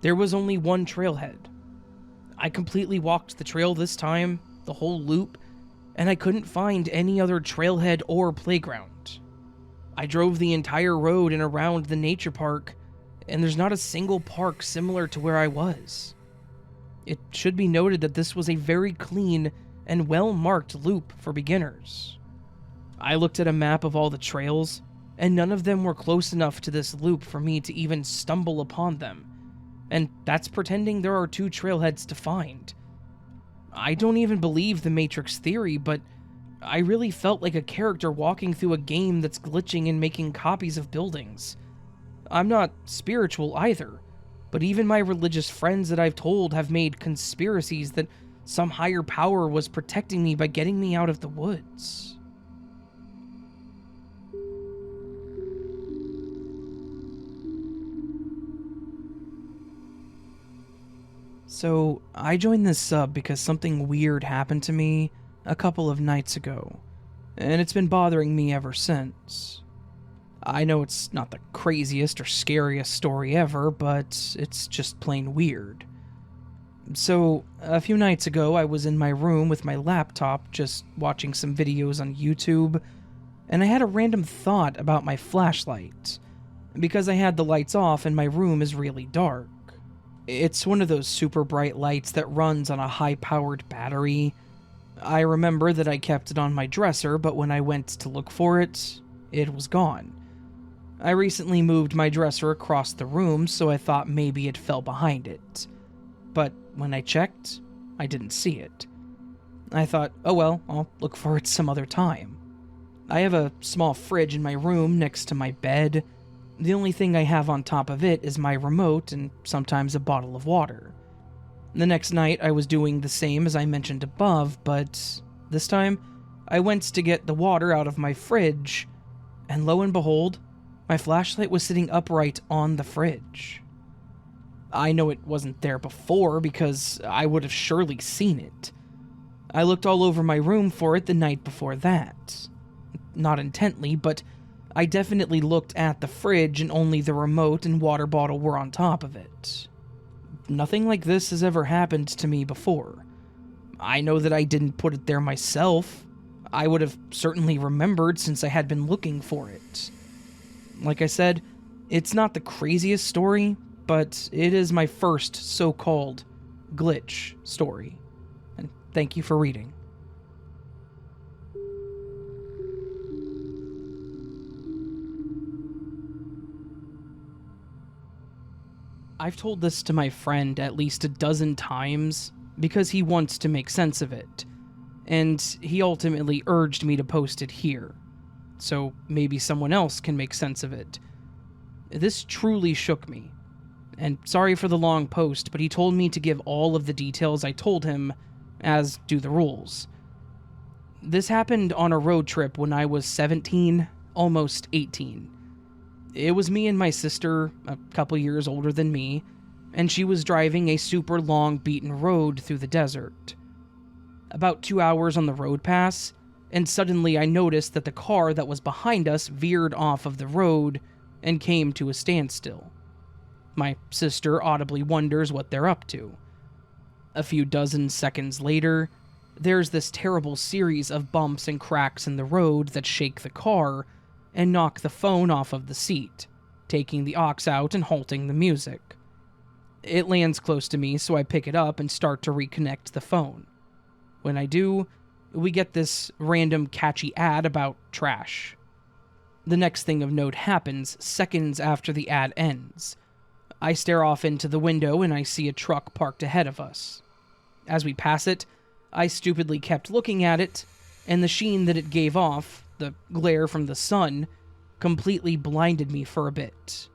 There was only one trailhead. I completely walked the trail this time, the whole loop, and I couldn't find any other trailhead or playground. I drove the entire road and around the nature park, and there's not a single park similar to where I was. It should be noted that this was a very clean and well-marked loop for beginners. I looked at a map of all the trails, and none of them were close enough to this loop for me to even stumble upon them, and that's pretending there are 2 trailheads to find. I don't even believe the Matrix theory, but I really felt like a character walking through a game that's glitching and making copies of buildings. I'm not spiritual either, but even my religious friends that I've told have made conspiracies that some higher power was protecting me by getting me out of the woods. So, I joined this sub because something weird happened to me a couple of nights ago, and it's been bothering me ever since. I know it's not the craziest or scariest story ever, but it's just plain weird. So, a few nights ago, I was in my room with my laptop just watching some videos on YouTube and I had a random thought about my flashlight, because I had the lights off and my room is really dark. It's one of those super bright lights that runs on a high-powered battery. I remember that I kept it on my dresser, but when I went to look for it, it was gone. I recently moved my dresser across the room, so I thought maybe it fell behind it. But when I checked, I didn't see it. I thought, oh well, I'll look for it some other time. I have a small fridge in my room next to my bed. The only thing I have on top of it is my remote and sometimes a bottle of water. The next night I was doing the same as I mentioned above, but this time I went to get the water out of my fridge, and lo and behold, my flashlight was sitting upright on the fridge. I know it wasn't there before because I would have surely seen it. I looked all over my room for it the night before that. Not intently, but I definitely looked at the fridge and only the remote and water bottle were on top of it. Nothing like this has ever happened to me before. I know that I didn't put it there myself. I would have certainly remembered since I had been looking for it. Like I said, it's not the craziest story, but it is my first so-called glitch story. And thank you for reading. I've told this to my friend at least a dozen times because he wants to make sense of it, and he ultimately urged me to post it here, so maybe someone else can make sense of it. This truly shook me, and sorry for the long post, but he told me to give all of the details I told him, as do the rules. This happened on a road trip when I was 17, almost 18. It was me and my sister, a couple years older than me, and she was driving a super long beaten road through the desert. About 2 hours on the road pass, and suddenly I noticed that the car that was behind us veered off of the road and came to a standstill. My sister audibly wonders what they're up to. A few dozen seconds later, there's this terrible series of bumps and cracks in the road that shake the car and knock the phone off of the seat, taking the aux out and halting the music. It lands close to me, so I pick it up and start to reconnect the phone. When I do, we get this random catchy ad about trash. The next thing of note happens seconds after the ad ends. I stare off into the window and I see a truck parked ahead of us. As we pass it, I stupidly kept looking at it, and the sheen that it gave off, the glare from the sun, completely blinded me for a bit.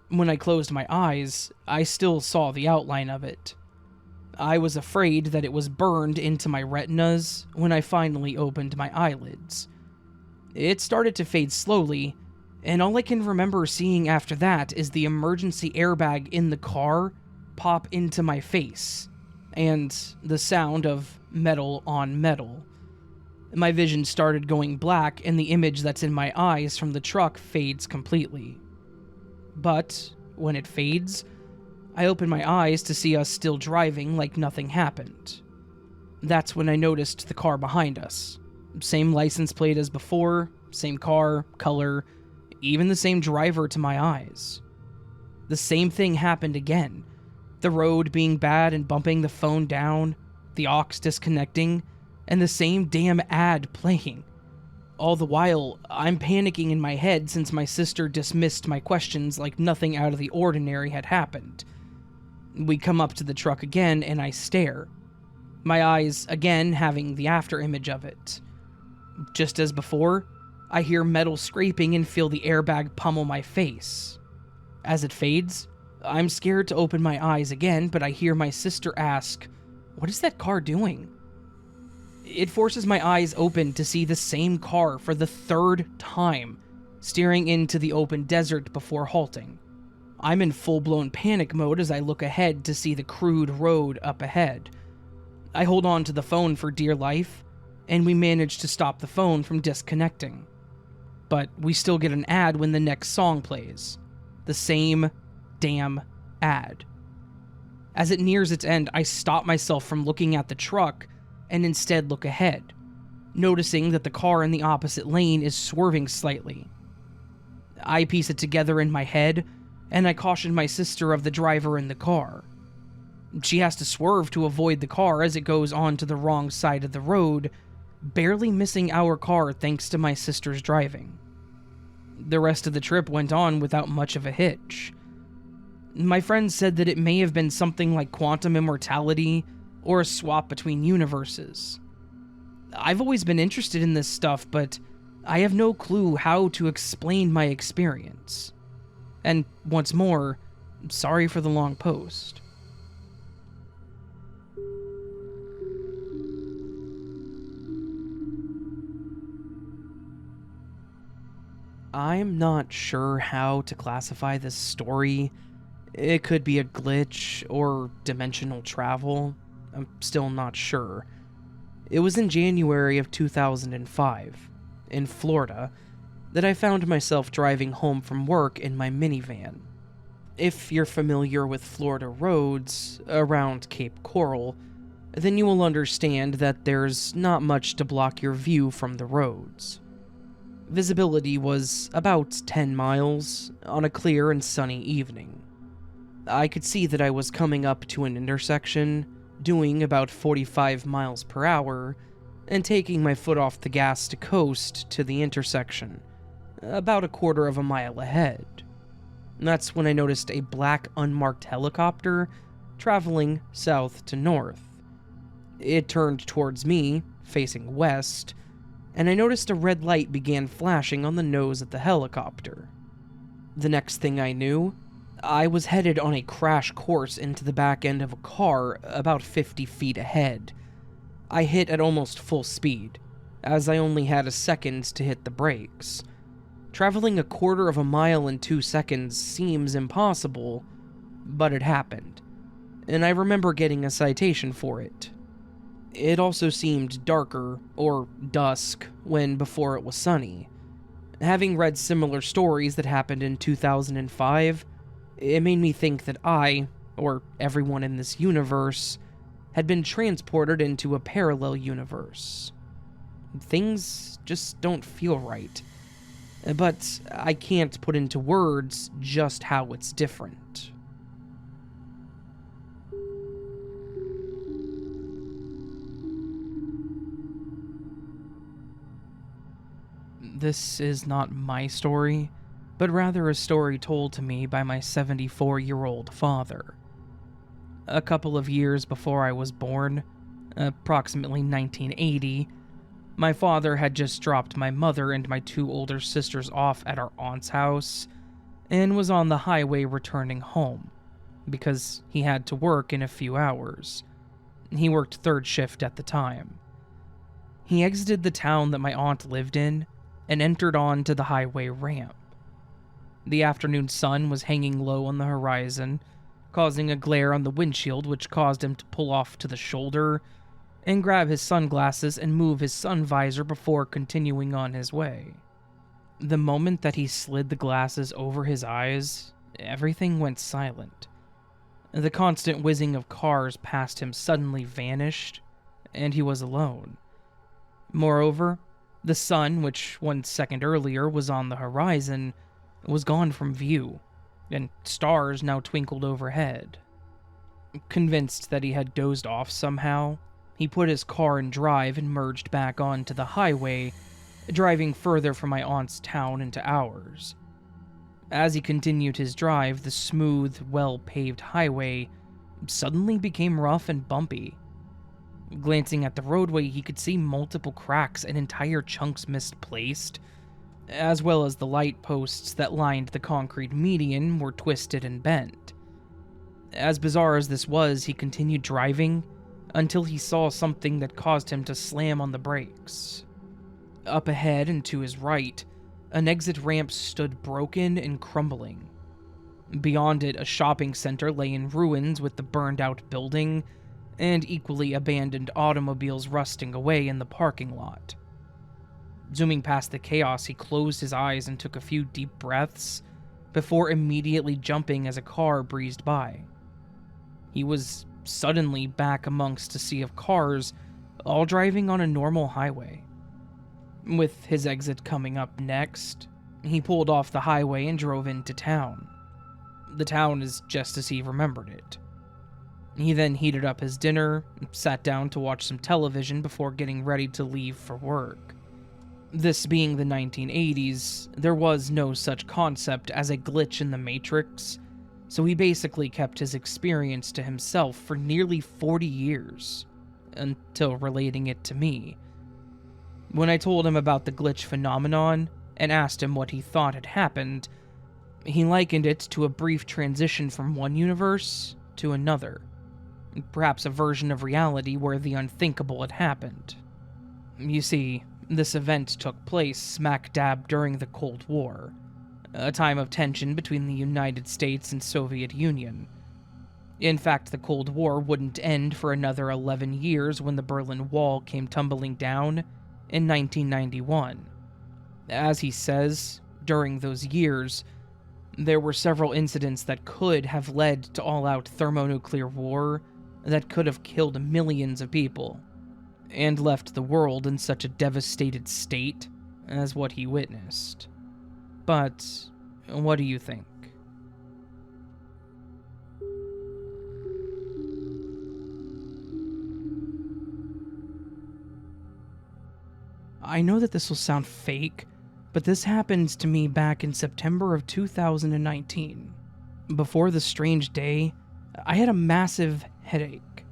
When I closed my eyes, I still saw the outline of it. I was afraid that it was burned into my retinas when I finally opened my eyelids. It started to fade slowly, and all I can remember seeing after that is the emergency airbag in the car pop into my face, and the sound of metal on metal. My vision started going black, and the image that's in my eyes from the truck fades completely. But when it fades, I open my eyes to see us still driving like nothing happened. That's when I noticed the car behind us. Same license plate as before, same car, color, even the same driver to my eyes. The same thing happened again. The road being bad and bumping the phone down, the aux disconnecting, and the same damn ad playing. All the while, I'm panicking in my head since my sister dismissed my questions like nothing out of the ordinary had happened. We come up to the truck again and I stare, my eyes again having the after image of it. Just as before, I hear metal scraping and feel the airbag pummel my face. As it fades, I'm scared to open my eyes again, but I hear my sister ask, "What is that car doing?" It forces my eyes open to see the same car for the third time, steering into the open desert before halting. I'm in full-blown panic mode as I look ahead to see the crude road up ahead. I hold on to the phone for dear life, and we manage to stop the phone from disconnecting. But we still get an ad when the next song plays. The same damn ad. As it nears its end, I stop myself from looking at the truck and instead look ahead. noticing that the car in the opposite lane is swerving slightly. I piece it together in my head, and I caution my sister of the driver in the car. She has to swerve to avoid the car as it goes onto the wrong side of the road, barely missing our car thanks to my sister's driving. The rest of the trip went on without much of a hitch. My friend said that it may have been something like quantum immortality or a swap between universes. I've always been interested in this stuff, but I have no clue how to explain my experience. And once more, sorry for the long post. I'm not sure how to classify this story. It could be a glitch or dimensional travel. I'm still not sure. It was in January of 2005, in Florida, that I found myself driving home from work in my minivan. If you're familiar with Florida roads around Cape Coral, then you will understand that there's not much to block your view from the roads. Visibility was about 10 miles on a clear and sunny evening. I could see that I was coming up to an intersection, doing about 45 miles per hour, and taking my foot off the gas to coast to the intersection, about a quarter of a mile ahead. That's when I noticed a black unmarked helicopter traveling south to north. It turned towards me, facing west, and I noticed a red light began flashing on the nose of the helicopter. The next thing I knew, I was headed on a crash course into the back end of a car about 50 feet ahead. I hit at almost full speed, as I only had a second to hit the brakes. Traveling a quarter of a mile in 2 seconds seems impossible, but it happened, and I remember getting a citation for it. It also seemed darker, or dusk, when before it was sunny. Having read similar stories that happened in 2005, it made me think that I, or everyone in this universe, had been transported into a parallel universe. Things just don't feel right. But I can't put into words just how it's different. This is not my story, but rather a story told to me by my 74-year-old father. A couple of years before I was born, approximately 1980, my father had just dropped my mother and my 2 older sisters off at our aunt's house and was on the highway returning home because he had to work in a few hours. He worked third shift at the time. He exited the town that my aunt lived in and entered onto the highway ramp. The afternoon sun was hanging low on the horizon, causing a glare on the windshield which caused him to pull off to the shoulder and grab his sunglasses and move his sun visor before continuing on his way. The moment that he slid the glasses over his eyes, everything went silent. The constant whizzing of cars past him suddenly vanished, and he was alone. Moreover, the sun, which 1 second earlier was on the horizon, was gone from view, and stars now twinkled overhead. Convinced that he had dozed off somehow, he put his car in drive and merged back onto the highway, driving further from my aunt's town into ours. As he continued his drive, the smooth, well-paved highway suddenly became rough and bumpy. Glancing at the roadway, he could see multiple cracks and entire chunks misplaced, as well as the light posts that lined the concrete median were twisted and bent. As bizarre as this was, he continued driving until he saw something that caused him to slam on the brakes. Up ahead and to his right, an exit ramp stood broken and crumbling. Beyond it, a shopping center lay in ruins with the burned-out building and equally abandoned automobiles rusting away in the parking lot. Zooming past the chaos, he closed his eyes and took a few deep breaths before immediately jumping as a car breezed by. He was suddenly back amongst a sea of cars, all driving on a normal highway. With his exit coming up next, he pulled off the highway and drove into town. The town is just as he remembered it. He then heated up his dinner, sat down to watch some television before getting ready to leave for work. This being the 1980s, there was no such concept as a glitch in the Matrix, so he basically kept his experience to himself for nearly 40 years, until relating it to me. When I told him about the glitch phenomenon and asked him what he thought had happened, he likened it to a brief transition from one universe to another, perhaps a version of reality where the unthinkable had happened. You see, this event took place smack dab during the Cold War, a time of tension between the United States and Soviet Union. In fact, the Cold War wouldn't end for another 11 years when the Berlin Wall came tumbling down in 1991. As he says, during those years, there were several incidents that could have led to all-out thermonuclear war that could have killed millions of people, and left the world in such a devastated state as what he witnessed. But what do you think? I know that this will sound fake, but this happened to me back in September of 2019. Before the strange day, I had a massive headache.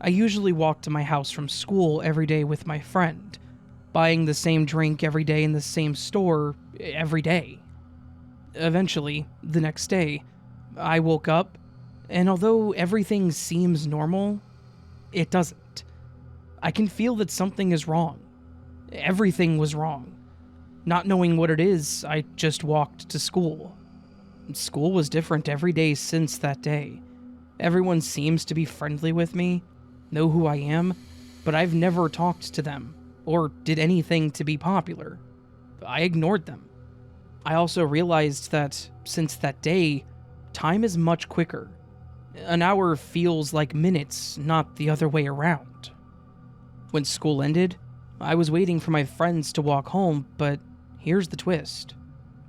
I usually walk to my house from school every day with my friend, buying the same drink every day in the same store every day. Eventually, the next day, I woke up, and although everything seems normal, it doesn't. I can feel that something is wrong. Everything was wrong. Not knowing what it is, I just walked to school. School was different every day since that day. Everyone seems to be friendly with me, know who I am, but I've never talked to them, or did anything to be popular. I ignored them. I also realized that, since that day, time is much quicker. An hour feels like minutes, not the other way around. When school ended, I was waiting for my friends to walk home, but here's the twist.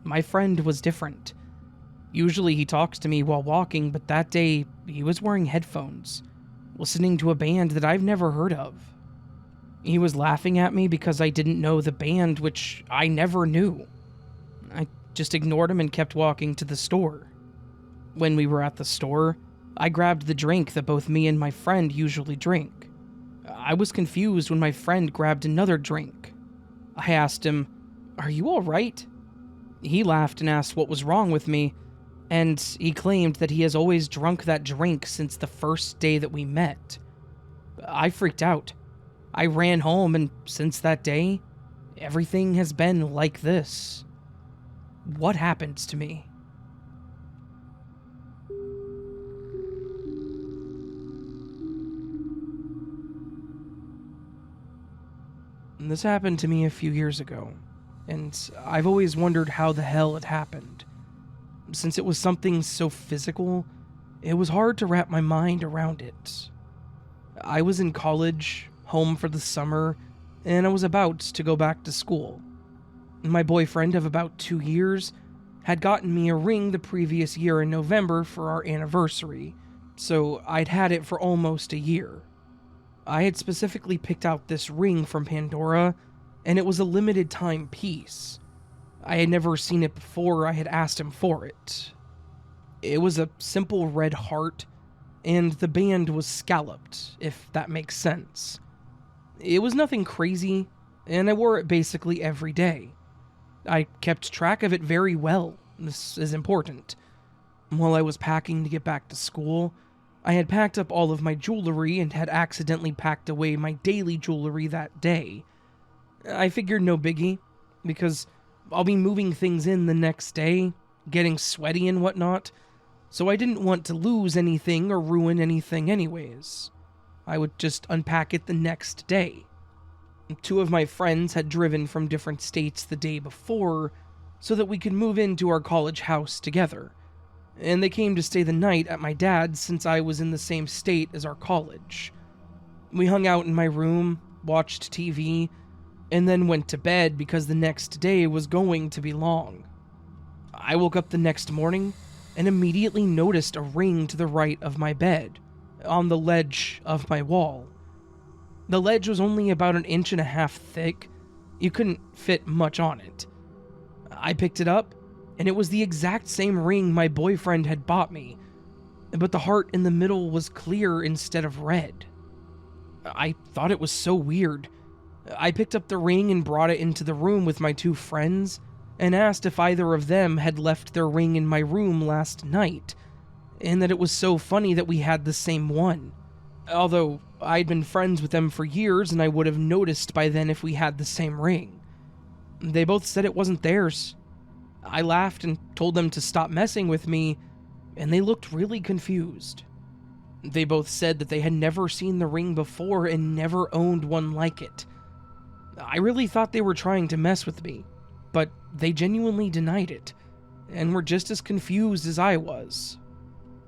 My friend was different. Usually he talks to me while walking, but that day he was wearing headphones, listening to a band that I've never heard of. He was laughing at me because I didn't know the band, which I never knew. I just ignored him and kept walking to the store. When we were at the store, I grabbed the drink that both me and my friend usually drink. I was confused when my friend grabbed another drink. I asked him, "Are you all right?" He laughed and asked what was wrong with me, and he claimed that he has always drunk that drink since the first day that we met. I freaked out. I ran home, and since that day, everything has been like this. What happened to me? This happened to me a few years ago, and I've always wondered how the hell it happened. Since it was something so physical, it was hard to wrap my mind around it. I was in college, home for the summer, and I was about to go back to school. My boyfriend of about 2 years had gotten me a ring the previous year in November for our anniversary, so I'd had it for almost a year. I had specifically picked out this ring from Pandora, and it was a limited time piece. I had never seen it before. I had asked him for it. It was a simple red heart, and the band was scalloped, if that makes sense. It was nothing crazy, and I wore it basically every day. I kept track of it very well. This is important. While I was packing to get back to school, I had packed up all of my jewelry and had accidentally packed away my daily jewelry that day. I figured no biggie, because I'll be moving things in the next day, getting sweaty and whatnot, so I didn't want to lose anything or ruin anything anyways. I would just unpack it the next day. 2 of my friends had driven from different states the day before so that we could move into our college house together, and they came to stay the night at my dad's since I was in the same state as our college. We hung out in my room, watched TV, and then went to bed because the next day was going to be long. I woke up the next morning and immediately noticed a ring to the right of my bed, on the ledge of my wall. The ledge was only about 1.5 inches thick. You couldn't fit much on it. I picked it up, and it was the exact same ring my boyfriend had bought me, but the heart in the middle was clear instead of red. I thought it was so weird. I picked up the ring and brought it into the room with my 2 friends and asked if either of them had left their ring in my room last night, and that it was so funny that we had the same one. Although I'd been friends with them for years and I would have noticed by then if we had the same ring. They both said it wasn't theirs. I laughed and told them to stop messing with me, and they looked really confused. They both said that they had never seen the ring before and never owned one like it. I really thought they were trying to mess with me, but they genuinely denied it, and were just as confused as I was.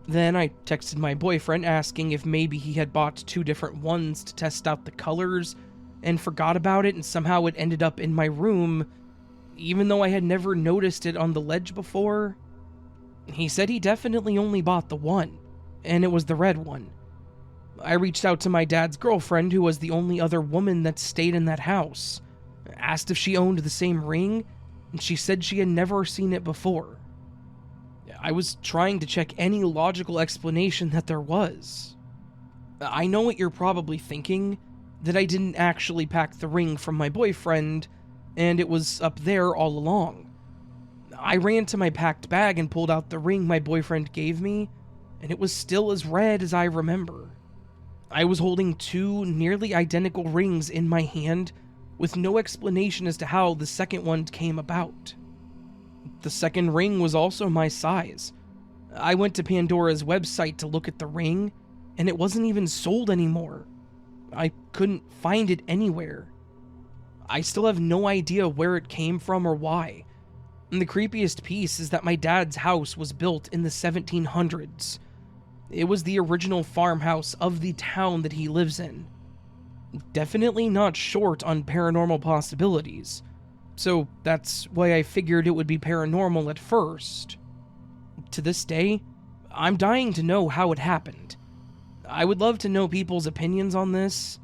Then I texted my boyfriend asking if maybe he had bought 2 different ones to test out the colors, and forgot about it and somehow it ended up in my room, even though I had never noticed it on the ledge before. He said he definitely only bought the one, and it was the red one. I reached out to my dad's girlfriend, who was the only other woman that stayed in that house, asked if she owned the same ring, and she said she had never seen it before. I was trying to check any logical explanation that there was. I know what you're probably thinking, that I didn't actually pack the ring from my boyfriend, and it was up there all along. I ran to my packed bag and pulled out the ring my boyfriend gave me, and it was still as red as I remember. I was holding 2 nearly identical rings in my hand, with no explanation as to how the second one came about. The second ring was also my size. I went to Pandora's website to look at the ring, and it wasn't even sold anymore. I couldn't find it anywhere. I still have no idea where it came from or why. And the creepiest piece is that my dad's house was built in the 1700s. It was the original farmhouse of the town that he lives in. Definitely not short on paranormal possibilities, so that's why I figured it would be paranormal at first. To this day, I'm dying to know how it happened. I would love to know people's opinions on this.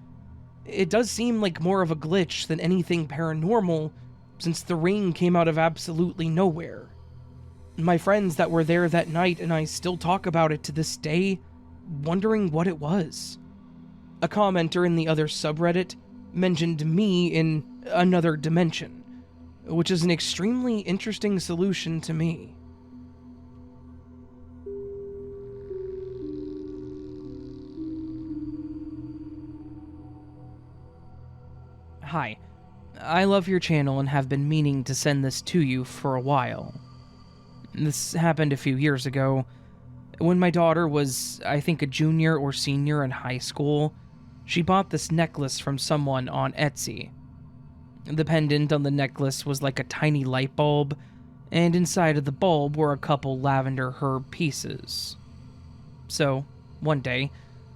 It does seem like more of a glitch than anything paranormal, since the ring came out of absolutely nowhere. My friends that were there that night and I still talk about it to this day, wondering what it was. A commenter in the other subreddit mentioned me in another dimension, which is an extremely interesting solution to me. Hi, I love your channel and have been meaning to send this to you for a while. This happened a few years ago. When my daughter was, I think, a junior or senior in high school, she bought this necklace from someone on Etsy. The pendant on the necklace was like a tiny light bulb, and inside of the bulb were a couple lavender herb pieces. So, one day,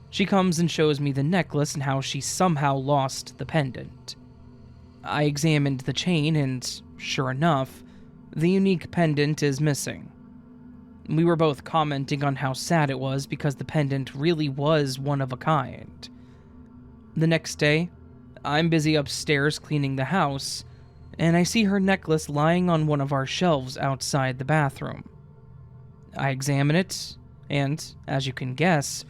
she comes and shows me the necklace and how she somehow lost the pendant. I examined the chain and, sure enough, the unique pendant is missing. We were both commenting on how sad it was because the pendant really was one of a kind. The next day, I'm busy upstairs cleaning the house, and I see her necklace lying on one of our shelves outside the bathroom. I examine it, and, as you can guess,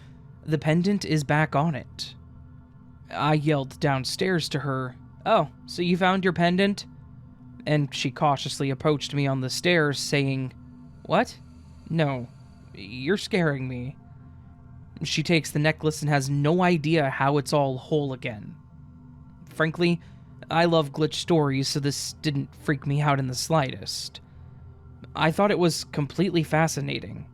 the pendant is back on it. I yelled downstairs to her, "Oh, so you found your pendant?" And she cautiously approached me on the stairs, saying, "What? No, you're scaring me." She takes the necklace and has no idea how it's all whole again. Frankly, I love glitch stories, so this didn't freak me out in the slightest. I thought it was completely fascinating.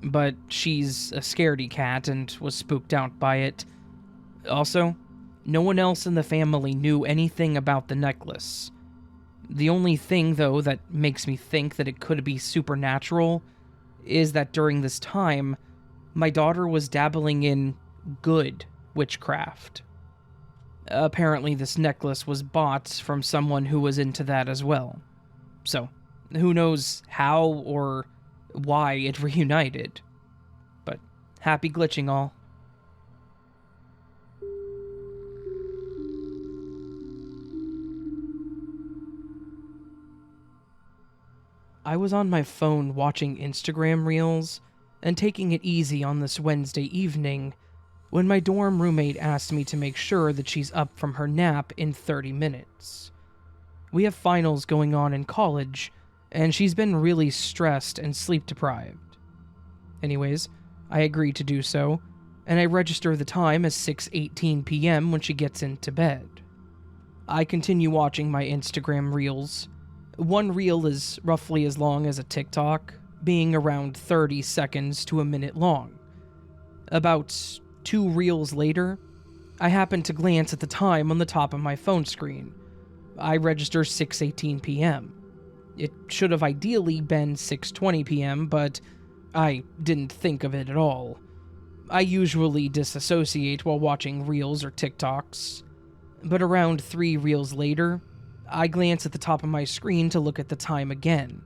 But she's a scaredy cat and was spooked out by it. Also, no one else in the family knew anything about the necklace. The only thing, though, that makes me think that it could be supernatural is that during this time, my daughter was dabbling in good witchcraft. Apparently, this necklace was bought from someone who was into that as well. So, who knows how or why it reunited. But happy glitching all. I was on my phone watching Instagram Reels and taking it easy on this Wednesday evening when my dorm roommate asked me to make sure that she's up from her nap in 30 minutes. We have finals going on in college, and she's been really stressed and sleep-deprived. Anyways, I agree to do so, and I register the time as 6:18 p.m. when she gets into bed. I continue watching my Instagram Reels. One reel is roughly as long as a TikTok, being around 30 seconds to a minute long. About 2 reels later, I happen to glance at the time on the top of my phone screen. I register 6:18 p.m. It should have ideally been 6:20 p.m., but I didn't think of it at all. I usually disassociate while watching reels or TikToks, but around 3 reels later, I glance at the top of my screen to look at the time again.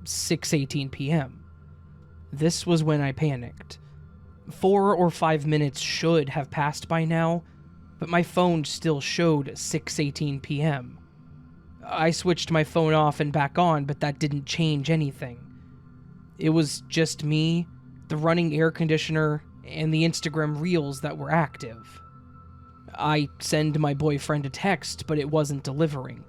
6:18 p.m. This was when I panicked. 4 or 5 minutes should have passed by now, but my phone still showed 6:18 p.m. I switched my phone off and back on, but that didn't change anything. It was just me, the running air conditioner, and the Instagram Reels that were active. I send my boyfriend a text, but it wasn't delivering.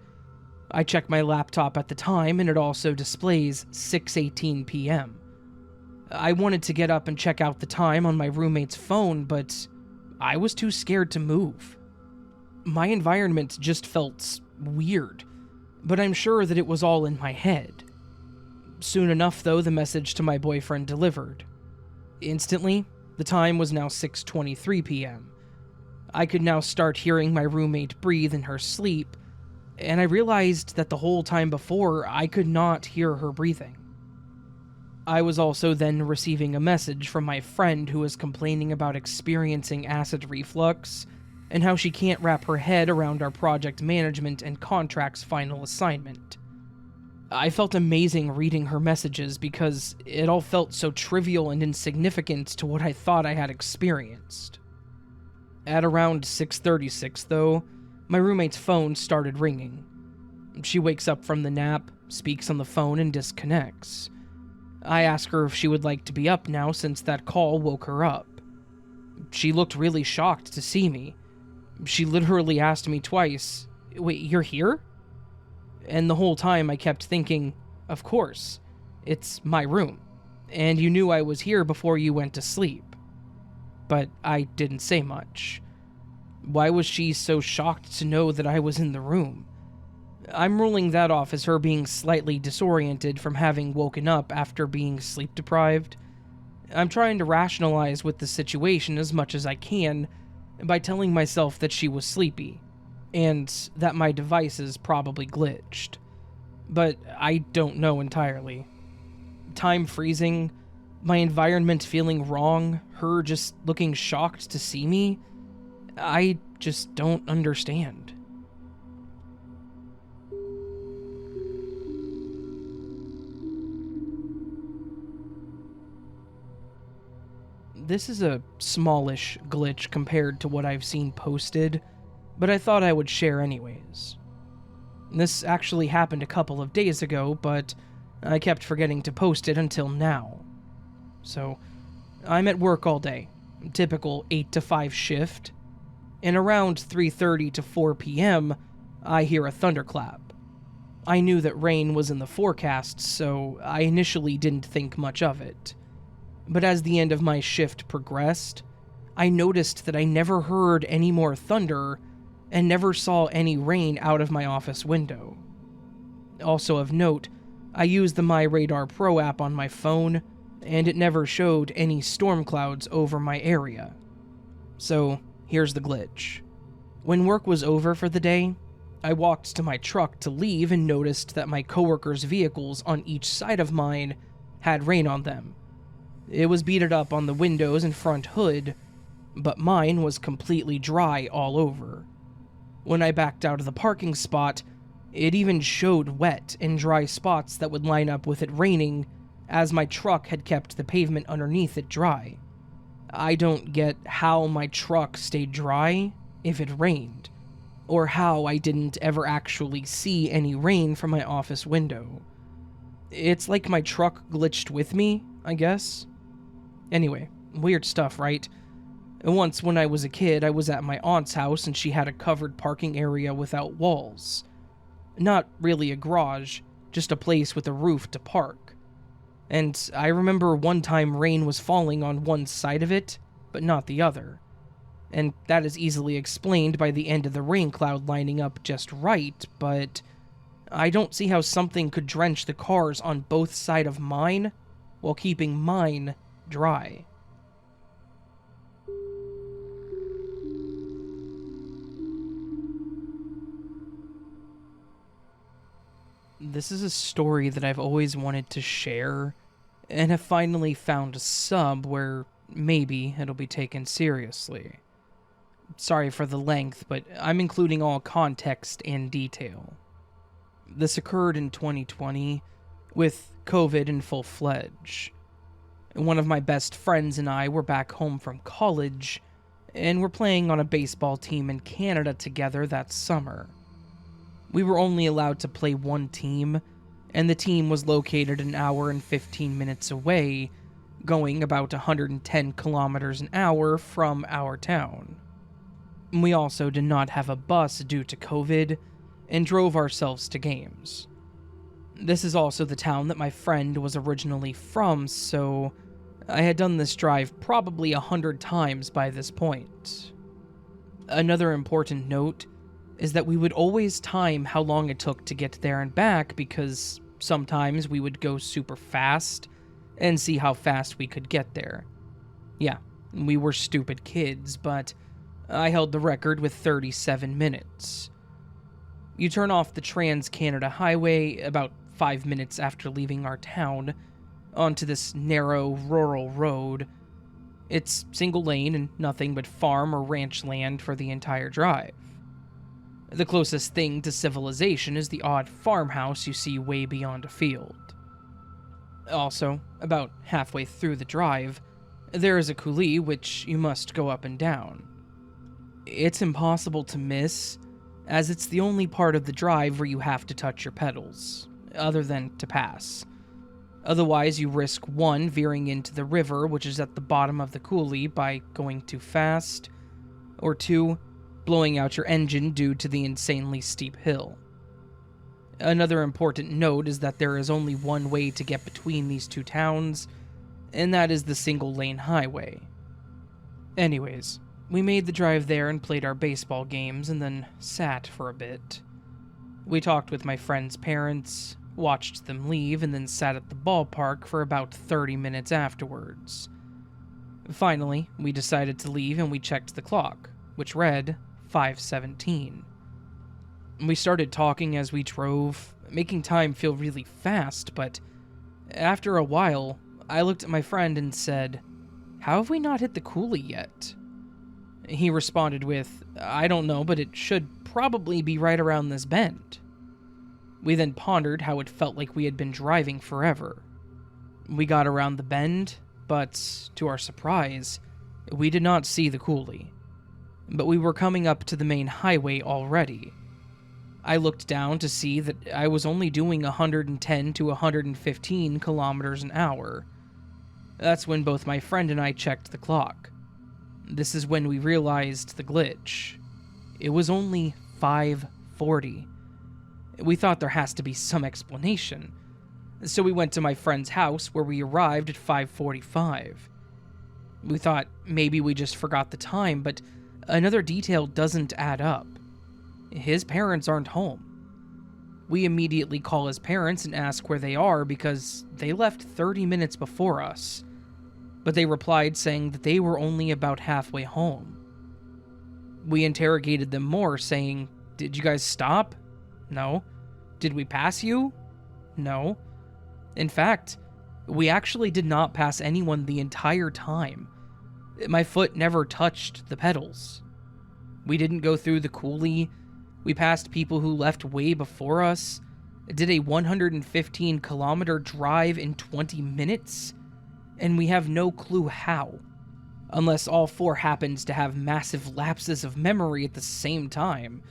I check my laptop at the time, and it also displays 6:18 p.m. I wanted to get up and check out the time on my roommate's phone, but I was too scared to move. My environment just felt weird, but I'm sure that it was all in my head. Soon enough, though, the message to my boyfriend delivered. Instantly, the time was now 6:23 p.m. I could now start hearing my roommate breathe in her sleep, and I realized that the whole time before, I could not hear her breathing. I was also then receiving a message from my friend who was complaining about experiencing acid reflux and how she can't wrap her head around our project management and contracts final assignment. I felt amazing reading her messages because it all felt so trivial and insignificant to what I thought I had experienced. At around 6:36, though, my roommate's phone started ringing. She wakes up from the nap, speaks on the phone, and disconnects. I ask her if she would like to be up now since that call woke her up. She looked really shocked to see me. She literally asked me twice, "Wait, you're here?" And the whole time I kept thinking, of course, it's my room, and you knew I was here before you went to sleep. But I didn't say much. Why was she so shocked to know that I was in the room? I'm ruling that off as her being slightly disoriented from having woken up after being sleep-deprived. I'm trying to rationalize with the situation as much as I can by telling myself that she was sleepy, and that my devices probably glitched. But I don't know entirely. Time freezing, my environment feeling wrong, her just looking shocked to see me, I just don't understand. This is a smallish glitch compared to what I've seen posted, but I thought I would share anyways. This actually happened a couple of days ago, but I kept forgetting to post it until now. So, I'm at work all day, typical 8 to 5 shift, and around 3:30 to 4 p.m., I hear a thunderclap. I knew that rain was in the forecast, so I initially didn't think much of it. But as the end of my shift progressed, I noticed that I never heard any more thunder and never saw any rain out of my office window. Also of note, I used the My Radar Pro app on my phone, and it never showed any storm clouds over my area. So, here's the glitch. When work was over for the day, I walked to my truck to leave and noticed that my coworkers' vehicles on each side of mine had rain on them. It was beaded up on the windows and front hood, but mine was completely dry all over. When I backed out of the parking spot, it even showed wet and dry spots that would line up with it raining, as my truck had kept the pavement underneath it dry. I don't get how my truck stayed dry if it rained, or how I didn't ever actually see any rain from my office window. It's like my truck glitched with me, I guess. Anyway, weird stuff, right? Once when I was a kid, I was at my aunt's house and she had a covered parking area without walls. Not really a garage, just a place with a roof to park. And I remember one time rain was falling on one side of it, but not the other. And that is easily explained by the end of the rain cloud lining up just right, but I don't see how something could drench the cars on both sides of mine while keeping mine dry. This is a story that I've always wanted to share, and have finally found a sub where maybe it'll be taken seriously. Sorry for the length, but I'm including all context and detail. This occurred in 2020, with COVID in full fledge. One of my best friends and I were back home from college, and were playing on a baseball team in Canada together that summer. We were only allowed to play one team, and the team was located an hour and 15 minutes away, going about 110 kilometers an hour from our town. We also did not have a bus due to COVID, and drove ourselves to games. This is also the town that my friend was originally from, so I had done this drive probably 100 times by this point. Another important note is that we would always time how long it took to get there and back, because sometimes we would go super fast and see how fast we could get there. Yeah, we were stupid kids, but I held the record with 37 minutes. You turn off the Trans-Canada Highway about 5 minutes after leaving our town, onto this narrow, rural road. It's single lane and nothing but farm or ranch land for the entire drive. The closest thing to civilization is the odd farmhouse you see way beyond a field. Also, about halfway through the drive, there is a coulee which you must go up and down. It's impossible to miss, as it's the only part of the drive where you have to touch your pedals, other than to pass. Otherwise, you risk 1, veering into the river, which is at the bottom of the coulee by going too fast, or 2, blowing out your engine due to the insanely steep hill. Another important note is that there is only one way to get between these two towns, and that is the single-lane highway. Anyways, we made the drive there and played our baseball games and then sat for a bit. We talked with my friend's parents, watched them leave, and then sat at the ballpark for about 30 minutes afterwards. Finally, we decided to leave and we checked the clock, which read 5:17. We started talking as we drove, making time feel really fast, but after a while, I looked at my friend and said, "How have we not hit the coulee yet?" He responded with, "I don't know, but it should probably be right around this bend." We then pondered how it felt like we had been driving forever. We got around the bend, but to our surprise, we did not see the coulee. But we were coming up to the main highway already. I looked down to see that I was only doing 110 to 115 kilometers an hour. That's when both my friend and I checked the clock. This is when we realized the glitch. It was only 5:40. We thought there has to be some explanation, so we went to my friend's house where we arrived at 5:45. We thought maybe we just forgot the time, but another detail doesn't add up. His parents aren't home. We immediately call his parents and ask where they are because they left 30 minutes before us, but they replied saying that they were only about halfway home. We interrogated them more, saying, "Did you guys stop? No. Did we pass you? No. In fact, we actually did not pass anyone the entire time. My foot never touched the pedals. We didn't go through the coulee, We passed people who left way before us, did a 115-kilometer drive in 20 minutes, and we have no clue how. Unless all four happens to have massive lapses of memory at the same time.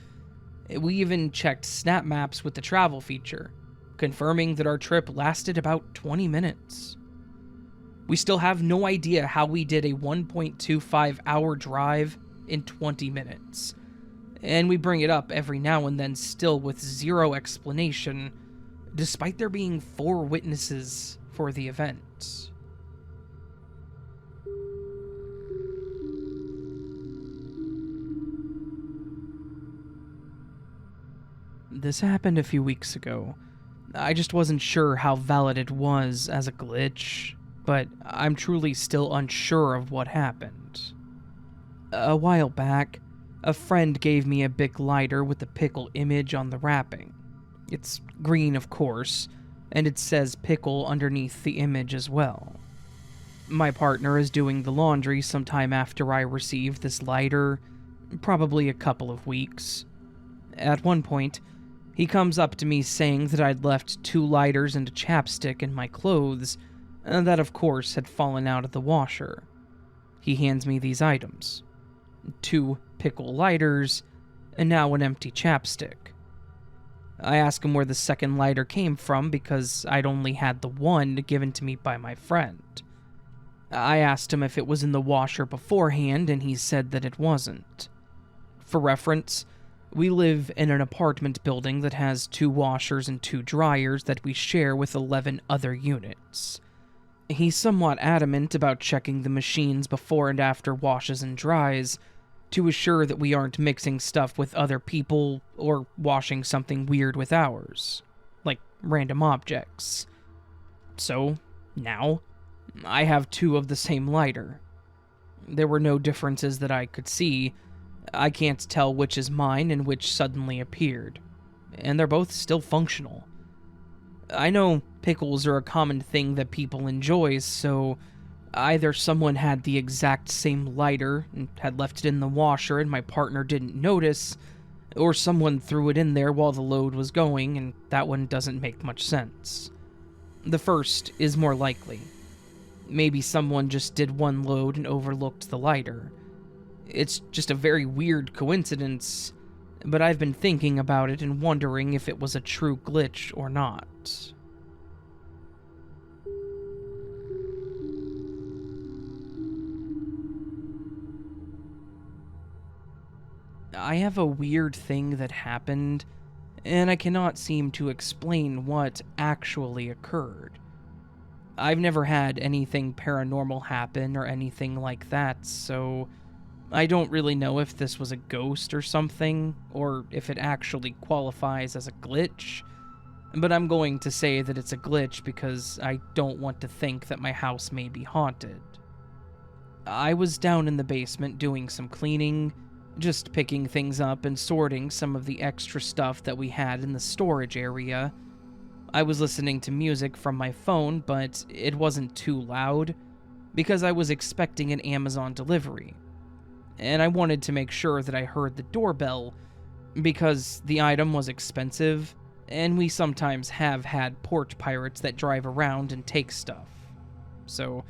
We even checked snap maps with the travel feature, confirming that our trip lasted about 20 minutes. We still have no idea how we did a 1.25-hour drive in 20 minutes, and we bring it up every now and then still with zero explanation, despite there being 4 witnesses for the event. This happened a few weeks ago. I just wasn't sure how valid it was as a glitch, but I'm truly still unsure of what happened. A while back, a friend gave me a big lighter with the pickle image on the wrapping. It's green, of course, and it says pickle underneath the image as well. My partner is doing the laundry sometime after I received this lighter, probably a couple of weeks. At one point, he comes up to me saying that I'd left 2 lighters and a chapstick in my clothes, and that of course had fallen out of the washer. He hands me these items. 2 pickle lighters, and now an empty chapstick. I ask him where the second lighter came from because I'd only had the one given to me by my friend. I asked him if it was in the washer beforehand, and he said that it wasn't. For reference, we live in an apartment building that has 2 washers and 2 dryers that we share with 11 other units. He's somewhat adamant about checking the machines before and after washes and dries to assure that we aren't mixing stuff with other people or washing something weird with ours, like random objects. So, now, I have 2 of the same lighter. There were no differences that I could see. I can't tell which is mine and which suddenly appeared, and they're both still functional. I know pickles are a common thing that people enjoy, so either someone had the exact same lighter and had left it in the washer and my partner didn't notice, or someone threw it in there while the load was going, and that one doesn't make much sense. The first is more likely. Maybe someone just did one load and overlooked the lighter. It's just a very weird coincidence, but I've been thinking about it and wondering if it was a true glitch or not. I have a weird thing that happened, and I cannot seem to explain what actually occurred. I've never had anything paranormal happen or anything like that, so I don't really know if this was a ghost or something, or if it actually qualifies as a glitch, but I'm going to say that it's a glitch because I don't want to think that my house may be haunted. I was down in the basement doing some cleaning, just picking things up and sorting some of the extra stuff that we had in the storage area. I was listening to music from my phone, but it wasn't too loud, because I was expecting an Amazon delivery. And I wanted to make sure that I heard the doorbell, because the item was expensive, and we sometimes have had porch pirates that drive around and take stuff. So,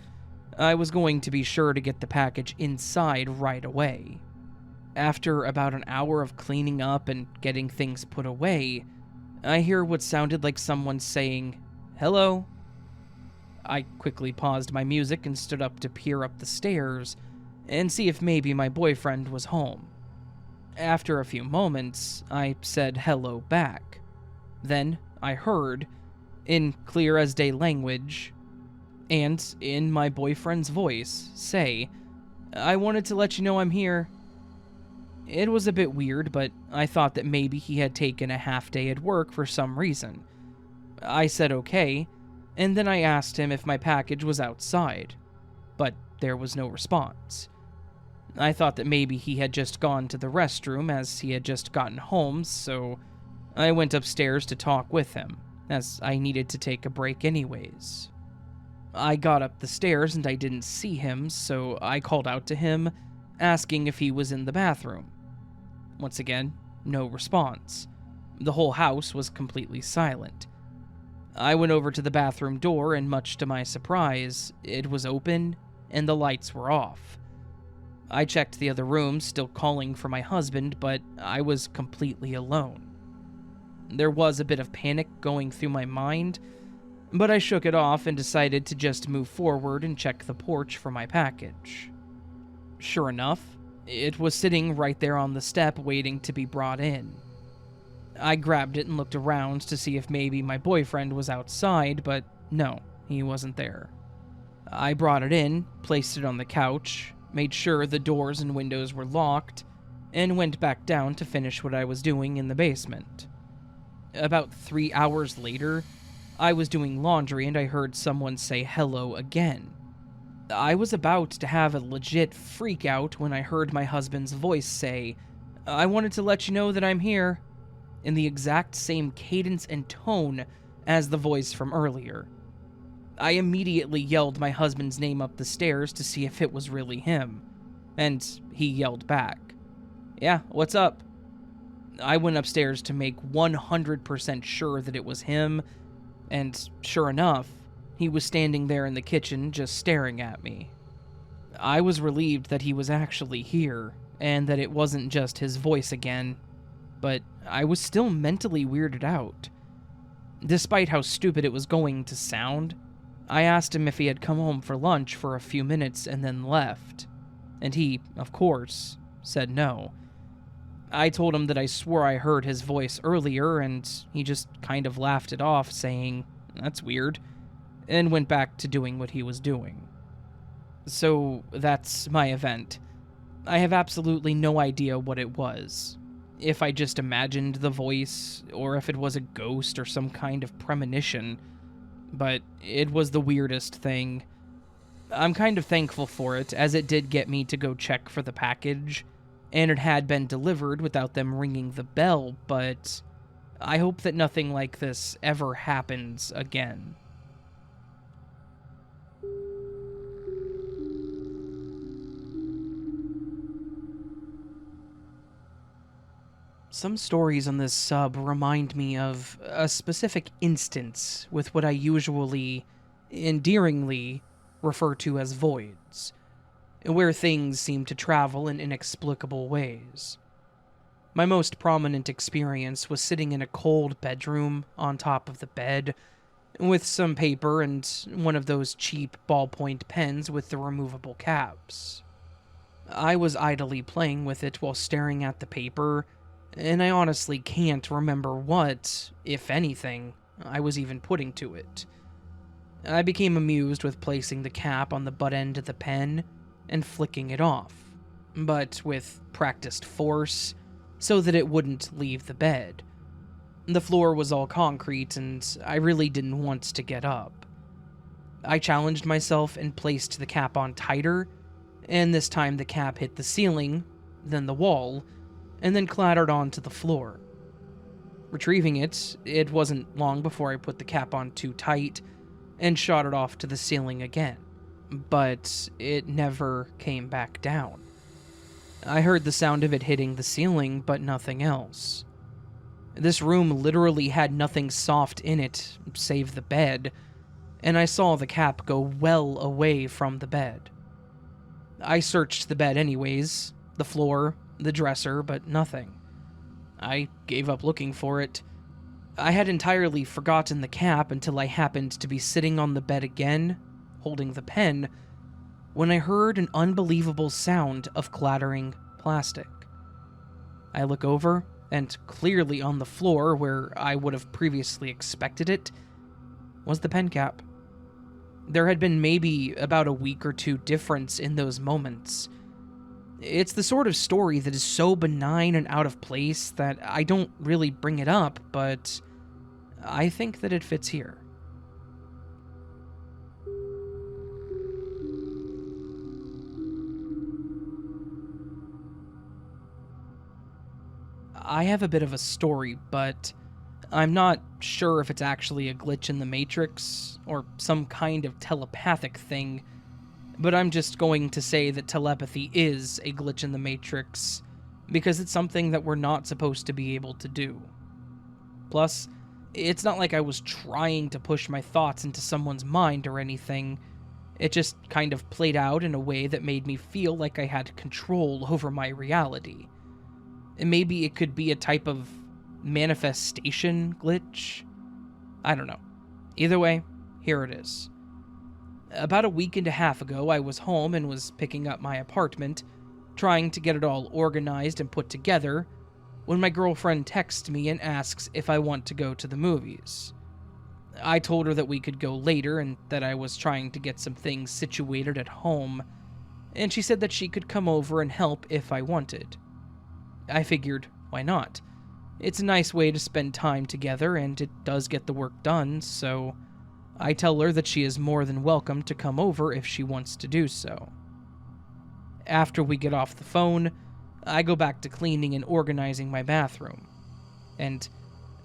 I was going to be sure to get the package inside right away. After about an hour of cleaning up and getting things put away, I hear what sounded like someone saying, "Hello." I quickly paused my music and stood up to peer up the stairs and see if maybe my boyfriend was home. After a few moments, I said hello back. Then I heard, in clear as day language, and in my boyfriend's voice, say, "I wanted to let you know I'm here." It was a bit weird, but I thought that maybe he had taken a half day at work for some reason. I said okay, and then I asked him if my package was outside, but there was no response. I thought that maybe he had just gone to the restroom as he had just gotten home, so I went upstairs to talk with him, as I needed to take a break anyways. I got up the stairs and I didn't see him, so I called out to him, asking if he was in the bathroom. Once again, no response. The whole house was completely silent. I went over to the bathroom door, and much to my surprise, it was open and the lights were off. I checked the other rooms, still calling for my husband, but I was completely alone. There was a bit of panic going through my mind, but I shook it off and decided to just move forward and check the porch for my package. Sure enough, it was sitting right there on the step waiting to be brought in. I grabbed it and looked around to see if maybe my boyfriend was outside, but no, he wasn't there. I brought it in, placed it on the couch, made sure the doors and windows were locked, and went back down to finish what I was doing in the basement. About 3 hours later, I was doing laundry and I heard someone say hello again. I was about to have a legit freak out when I heard my husband's voice say, "I wanted to let you know that I'm here," in the exact same cadence and tone as the voice from earlier. I immediately yelled my husband's name up the stairs to see if it was really him, and he yelled back, "Yeah, what's up?" I went upstairs to make 100% sure that it was him, and sure enough, he was standing there in the kitchen just staring at me. I was relieved that he was actually here, and that it wasn't just his voice again, but I was still mentally weirded out. Despite how stupid it was going to sound, I asked him if he had come home for lunch for a few minutes and then left, and he, of course, said no. I told him that I swore I heard his voice earlier, and he just kind of laughed it off, saying, "That's weird," and went back to doing what he was doing. So that's my event. I have absolutely no idea what it was. If I just imagined the voice, or if it was a ghost or some kind of premonition, but it was the weirdest thing. I'm kind of thankful for it, as it did get me to go check for the package, and it had been delivered without them ringing the bell, but I hope that nothing like this ever happens again. Some stories on this sub remind me of a specific instance with what I usually, endearingly, refer to as voids, where things seem to travel in inexplicable ways. My most prominent experience was sitting in a cold bedroom on top of the bed, with some paper and one of those cheap ballpoint pens with the removable caps. I was idly playing with it while staring at the paper, and I honestly can't remember what, if anything, I was even putting to it. I became amused with placing the cap on the butt end of the pen and flicking it off, but with practiced force, so that it wouldn't leave the bed. The floor was all concrete, and I really didn't want to get up. I challenged myself and placed the cap on tighter, and this time the cap hit the ceiling, then the wall, and then clattered onto the floor. Retrieving it, it wasn't long before I put the cap on too tight and shot it off to the ceiling again, but it never came back down. I heard the sound of it hitting the ceiling, but nothing else. This room literally had nothing soft in it, save the bed, and I saw the cap go well away from the bed. I searched the bed anyways, the floor, the dresser, but nothing. I gave up looking for it. I had entirely forgotten the cap until I happened to be sitting on the bed again, holding the pen, when I heard an unbelievable sound of clattering plastic. I look over, and clearly on the floor, where I would have previously expected it, was the pen cap. There had been maybe about a week or two difference in those moments. It's the sort of story that is so benign and out of place that I don't really bring it up, but I think that it fits here. I have a bit of a story, but I'm not sure if it's actually a glitch in the Matrix or some kind of telepathic thing, but I'm just going to say that telepathy is a glitch in the Matrix, because it's something that we're not supposed to be able to do. Plus, it's not like I was trying to push my thoughts into someone's mind or anything. It just kind of played out in a way that made me feel like I had control over my reality. And maybe it could be a type of manifestation glitch? I don't know. Either way, here it is. About a week and a half ago, I was home and was picking up my apartment, trying to get it all organized and put together, when my girlfriend texts me and asks if I want to go to the movies. I told her that we could go later and that I was trying to get some things situated at home, and she said that she could come over and help if I wanted. I figured, why not? It's a nice way to spend time together, and it does get the work done, so I tell her that she is more than welcome to come over if she wants to do so. After we get off the phone, I go back to cleaning and organizing my bathroom, and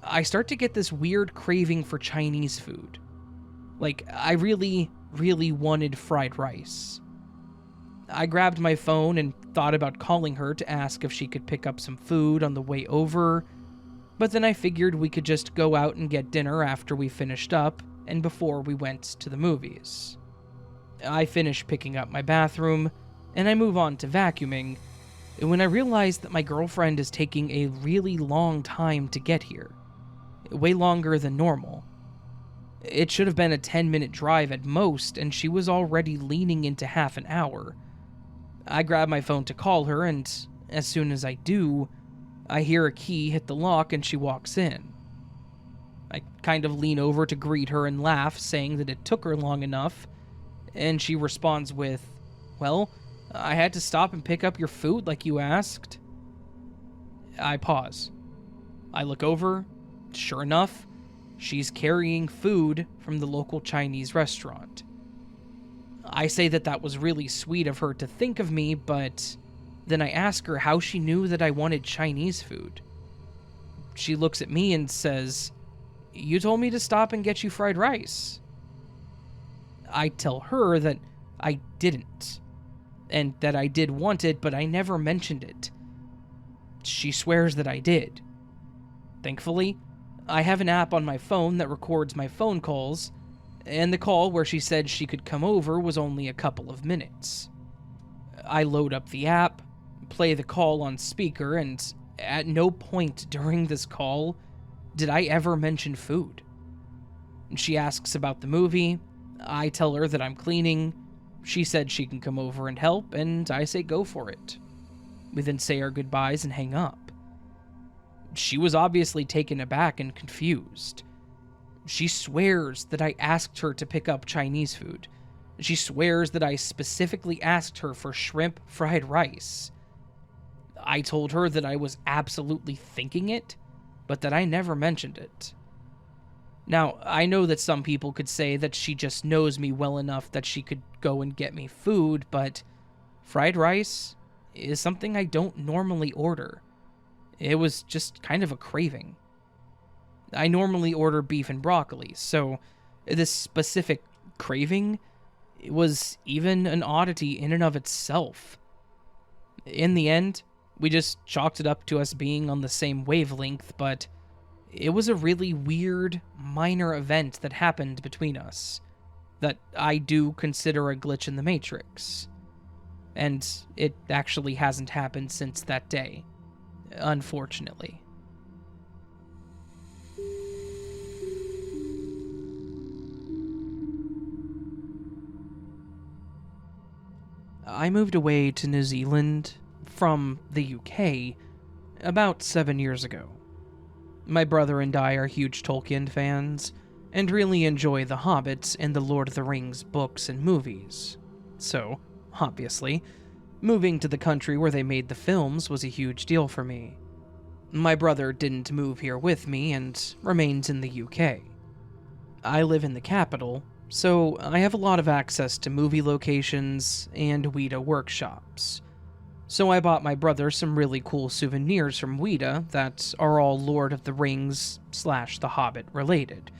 I start to get this weird craving for Chinese food. Like, I really, really wanted fried rice. I grabbed my phone and thought about calling her to ask if she could pick up some food on the way over, but then I figured we could just go out and get dinner after we finished up and before we went to the movies. I finish picking up my bathroom, and I move on to vacuuming, when I realize that my girlfriend is taking a really long time to get here. Way longer than normal. It should have been a 10-minute drive at most, and she was already leaning into half an hour. I grab my phone to call her, and as soon as I do, I hear a key hit the lock and she walks in. I kind of lean over to greet her and laugh, saying that it took her long enough, and she responds with, "Well, I had to stop and pick up your food like you asked." I pause. I look over. Sure enough, she's carrying food from the local Chinese restaurant. I say that that was really sweet of her to think of me, but then I ask her how she knew that I wanted Chinese food. She looks at me and says, "You told me to stop and get you fried rice." I tell her that I didn't, and that I did want it, but I never mentioned it. She swears that I did. Thankfully, I have an app on my phone that records my phone calls, and the call where she said she could come over was only a couple of minutes. I load up the app, play the call on speaker, and at no point during this call did I ever mention food. She asks about the movie. I tell her that I'm cleaning. She said she can come over and help, and I say go for it. We then say our goodbyes and hang up. She was obviously taken aback and confused. She swears that I asked her to pick up Chinese food. She swears that I specifically asked her for shrimp fried rice. I told her that I was absolutely thinking it, but that I never mentioned it. Now, I know that some people could say that she just knows me well enough that she could go and get me food, but fried rice is something I don't normally order. It was just kind of a craving. I normally order beef and broccoli, so this specific craving was even an oddity in and of itself. In the end, we just chalked it up to us being on the same wavelength, but it was a really weird, minor event that happened between us that I do consider a glitch in the Matrix. And it actually hasn't happened since that day, unfortunately. I moved away to New Zealand from the UK about 7 years ago. My brother and I are huge Tolkien fans, and really enjoy The Hobbit and the Lord of the Rings books and movies. So, obviously, moving to the country where they made the films was a huge deal for me. My brother didn't move here with me and remains in the UK. I live in the capital, so I have a lot of access to movie locations and Weta workshops. So I bought my brother some really cool souvenirs from Weta that are all Lord of the Rings / The Hobbit related.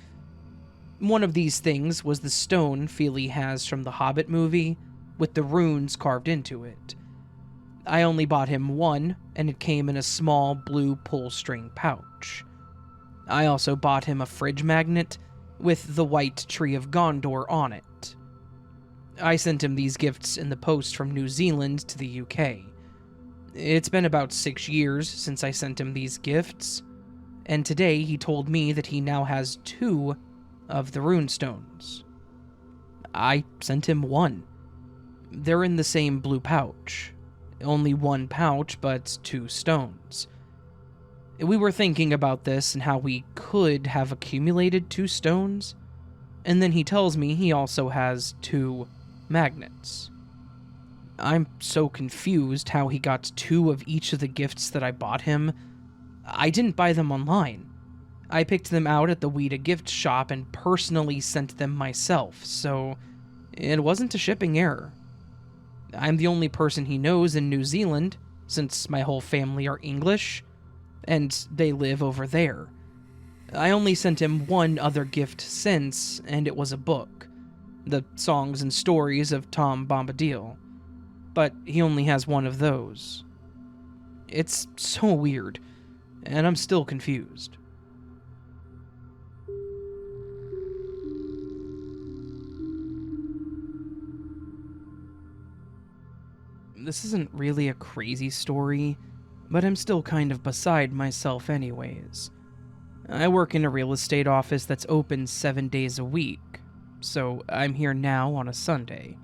One of these things was the stone Feely has from the Hobbit movie, with the runes carved into it. I only bought him one, and it came in a small blue pull-string pouch. I also bought him a fridge magnet with the white tree of Gondor on it. I sent him these gifts in the post from New Zealand to the UK. It's been about 6 years since I sent him these gifts, and today he told me that he now has 2 of the runestones. I sent him 1. They're in the same blue pouch. Only 1 pouch, but 2 stones. We were thinking about this and how we could have accumulated 2 stones, and then he tells me he also has 2 magnets. I'm so confused how he got 2 of each of the gifts that I bought him. I didn't buy them online. I picked them out at the Weta gift shop and personally sent them myself, so it wasn't a shipping error. I'm the only person he knows in New Zealand, since my whole family are English, and they live over there. I only sent him 1 other gift since, and it was a book. The Songs and Stories of Tom Bombadil. But he only has 1 of those. It's so weird, and I'm still confused. This isn't really a crazy story, but I'm still kind of beside myself anyways. I work in a real estate office that's open 7 days a week, so I'm here now on a Sunday.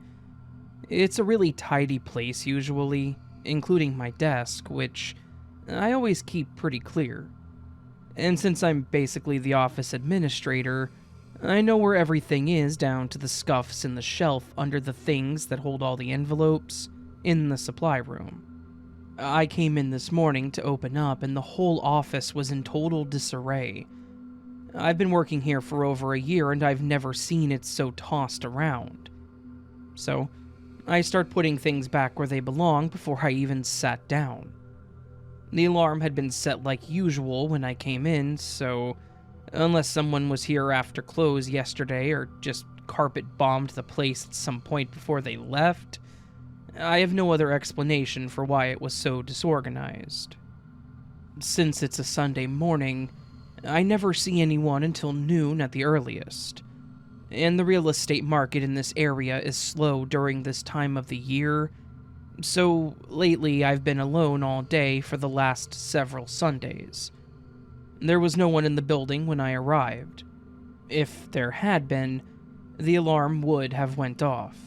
It's a really tidy place usually, including my desk, which I always keep pretty clear. And since I'm basically the office administrator, I know where everything is down to the scuffs in the shelf under the things that hold all the envelopes in the supply room. I came in this morning to open up and the whole office was in total disarray. I've been working here for over a year and I've never seen it so tossed around. So, I start putting things back where they belong before I even sat down. The alarm had been set like usual when I came in, so unless someone was here after close yesterday or just carpet bombed the place at some point before they left, I have no other explanation for why it was so disorganized. Since it's a Sunday morning, I never see anyone until noon at the earliest. And the real estate market in this area is slow during this time of the year, so lately I've been alone all day for the last several Sundays. There was no one in the building when I arrived. If there had been, the alarm would have went off.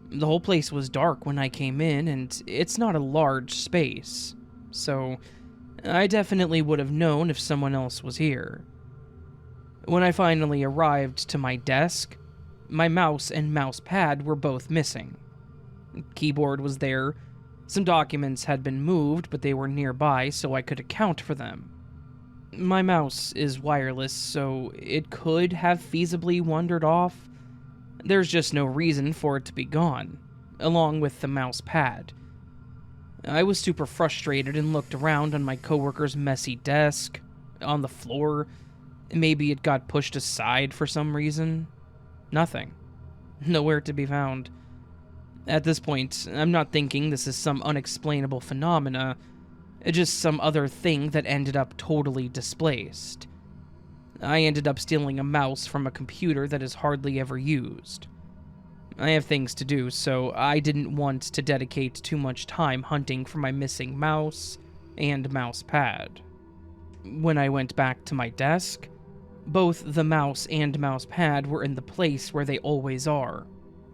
The whole place was dark when I came in, and it's not a large space, so I definitely would have known if someone else was here. When I finally arrived to my desk, my mouse and mouse pad were both missing. The keyboard was there, some documents had been moved, but they were nearby so I could account for them. My mouse is wireless, so it could have feasibly wandered off. There's just no reason for it to be gone, along with the mouse pad. I was super frustrated and looked around on my coworker's messy desk, on the floor. Maybe it got pushed aside for some reason. Nothing. Nowhere to be found. At this point, I'm not thinking this is some unexplainable phenomena, just some other thing that ended up totally displaced. I ended up stealing a mouse from a computer that is hardly ever used. I have things to do, so I didn't want to dedicate too much time hunting for my missing mouse and mouse pad. When I went back to my desk, both the mouse and mouse pad were in the place where they always are,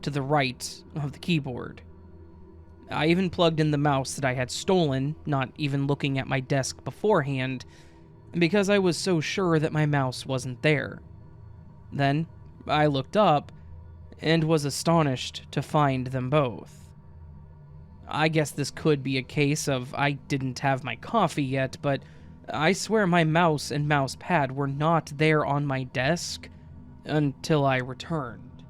to the right of the keyboard. I even plugged in the mouse that I had stolen, not even looking at my desk beforehand, because I was so sure that my mouse wasn't there. Then, I looked up, and was astonished to find them both. I guess this could be a case of I didn't have my coffee yet, but I swear my mouse and mouse pad were not there on my desk until I returned.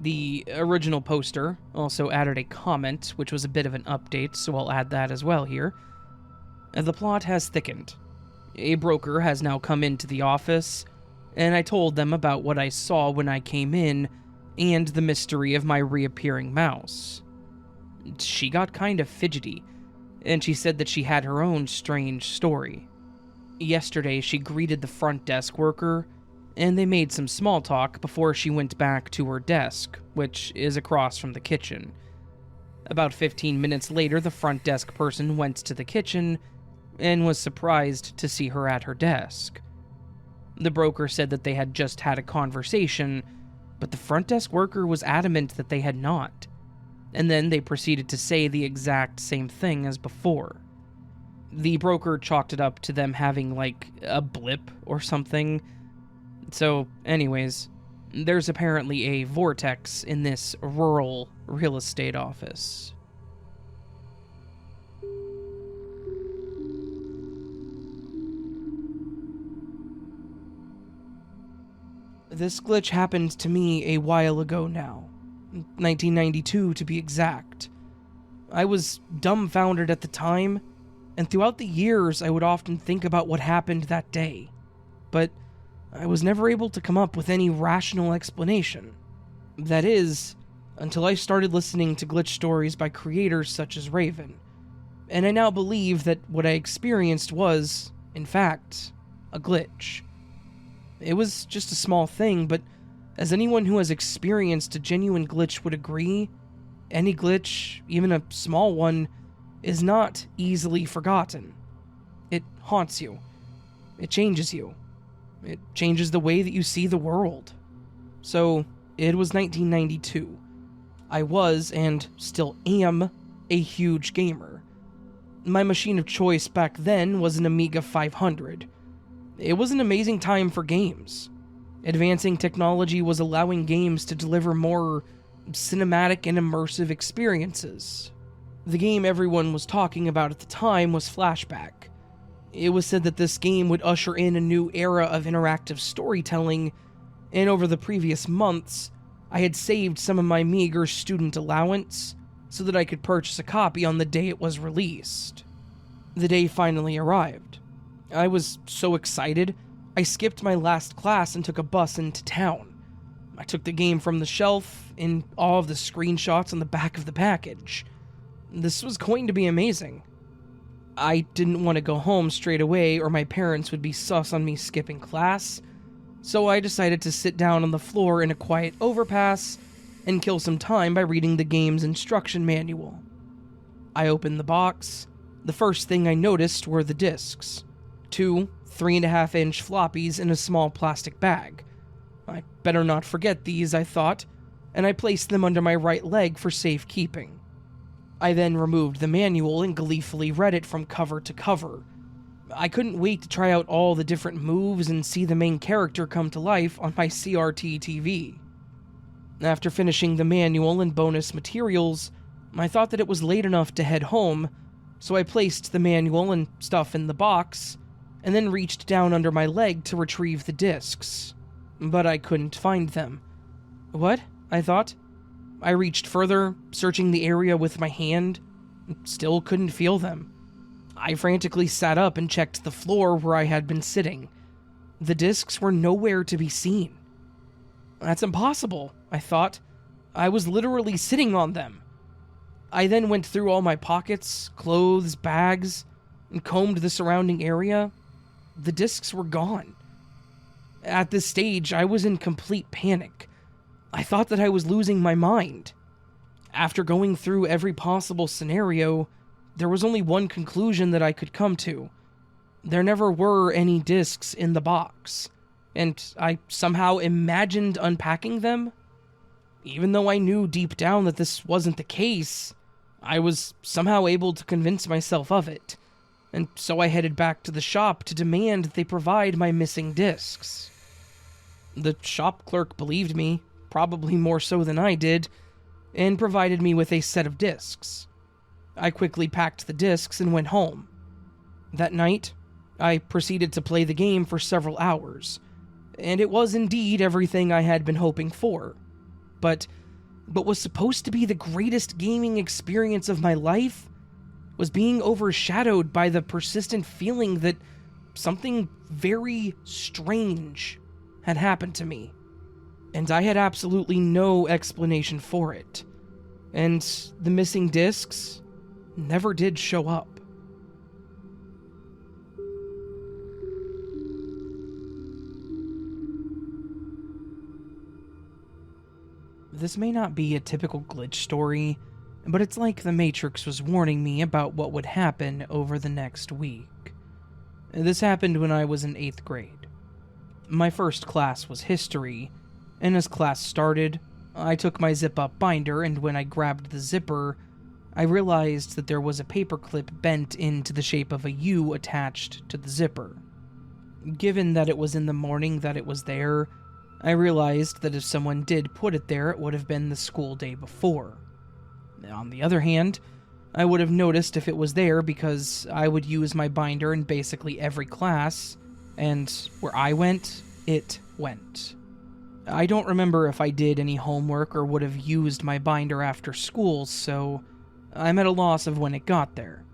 The original poster also added a comment, which was a bit of an update, so I'll add that as well here. The plot has thickened. A broker has now come into the office, and I told them about what I saw when I came in, and the mystery of my reappearing mouse. she got kind of fidgety, and she said that she had her own strange story. Yesterday, she greeted the front desk worker, and they made some small talk before she went back to her desk, which is across from the kitchen. About 15 minutes later, the front desk person went to the kitchen and was surprised to see her at her desk. The broker said that they had just had a conversation, but the front desk worker was adamant that they had not. And then they proceeded to say the exact same thing as before. The broker chalked it up to them having, like, a blip or something. So, anyways, there's apparently a vortex in this rural real estate office. This glitch happened to me a while ago now. 1992 to be exact. I was dumbfounded at the time, and throughout the years I would often think about what happened that day. But I was never able to come up with any rational explanation. That is, until I started listening to glitch stories by creators such as Raven. And I now believe that what I experienced was, in fact, a glitch. It was just a small thing, but as anyone who has experienced a genuine glitch would agree, any glitch, even a small one, is not easily forgotten. It haunts you. It changes you. It changes the way that you see the world. So, it was 1992. I was, and still am, a huge gamer. My machine of choice back then was an Amiga 500. It was an amazing time for games. Advancing technology was allowing games to deliver more cinematic and immersive experiences. The game everyone was talking about at the time was Flashback. It was said that this game would usher in a new era of interactive storytelling, and over the previous months, I had saved some of my meager student allowance so that I could purchase a copy on the day it was released. The day finally arrived. I was so excited, I skipped my last class and took a bus into town. I took the game from the shelf in all of the screenshots on the back of the package. This was going to be amazing. I didn't want to go home straight away or my parents would be sus on me skipping class, so I decided to sit down on the floor in a quiet overpass and kill some time by reading the game's instruction manual. I opened the box. The first thing I noticed were the discs. 2 3.5-inch floppies in a small plastic bag. I better not forget these, I thought, and I placed them under my right leg for safekeeping. I then removed the manual and gleefully read it from cover to cover. I couldn't wait to try out all the different moves and see the main character come to life on my CRT TV. After finishing the manual and bonus materials, I thought that it was late enough to head home, so I placed the manual and stuff in the box, and then reached down under my leg to retrieve the discs. But I couldn't find them. What? I thought. I reached further, searching the area with my hand, still couldn't feel them. I frantically sat up and checked the floor where I had been sitting. The discs were nowhere to be seen. That's impossible, I thought. I was literally sitting on them. I then went through all my pockets, clothes, bags, and combed the surrounding area. The discs were gone. At this stage, I was in complete panic. I thought that I was losing my mind. After going through every possible scenario, there was only one conclusion that I could come to. There never were any discs in the box, and I somehow imagined unpacking them. Even though I knew deep down that this wasn't the case, I was somehow able to convince myself of it, and so I headed back to the shop to demand that they provide my missing discs. The shop clerk believed me, probably more so than I did, and provided me with a set of discs. I quickly packed the discs and went home. That night, I proceeded to play the game for several hours, and it was indeed everything I had been hoping for. But what was supposed to be the greatest gaming experience of my life was being overshadowed by the persistent feeling that something very strange had happened to me, and I had absolutely no explanation for it. And the missing discs never did show up. This may not be a typical glitch story, but it's like the Matrix was warning me about what would happen over the next week. This happened when I was in 8th grade. My first class was history, and as class started, I took my zip-up binder, and when I grabbed the zipper, I realized that there was a paperclip bent into the shape of a U attached to the zipper. Given that it was in the morning that it was there, I realized that if someone did put it there, it would have been the school day before. On the other hand, I would have noticed if it was there because I would use my binder in basically every class, and where I went, it went. I don't remember if I did any homework or would have used my binder after school, so I'm at a loss of when it got there.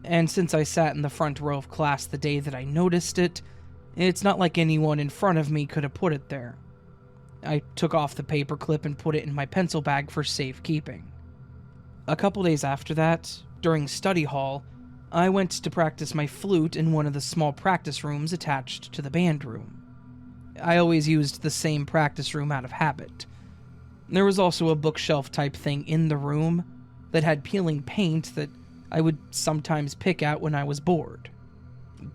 And since I sat in the front row of class the day that I noticed it, it's not like anyone in front of me could have put it there. I took off the paperclip and put it in my pencil bag for safekeeping. A couple days after that, during study hall, I went to practice my flute in one of the small practice rooms attached to the band room. I always used the same practice room out of habit. There was also a bookshelf type thing in the room that had peeling paint that I would sometimes pick at when I was bored.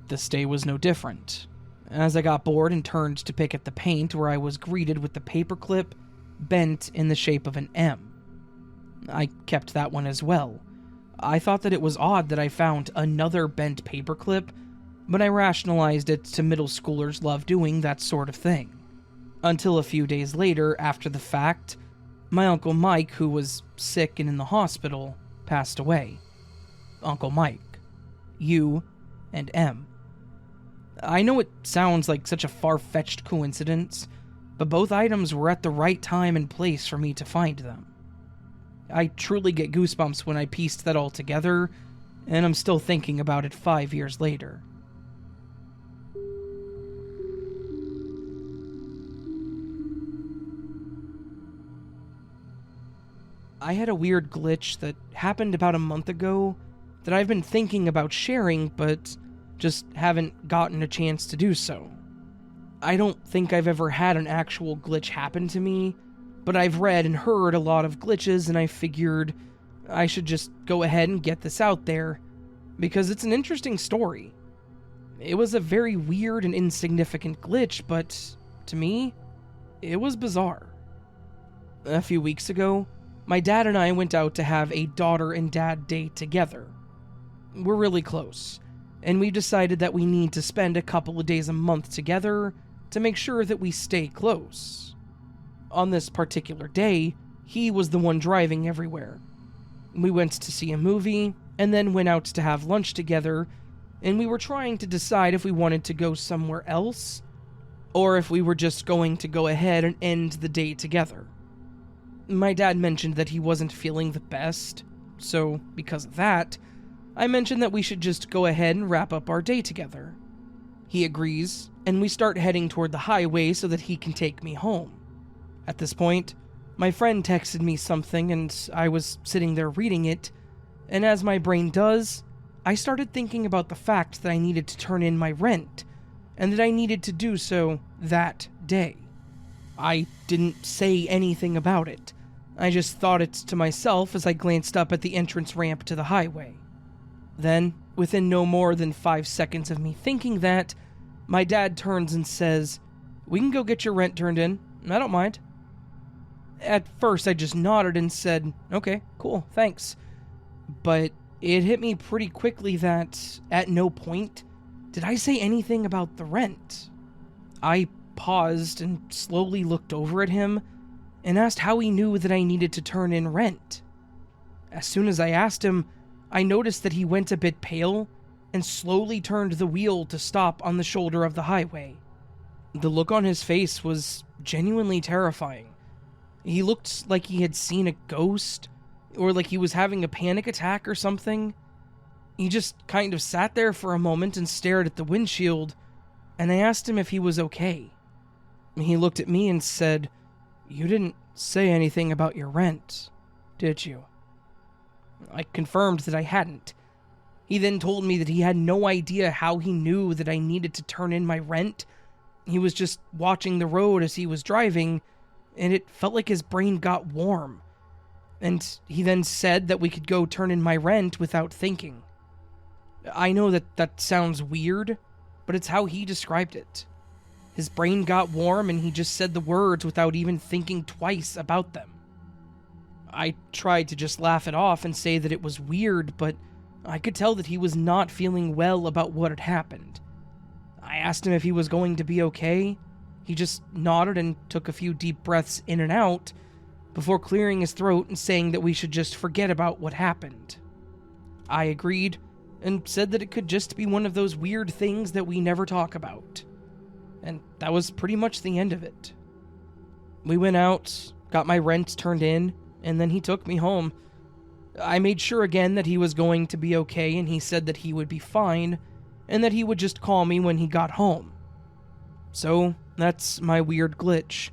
This day was no different. As I got bored and turned to pick at the paint, where I was greeted with the paperclip bent in the shape of an M. I kept that one as well. I thought that it was odd that I found another bent paperclip, but I rationalized it to middle schoolers love doing that sort of thing. Until a few days later, after the fact, my Uncle Mike, who was sick and in the hospital, passed away. Uncle Mike. U and M. I know it sounds like such a far-fetched coincidence, but both items were at the right time and place for me to find them. I truly get goosebumps when I pieced that all together, and I'm still thinking about it 5 years later. I had a weird glitch that happened about a month ago that I've been thinking about sharing, but just haven't gotten a chance to do so. I don't think I've ever had an actual glitch happen to me, but I've read and heard a lot of glitches, and I figured I should just go ahead and get this out there, because it's an interesting story. It was a very weird and insignificant glitch, but to me, it was bizarre. A few weeks ago, my dad and I went out to have a daughter and dad date together. We're really close, and we decided that we need to spend a couple of days a month together to make sure that we stay close. On this particular day, he was the one driving everywhere. We went to see a movie, and then went out to have lunch together, and we were trying to decide if we wanted to go somewhere else, or if we were just going to go ahead and end the day together. My dad mentioned that he wasn't feeling the best, so because of that, I mentioned that we should just go ahead and wrap up our day together. He agrees, and we start heading toward the highway so that he can take me home. At this point, my friend texted me something, and I was sitting there reading it, and as my brain does, I started thinking about the fact that I needed to turn in my rent, and that I needed to do so that day. I didn't say anything about it. I just thought it to myself as I glanced up at the entrance ramp to the highway. Then, within no more than 5 seconds of me thinking that, my dad turns and says, "We can go get your rent turned in. I don't mind." At first, I just nodded and said, "Okay, cool, thanks." But it hit me pretty quickly that, at no point, did I say anything about the rent. I paused and slowly looked over at him, and asked how he knew that I needed to turn in rent. As soon as I asked him, I noticed that he went a bit pale and slowly turned the wheel to stop on the shoulder of the highway. The look on his face was genuinely terrifying. He looked like he had seen a ghost, or like he was having a panic attack or something. He just kind of sat there for a moment and stared at the windshield, and I asked him if he was okay. He looked at me and said, "You didn't say anything about your rent." did you?" I confirmed that I hadn't. He then told me that he had no idea how he knew that I needed to turn in my rent. He was just watching the road as he was driving, and it felt like his brain got warm. And he then said that we could go turn in my rent without thinking. I know that sounds weird, but it's how he described it. His brain got warm and he just said the words without even thinking twice about them. I tried to just laugh it off and say that it was weird, but I could tell that he was not feeling well about what had happened. I asked him if he was going to be okay. He just nodded and took a few deep breaths in and out before clearing his throat and saying that we should just forget about what happened. I agreed and said that it could just be one of those weird things that we never talk about. And that was pretty much the end of it. We went out, got my rent turned in, and then he took me home. I made sure again that he was going to be okay, and he said that he would be fine, and that he would just call me when he got home. So, that's my weird glitch.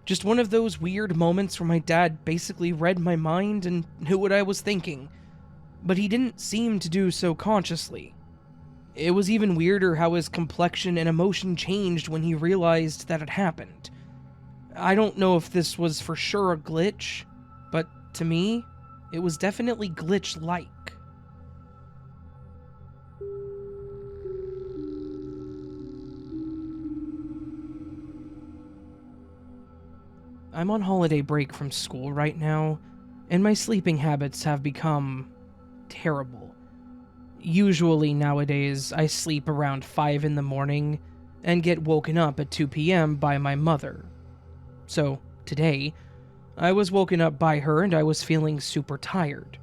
Just one of those weird moments where my dad basically read my mind and knew what I was thinking, but he didn't seem to do so consciously. It was even weirder how his complexion and emotion changed when he realized that it happened. I don't know if this was for sure a glitch, but to me, it was definitely glitch-like. I'm on holiday break from school right now, and my sleeping habits have become terrible. Usually nowadays, I sleep around 5 in the morning and get woken up at 2 p.m. by my mother. So, today, I was woken up by her and I was feeling super tired.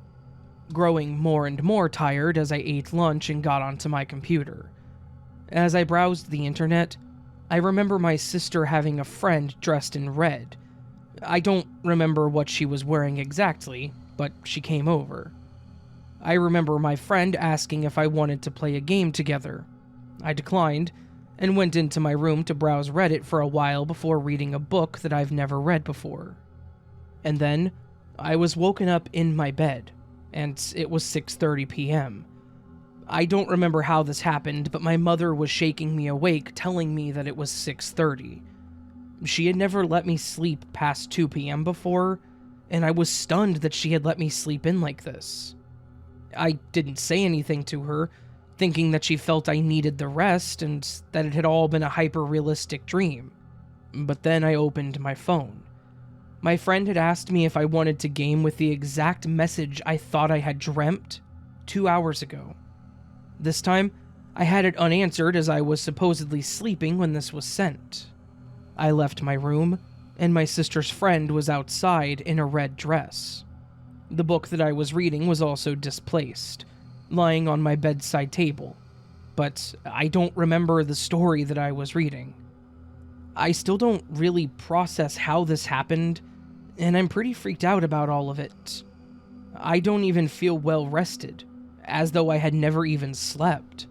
Growing more and more tired as I ate lunch and got onto my computer. As I browsed the internet, I remember my sister having a friend dressed in red. I don't remember what she was wearing exactly, but she came over. I remember my friend asking if I wanted to play a game together. I declined, and went into my room to browse Reddit for a while before reading a book that I've never read before. And then, I was woken up in my bed, and it was 6:30 p.m. I don't remember how this happened, but my mother was shaking me awake, telling me that it was 6:30. She had never let me sleep past 2 p.m. before, and I was stunned that she had let me sleep in like this. I didn't say anything to her, thinking that she felt I needed the rest and that it had all been a hyper-realistic dream. But then I opened my phone. My friend had asked me if I wanted to game with the exact message I thought I had dreamt 2 hours ago. This time, I had it unanswered as I was supposedly sleeping when this was sent. I left my room, and my sister's friend was outside in a red dress. The book that I was reading was also displaced, lying on my bedside table, but I don't remember the story that I was reading. I still don't really process how this happened, and I'm pretty freaked out about all of it. I don't even feel well rested, as though I had never even slept.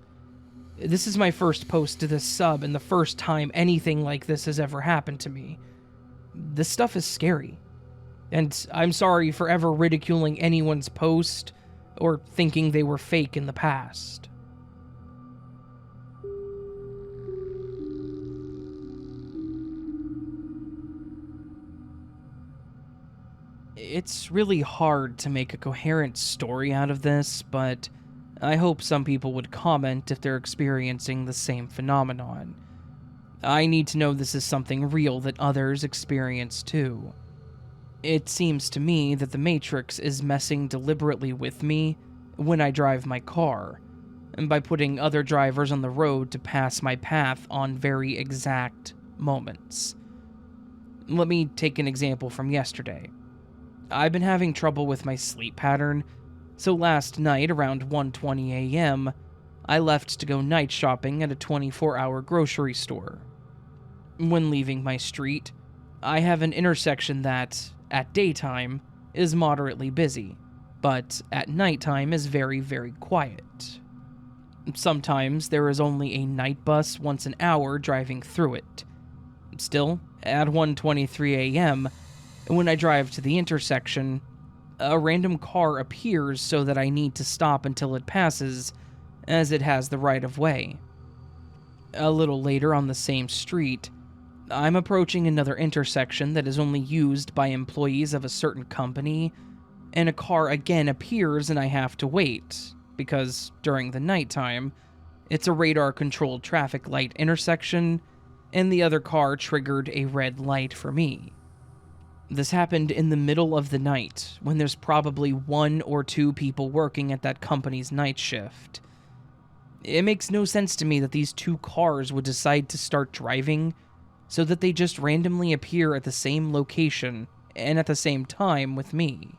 This is my first post to this sub and the first time anything like this has ever happened to me. This stuff is scary, and I'm sorry for ever ridiculing anyone's post or thinking they were fake in the past. It's really hard to make a coherent story out of this, but I hope some people would comment if they're experiencing the same phenomenon. I need to know this is something real that others experience too. It seems to me that the Matrix is messing deliberately with me when I drive my car, and by putting other drivers on the road to pass my path on very exact moments. Let me take an example from yesterday. I've been having trouble with my sleep pattern, so last night around 1:20 a.m., I left to go night shopping at a 24-hour grocery store. When leaving my street, I have an intersection that, at daytime, is moderately busy, but at nighttime is very, very quiet. Sometimes there is only a night bus once an hour driving through it. Still, at 1:23 a.m., when I drive to the intersection, A random car appears so that I need to stop until it passes, as it has the right of way. A little later on the same street, I'm approaching another intersection that is only used by employees of a certain company, and a car again appears and I have to wait, because during the nighttime, it's a radar-controlled traffic light intersection, and the other car triggered a red light for me. This happened in the middle of the night, when there's probably 1 or 2 people working at that company's night shift. It makes no sense to me that these 2 cars would decide to start driving so that they just randomly appear at the same location and at the same time with me.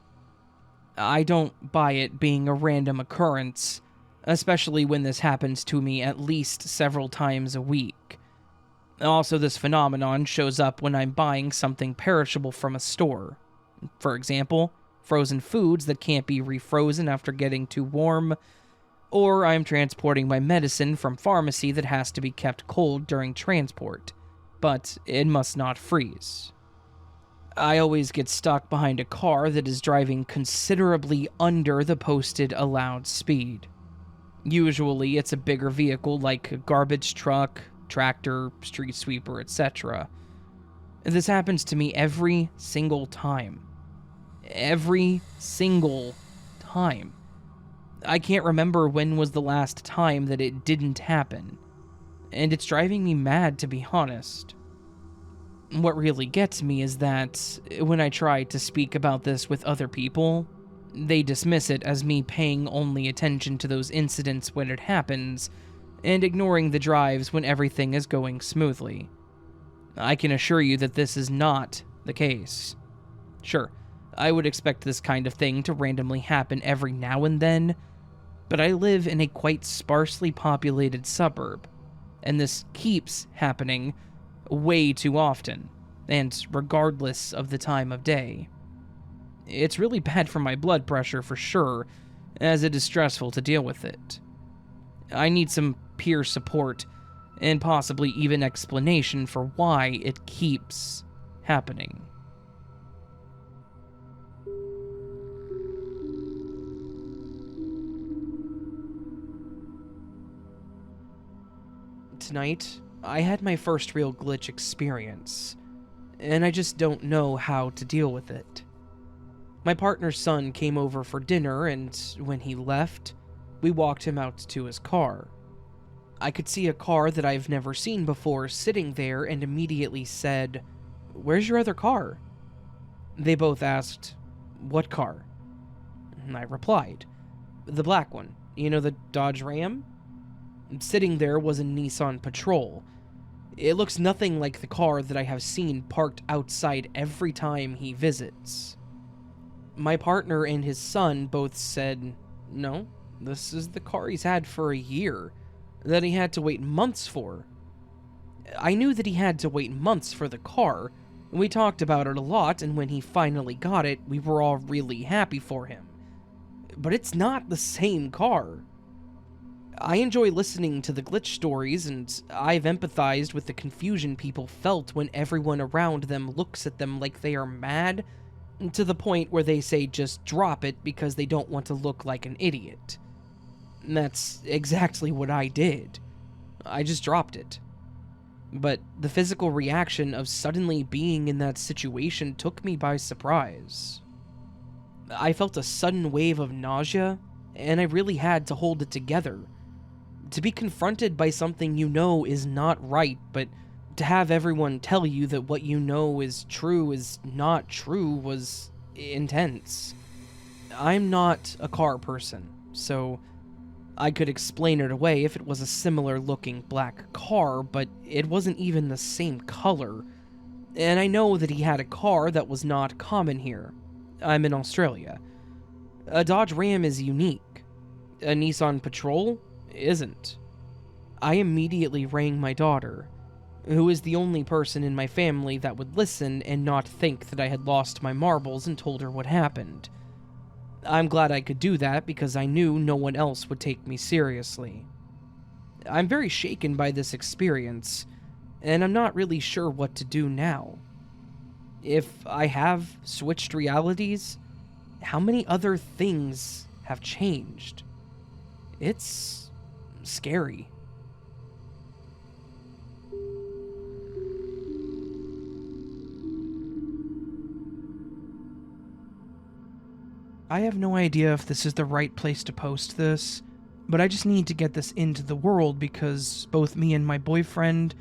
I don't buy it being a random occurrence, especially when this happens to me at least several times a week. Also, this phenomenon shows up when I'm buying something perishable from a store. For example, frozen foods that can't be refrozen after getting too warm, or I'm transporting my medicine from pharmacy that has to be kept cold during transport, but it must not freeze. I always get stuck behind a car that is driving considerably under the posted allowed speed. Usually, it's a bigger vehicle like a garbage truck, tractor, street sweeper, etc. This happens to me every single time. Every single time. I can't remember when was the last time that it didn't happen, and it's driving me mad, to be honest. What really gets me is that when I try to speak about this with other people, they dismiss it as me paying only attention to those incidents when it happens, and ignoring the drives when everything is going smoothly. I can assure you that this is not the case. Sure, I would expect this kind of thing to randomly happen every now and then, but I live in a quite sparsely populated suburb, and this keeps happening way too often, and regardless of the time of day. It's really bad for my blood pressure for sure, as it is stressful to deal with it. I need some peer support, and possibly even explanation for why it keeps happening. Tonight, I had my first real glitch experience, and I just don't know how to deal with it. My partner's son came over for dinner, and when he left, we walked him out to his car. I could see a car that I've never seen before sitting there and immediately said, "Where's your other car?" They both asked, "What car?" And I replied, "The black one. You know, the Dodge Ram?" Sitting there was a Nissan Patrol. It looks nothing like the car that I have seen parked outside every time he visits. My partner and his son both said, "No, this is the car he's had for a year, that he had to wait months for." I knew that he had to wait months for the car. We talked about it a lot, and when he finally got it, we were all really happy for him. But it's not the same car. I enjoy listening to the glitch stories, and I've empathized with the confusion people felt when everyone around them looks at them like they are mad, to the point where they say just drop it because they don't want to look like an idiot. And that's exactly what I did. I just dropped it. But the physical reaction of suddenly being in that situation took me by surprise. I felt a sudden wave of nausea, and I really had to hold it together. To be confronted by something you know is not right, but to have everyone tell you that what you know is not true was intense. I'm not a car person, so I could explain it away if it was a similar looking black car, but it wasn't even the same color. And I know that he had a car that was not common here. I'm in Australia. A Dodge Ram is unique. A Nissan Patrol isn't. I immediately rang my daughter, who is the only person in my family that would listen and not think that I had lost my marbles, and told her what happened. I'm glad I could do that because I knew no one else would take me seriously. I'm very shaken by this experience, and I'm not really sure what to do now. If I have switched realities, how many other things have changed. It's scary. I have no idea if this is the right place to post this, but I just need to get this into the world because both me and my boyfriend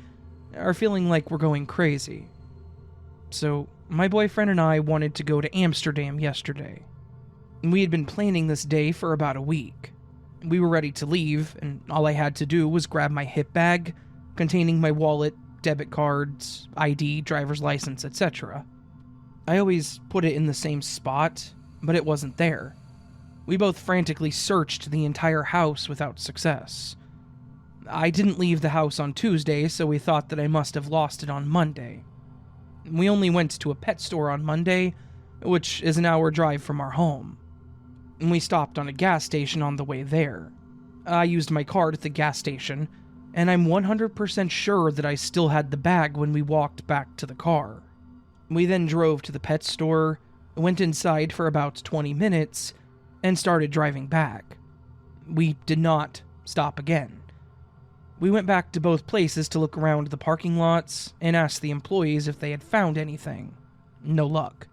are feeling like we're going crazy. So, my boyfriend and I wanted to go to Amsterdam yesterday. We had been planning this day for about a week. We were ready to leave, and all I had to do was grab my hip bag, containing my wallet, debit cards, ID, driver's license, etc. I always put it in the same spot, but it wasn't there. We both frantically searched the entire house without success. I didn't leave the house on Tuesday, so we thought that I must have lost it on Monday. We only went to a pet store on Monday, which is an hour drive from our home. We stopped on a gas station on the way there. I used my card at the gas station, and I'm 100% sure that I still had the bag when we walked back to the car. We then drove to the pet store, went inside for about 20 minutes, and started driving back. We did not stop again. We went back to both places to look around the parking lots and asked the employees if they had found anything. No luck.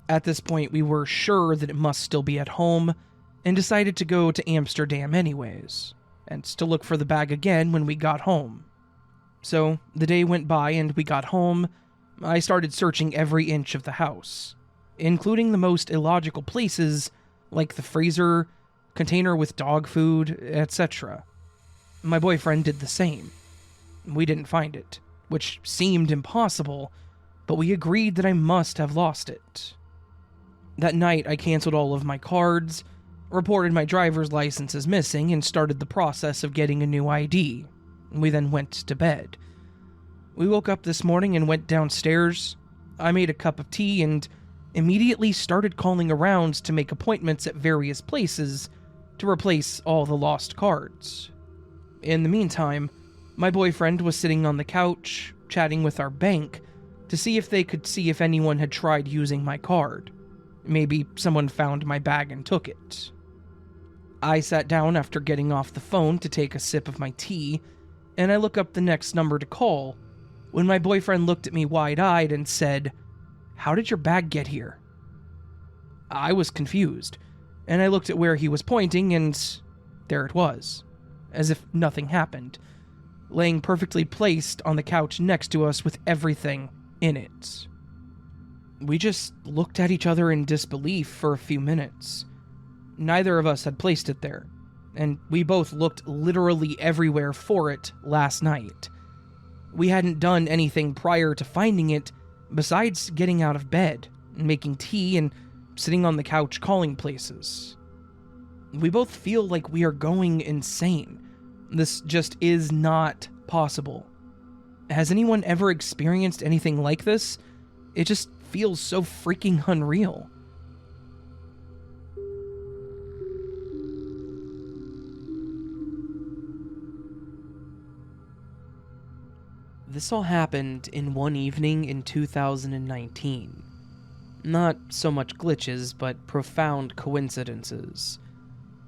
At this point, we were sure that it must still be at home, and decided to go to Amsterdam anyways, and to look for the bag again when we got home. So, the day went by and we got home. I started searching every inch of the house, including the most illogical places like the freezer, container with dog food, etc. My boyfriend did the same. We didn't find it, which seemed impossible, but we agreed that I must have lost it. That night, I canceled all of my cards, reported my driver's license as missing, and started the process of getting a new ID. We then went to bed. We woke up this morning and went downstairs. I made a cup of tea and immediately started calling around to make appointments at various places to replace all the lost cards. In the meantime, my boyfriend was sitting on the couch, chatting with our bank, to see if they could see if anyone had tried using my card. Maybe someone found my bag and took it. I sat down after getting off the phone to take a sip of my tea, and I look up the next number to call, when my boyfriend looked at me wide-eyed and said, "How did your bag get here?" I was confused, and I looked at where he was pointing, and there it was, as if nothing happened, laying perfectly placed on the couch next to us with everything in it. We just looked at each other in disbelief for a few minutes. Neither of us had placed it there, and we both looked literally everywhere for it last night. We hadn't done anything prior to finding it, besides getting out of bed, making tea, and sitting on the couch calling places. We both feel like we are going insane. This just is not possible. Has anyone ever experienced anything like this? It just feels so freaking unreal. This all happened in one evening in 2019. Not so much glitches, but profound coincidences.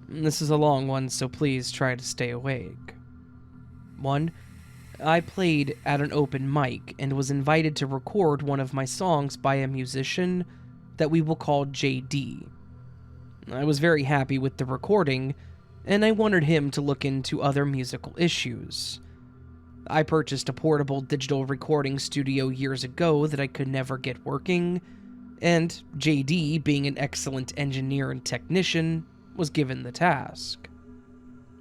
This is a long one, so please try to stay awake. 1. I played at an open mic and was invited to record one of my songs by a musician that we will call JD. I was very happy with the recording, and I wanted him to look into other musical issues. I purchased a portable digital recording studio years ago that I could never get working, and JD, being an excellent engineer and technician, was given the task.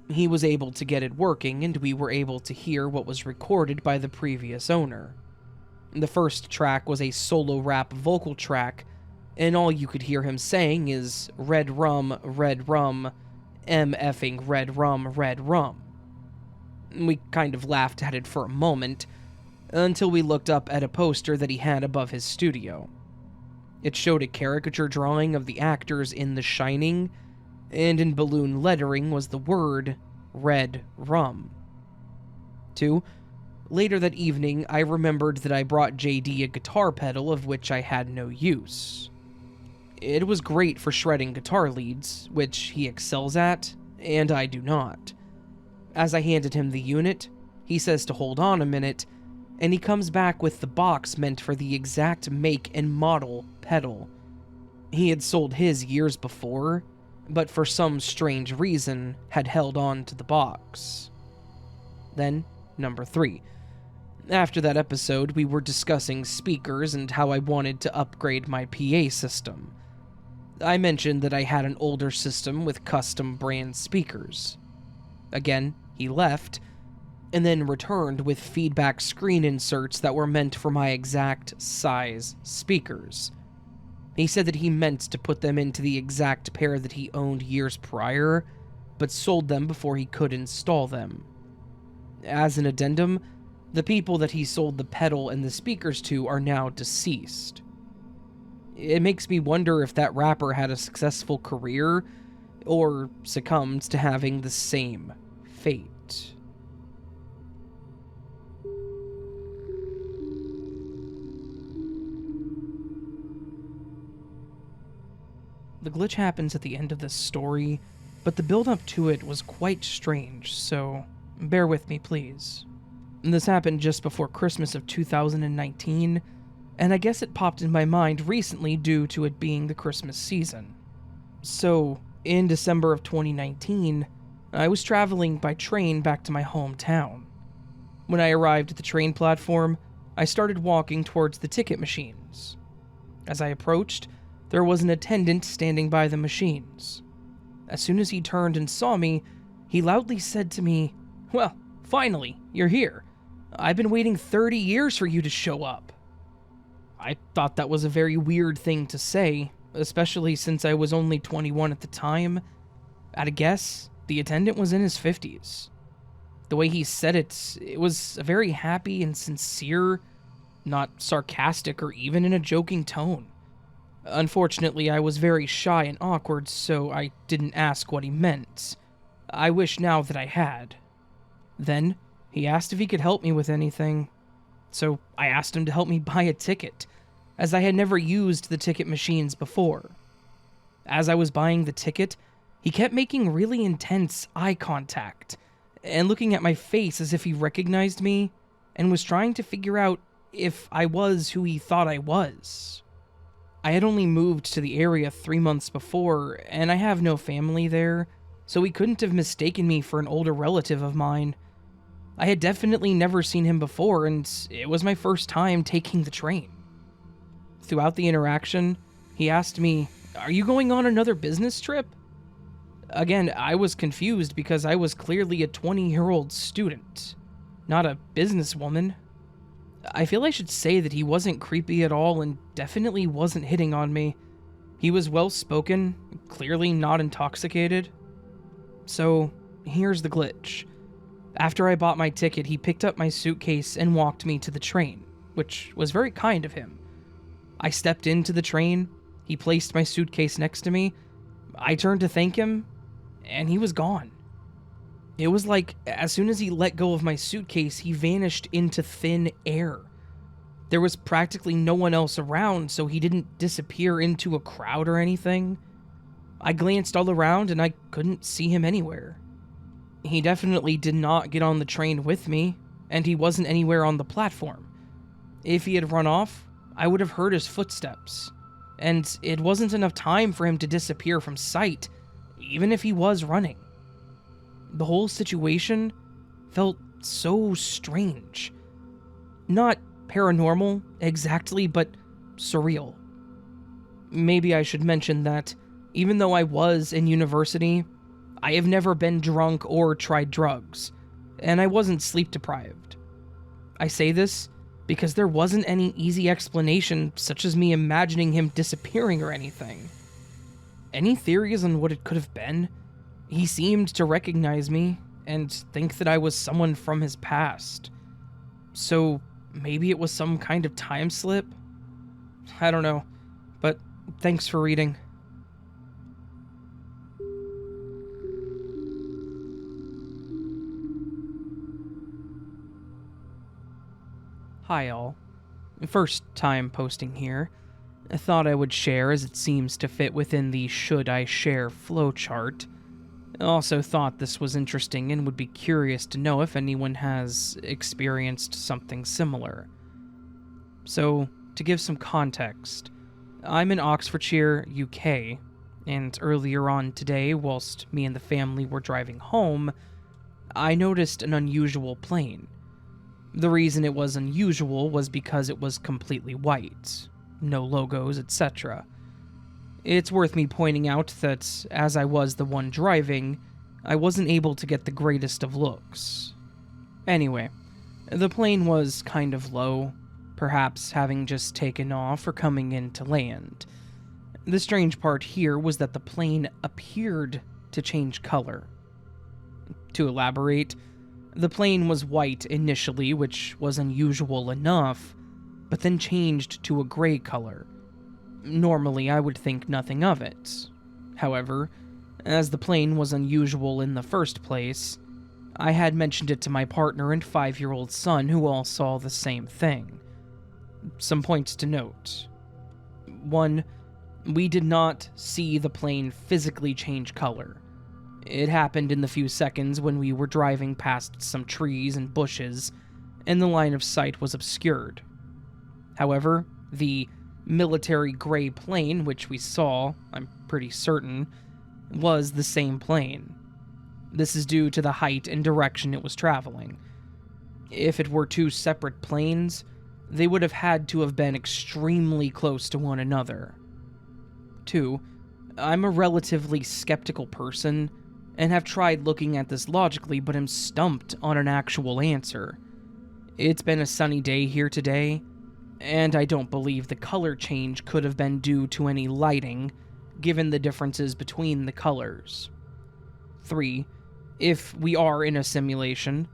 He was able to get it working, and we were able to hear what was recorded by the previous owner. The first track was a solo rap vocal track, and all you could hear him saying is, red rum, M effing red rum, red rum. We kind of laughed at it for a moment, until we looked up at a poster that he had above his studio. It showed a caricature drawing of the actors in The Shining, and in balloon lettering was the word, red rum. 2. Later that evening, I remembered that I brought JD a guitar pedal of which I had no use. It was great for shredding guitar leads, which he excels at, and I do not. As I handed him the unit, he says to hold on a minute, and he comes back with the box meant for the exact make and model pedal. He had sold his years before, but for some strange reason had held on to the box. Then, number 3. After that episode, we were discussing speakers and how I wanted to upgrade my PA system. I mentioned that I had an older system with custom brand speakers. Again, he left, and then returned with feedback screen inserts that were meant for my exact size speakers. He said that he meant to put them into the exact pair that he owned years prior, but sold them before he could install them. As an addendum, the people that he sold the pedal and the speakers to are now deceased. It makes me wonder if that rapper had a successful career, or succumbed to having the same fate. The glitch happens at the end of this story, but the build-up to it was quite strange, so bear with me, please. This happened just before Christmas of 2019, and I guess it popped in my mind recently due to it being the Christmas season. So, in December of 2019, I was traveling by train back to my hometown. When I arrived at the train platform, I started walking towards the ticket machines. As I approached, there was an attendant standing by the machines. As soon as he turned and saw me, he loudly said to me, "Well, finally, you're here. I've been waiting 30 years for you to show up." I thought that was a very weird thing to say, especially since I was only 21 at the time. At a guess, the attendant was in his 50s. The way he said it, it was a very happy and sincere, not sarcastic or even in a joking tone. Unfortunately, I was very shy and awkward, so I didn't ask what he meant. I wish now that I had. Then, he asked if he could help me with anything, so I asked him to help me buy a ticket, as I had never used the ticket machines before. As I was buying the ticket, he kept making really intense eye contact, and looking at my face as if he recognized me, and was trying to figure out if I was who he thought I was. I had only moved to the area 3 months before, and I have no family there, so he couldn't have mistaken me for an older relative of mine. I had definitely never seen him before, and it was my first time taking the train. Throughout the interaction, he asked me, "Are you going on another business trip?" Again, I was confused because I was clearly a 20-year-old student, not a businesswoman. I feel I should say that he wasn't creepy at all and definitely wasn't hitting on me. He was well-spoken, clearly not intoxicated. So, here's the glitch. After I bought my ticket, he picked up my suitcase and walked me to the train, which was very kind of him. I stepped into the train, he placed my suitcase next to me, I turned to thank him, and he was gone. It was like, as soon as he let go of my suitcase, he vanished into thin air. There was practically no one else around, so he didn't disappear into a crowd or anything. I glanced all around and I couldn't see him anywhere. He definitely did not get on the train with me, and he wasn't anywhere on the platform. If he had run off, I would have heard his footsteps, and it wasn't enough time for him to disappear from sight, even if he was running. The whole situation felt so strange. Not paranormal, exactly, but surreal. Maybe I should mention that, even though I was in university, I have never been drunk or tried drugs, and I wasn't sleep-deprived. I say this because there wasn't any easy explanation, such as me imagining him disappearing or anything. Any theories on what it could have been? He seemed to recognize me and think that I was someone from his past. So maybe it was some kind of time slip? I don't know, but thanks for reading. Hi all. First time posting here. I thought I would share as it seems to fit within the should I share flowchart. I also thought this was interesting and would be curious to know if anyone has experienced something similar. So, to give some context, I'm in Oxfordshire, UK, and earlier on today, whilst me and the family were driving home, I noticed an unusual plane. The reason it was unusual was because it was completely white, no logos, etc. It's worth me pointing out that, as I was the one driving, I wasn't able to get the greatest of looks. Anyway, the plane was kind of low, perhaps having just taken off or coming in to land. The strange part here was that the plane appeared to change color. To elaborate, the plane was white initially, which was unusual enough, but then changed to a gray color. Normally, I would think nothing of it. However, as the plane was unusual in the first place, I had mentioned it to my partner and 5-year-old son, who all saw the same thing. Some points to note. 1. We did not see the plane physically change color. It happened in the few seconds when we were driving past some trees and bushes, and the line of sight was obscured. However, the military gray plane, which we saw, I'm pretty certain, was the same plane. This is due to the height and direction it was traveling. If it were two separate planes, they would have had to have been extremely close to one another. 2. I'm a relatively skeptical person, and have tried looking at this logically, but am stumped on an actual answer. It's been a sunny day here today, and I don't believe the color change could have been due to any lighting, given the differences between the colors. 3. If we are in a simulation,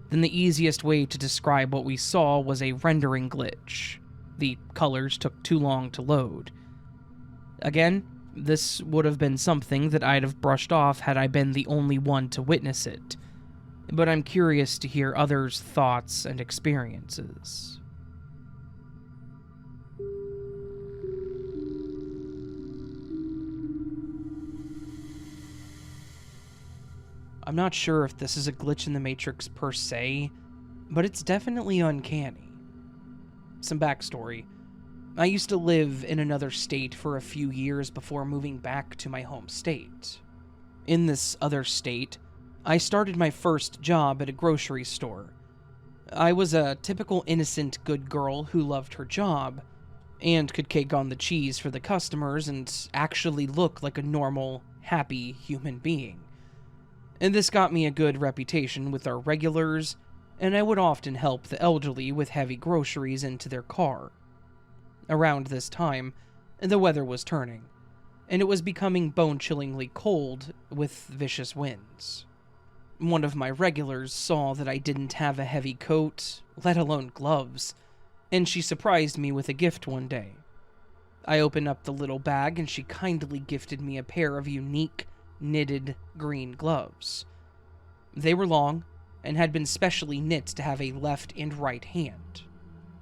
then the easiest way to describe what we saw was a rendering glitch. The colors took too long to load. Again, this would have been something that I'd have brushed off had I been the only one to witness it, but I'm curious to hear others' thoughts and experiences. I'm not sure if this is a glitch in the Matrix per se, but it's definitely uncanny. Some backstory. I used to live in another state for a few years before moving back to my home state. In this other state, I started my first job at a grocery store. I was a typical innocent good girl who loved her job, and could cake on the cheese for the customers and actually look like a normal, happy human being. And this got me a good reputation with our regulars, and I would often help the elderly with heavy groceries into their car. Around this time, the weather was turning, and it was becoming bone-chillingly cold with vicious winds. One of my regulars saw that I didn't have a heavy coat, let alone gloves, and she surprised me with a gift one day. I opened up the little bag and she kindly gifted me a pair of unique, knitted green gloves. They were long, and had been specially knit to have a left and right hand.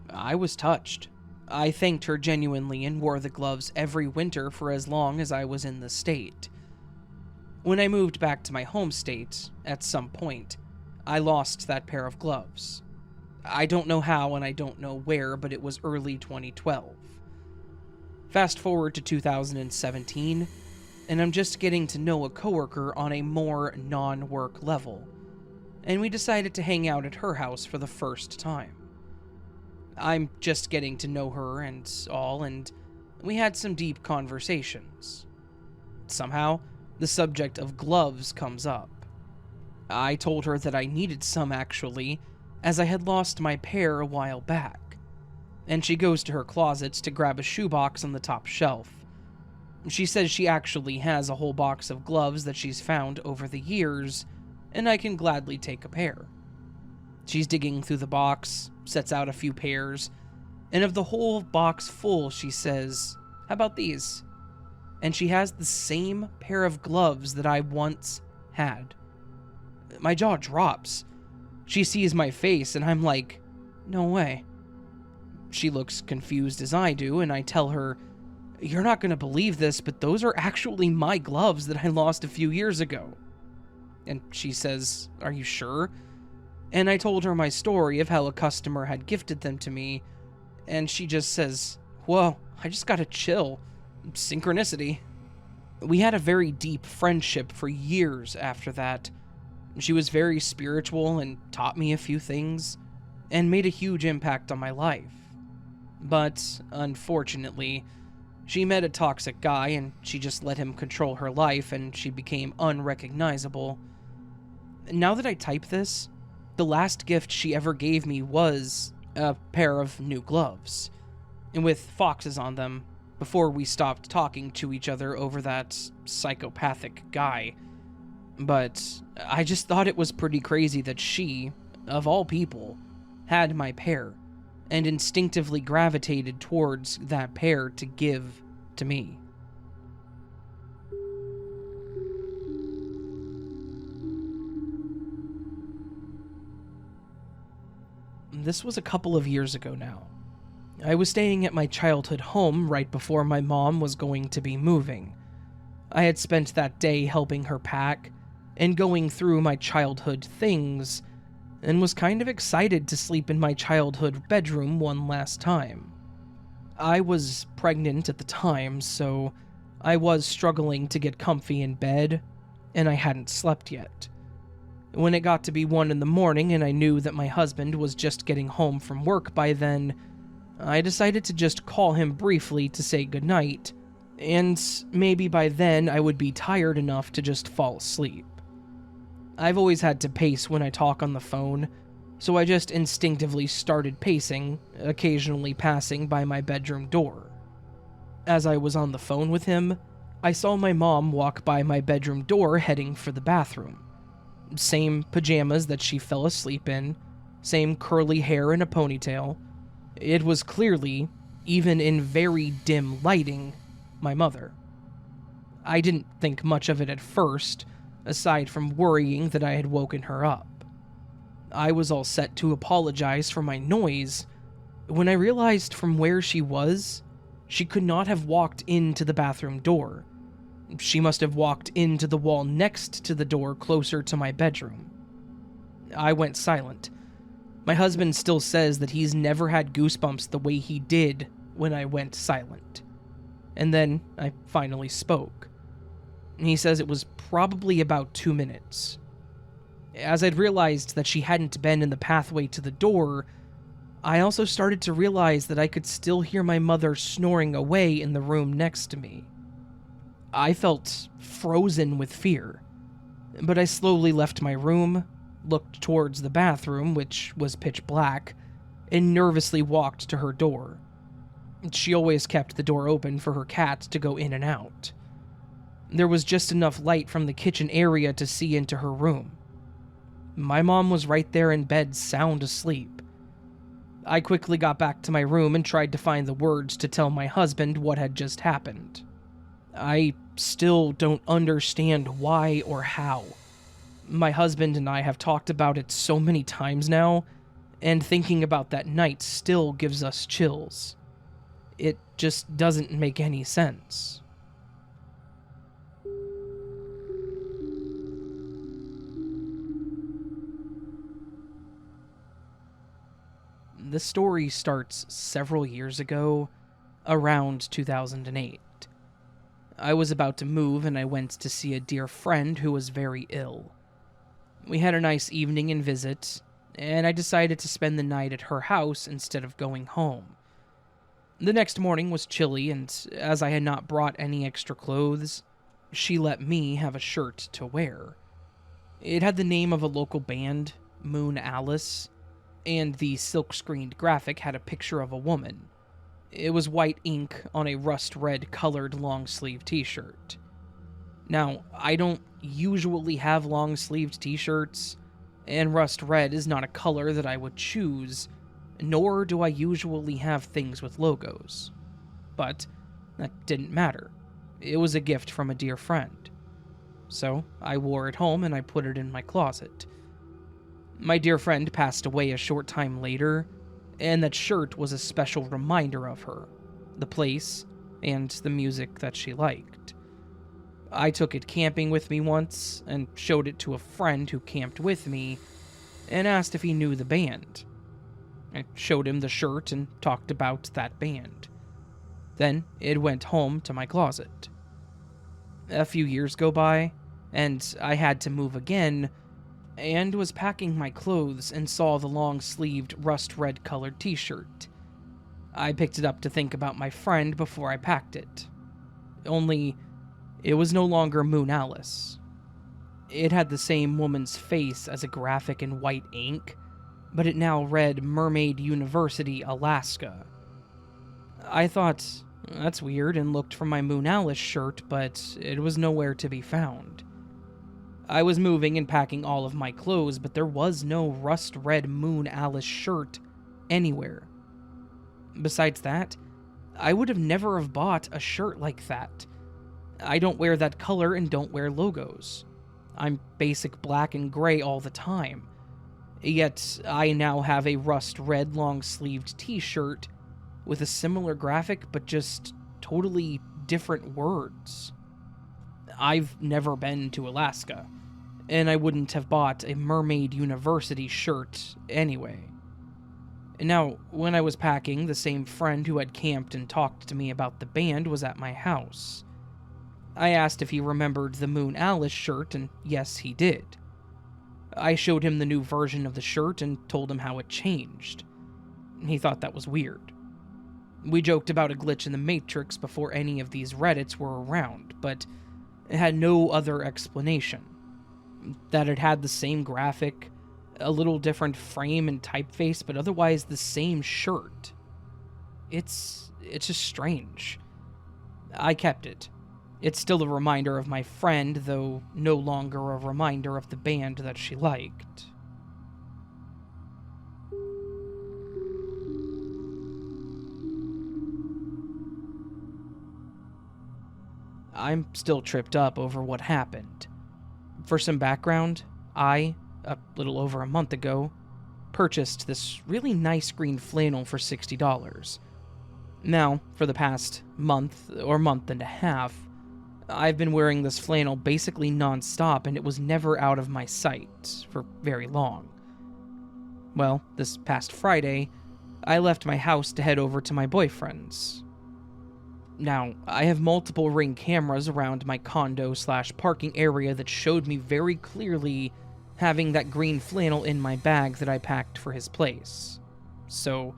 I was touched. I thanked her genuinely and wore the gloves every winter for as long as I was in the state. When I moved back to my home state, at some point, I lost that pair of gloves. I don't know how and I don't know where, but it was early 2012. Fast forward to 2017, and I'm just getting to know a coworker on a more non-work level, and we decided to hang out at her house for the first time. I'm just getting to know her and all, and we had some deep conversations. Somehow, the subject of gloves comes up. I told her that I needed some actually, as I had lost my pair a while back, and she goes to her closet to grab a shoebox on the top shelf. She says she actually has a whole box of gloves that she's found over the years, and I can gladly take a pair. She's digging through the box, sets out a few pairs, and of the whole box full, she says, "How about these?" And she has the same pair of gloves that I once had. My jaw drops. She sees my face, and I'm like, "No way." She looks confused as I do, and I tell her, "You're not going to believe this, but those are actually my gloves that I lost a few years ago." And she says, "Are you sure?" And I told her my story of how a customer had gifted them to me, and she just says, "Whoa, I just gotta chill. Synchronicity." We had a very deep friendship for years after that. She was very spiritual and taught me a few things, and made a huge impact on my life. But, unfortunately, she met a toxic guy and she just let him control her life and she became unrecognizable. Now that I type this, the last gift she ever gave me was a pair of new gloves, with foxes on them, before we stopped talking to each other over that psychopathic guy. But I just thought it was pretty crazy that she, of all people, had my pair, and instinctively gravitated towards that pair to give to me. This was a couple of years ago now. I was staying at my childhood home right before my mom was going to be moving. I had spent that day helping her pack and going through my childhood things, and was kind of excited to sleep in my childhood bedroom one last time. I was pregnant at the time, so I was struggling to get comfy in bed, and I hadn't slept yet. When it got to be 1 in the morning and I knew that my husband was just getting home from work by then, I decided to just call him briefly to say goodnight, and maybe by then I would be tired enough to just fall asleep. I've always had to pace when I talk on the phone, so I just instinctively started pacing, occasionally passing by my bedroom door. As I was on the phone with him, I saw my mom walk by my bedroom door heading for the bathroom. Same pajamas that she fell asleep in, same curly hair in a ponytail. It was clearly, even in very dim lighting, my mother. I didn't think much of it at first, aside from worrying that I had woken her up. I was all set to apologize for my noise, when I realized from where she was, she could not have walked into the bathroom door. She must have walked into the wall next to the door closer to my bedroom. I went silent. My husband still says that he's never had goosebumps the way he did when I went silent. And then I finally spoke. He says it was probably about 2 minutes. As I'd realized that she hadn't been in the pathway to the door, I also started to realize that I could still hear my mother snoring away in the room next to me. I felt frozen with fear, but I slowly left my room, looked towards the bathroom, which was pitch black, and nervously walked to her door. She always kept the door open for her cat to go in and out. There was just enough light from the kitchen area to see into her room. My mom was right there in bed, sound asleep. I quickly got back to my room and tried to find the words to tell my husband what had just happened. I still don't understand why or how. My husband and I have talked about it so many times now, and thinking about that night still gives us chills. It just doesn't make any sense. The story starts several years ago, around 2008. I was about to move and I went to see a dear friend who was very ill. We had a nice evening and visit, and I decided to spend the night at her house instead of going home. The next morning was chilly, and as I had not brought any extra clothes, she let me have a shirt to wear. It had the name of a local band, Moon Alice, and the silk-screened graphic had a picture of a woman. It was white ink on a rust-red colored long-sleeve t-shirt. Now, I don't usually have long-sleeved t-shirts, and rust red is not a color that I would choose, nor do I usually have things with logos. But that didn't matter. It was a gift from a dear friend. So I wore it home and I put it in my closet. My dear friend passed away a short time later, and that shirt was a special reminder of her, the place, and the music that she liked. I took it camping with me once and showed it to a friend who camped with me and asked if he knew the band. I showed him the shirt and talked about that band. Then it went home to my closet. A few years go by, and I had to move again, and was packing my clothes and saw the long-sleeved rust-red colored t-shirt. I picked it up to think about my friend before I packed it. Only, it was no longer Moon Alice. It had the same woman's face as a graphic in white ink, but it now read Mermaid University, Alaska. I thought, that's weird, and looked for my Moon Alice shirt, but it was nowhere to be found. I was moving and packing all of my clothes, but there was no rust-red Moon Alice shirt anywhere. Besides that, I would have never have bought a shirt like that. I don't wear that color and don't wear logos. I'm basic black and gray all the time. Yet, I now have a rust-red long-sleeved t-shirt with a similar graphic, but just totally different words. I've never been to Alaska, and I wouldn't have bought a Mermaid University shirt anyway. Now, when I was packing, the same friend who had camped and talked to me about the band was at my house. I asked if he remembered the Moon Alice shirt, and yes, he did. I showed him the new version of the shirt and told him how it changed. He thought that was weird. We joked about a glitch in the Matrix before any of these Reddits were around, but it had no other explanation. That it had the same graphic, a little different frame and typeface, but otherwise the same shirt. It's just strange. I kept it. It's still a reminder of my friend, though no longer a reminder of the band that she liked. I'm still tripped up over what happened. For some background, I, a little over a month ago, purchased this really nice green flannel for $60. Now, for the past month or month and a half, I've been wearing this flannel basically non-stop, and it was never out of my sight for very long. Well, this past Friday, I left my house to head over to my boyfriend's. Now, I have multiple Ring cameras around my condo/parking area that showed me very clearly having that green flannel in my bag that I packed for his place. So,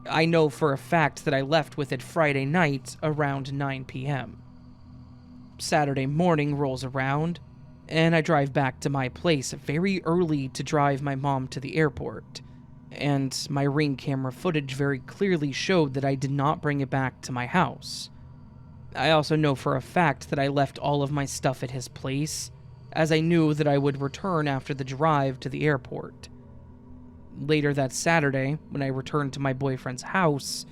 I know for a fact that I left with it Friday night around 9 p.m. Saturday morning rolls around, and I drive back to my place very early to drive my mom to the airport, and my Ring camera footage very clearly showed that I did not bring it back to my house. I also know for a fact that I left all of my stuff at his place, as I knew that I would return after the drive to the airport. Later that Saturday, when I returned to my boyfriend's house,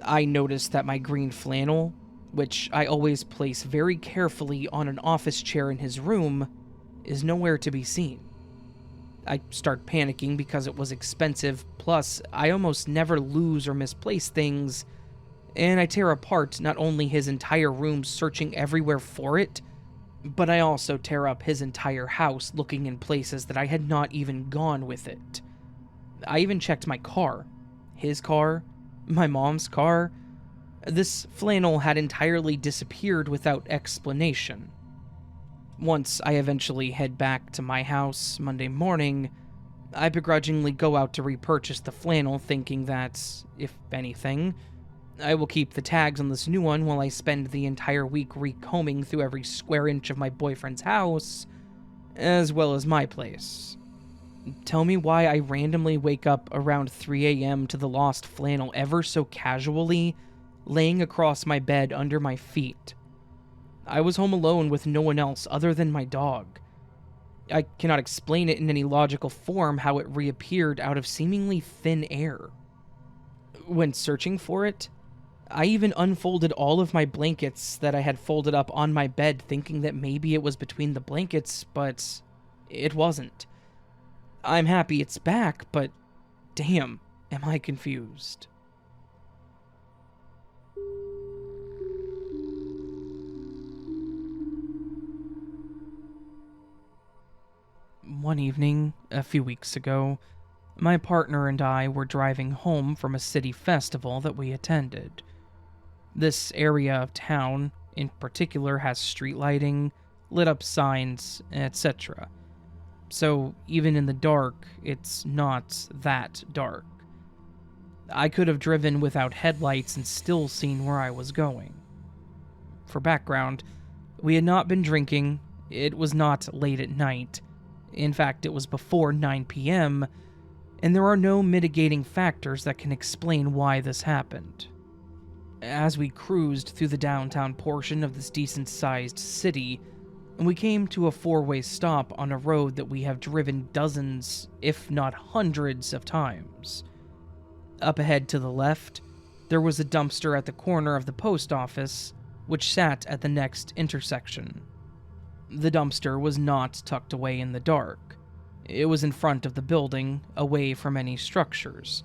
I noticed that my green flannel, which I always place very carefully on an office chair in his room, is nowhere to be seen. I start panicking because it was expensive, plus I almost never lose or misplace things, and I tear apart not only his entire room searching everywhere for it, but I also tear up his entire house looking in places that I had not even gone with it. I even checked my car, his car, my mom's car. This flannel had entirely disappeared without explanation. Once I eventually head back to my house Monday morning, I begrudgingly go out to repurchase the flannel, thinking that, if anything, I will keep the tags on this new one while I spend the entire week recombing through every square inch of my boyfriend's house, as well as my place. Tell me why I randomly wake up around 3 a.m. to the lost flannel ever so casually, laying across my bed under my feet. I was home alone with no one else other than my dog. I cannot explain it in any logical form how it reappeared out of seemingly thin air. When searching for it, I even unfolded all of my blankets that I had folded up on my bed, thinking that maybe it was between the blankets, but it wasn't. I'm happy it's back, but damn, am I confused. One evening, a few weeks ago, my partner and I were driving home from a city festival that we attended. This area of town, in particular, has street lighting, lit up signs, etc. So even in the dark, it's not that dark. I could have driven without headlights and still seen where I was going. For background, we had not been drinking, it was not late at night. In fact, it was before 9 p.m., and there are no mitigating factors that can explain why this happened. As we cruised through the downtown portion of this decent-sized city, we came to a four-way stop on a road that we have driven dozens, if not hundreds, of times. Up ahead to the left, there was a dumpster at the corner of the post office, which sat at the next intersection. The dumpster was not tucked away in the dark. It was in front of the building, away from any structures.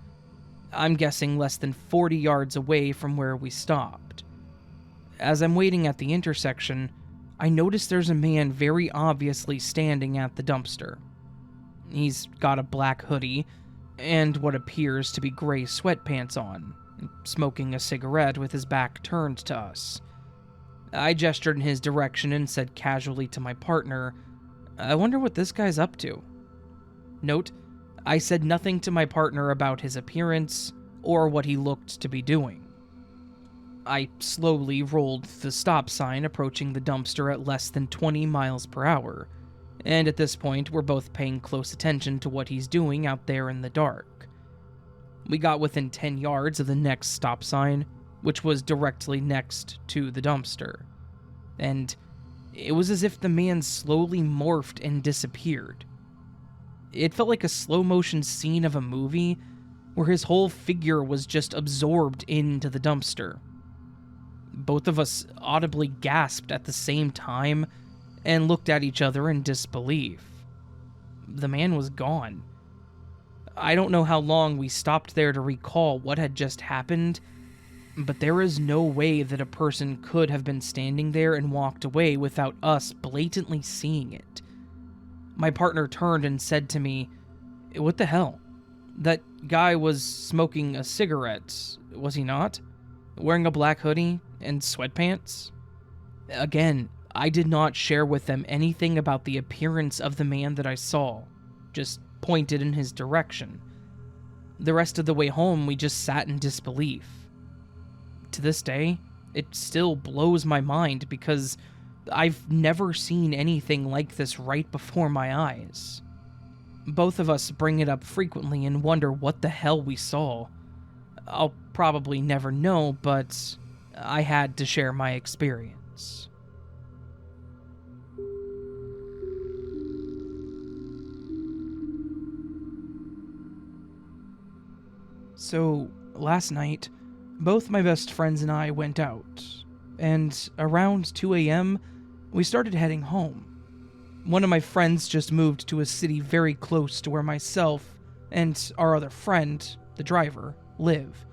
I'm guessing less than 40 yards away from where we stopped. As I'm waiting at the intersection, I notice there's a man very obviously standing at the dumpster. He's got a black hoodie and what appears to be gray sweatpants on, smoking a cigarette with his back turned to us. I gestured in his direction and said casually to my partner, "I wonder what this guy's up to." Note, I said nothing to my partner about his appearance or what he looked to be doing. I slowly rolled the stop sign, approaching the dumpster at less than 20 miles per hour, and at this point we're both paying close attention to what he's doing out there in the dark. We got within 10 yards of the next stop sign, which was directly next to the dumpster, and it was as if the man slowly morphed and disappeared. It felt like a slow-motion scene of a movie where his whole figure was just absorbed into the dumpster. Both of us audibly gasped at the same time and looked at each other in disbelief. The man was gone. I don't know how long we stopped there to recall what had just happened, but there is no way that a person could have been standing there and walked away without us blatantly seeing it. My partner turned and said to me, "What the hell? That guy was smoking a cigarette, was he not? Wearing a black hoodie and sweatpants?" Again, I did not share with them anything about the appearance of the man that I saw, just pointed in his direction. The rest of the way home, we just sat in disbelief. To this day, it still blows my mind because I've never seen anything like this right before my eyes. Both of us bring it up frequently and wonder what the hell we saw. I'll probably never know, but I had to share my experience. So, last night, both my best friends and I went out, and around 2 a.m., we started heading home. One of my friends just moved to a city very close to where myself and our other friend, the driver, live,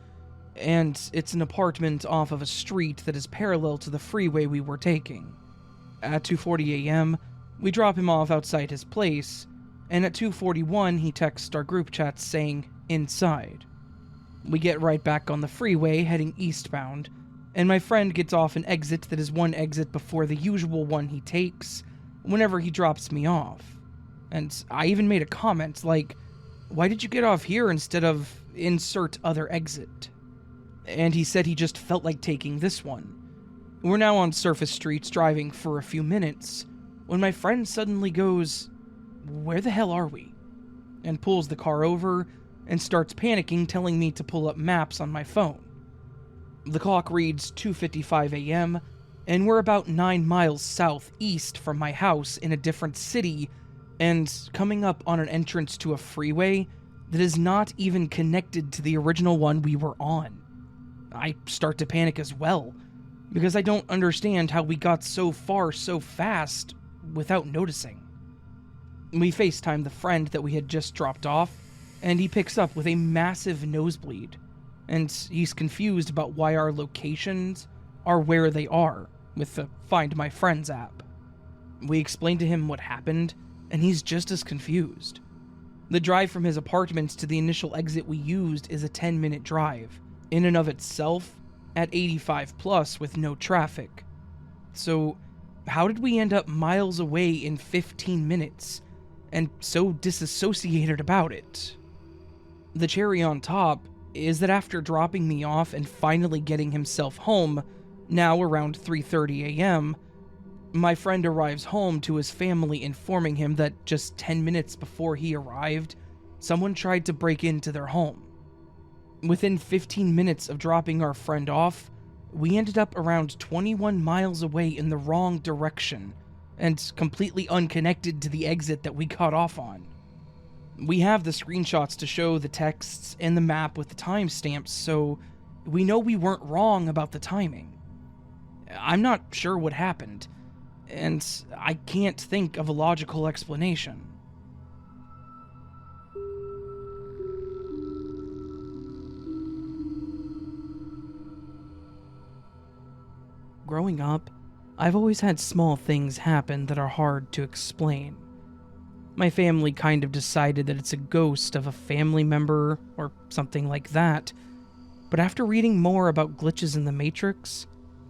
and it's an apartment off of a street that is parallel to the freeway we were taking. At 2:40 a.m., we drop him off outside his place, and at 2:41 he texts our group chat saying, "Inside." We get right back on the freeway heading eastbound, and my friend gets off an exit that is one exit before the usual one he takes whenever he drops me off. And I even made a comment like, "Why did you get off here instead of insert other exit?" And he said he just felt like taking this one. We're now on surface streets driving for a few minutes when my friend suddenly goes, "Where the hell are we?" and pulls the car over and starts panicking, telling me to pull up maps on my phone. The clock reads 2:55 a.m., and we're about 9 miles southeast from my house in a different city, and coming up on an entrance to a freeway that is not even connected to the original one we were on. I start to panic as well, because I don't understand how we got so far so fast without noticing. We FaceTime the friend that we had just dropped off, and he picks up with a massive nosebleed, and he's confused about why our locations are where they are with the Find My Friends app. We explain to him what happened, and he's just as confused. The drive from his apartment to the initial exit we used is a 10-minute drive, in and of itself, at 85 plus with no traffic. So, how did we end up miles away in 15 minutes, and so disassociated about it? The cherry on top is that after dropping me off and finally getting himself home, now around 3:30 a.m., my friend arrives home to his family informing him that just 10 minutes before he arrived, someone tried to break into their home. Within 15 minutes of dropping our friend off, we ended up around 21 miles away in the wrong direction, and completely unconnected to the exit that we got off on. We have the screenshots to show the texts and the map with the timestamps, so we know we weren't wrong about the timing. I'm not sure what happened, and I can't think of a logical explanation. Growing up, I've always had small things happen that are hard to explain. My family kind of decided that it's a ghost of a family member or something like that, but after reading more about glitches in the Matrix,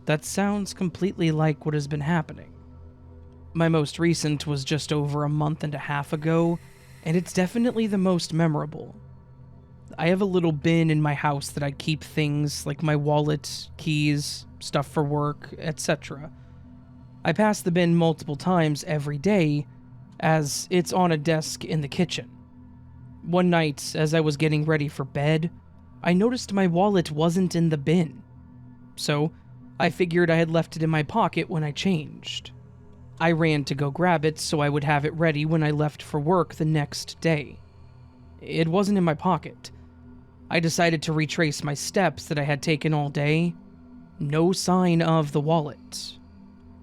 that sounds completely like what has been happening. My most recent was just over a month and a half ago, and it's definitely the most memorable. I have a little bin in my house that I keep things like my wallet, keys, stuff for work, etc. I pass the bin multiple times every day, as it's on a desk in the kitchen. One night, as I was getting ready for bed, I noticed my wallet wasn't in the bin. So, I figured I had left it in my pocket when I changed. I ran to go grab it so I would have it ready when I left for work the next day. It wasn't in my pocket. I decided to retrace my steps that I had taken all day. No sign of the wallet.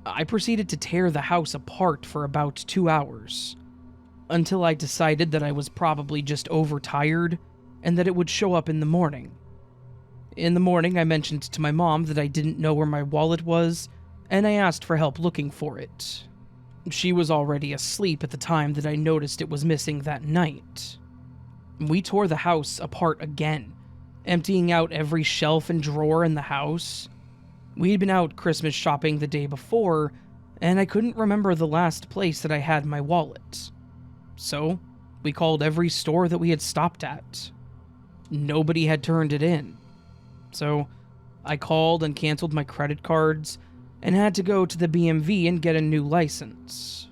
I proceeded to tear the house apart for about 2 hours, until I decided that I was probably just overtired and that it would show up in the morning. In the morning, I mentioned to my mom that I didn't know where my wallet was, and I asked for help looking for it. She was already asleep at the time that I noticed it was missing that night. We tore the house apart again, emptying out every shelf and drawer in the house. We had been out Christmas shopping the day before, and I couldn't remember the last place that I had my wallet. So, we called every store that we had stopped at. Nobody had turned it in. So, I called and canceled my credit cards, and had to go to the BMV and get a new license.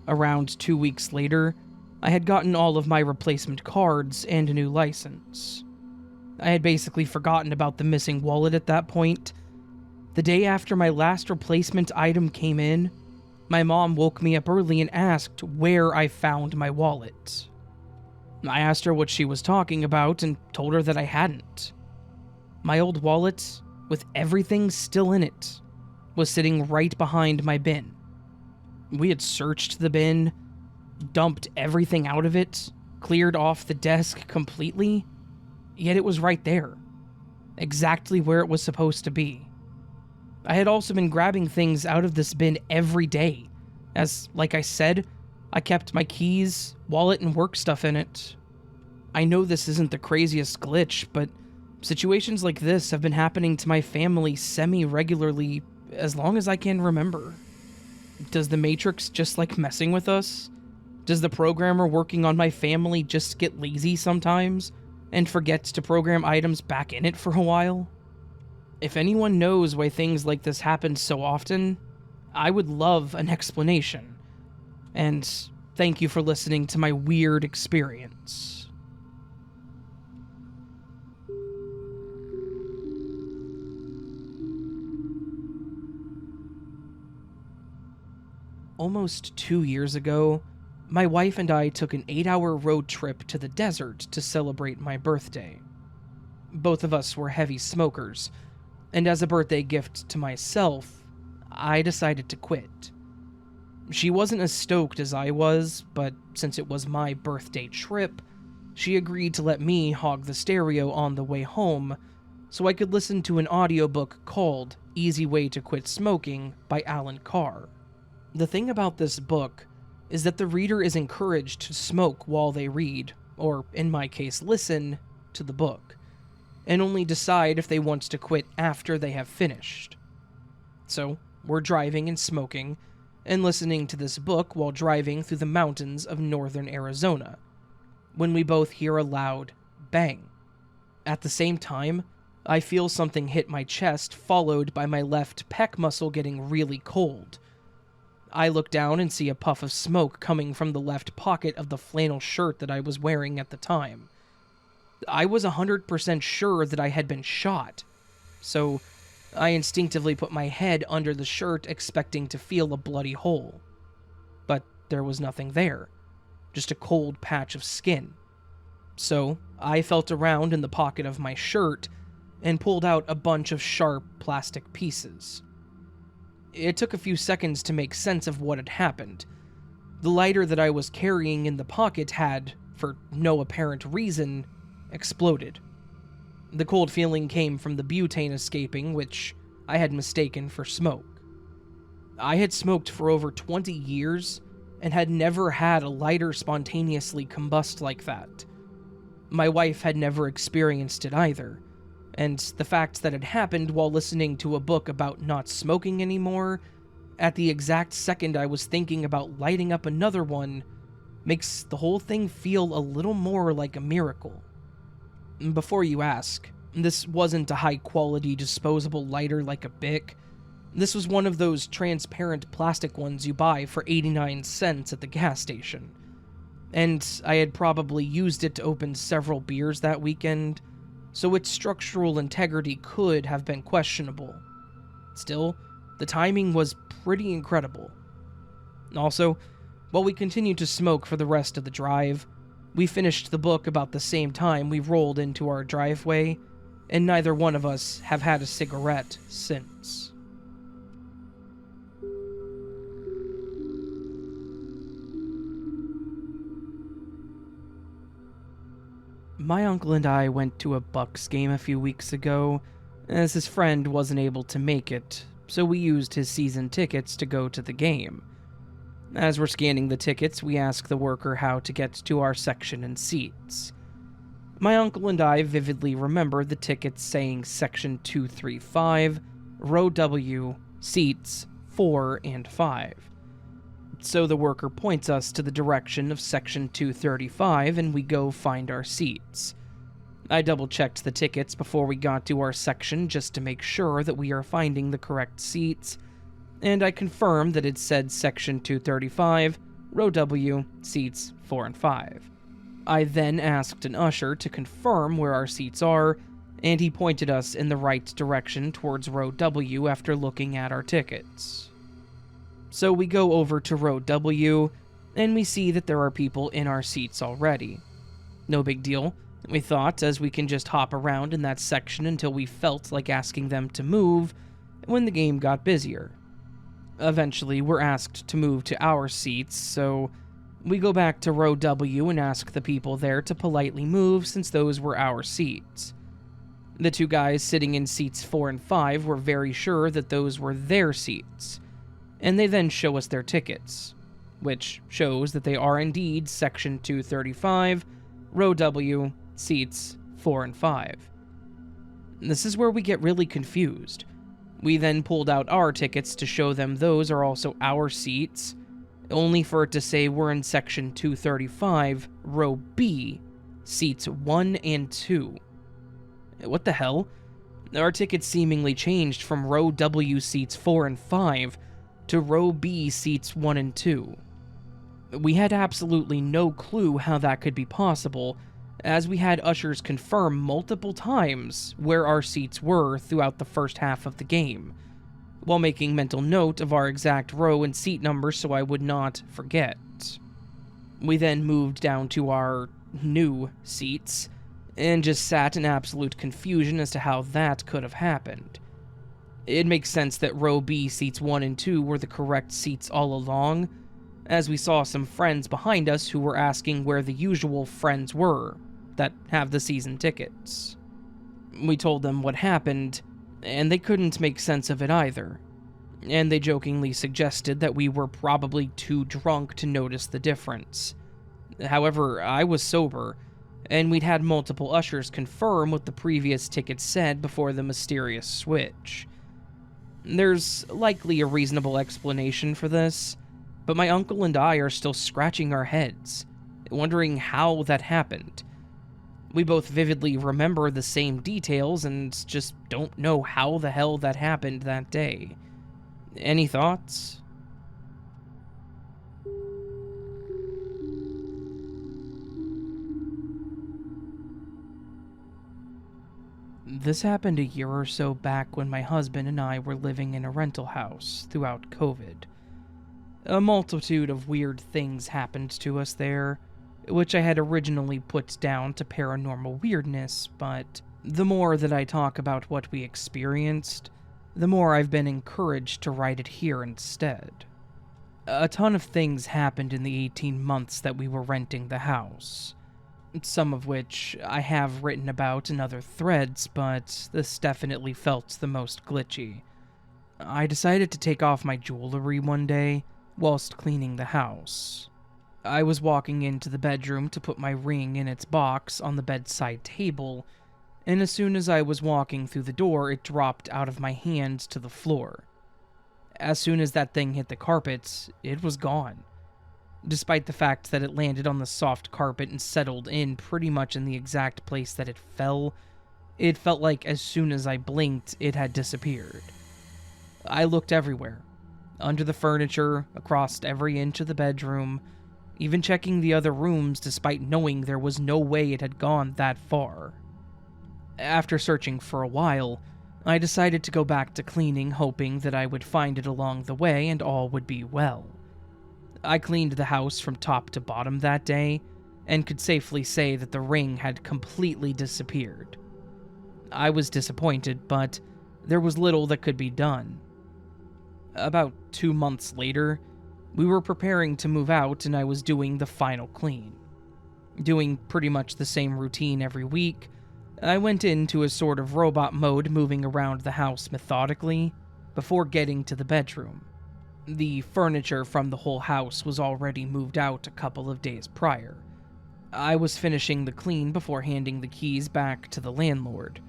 Around 2 weeks later, I had gotten all of my replacement cards and a new license. I had basically forgotten about the missing wallet at that point. The day after my last replacement item came in, my mom woke me up early and asked where I found my wallet. I asked her what she was talking about and told her that I hadn't. My old wallet, with everything still in it, was sitting right behind my bin. We had searched the bin, dumped everything out of it, cleared off the desk completely, yet it was right there, exactly where it was supposed to be. I had also been grabbing things out of this bin every day, as, like I said, I kept my keys, wallet, and work stuff in it. I know this isn't the craziest glitch, but situations like this have been happening to my family semi-regularly as long as I can remember. Does the Matrix just like messing with us? Does the programmer working on my family just get lazy sometimes and forgets to program items back in it for a while? If anyone knows why things like this happen so often, I would love an explanation. And thank you for listening to my weird experience. Almost 2 years ago, my wife and I took an 8-hour road trip to the desert to celebrate my birthday. Both of us were heavy smokers, and as a birthday gift to myself, I decided to quit. She wasn't as stoked as I was, but since it was my birthday trip, she agreed to let me hog the stereo on the way home so I could listen to an audiobook called Easy Way to Quit Smoking by Alan Carr. The thing about this book is that the reader is encouraged to smoke while they read, or in my case, listen to the book, and only decide if they want to quit after they have finished. So, we're driving and smoking, and listening to this book while driving through the mountains of northern Arizona, when we both hear a loud bang. At the same time, I feel something hit my chest, followed by my left pec muscle getting really cold. I look down and see a puff of smoke coming from the left pocket of the flannel shirt that I was wearing at the time. I was 100% sure that I had been shot, so I instinctively put my head under the shirt expecting to feel a bloody hole. But there was nothing there, just a cold patch of skin. So I felt around in the pocket of my shirt and pulled out a bunch of sharp plastic pieces. It took a few seconds to make sense of what had happened. The lighter that I was carrying in the pocket had, for no apparent reason, exploded. The cold feeling came from the butane escaping, which I had mistaken for smoke. I had smoked for over 20 years and had never had a lighter spontaneously combust like that. My wife had never experienced it either, and the fact that it happened while listening to a book about not smoking anymore, at the exact second I was thinking about lighting up another one, makes the whole thing feel a little more like a miracle. Before you ask, this wasn't a high-quality disposable lighter like a Bic. This was one of those transparent plastic ones you buy for 89 cents at the gas station. And I had probably used it to open several beers that weekend, so its structural integrity could have been questionable. Still, the timing was pretty incredible. Also, while we continued to smoke for the rest of the drive, we finished the book about the same time we rolled into our driveway, and neither one of us have had a cigarette since. My uncle and I went to a Bucks game a few weeks ago, as his friend wasn't able to make it, so we used his season tickets to go to the game. As we're scanning the tickets, we ask the worker how to get to our section and seats. My uncle and I vividly remember the tickets saying Section 235, Row W, Seats 4 and 5. So the worker points us to the direction of Section 235 and we go find our seats. I double-checked the tickets before we got to our section just to make sure that we are finding the correct seats, and I confirmed that it said Section 235, Row W, Seats 4 and 5. I then asked an usher to confirm where our seats are, and he pointed us in the right direction towards Row W after looking at our tickets. So we go over to Row W, and we see that there are people in our seats already. No big deal, we thought, as we can just hop around in that section until we felt like asking them to move when the game got busier. Eventually, we're asked to move to our seats, so we go back to Row W and ask the people there to politely move since those were our seats. The two guys sitting in seats 4 and 5 were very sure that those were their seats, and they then show us their tickets, which shows that they are indeed Section 235, Row W, Seats 4 and 5. This is where we get really confused. We then pulled out our tickets to show them those are also our seats, only for it to say we're in Section 235, Row B, Seats 1 and 2. What the hell? Our tickets seemingly changed from Row W seats 4 and 5 to Row B seats 1 and 2. We had absolutely no clue how that could be possible, as we had ushers confirm multiple times where our seats were throughout the first half of the game, while making mental note of our exact row and seat number so I would not forget. We then moved down to our new seats, and just sat in absolute confusion as to how that could have happened. It makes sense that Row B seats 1 and 2 were the correct seats all along, as we saw some friends behind us who were asking where the usual friends were that have the season tickets. We told them what happened, and they couldn't make sense of it either. and they jokingly suggested that we were probably too drunk to notice the difference. However, I was sober, and we'd had multiple ushers confirm what the previous ticket said before the mysterious switch. There's likely a reasonable explanation for this, but my uncle and I are still scratching our heads, wondering how that happened. We both vividly remember the same details and just don't know how the hell that happened that day. Any thoughts? This happened a year or so back when my husband and I were living in a rental house throughout COVID. A multitude of weird things happened to us there, which I had originally put down to paranormal weirdness, but the more that I talk about what we experienced, the more I've been encouraged to write it here instead. A ton of things happened in the 18 months that we were renting the house, some of which I have written about in other threads, but this definitely felt the most glitchy. I decided to take off my jewelry one day whilst cleaning the house. I was walking into the bedroom to put my ring in its box on the bedside table, and as soon as I was walking through the door, it dropped out of my hands to the floor. As soon as that thing hit the carpet, it was gone. Despite the fact that it landed on the soft carpet and settled in pretty much in the exact place that it felt like as soon as I blinked, it had disappeared. I looked everywhere, under the furniture, across every inch of the bedroom, even checking the other rooms despite knowing there was no way it had gone that far. After searching for a while, I decided to go back to cleaning, hoping that I would find it along the way and all would be well. I cleaned the house from top to bottom that day, and could safely say that the ring had completely disappeared. I was disappointed, but there was little that could be done. About 2 months later, we were preparing to move out and I was doing the final clean. Doing pretty much the same routine every week, I went into a sort of robot mode, moving around the house methodically before getting to the bedroom. The furniture from the whole house was already moved out a couple of days prior. I was finishing the clean before handing the keys back to the landlord.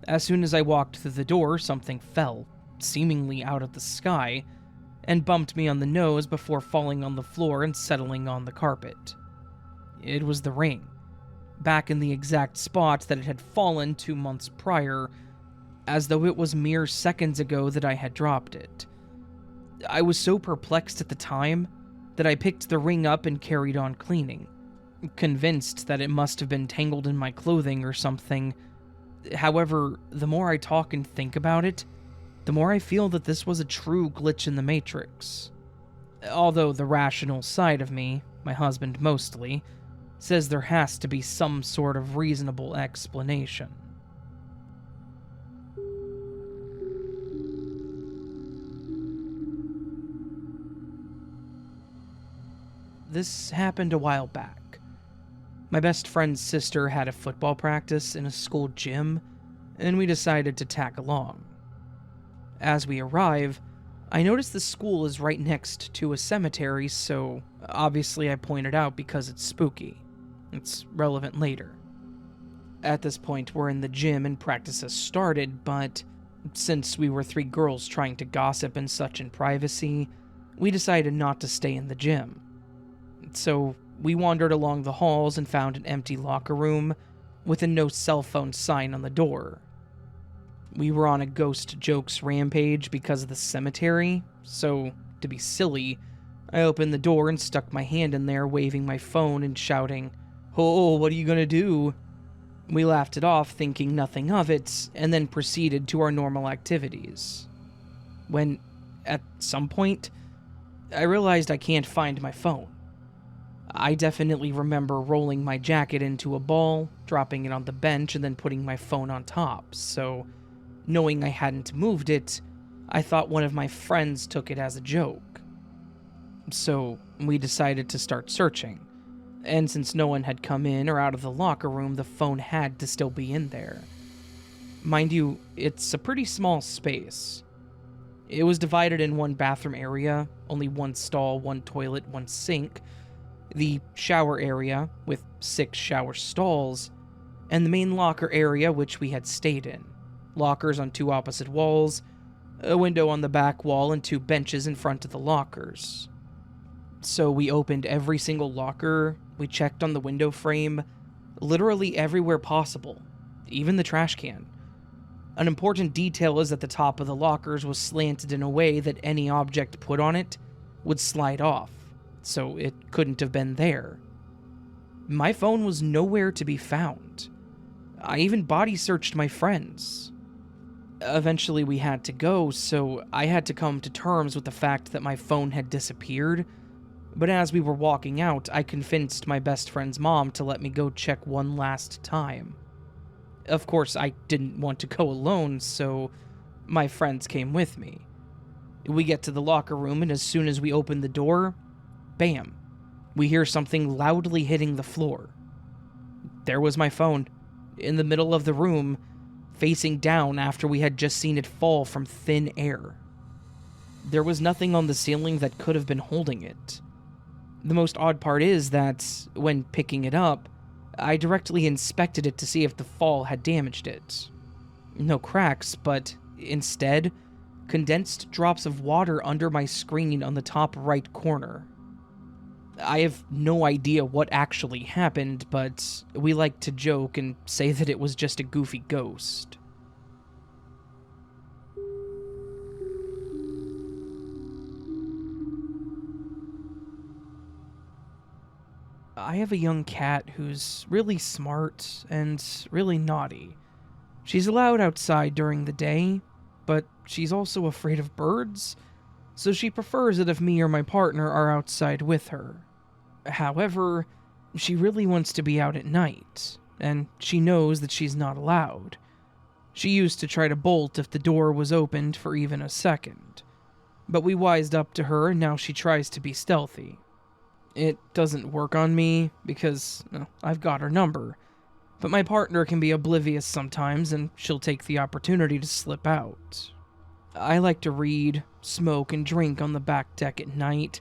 As soon as I walked through the door, something fell, seemingly out of the sky, and bumped me on the nose before falling on the floor and settling on the carpet. It was the ring, back in the exact spot that it had fallen 2 months prior, as though it was mere seconds ago that I had dropped it. I was so perplexed at the time that I picked the ring up and carried on cleaning, convinced that it must have been tangled in my clothing or something. However, the more I talk and think about it, the more I feel that this was a true glitch in the Matrix. Although the rational side of me, my husband mostly, says there has to be some sort of reasonable explanation. This happened a while back. My best friend's sister had a football practice in a school gym, and we decided to tag along. As we arrive, I notice the school is right next to a cemetery, so obviously I pointed out because it's spooky. It's relevant later. At this point, we're in the gym and practice has started, but since we were 3 girls trying to gossip and such in privacy, we decided not to stay in the gym. So we wandered along the halls and found an empty locker room with a no cell phone sign on the door. We were on a ghost jokes rampage because of the cemetery, so to be silly, I opened the door and stuck my hand in there, waving my phone and shouting, "Oh, what are you gonna do?" We laughed it off, thinking nothing of it, and then proceeded to our normal activities. When, at some point, I realized I can't find my phone. I definitely remember rolling my jacket into a ball, dropping it on the bench, and then putting my phone on top, so knowing I hadn't moved it, I thought one of my friends took it as a joke. So we decided to start searching, and since no one had come in or out of the locker room, the phone had to still be in there. Mind you, it's a pretty small space. It was divided in one bathroom area, only one stall, one toilet, one sink, the shower area, with 6 shower stalls, and the main locker area which we had stayed in. Lockers on 2 opposite walls, a window on the back wall, and 2 benches in front of the lockers. So we opened every single locker, we checked on the window frame, literally everywhere possible, even the trash can. An important detail is that the top of the lockers was slanted in a way that any object put on it would slide off, so it couldn't have been there. My phone was nowhere to be found. I even body searched my friends. Eventually we had to go, so I had to come to terms with the fact that my phone had disappeared, but as we were walking out, I convinced my best friend's mom to let me go check one last time. Of course, I didn't want to go alone, so my friends came with me. We get to the locker room, and as soon as we open the door, bam, we hear something loudly hitting the floor. There was my phone, in the middle of the room, facing down after we had just seen it fall from thin air. There was nothing on the ceiling that could have been holding it. The most odd part is that, when picking it up, I directly inspected it to see if the fall had damaged it. No cracks, but instead, condensed drops of water under my screen on the top right corner. I have no idea what actually happened, but we like to joke and say that it was just a goofy ghost. I have a young cat who's really smart and really naughty. She's allowed outside during the day, but she's also afraid of birds, so she prefers it if me or my partner are outside with her. However, she really wants to be out at night, and she knows that she's not allowed. She used to try to bolt if the door was opened for even a second, but we wised up to her and now she tries to be stealthy. It doesn't work on me because, I've got her number, but my partner can be oblivious sometimes and she'll take the opportunity to slip out. I like to read, smoke, and drink on the back deck at night,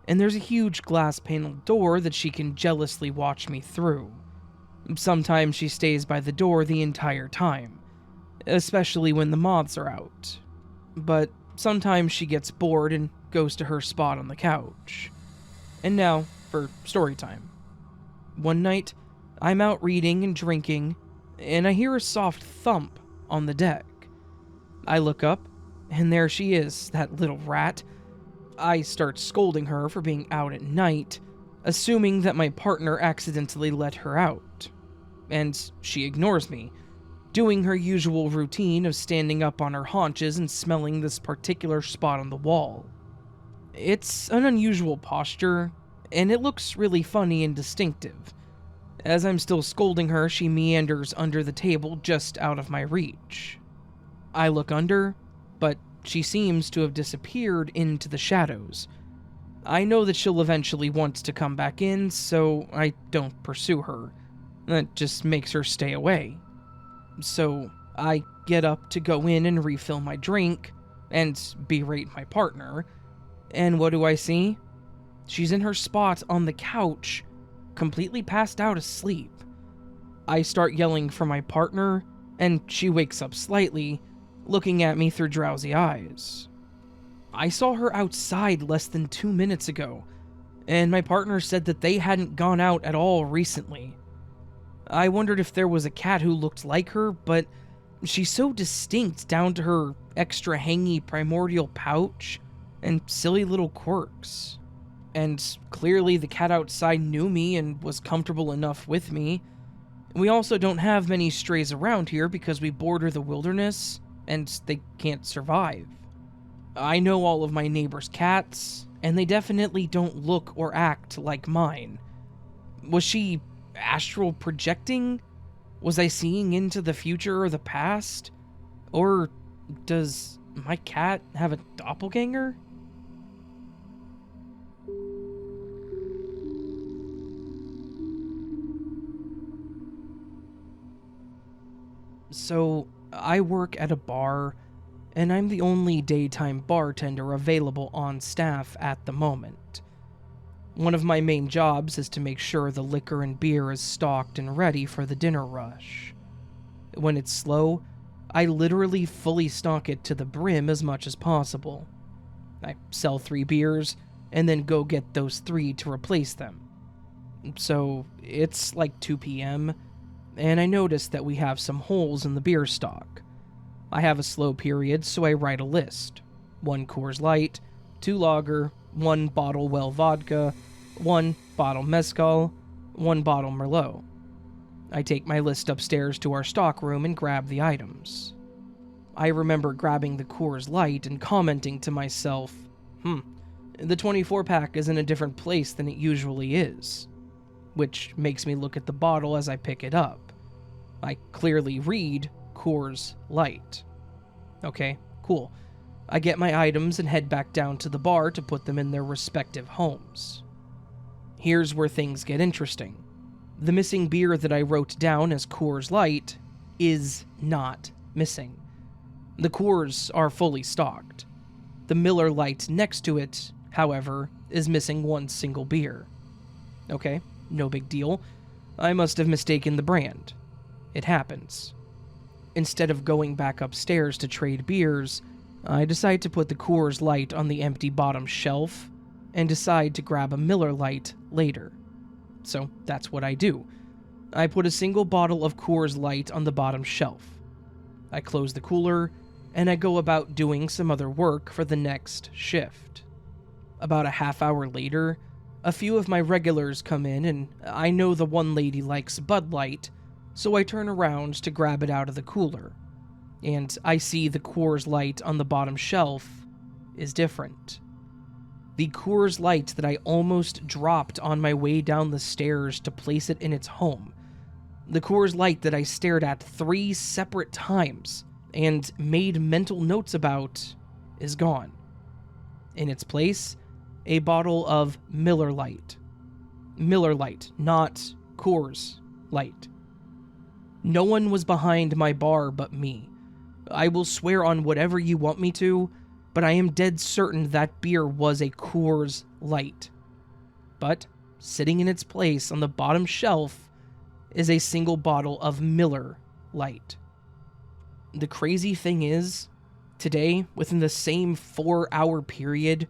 and there's a huge glass-paneled door that she can jealously watch me through. Sometimes she stays by the door the entire time, especially when the moths are out. But sometimes she gets bored and goes to her spot on the couch. And now, for story time. One night, I'm out reading and drinking, and I hear a soft thump on the deck. I look up, and there she is, that little rat. I start scolding her for being out at night, assuming that my partner accidentally let her out. And she ignores me, doing her usual routine of standing up on her haunches and smelling this particular spot on the wall. It's an unusual posture, and it looks really funny and distinctive. As I'm still scolding her, she meanders under the table just out of my reach. I look under, but she seems to have disappeared into the shadows. I know that she'll eventually want to come back in, so I don't pursue her. That just makes her stay away. So I get up to go in and refill my drink, and berate my partner. And what do I see? She's in her spot on the couch, completely passed out asleep. I start yelling for my partner, and she wakes up slightly, looking at me through drowsy eyes. I saw her outside less than 2 minutes ago, and my partner said that they hadn't gone out at all recently. I wondered if there was a cat who looked like her, but she's so distinct down to her extra hangy primordial pouch and silly little quirks. And clearly the cat outside knew me and was comfortable enough with me. We also don't have many strays around here because we border the wilderness, and they can't survive. I know all of my neighbors' cats, and they definitely don't look or act like mine. Was she astral projecting? Was I seeing into the future or the past? Or does my cat have a doppelganger? So, I work at a bar, and I'm the only daytime bartender available on staff at the moment. One of my main jobs is to make sure the liquor and beer is stocked and ready for the dinner rush. When it's slow, I literally fully stock it to the brim as much as possible. I sell 3 beers, and then go get those 3 to replace them. So, it's like 2 p.m., and I notice that we have some holes in the beer stock. I have a slow period, so I write a list. 1 Coors Light, 2 Lager, 1 bottle Well Vodka, 1 bottle Mezcal, 1 bottle Merlot. I take my list upstairs to our stockroom and grab the items. I remember grabbing the Coors Light and commenting to myself, the 24-pack is in a different place than it usually is. Which makes me look at the bottle as I pick it up. I clearly read Coors Light. Okay, cool. I get my items and head back down to the bar to put them in their respective homes. Here's where things get interesting. The missing beer that I wrote down as Coors Light is not missing. The Coors are fully stocked. The Miller Lite next to it, however, is missing 1 single beer. Okay, no big deal. I must have mistaken the brand. It happens. Instead of going back upstairs to trade beers, I decide to put the Coors Light on the empty bottom shelf and decide to grab a Miller Lite later. So that's what I do. I put a single bottle of Coors Light on the bottom shelf. I close the cooler, and I go about doing some other work for the next shift. About a half hour later, a few of my regulars come in, and I know the one lady likes Bud Light, so I turn around to grab it out of the cooler, and I see the Coors Light on the bottom shelf is different. The Coors Light that I almost dropped on my way down the stairs to place it in its home. The Coors Light that I stared at 3 separate times and made mental notes about is gone. In its place, a bottle of Miller Lite. Miller Lite, not Coors Light. No one was behind my bar but me. I will swear on whatever you want me to, but I am dead certain that beer was a Coors Light. But, sitting in its place on the bottom shelf, is a single bottle of Miller Lite. The crazy thing is, today, within the same 4-hour period,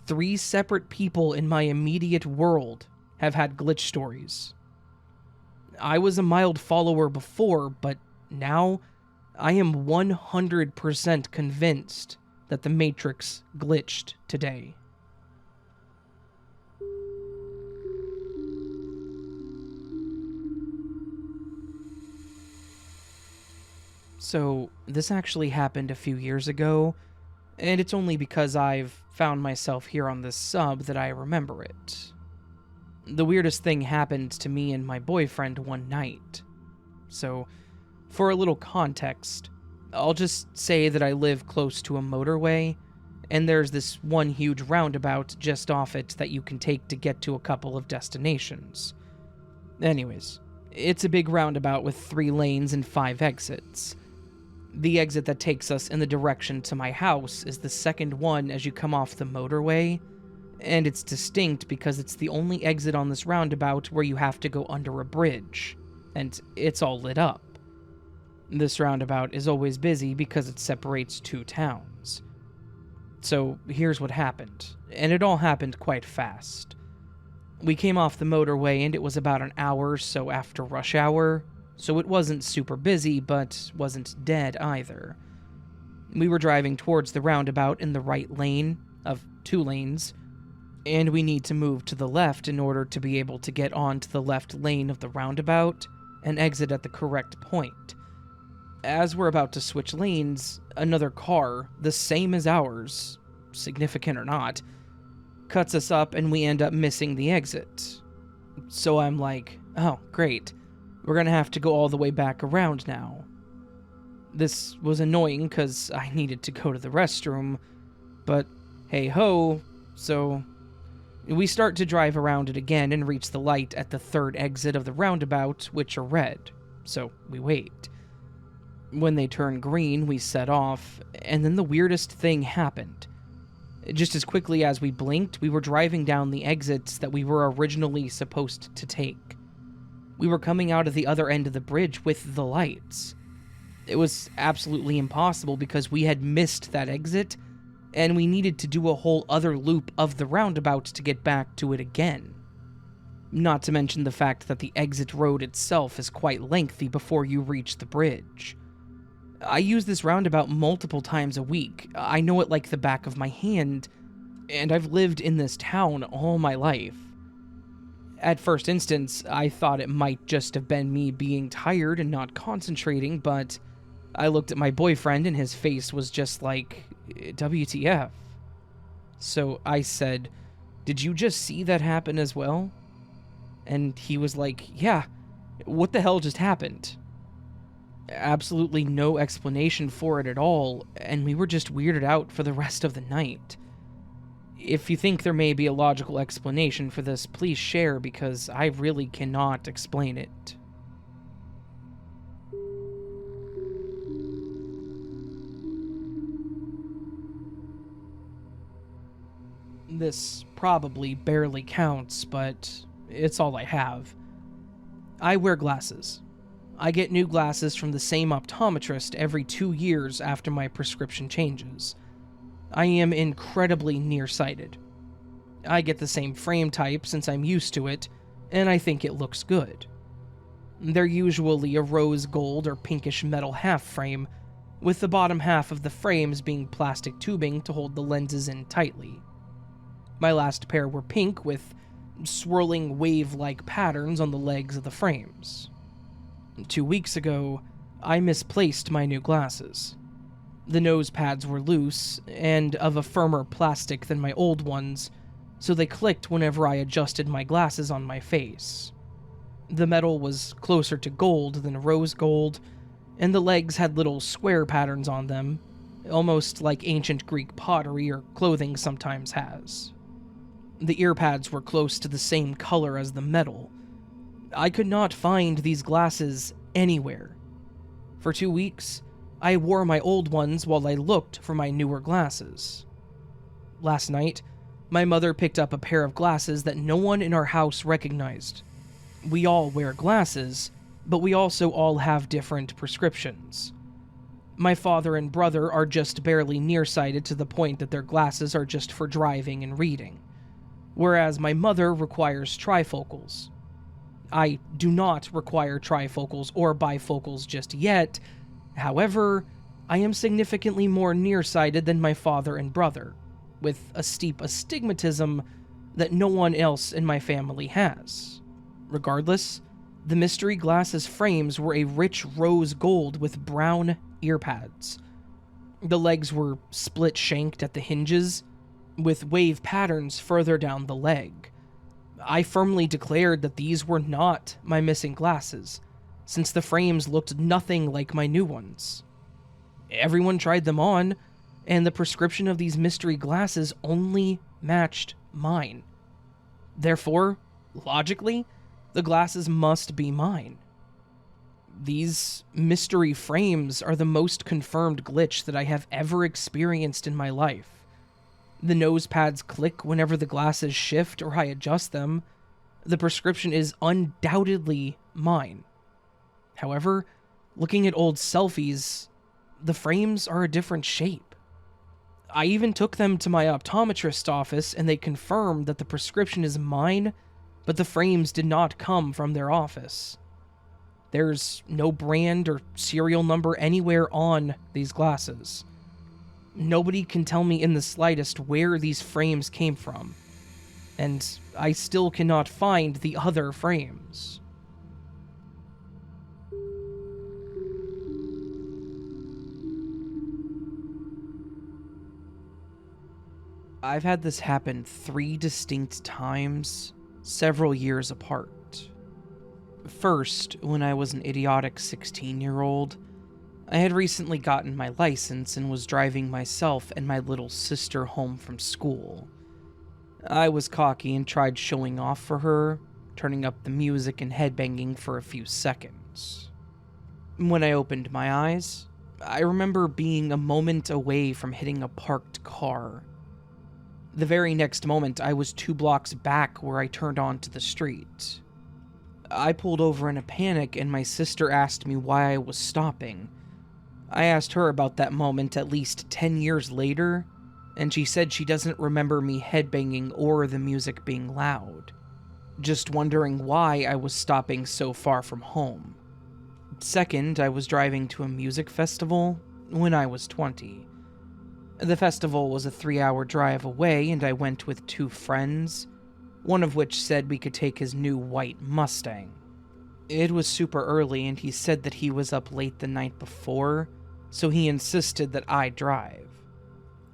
3 separate people in my immediate world have had glitch stories. I was a mild follower before, but now I am 100% convinced that the Matrix glitched today. So, this actually happened a few years ago, and it's only because I've found myself here on this sub that I remember it. The weirdest thing happened to me and my boyfriend one night. So, for a little context, I'll just say that I live close to a motorway, and there's this one huge roundabout just off it that you can take to get to a couple of destinations. Anyways, it's a big roundabout with 3 lanes and 5 exits. The exit that takes us in the direction to my house is the second one as you come off the motorway, and it's distinct because it's the only exit on this roundabout where you have to go under a bridge, and it's all lit up. This roundabout is always busy because it separates 2 towns. So here's what happened, and it all happened quite fast. We came off the motorway and it was about an hour or so after rush hour, so it wasn't super busy, but wasn't dead either. We were driving towards the roundabout in the right lane, of 2 lanes, and we need to move to the left in order to be able to get onto the left lane of the roundabout and exit at the correct point. As we're about to switch lanes, another car, the same as ours, significant or not, cuts us up and we end up missing the exit. So I'm like, oh, great. We're gonna have to go all the way back around now. This was annoying because I needed to go to the restroom, but hey ho, so we start to drive around it again and reach the light at the 3rd exit of the roundabout, which are red, so we wait. When they turned green, we set off, and then the weirdest thing happened. Just as quickly as we blinked, we were driving down the exits that we were originally supposed to take. We were coming out of the other end of the bridge with the lights. It was absolutely impossible because we had missed that exit, and we needed to do a whole other loop of the roundabout to get back to it again. Not to mention the fact that the exit road itself is quite lengthy before you reach the bridge. I use this roundabout multiple times a week. I know it like the back of my hand, and I've lived in this town all my life. At first instance, I thought it might just have been me being tired and not concentrating, but I looked at my boyfriend and his face was just like, WTF. So I said, "Did you just see that happen as well?" And he was like, "Yeah, what the hell just happened?" Absolutely no explanation for it at all, and we were just weirded out for the rest of the night. If you think there may be a logical explanation for this, please share, because I really cannot explain it. This probably barely counts, but it's all I have. I wear glasses. I get new glasses from the same optometrist every 2 years after my prescription changes. I am incredibly nearsighted. I get the same frame type since I'm used to it, and I think it looks good. They're usually a rose gold or pinkish metal half frame, with the bottom half of the frames being plastic tubing to hold the lenses in tightly. My last pair were pink with swirling wave-like patterns on the legs of the frames. 2 weeks ago, I misplaced my new glasses. The nose pads were loose and of a firmer plastic than my old ones, so they clicked whenever I adjusted my glasses on my face. The metal was closer to gold than rose gold, and the legs had little square patterns on them, almost like ancient Greek pottery or clothing sometimes has. The ear pads were close to the same color as the metal. I could not find these glasses anywhere. For 2 weeks, I wore my old ones while I looked for my newer glasses. Last night, my mother picked up a pair of glasses that no one in our house recognized. We all wear glasses, but we also all have different prescriptions. My father and brother are just barely nearsighted to the point that their glasses are just for driving and reading, whereas my mother requires trifocals. I do not require trifocals or bifocals just yet. However, I am significantly more nearsighted than my father and brother, with a steep astigmatism that no one else in my family has. Regardless, the mystery glasses frames were a rich rose gold with brown ear pads. The legs were split-shanked at the hinges, with wave patterns further down the leg. I firmly declared that these were not my missing glasses, since the frames looked nothing like my new ones. Everyone tried them on, and the prescription of these mystery glasses only matched mine. Therefore, logically, the glasses must be mine. These mystery frames are the most confirmed glitch that I have ever experienced in my life. The nose pads click whenever the glasses shift or I adjust them. The prescription is undoubtedly mine. However, looking at old selfies, the frames are a different shape. I even took them to my optometrist's office and they confirmed that the prescription is mine, but the frames did not come from their office. There's no brand or serial number anywhere on these glasses. Nobody can tell me in the slightest where these frames came from, and I still cannot find the other frames. I've had this happen 3 distinct times, several years apart. First, when I was an idiotic 16-year-old, I had recently gotten my license and was driving myself and my little sister home from school. I was cocky and tried showing off for her, turning up the music and headbanging for a few seconds. When I opened my eyes, I remember being a moment away from hitting a parked car. The very next moment, I was 2 blocks back where I turned onto the street. I pulled over in a panic and my sister asked me why I was stopping. I asked her about that moment at least 10 years later, and she said she doesn't remember me headbanging or the music being loud, just wondering why I was stopping so far from home. Second, I was driving to a music festival when I was 20. The festival was a 3-hour drive away, and I went with 2 friends, one of which said we could take his new white Mustang. It was super early, and he said that he was up late the night before, so he insisted that I drive.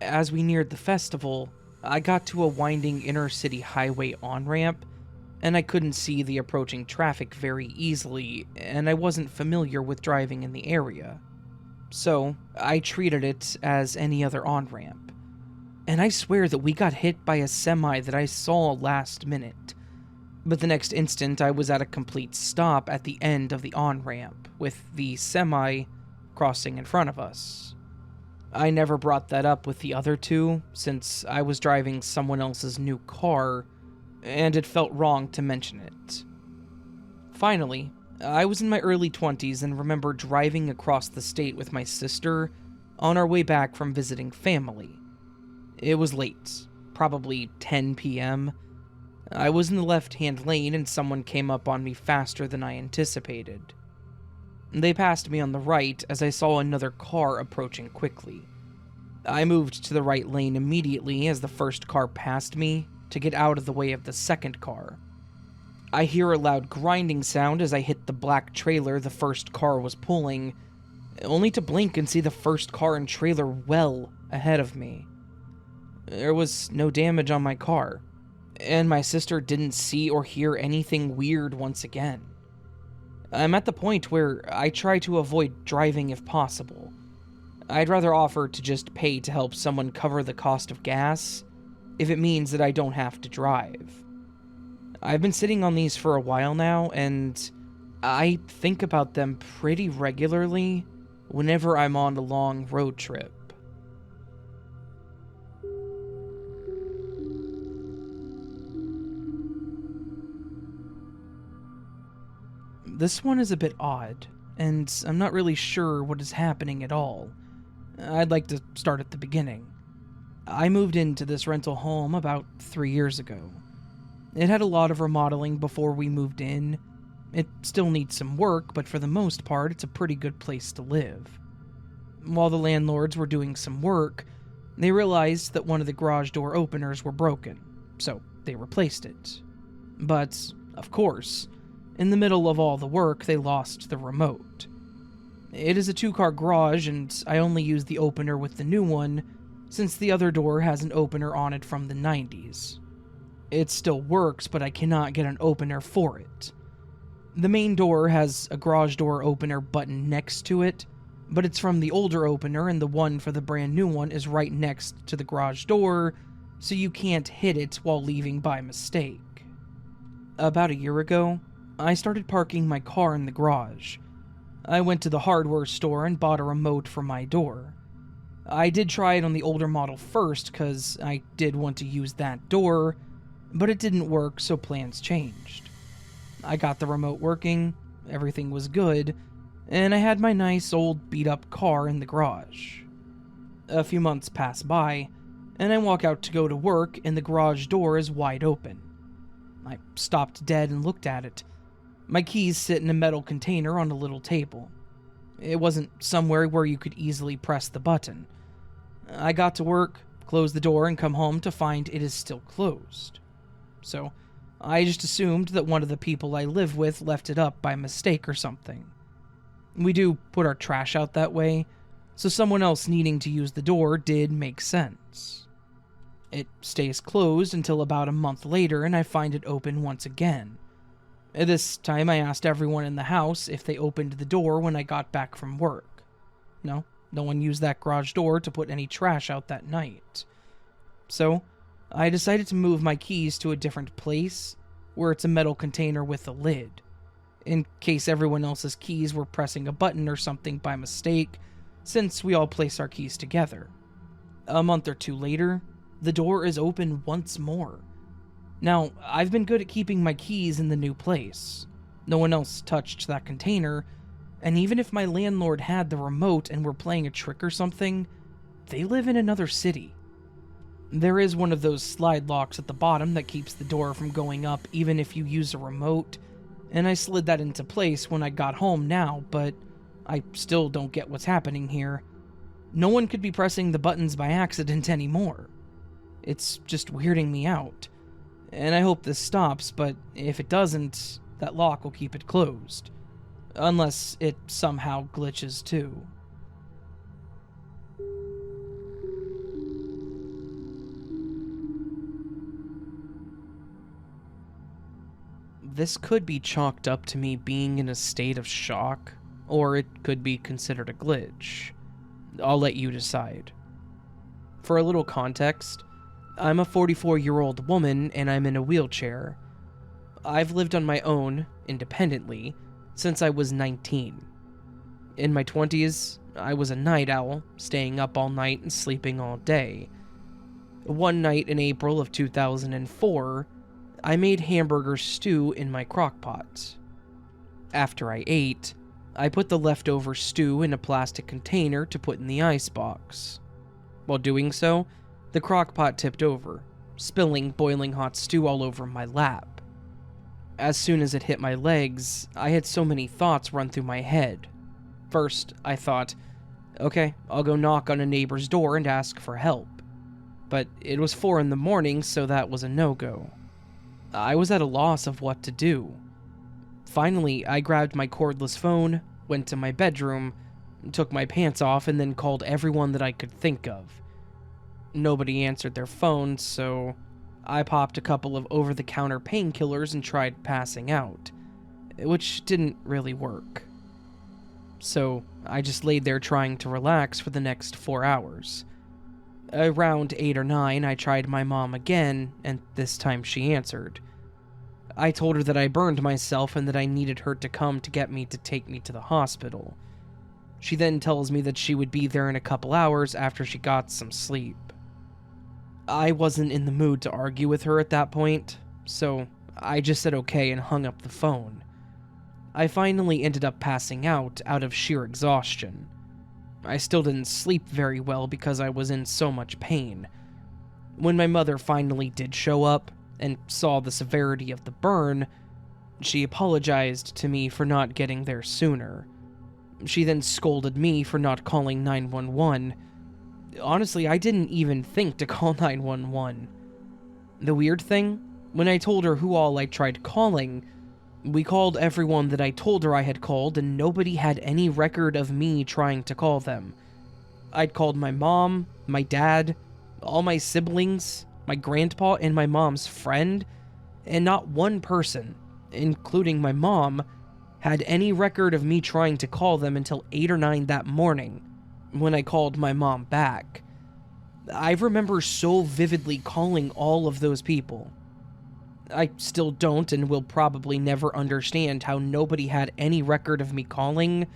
As we neared the festival, I got to a winding inner-city highway on-ramp, and I couldn't see the approaching traffic very easily, and I wasn't familiar with driving in the area. So, I treated it as any other on-ramp. And I swear that we got hit by a semi that I saw last minute. But the next instant, I was at a complete stop at the end of the on-ramp, with the semi crossing in front of us. I never brought that up with the other 2, since I was driving someone else's new car, and it felt wrong to mention it. Finally, I was in my early 20s and remember driving across the state with my sister on our way back from visiting family. It was late, probably 10 p.m. I was in the left-hand lane and someone came up on me faster than I anticipated. They passed me on the right as I saw another car approaching quickly. I moved to the right lane immediately as the first car passed me to get out of the way of the second car. I hear a loud grinding sound as I hit the black trailer the first car was pulling, only to blink and see the first car and trailer well ahead of me. There was no damage on my car, and my sister didn't see or hear anything weird once again. I'm at the point where I try to avoid driving if possible. I'd rather offer to just pay to help someone cover the cost of gas if it means that I don't have to drive. I've been sitting on these for a while now, and I think about them pretty regularly whenever I'm on a long road trip. This one is a bit odd, and I'm not really sure what is happening at all. I'd like to start at the beginning. I moved into this rental home about 3 years ago. It had a lot of remodeling before we moved in. It still needs some work, but for the most part, it's a pretty good place to live. While the landlords were doing some work, they realized that one of the garage door openers were broken, so they replaced it. But, of course, in the middle of all the work, they lost the remote. It is a 2-car garage, and I only use the opener with the new one, since the other door has an opener on it from the 90s. It still works, but I cannot get an opener for it. The main door has a garage door opener button next to it, but it's from the older opener, and the one for the brand new one is right next to the garage door, so you can't hit it while leaving by mistake. About a year ago, I started parking my car in the garage. I went to the hardware store and bought a remote for my door. I did try it on the older model first, cause I did want to use that door, but it didn't work, so plans changed. I got the remote working, everything was good, and I had my nice old beat-up car in the garage. A few months pass by, and I walk out to go to work, and the garage door is wide open. I stopped dead and looked at it. My keys sit in a metal container on a little table. It wasn't somewhere where you could easily press the button. I got to work, closed the door, and come home to find it is still closed. So, I just assumed that one of the people I live with left it up by mistake or something. We do put our trash out that way, so someone else needing to use the door did make sense. It stays closed until about a month later, and I find it open once again. This time I asked everyone in the house if they opened the door when I got back from work. No one used that garage door to put any trash out that night. So, I decided to move my keys to a different place, where it's a metal container with a lid. in case everyone else's keys were pressing a button or something by mistake, since we all place our keys together. A month or two later, the door is open once more. Now, I've been good at keeping my keys in the new place. No one else touched that container, and even if my landlord had the remote and were playing a trick or something, they live in another city. There is one of those slide locks at the bottom that keeps the door from going up even if you use a remote, and I slid that into place when I got home now, but I still don't get what's happening here. No one could be pressing the buttons by accident anymore. It's just weirding me out. And I hope this stops, but if it doesn't, that lock will keep it closed. Unless it somehow glitches too. This could be chalked up to me being in a state of shock, or it could be considered a glitch. I'll let you decide. For a little context, I'm a 44-year-old woman and I'm in a wheelchair. I've lived on my own, independently, since I was 19. In my 20s, I was a night owl, staying up all night and sleeping all day. One night in April of 2004, I made hamburger stew in my crock pot. After I ate, I put the leftover stew in a plastic container to put in the icebox. While doing so, the crock pot tipped over, spilling boiling hot stew all over my lap. As soon as it hit my legs, I had so many thoughts run through my head. First, I thought, okay, I'll go knock on a neighbor's door and ask for help. But it was 4 a.m, so that was a no-go. I was at a loss of what to do. Finally, I grabbed my cordless phone, went to my bedroom, took my pants off, and then called everyone that I could think of. Nobody answered their phones, so I popped a couple of over-the-counter painkillers and tried passing out, which didn't really work. So I just laid there trying to relax for the next 4 hours. Around 8 or 9, I tried my mom again, and this time she answered. I told her that I burned myself and that I needed her to come to get me to take me to the hospital. She then tells me that she would be there in a couple hours after she got some sleep. I wasn't in the mood to argue with her at that point, so I just said okay and hung up the phone. I finally ended up passing out of sheer exhaustion. I still didn't sleep very well because I was in so much pain. When my mother finally did show up and saw the severity of the burn, she apologized to me for not getting there sooner. She then scolded me for not calling 911. Honestly, I didn't even think to call 911. The weird thing, when I told her who all I tried calling, we called everyone that I told her I had called, and nobody had any record of me trying to call them. I'd called my mom, my dad, all my siblings, my grandpa, and my mom's friend, and not one person, including my mom, had any record of me trying to call them until 8 or 9 that morning, when I called my mom back. I remember so vividly calling all of those people. I still don't and will probably never understand how nobody had any record of me calling.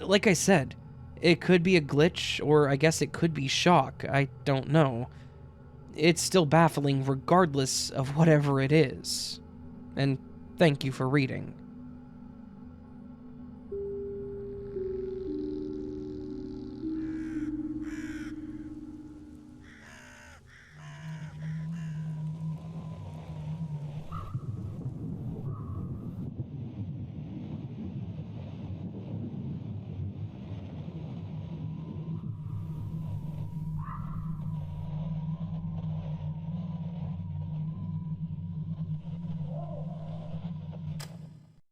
Like I said, it could be a glitch, or I guess it could be shock, I don't know. It's still baffling regardless of whatever it is. And thank you for reading.